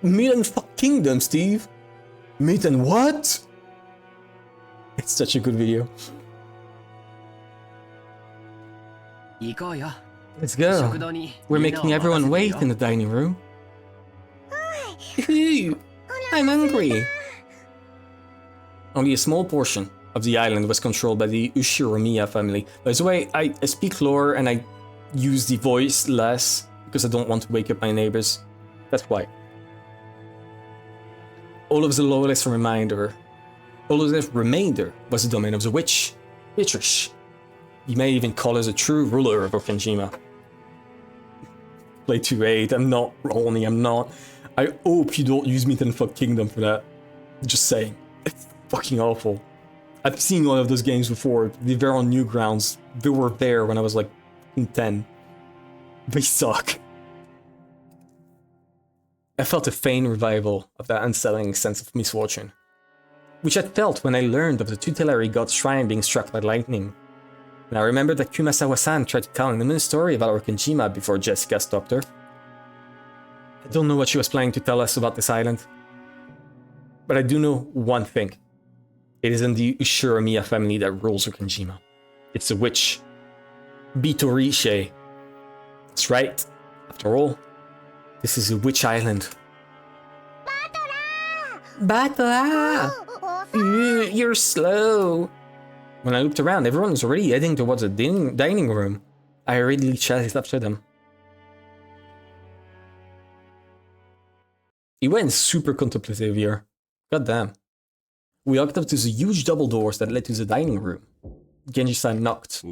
Meat and Fuck Kingdom, Steve. Meat and what? It's such a good video. Let's go. We're making everyone wait in the dining room. I'm hungry. Only a small portion of the island was controlled by the Nyaa family. By the way, I speak lower and I use the voice less because I don't want to wake up my neighbors. That's why. All of the lawless remainder was the domain of the witch, Beatrice. You may even call her the true ruler of Okanjima. Play 2-8, I'm not, Ronnie, I'm not. I hope you don't use Meat and Fuck Kingdom for that. Just saying. It's fucking awful. I've seen one of those games before. They're on Newgrounds. They were there when I was like 10. They suck. I felt a faint revival of that unsettling sense of misfortune, which I felt when I learned of the tutelary god's shrine being struck by lightning. And I remembered that Kumasawa-san tried to tell him a story about Okanjima before Jessica stopped her. I don't know what she was planning to tell us about this island, but I do know one thing. It isn't the Nyaa family that rules Okanjima. It's a witch. Beatrice. That's right. After all, this is a witch island. Batola! You're slow. When I looked around, everyone was already heading towards the dining room. I hurriedly chatted after them. He went super contemplative here. God damn. We walked up to the huge double doors that led to the dining room. Genji-san knocked.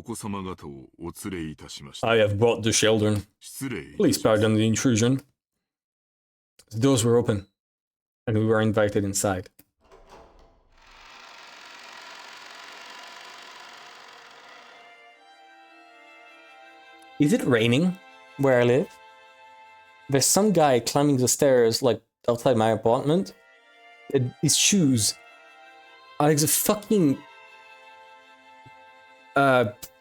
I have brought the children. Please pardon the intrusion. The doors were open, and we were invited inside. Is it raining where I live? There's some guy climbing the stairs, like, outside my apartment. His shoes are like the fucking...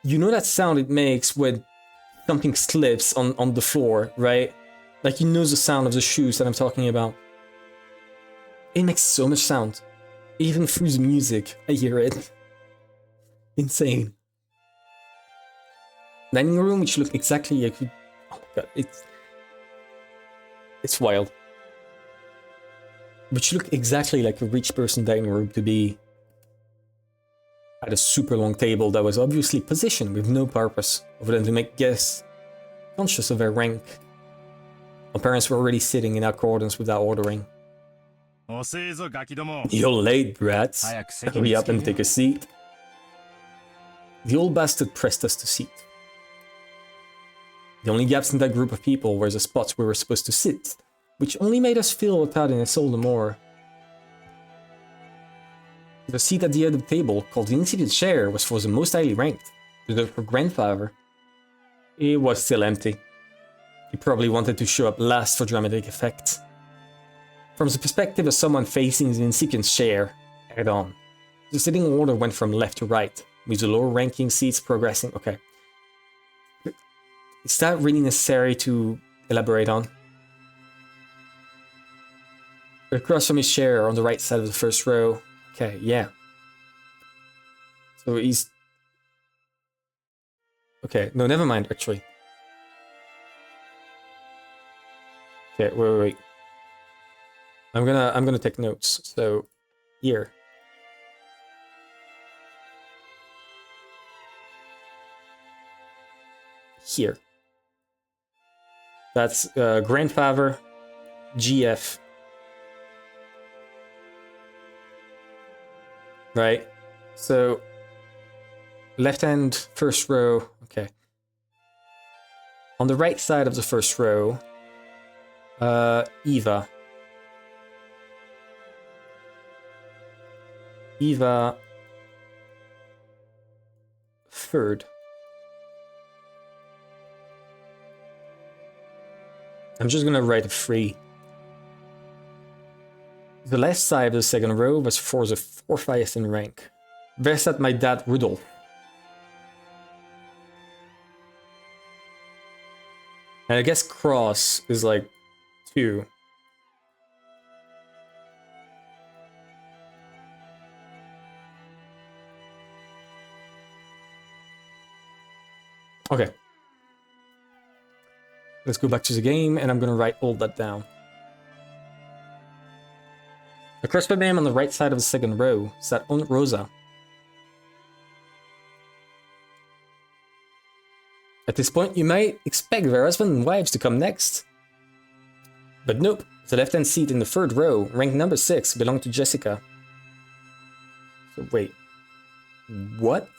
you know that sound it makes when something slips on the floor, right? Like, you know the sound of the shoes that I'm talking about. It makes so much sound. Even through the music, I hear it. Insane. Dining room, which looked exactly like... Oh my god, it's wild. Which looked exactly like a rich person dining room to be. At a super long table that was obviously positioned with no purpose other than to make guests conscious of their rank. My parents were already sitting in accordance with that ordering. You're late, brats. Hurry up and take a seat. The old bastard pressed us to seat. The only gaps in that group of people were the spots we were supposed to sit, which only made us feel without in us all the more. The seat at the end of the table, called the unseated chair, was for the most highly ranked, reserved for grandfather. It was still empty. He probably wanted to show up last for dramatic effect. From the perspective of someone facing the incipient's chair, head on. The sitting order went from left to right, with the lower ranking seats progressing. Okay. Is that really necessary to elaborate on? Across from his chair on the right side of the first row. Okay, yeah. So he's... Okay, no, never mind, actually. Okay, wait. I'm gonna take notes. So, here. Here. That's grandfather, GF. Right? So, left hand, first row. Okay. On the right side of the first row, Eva. Eva, third. I'm just gonna write a 3. The left side of the second row was for the 4th highest in rank. There sat my dad Rudolph. And I guess cross is like 2. Okay. Let's go back to the game, and I'm gonna write all that down. Across from him on the right side of the second row sat Aunt Rosa. At this point, you might expect their husband and wives to come next. But nope, the left-hand seat in the third row, ranked number 6, belonged to Jessica. So wait, what?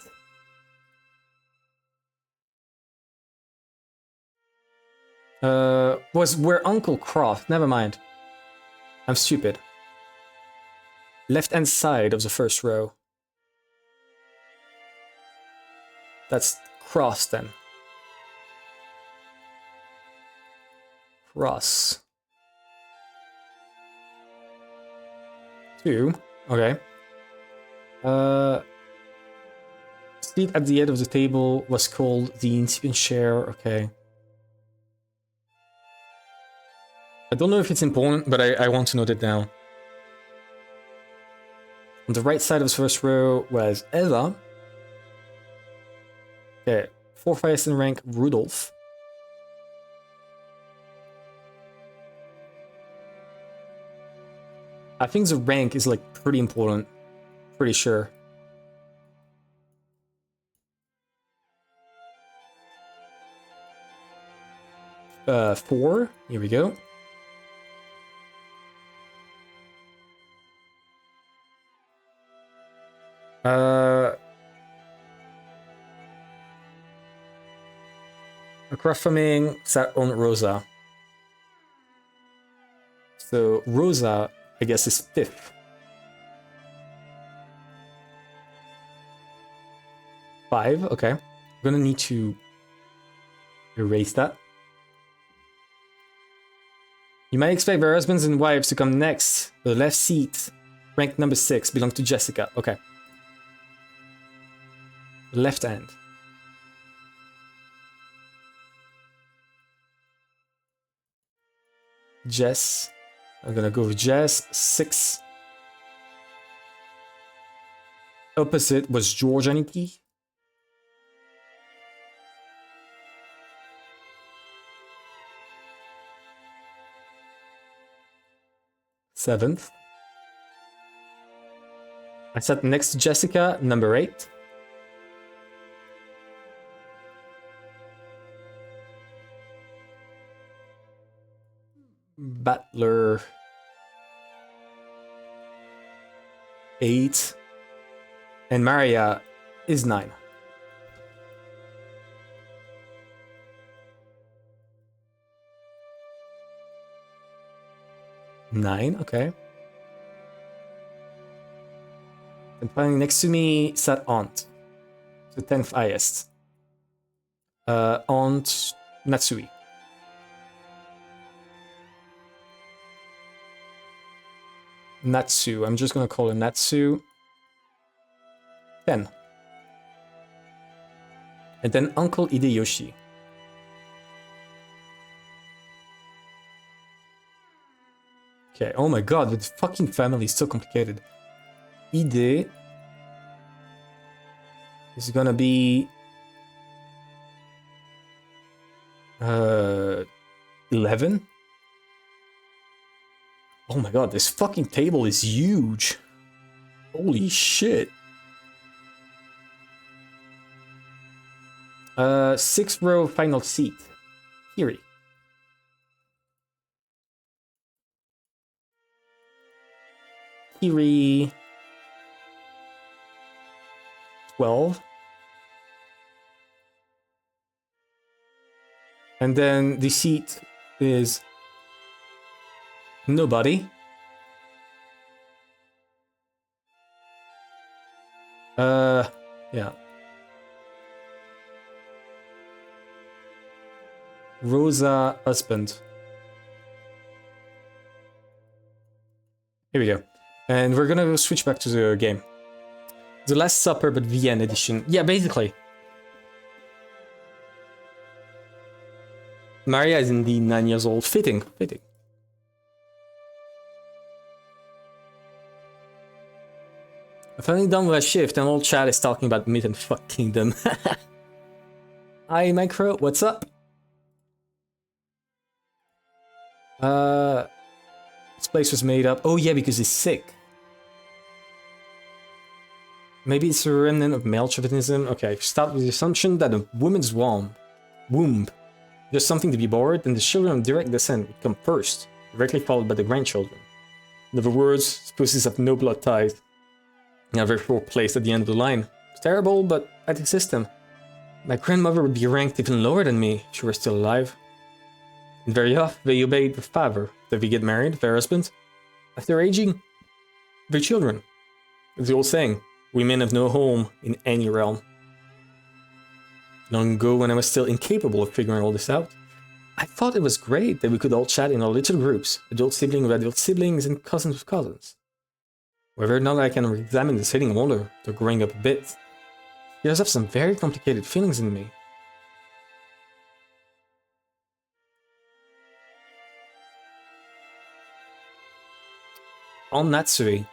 Was where Uncle Croft, never mind. I'm stupid. Left-hand side of the first row. That's cross then. Cross. 2. Okay. Seat at the head of the table was called the incipient chair. Okay. I don't know if it's important, but I want to note it down. On the right side of the first row was Ella. Okay. 4th highest in rank, Rudolph. I think the rank is like pretty important. Pretty sure. Uh, 4. Here we go. Across from me sat Aunt Rosa. So Rosa, I guess, is 5th. Five, okay. I'm gonna need to erase that. You might expect their husbands and wives to come next. The left seat, ranked number 6, belongs to Jessica. Okay. Left hand. Jess. I'm gonna go with Jess. 6. Opposite was George Aniki. Seventh. I sat next to Jessica, number 8. Battler. 8. And Maria is 9. Nine, okay. And finally, next to me sat Aunt, the 10th highest. Aunt Natsui. Natsu. I'm just gonna call her Natsu. 10. And then Uncle Hideyoshi. Okay, oh my god, the fucking family is so complicated. Ide is gonna be 11. Oh my god, this fucking table is huge. Holy shit. 6th row final seat. Kiri. Kiri. 12. And then the seat is nobody. Yeah. Rosa husband. Here we go. And we're gonna switch back to the game. The Last Supper, but VN edition. Yeah, basically. Maria is indeed 9 years old. Fitting. Fitting. I'm finally done with a shift and all chat is talking about Myth and Fuck Kingdom. Hi, Micro. What's up? This place was made up. Oh yeah, because he's sick. Maybe it's a remnant of male chauvinism. Okay, start with the assumption that a woman's womb, there's something to be borrowed, and the children of direct descent would come first, directly followed by the grandchildren. In other words, spouses have no blood ties, and are therefore placed at the end of the line. It's terrible, but I the system. My grandmother would be ranked even lower than me if she were still alive. And very often, they obeyed their father. If they get married, their husband, after aging, their children. It's the old saying, women have no home in any realm. Long ago, when I was still incapable of figuring all this out, I thought it was great that we could all chat in our little groups, adult sibling with adult siblings and cousins with cousins. However, now that I can examine this hitting wonder, they're growing up a bit, there's up some very complicated feelings in me. On Natsui,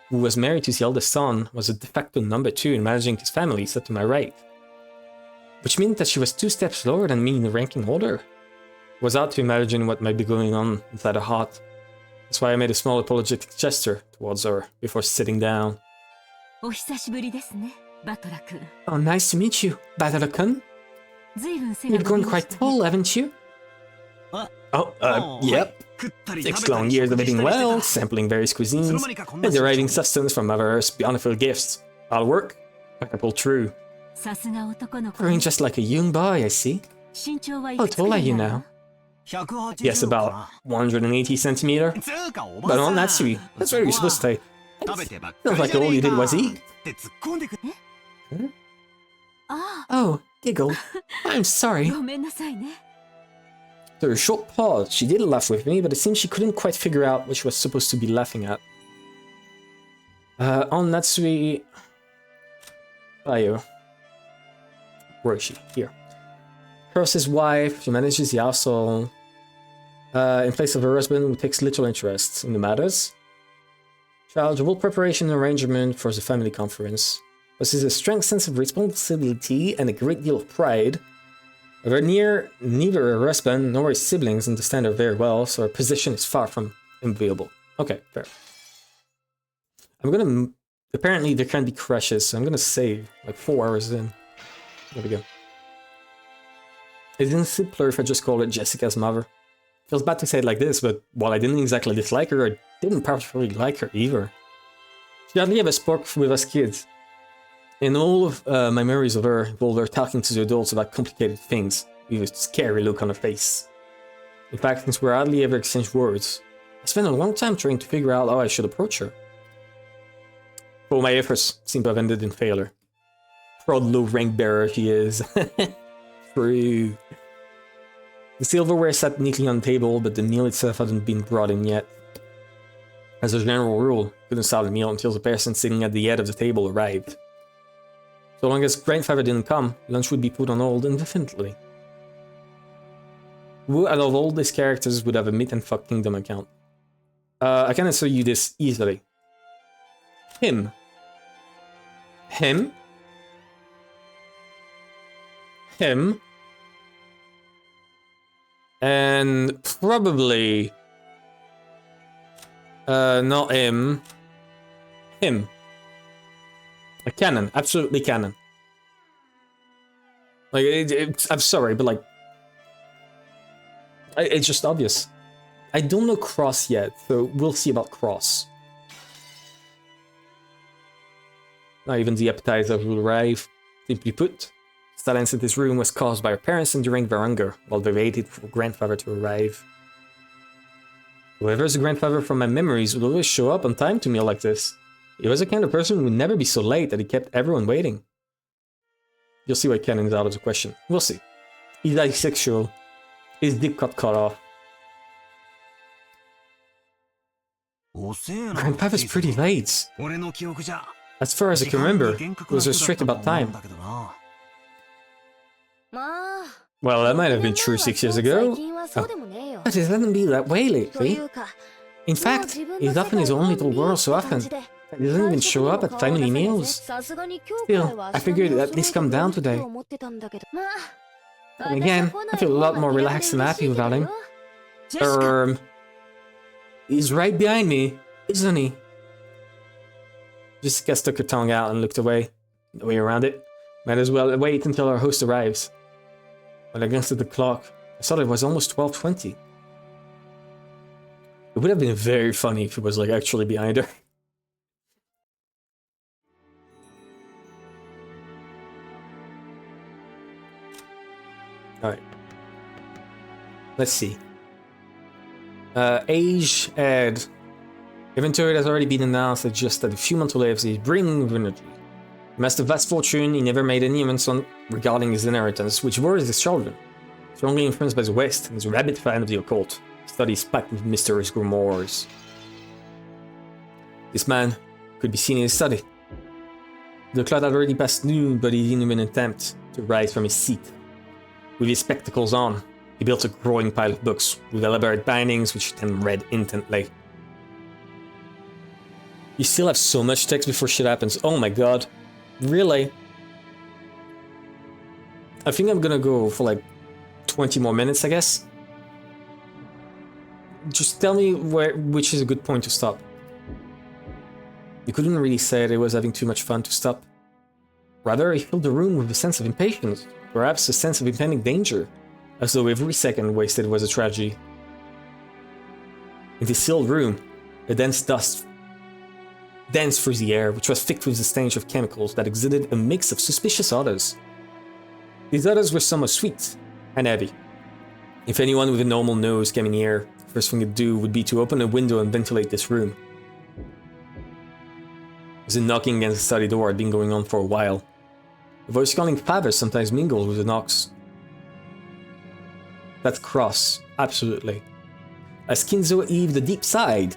who was married to the eldest son, was a de facto number 2 in managing his family, sat to my right. Which meant that she was 2 steps lower than me in the ranking order. It was hard to imagine what might be going on inside her heart. That's why I made a small apologetic gesture towards her before sitting down. Oh, nice to meet you, Batara-kun. You've grown quite tall, haven't you? Yep. 6 long years of eating well, sampling various cuisines, and deriving sustenance from others' bountiful gifts. I'll work, but I pull through. Growing just like a young boy, I see. How tall are you now? Yes, about 180 centimeter. But on Natsui, that's where you're supposed to stay. Sounds like all you did was eat. Huh? Oh, giggle. I'm sorry. After a short pause, she did laugh with me, but it seemed she couldn't quite figure out what she was supposed to be laughing at. On Natsui... Ayo. Where is she? Here. Hers his wife, she manages the household, in place of her husband who takes little interest in the matters. Child, full preparation and arrangement for the family conference. Possesses a strong sense of responsibility and a great deal of pride. However, neither her husband nor his siblings understand her very well, so her position is far from enviable. Okay, fair. I'm gonna... Apparently there can be crashes, so I'm gonna save, like 4 hours in. There we go. Isn't simpler if I just call it Jessica's mother? Feels bad to say it like this, but while I didn't exactly dislike her, I didn't particularly like her either. She hardly ever spoke with us kids. And all of my memories of her involved her talking to the adults about complicated things, with a scary look on her face. In fact, since we hardly ever exchanged words, I spent a long time trying to figure out how I should approach her. All my efforts seem to have ended in failure. Proud low rank bearer she is. True. The silverware sat neatly on the table, but the meal itself hadn't been brought in yet. As a general rule, couldn't start a meal until the person sitting at the head of the table arrived. So long as grandfather didn't come, lunch would be put on hold indefinitely. Who out of all these characters would have a Meat and Fuck Kingdom account? I can answer you this easily. Him. Him. Him. And probably... not him. Him. A canon. Absolutely canon. Like, I'm sorry, but like... It's just obvious. I don't know Cross yet, so we'll see about Cross. Not even the appetizer will arrive. Simply put, silence in this room was caused by our parents enduring their hunger while they waited for grandfather to arrive. Whoever's the grandfather from my memories would always show up on time to a meal like this. He was the kind of person who would never be so late that he kept everyone waiting. You'll see why Ken is out of the question. We'll see. He's asexual. His dick got cut off. Grandpapa's pretty late. As far as I can remember, he was strict about time. Well, that might have been true 6 years ago. Oh, but it hasn't been that way lately. In fact, he's off in his own little world so often that he doesn't even show up at family meals. Still, I figured it'd at least come down today. And again, I feel a lot more relaxed and happy without him. He's right behind me, isn't he? Jessica stuck her tongue out and looked away. No way around it. Might as well wait until our host arrives. When I glanced at the clock, I saw that it was almost 12:20. It would have been very funny if it was like actually behind her. Alright. Let's see. Age Ed. Inventory has already been announced, it's just that a few months to live is bringing with energy. He amassed a vast fortune, he never made any mention regarding his inheritance, which worries his children. Strongly influenced by the West, and is a rabid fan of the occult. Studies packed with mysterious grimoires. This man could be seen in his study. The clock had already passed noon, but he didn't even attempt to rise from his seat. With his spectacles on, he built a growing pile of books, with elaborate bindings which he then read intently. You still have so much text before shit happens. Oh my god. Really? I think I'm gonna go for like 20 more minutes, I guess. Just tell me which is a good point to stop. You couldn't really say that he was having too much fun to stop. Rather, he filled the room with a sense of impatience, perhaps a sense of impending danger, as though every second wasted was a tragedy. In this sealed room, a dense dust danced through the air, which was thick with the stench of chemicals that exuded a mix of suspicious odors. These odors were somewhat sweet and heavy. If anyone with a normal nose came in here, the first thing to do would be to open a window and ventilate this room. The knocking against the study door had been going on for a while. The voice calling father sometimes mingled with the knocks. That's Cross, absolutely. As Kinzo heaved a deep sigh,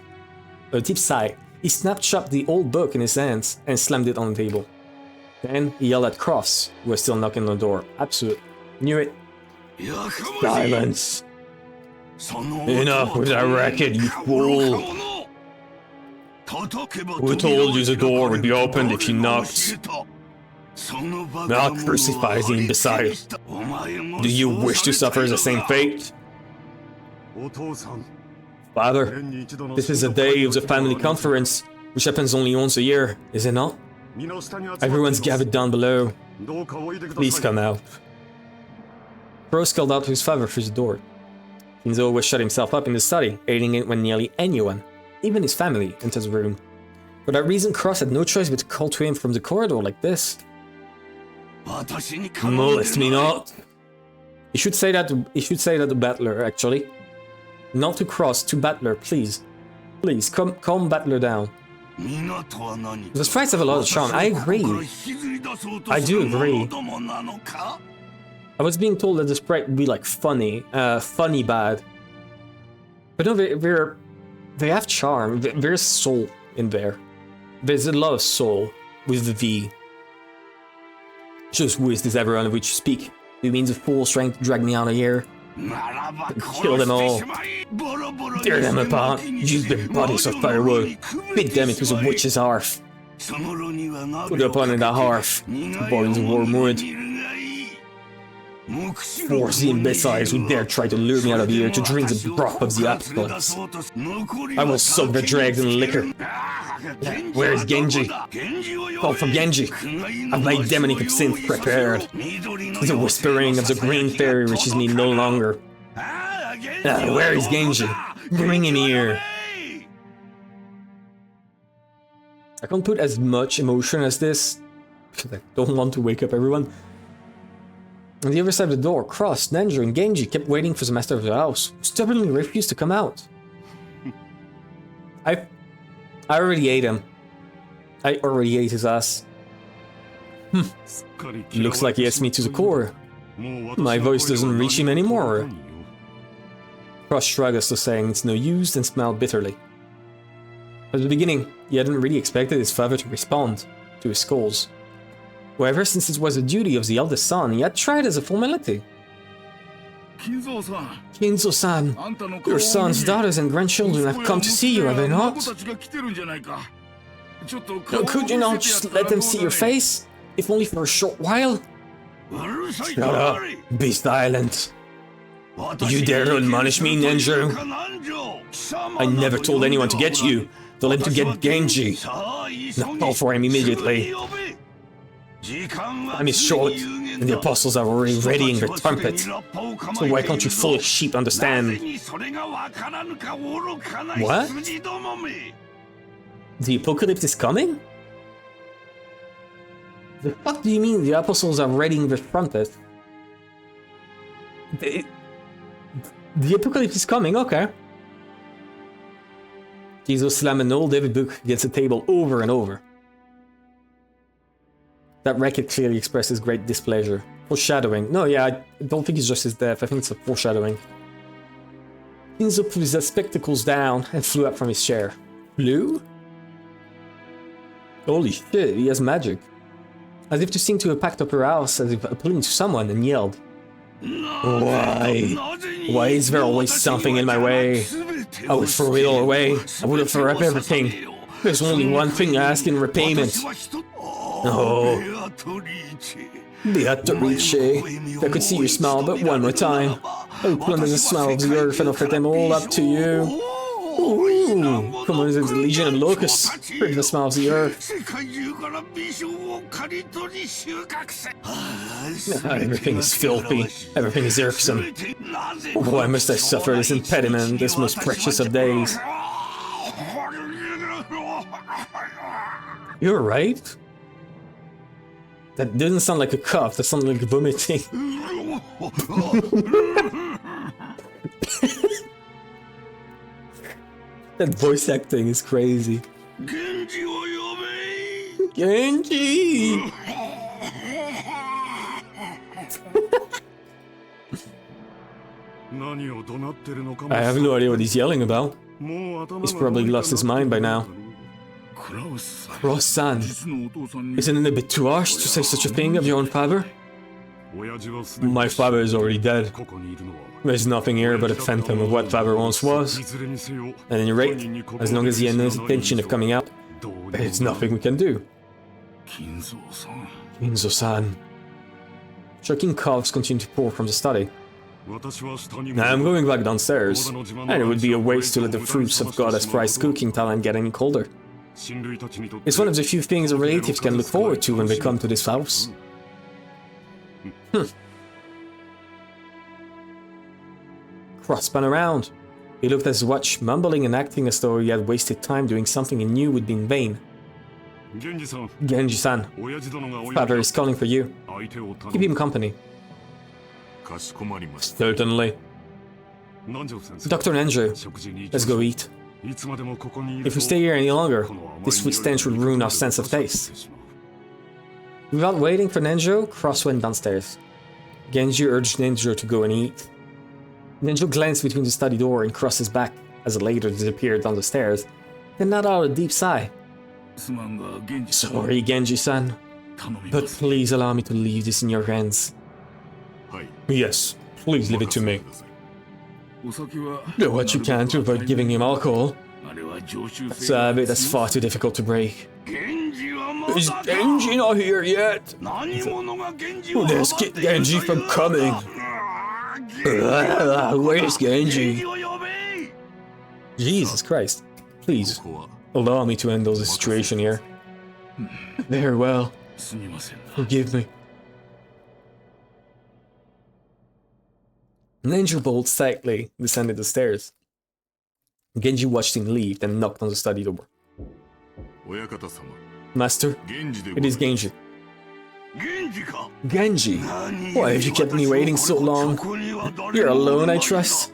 he snapped shut the old book in his hands and slammed it on the table. Then he yelled at Cross, who was still knocking on the door. Absolutely. Knew it. Silence. Enough with that racket, you fool. Who told you the door would be opened if you knocked? Now crucify the imbecile. Do you wish to suffer the same fate? Father, this is the day of the family conference, which happens only once a year, is it not? Everyone's gathered down below. Please come out. Rose called out to his father through the door. Kinzo was shut himself up in the study, aiding it when nearly anyone, even his family, entered the room. For that reason, Cross had no choice but to call to him from the corridor like this. Molest me not. He should say that to Battler, actually. Not to Cross, to Battler, please. Please, calm Battler down. The sprites have a lot of charm, I agree. I do agree. I was being told that the sprite would be like funny, funny bad. But no, they're They have charm. There's soul in there. There's a lot of soul with the V. Just who is this everyone of which you speak? Who means of full strength to drag me out of here? Kill them all. Tear them apart. Use their bodies of firewood. Beat them into the witch's hearth. Put upon it a hearth. Boil the warm wood. Force the imbeciles who dare try to lure me out of here to drink the broth of the apples. I will soak the dregs in liquor. Where is Genji? Call for Genji. I've my demonic absinthe prepared. The whispering of the green fairy reaches me no longer. Where is Genji? Bring him here. I can't put as much emotion as this, because I don't want to wake up everyone. On the other side of the door, Cross, Nenjo, and Genji kept waiting for the master of the house, who stubbornly refused to come out. I already ate him. I already ate his ass. Looks like he has me to the core. My voice doesn't reach him anymore. Cross shrugged as though saying it's no use and smiled bitterly. At the beginning, he hadn't really expected his father to respond to his scolds. However, since it was a duty of the eldest son, he had tried as a formality. Kinzo-san, your sons, daughters, and grandchildren have come to see you, have they not? Could you not just let them see your face, if only for a short while? Shut up, be silent. You dare to admonish me, Nenjo? I never told anyone to get you. Told him to get Genji. Now call for him immediately. Time is short, and the apostles are already readying their trumpet. So why can't you foolish sheep understand? What? The apocalypse is coming? The fuck do you mean the apostles are readying their trumpet? The apocalypse is coming, okay. Jesus slammed an old heavy book against the table over and over. That racket clearly expresses great displeasure. Foreshadowing. No, yeah, I don't think it's just his death. I think it's a foreshadowing. Kinzo put his spectacles down and flew up from his chair. Flew? Holy shit, he has magic. As if to sing to a packed upper house, as if appealing to someone, and yelled. Why? Why is there always something in my way? I would throw it all away. I would have thrown up everything. There's only one thing I ask in repayment. Oh. Beatrice, if I could see your smile but one more time, I would plunder the smile of the earth and offer them all up to you. Ooh, come on, it's a legion of locusts. Bring the smile of the earth. Everything is filthy. Everything is irksome. Why must I suffer this impediment, this most precious of days? You're right. That didn't sound like a cough, that sounded like vomiting. That voice acting is crazy. Genji! I have no idea what he's yelling about. He's probably lost his mind by now. Cross-san, isn't it a bit too harsh to say such a thing of your own father? My father is already dead. There's nothing here but a phantom of what father once was. At any rate, as long as he has no intention of coming out, there's nothing we can do. Kinzo-san. Choking coughs continue to pour from the study. I'm going back downstairs, and it would be a waste to let the fruits of Goddess Fry's cooking talent get any colder. It's one of the few things a relative can look forward to when they come to this house. Cross spun around. He looked at his watch, mumbling and acting as though he had wasted time doing something he knew would be in vain. Genji-san, father is calling for you. Keep him company. Certainly. Dr. Nenjo, let's go eat. If we stay here any longer, this sweet stench will ruin our sense of taste. Without waiting for Nenjo, Cross went downstairs. Genji urged Nenjo to go and eat. Nenjo glanced between the study door and Cross's back as it later disappeared down the stairs, then let out a deep sigh. Sorry, Genji-san, but please allow me to leave this in your hands. Yes, please leave it to me. Do what you can to avoid giving him alcohol. That's a habit that's far too difficult to break. Is Genji not here yet? Let's get Genji from coming. Where's Genji? Jesus Christ. Please, allow me to handle the situation here. Very well. Forgive me. Ninja Bolt silently descended the stairs. Genji watched him leave, then knocked on the study door. Master, it is Genji. Genji? Why have you kept me waiting so long? You're alone, I trust?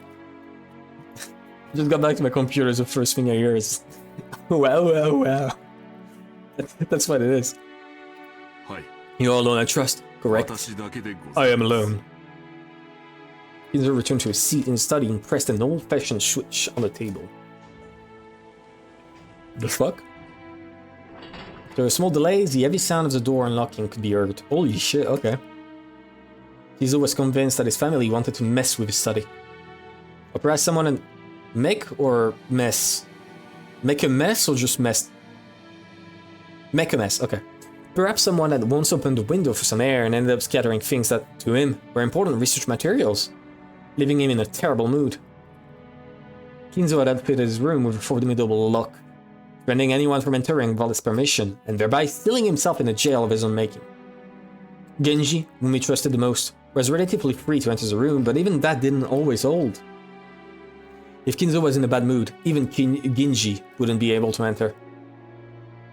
Just got back to my computer, the first thing I hear is... wow. That's what it is. You're alone, I trust, correct? I am alone. Kinzo returned to his seat in the study and pressed an old-fashioned switch on the table. The fuck? There were small delays, the heavy sound of the door unlocking could be heard. Holy shit, okay. Kinzo was convinced that his family wanted to mess with his study. Or perhaps someone make or mess? Make a mess or just mess? Make a mess, okay. Perhaps someone had once opened the window for some air and ended up scattering things that, to him, were important research materials, leaving him in a terrible mood. Kinzo had outfitted his room with a formidable lock, preventing anyone from entering without his permission, and thereby sealing himself in a jail of his own making. Genji, whom he trusted the most, was relatively free to enter the room, but even that didn't always hold. If Kinzo was in a bad mood, even Genji wouldn't be able to enter.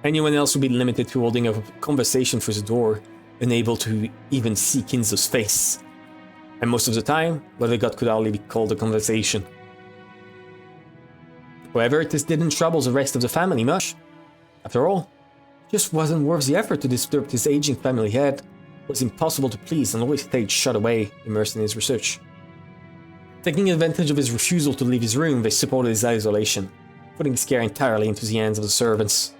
Anyone else would be limited to holding a conversation through the door, unable to even see Kinzo's face. And most of the time, what they got could hardly be called a conversation. However, this didn't trouble the rest of the family much. After all, it just wasn't worth the effort to disturb this aging family head. It was impossible to please and always stayed shut away, immersed in his research. Taking advantage of his refusal to leave his room, they supported his isolation, putting his care entirely into the hands of the servants.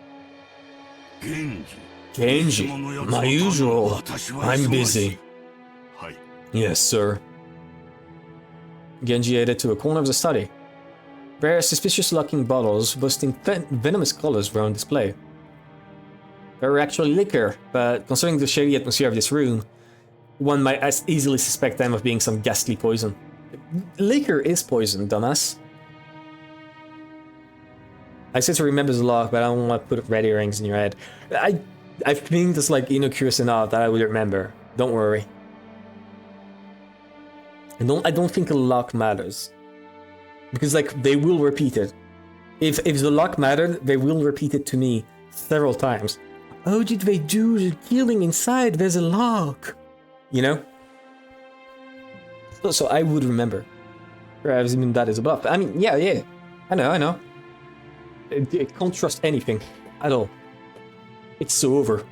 Genji, my usual. I'm busy. Yes, sir. Genji headed to a corner of the study. Various suspicious-looking bottles boasting venomous colors were on display. They were actually liquor, but considering the shady atmosphere of this room, one might as easily suspect them of being some ghastly poison. Liquor is poison, dumbass. I said to remember the lock, but I don't want to put red earrings in your head. I think that's like innocuous enough that I would remember. Don't worry. I don't think a lock matters. Because like they will repeat it. If the lock mattered, they will repeat it to me several times. How did they do the killing inside? There's a lock. You know? So I would remember. Perhaps even that is a bluff. I mean, yeah. I know. I can't trust anything at all. It's so over.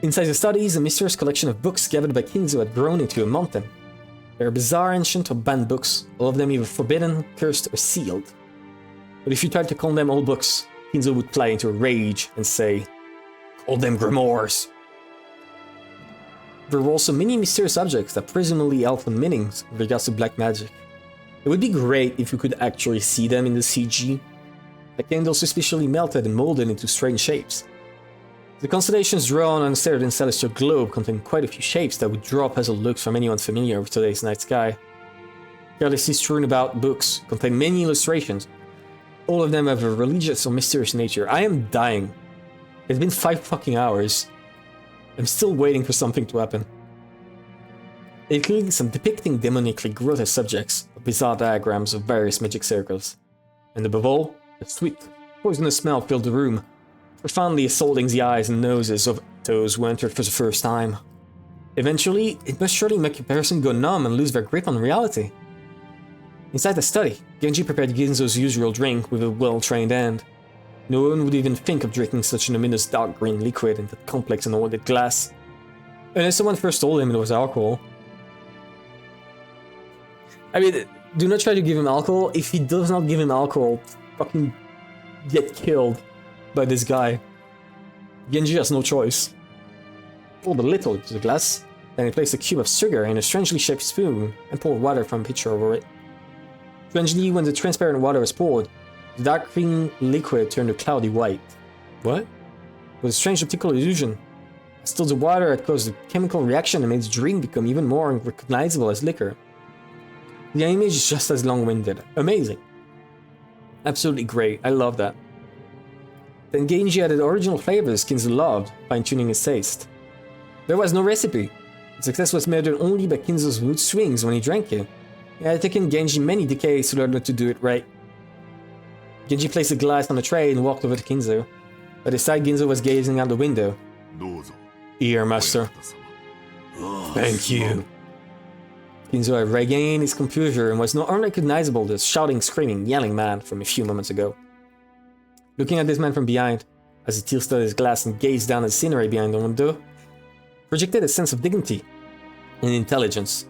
Inside the studies, a mysterious collection of books gathered by Kinzo had grown into a mountain. They are bizarre, ancient, or banned books, all of them either forbidden, cursed, or sealed. But if you tried to call them old books, Kinzo would fly into a rage and say, "Call them grimoires." There were also many mysterious objects that presumably held meanings with regards to black magic. It would be great if you could actually see them in the CG. The candles suspiciously melted and molded into strange shapes. The constellations drawn on a certain celestial globe contained quite a few shapes that would draw puzzle looks from anyone familiar with today's night sky. Carelessly strewn about books contain many illustrations, all of them of a religious or mysterious nature. I am dying. It's been 5 fucking hours. I'm still waiting for something to happen. Including some depicting demonically grotesque subjects, or bizarre diagrams of various magic circles. And above all, a sweet, poisonous smell filled the room, profoundly assaulting the eyes and noses of those who entered for the first time. Eventually, it must surely make a person go numb and lose their grip on reality. Inside the study, Genji prepared Ginzo's usual drink with a well-trained hand. No one would even think of drinking such an ominous dark green liquid in that complex and ordered glass. Unless someone first told him it was alcohol. I mean, Do not try to give him alcohol. If he does not give him alcohol, fucking get killed by this guy. Genji has no choice. Poured a little into the glass, then he placed a cube of sugar in a strangely shaped spoon and poured water from a pitcher over it. Strangely, when the transparent water was poured, the dark green liquid turned a cloudy white. What? It was a strange optical illusion. As still the water had caused a chemical reaction and made the drink become even more unrecognizable as liquor. The image is just as long-winded. Amazing. Absolutely great. I love that. Then Genji added original flavors Kinzo loved, fine-tuning his taste. There was no recipe. The success was measured only by Kinzo's mood swings when he drank it. It had taken Genji many decades to learn how to do it right. Genji placed the glass on a tray and walked over to Kinzo. By his side, Ginzo was gazing out the window. Here, master. Thank you. Kinzo had regained his composure and was not unrecognizable the shouting, screaming, yelling man from a few moments ago. Looking at this man from behind, as he tilted his glass and gazed down at the scenery behind the window, projected a sense of dignity and intelligence.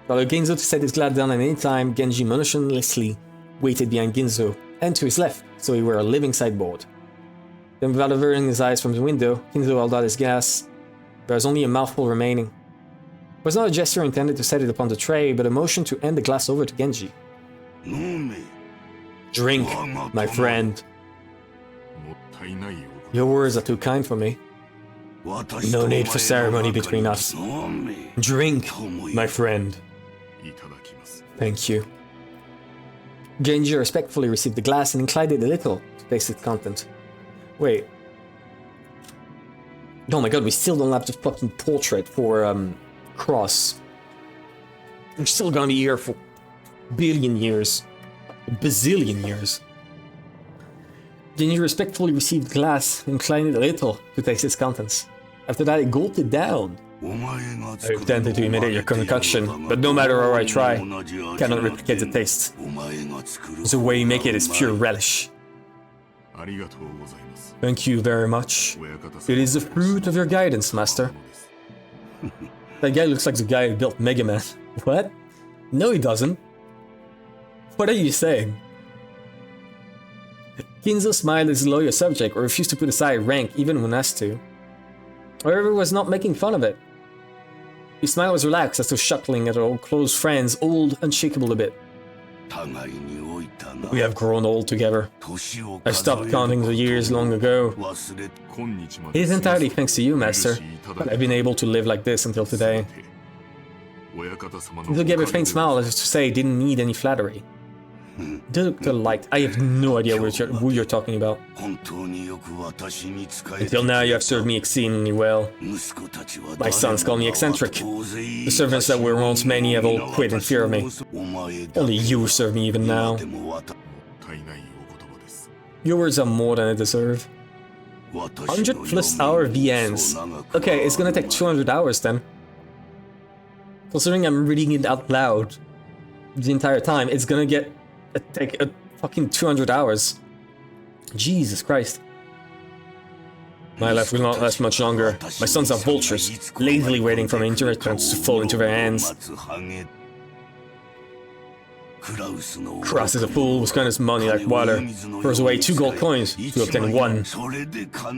While Ginzo to set his glass down at any time, Genji motionlessly waited behind Ginzo and to his left, so he were a living sideboard. Then without averting his eyes from the window, Kinzo held out his glass. There was only a mouthful remaining. It was not a gesture intended to set it upon the tray, but a motion to hand the glass over to Genji. Drink, my friend. Your words are too kind for me. No need for ceremony between us. Drink, my friend. Thank you. Genji respectfully received the glass and inclined it a little to taste its content. Wait. Oh my god, we still don't have the fucking portrait for, Cross. We're still gonna be here for a billion years. A bazillion years. Genji respectfully received the glass and inclined it a little to taste its contents. After that, he gulped it down. I attempted to imitate your concoction, but no matter how I try, cannot replicate the taste. The way you make it is pure relish. Thank you very much. It is the fruit of your guidance, master. That guy looks like the guy who built Mega Man. What? No, he doesn't. What are you saying? Kinzo smiled as a loyal subject or refused to put aside rank even when asked to. However, was not making fun of it. His smile was relaxed as though chuckling at our old close friends, old, unshakable a bit. We have grown old together. I stopped counting the years long ago. It is entirely thanks to you, master, that I've been able to live like this until today. Kinzo gave a faint smile as if to say he didn't need any flattery. The light. I have no idea who you're talking about. Until now you have served me exceedingly well. My sons call me eccentric. The servants that were once many have all quit in fear of me. Only you serve me even now. Your words are more than I deserve. 100 plus hour VNs. Okay, it's gonna take 200 hours then. Considering I'm reading it out loud the entire time, it's gonna take a fucking 200 hours. Jesus Christ. My life will not last much longer. My sons are vultures, lazily waiting for my inheritance to fall into their hands. Cross is a fool who spends his money like water, throws away 2 gold coins to obtain 1.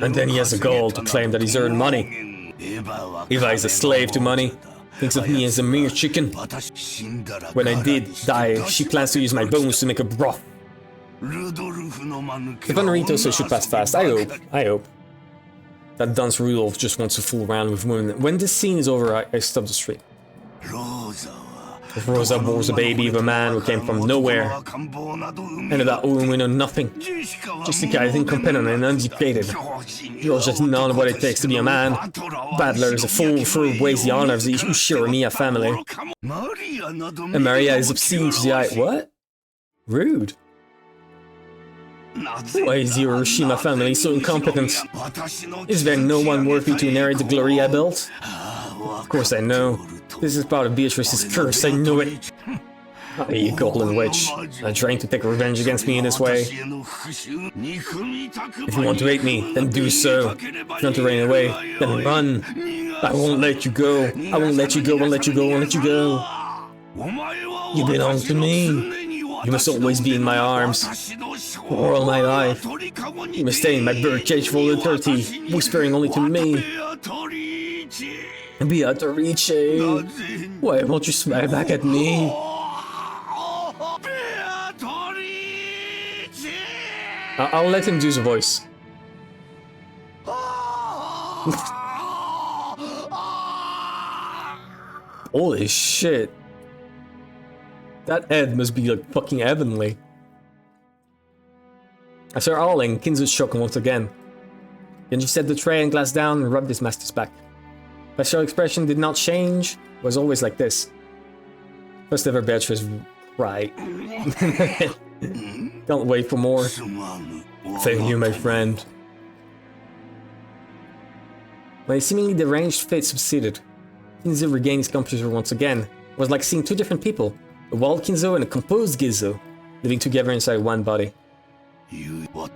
And then he has the gall to claim that he's earned money. Eva is a slave to money, thinks of me as a mere chicken. When I did die, she plans to use my bones to make a broth. If Anarito so should pass fast, I hope. That dunce Rudolph just wants to fool around with women. When this scene is over, I stop the stream. If Rosa was a baby of a man who came from nowhere, and about whom we know nothing, just a guy incompetent and uneducated. George has none of what it takes to be a man. Badler is a fool who wastes the honor of the Ushiramiya family. And Maria is obscene to the eye. What? Rude. Why is the Hiroshima family so incompetent? Is there no one worthy to inherit the glory I built? Of course I know. This is part of Beatrice's curse, I knew it. Oh, you golden witch. Are trying to take revenge against me in this way? If you want to hate me, then do so. If you want to run away, then run. I won't let you go. I won't let you go, won't let you go, won't let you go. You belong to me. You must always be in my arms. For all my life. You must stay in my birdcage for eternity, whispering only to me. Beatrice. Why won't you smile back at me? I'll let him do his voice. Holy shit. That head must be like fucking heavenly. I saw Arling, Kinzo shook once again. Genji set the tray and glass down and rubbed his master's back. Facial expression did not change, it was always like this. First ever Beatrice right. Can't wait for more. Thank you, my friend. When a seemingly deranged fate succeeded, Kinzo regained his composure once again. It was like seeing two different people, a wild Kinzo and a composed Ginzo, living together inside one body.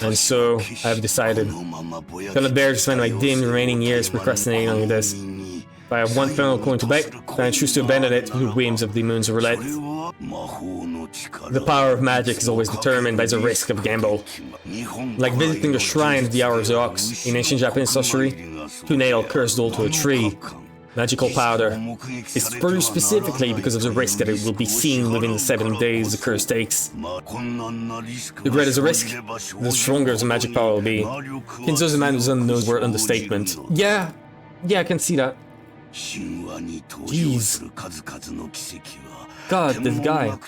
And so, I have decided. Gonna bear to spend my dim remaining years procrastinating on this. If I have one final coin to bet, then I choose to abandon it to the whims of the moon's roulette. The power of magic is always determined by the risk of gamble. Like visiting the shrine of the Hour of the Ox in ancient Japanese sorcery, to nail cursed doll to a tree. Magical powder is produced specifically because of the risk that it will be seen within the 7 days the curse takes. The greater the risk, the stronger the magic power will be. Kinzo's a man who's unknown word understatement. Yeah, I can see that. Jeez. God, this guy.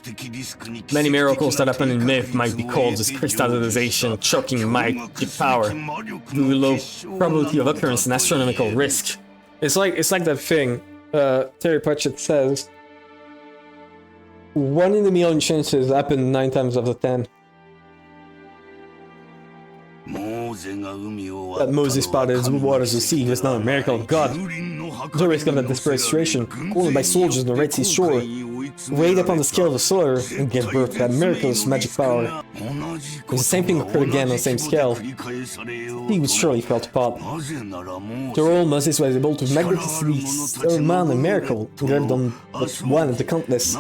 Many miracles that happen in myth might be called this crystallization, choking magic power. The low probability of occurrence and astronomical risk. It's like that thing Terry Pratchett says. 1 in a million chances happen 9 times out of 10. That Moses parted the waters of the sea was not a miracle of God. The risk of that desperate situation, cornered by soldiers on the Red Sea shore, weighed upon the scale of the solar and gave birth to that miraculous magic power. If the same thing occurred again on the same scale, he would surely fall apart. The royal Moses was able to magnificently surmount a miracle engraved on but one of the countless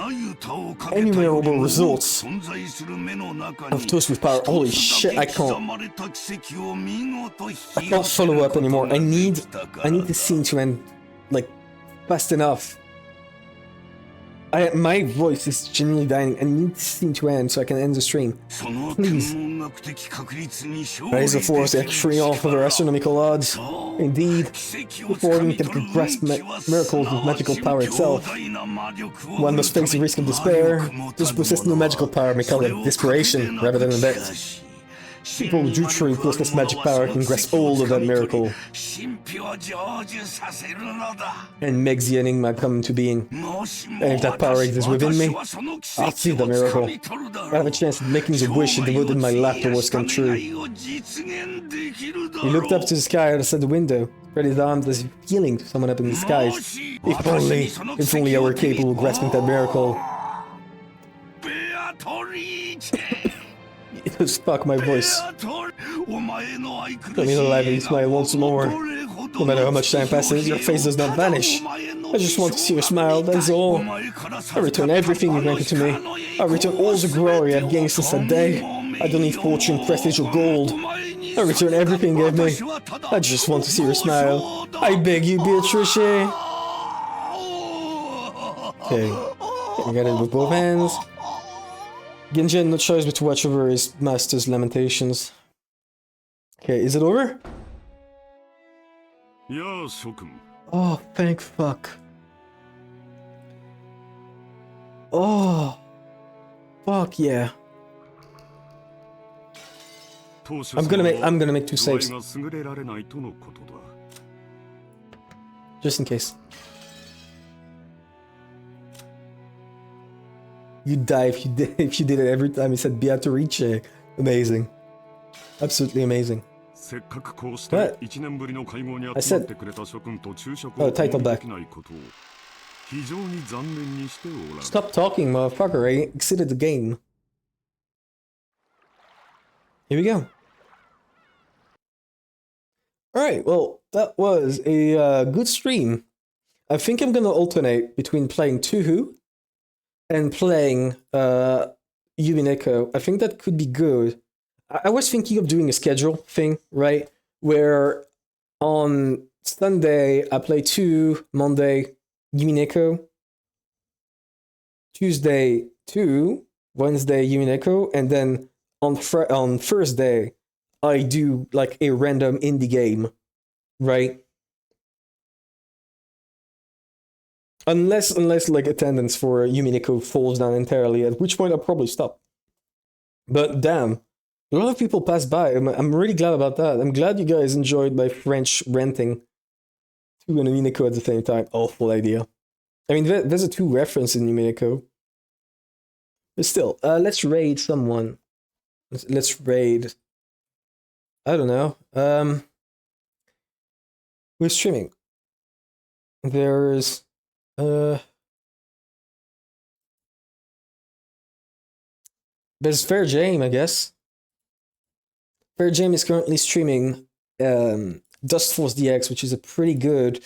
innumerable results of those with power. Holy shit, I can't follow up anymore. I need the scene to end like fast enough. My voice is genuinely dying. I need this scene to end so I can end the stream. Please. Raise the force actually off of their astronomical odds. Indeed, before we can grasp miracles with magical power itself, one must face the risk of despair. Those who possess no magical power may call it desperation rather than a bet. People who do truly possess magic power can grasp all of that miracle and make the enigma come into being. And if that power exists within me, I'll see the miracle. I have a chance at making the wish and devoted my life towards come true. He looked up to the sky outside the window, spread his arms as if appealing to someone up in the skies. If only I were capable of grasping that miracle. It was fuck my voice. Let me alive and smile once more. No matter how much time passes, your face does not vanish. I just want to see your smile, that's all. I return everything you granted to me. I return all the glory I've gained since that day. I don't need fortune, prestige, or gold. I return everything you gave me. I just want to see your smile. I beg you, Beatrice. Okay, I got it with both hands. Genji had no choice but to watch over his master's lamentations. Okay, is it over? Oh, thank fuck. Oh, fuck yeah. I'm gonna make 2 saves. Just in case. You'd die if you did it every time he said Beatrice. Amazing. Absolutely amazing. What? I said... Oh, title back. Stop talking, motherfucker. I exited the game. Here we go. Alright, well, that was a good stream. I think I'm gonna alternate between playing Tuhu and playing Umineko, I think that could be good. I was thinking of doing a schedule thing, right? Where on Sunday I play 2, Monday Umineko, Tuesday 2, Wednesday Umineko, and then on Thursday I do like a random indie game, right? Unless like attendance for Umineko falls down entirely, at which point I'll probably stop. But damn, a lot of people pass by. I'm really glad about that. I'm glad you guys enjoyed my French renting 2 and Umineko at the same time. Awful idea. I mean, there's a 2 reference in Umineko. But still, let's raid someone. Let's raid. I don't know. We're streaming. There's Fair Jame, I guess. Fair Jame is currently streaming Dust Force DX, which is a pretty good.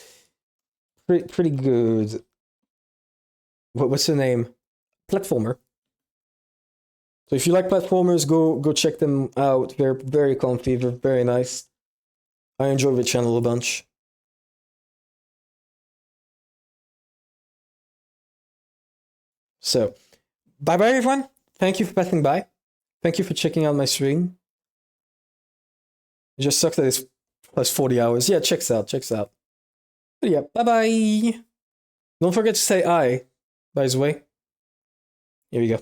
What's the name? Platformer. So if you like platformers, go check them out. They're very comfy. They're very nice. I enjoy the channel a bunch. So, bye-bye everyone. Thank you for passing by. Thank you for checking out my stream. It just sucks that it's plus 40 hours. Yeah, checks out. But yeah, bye-bye. Don't forget to say I, by the way. Here we go.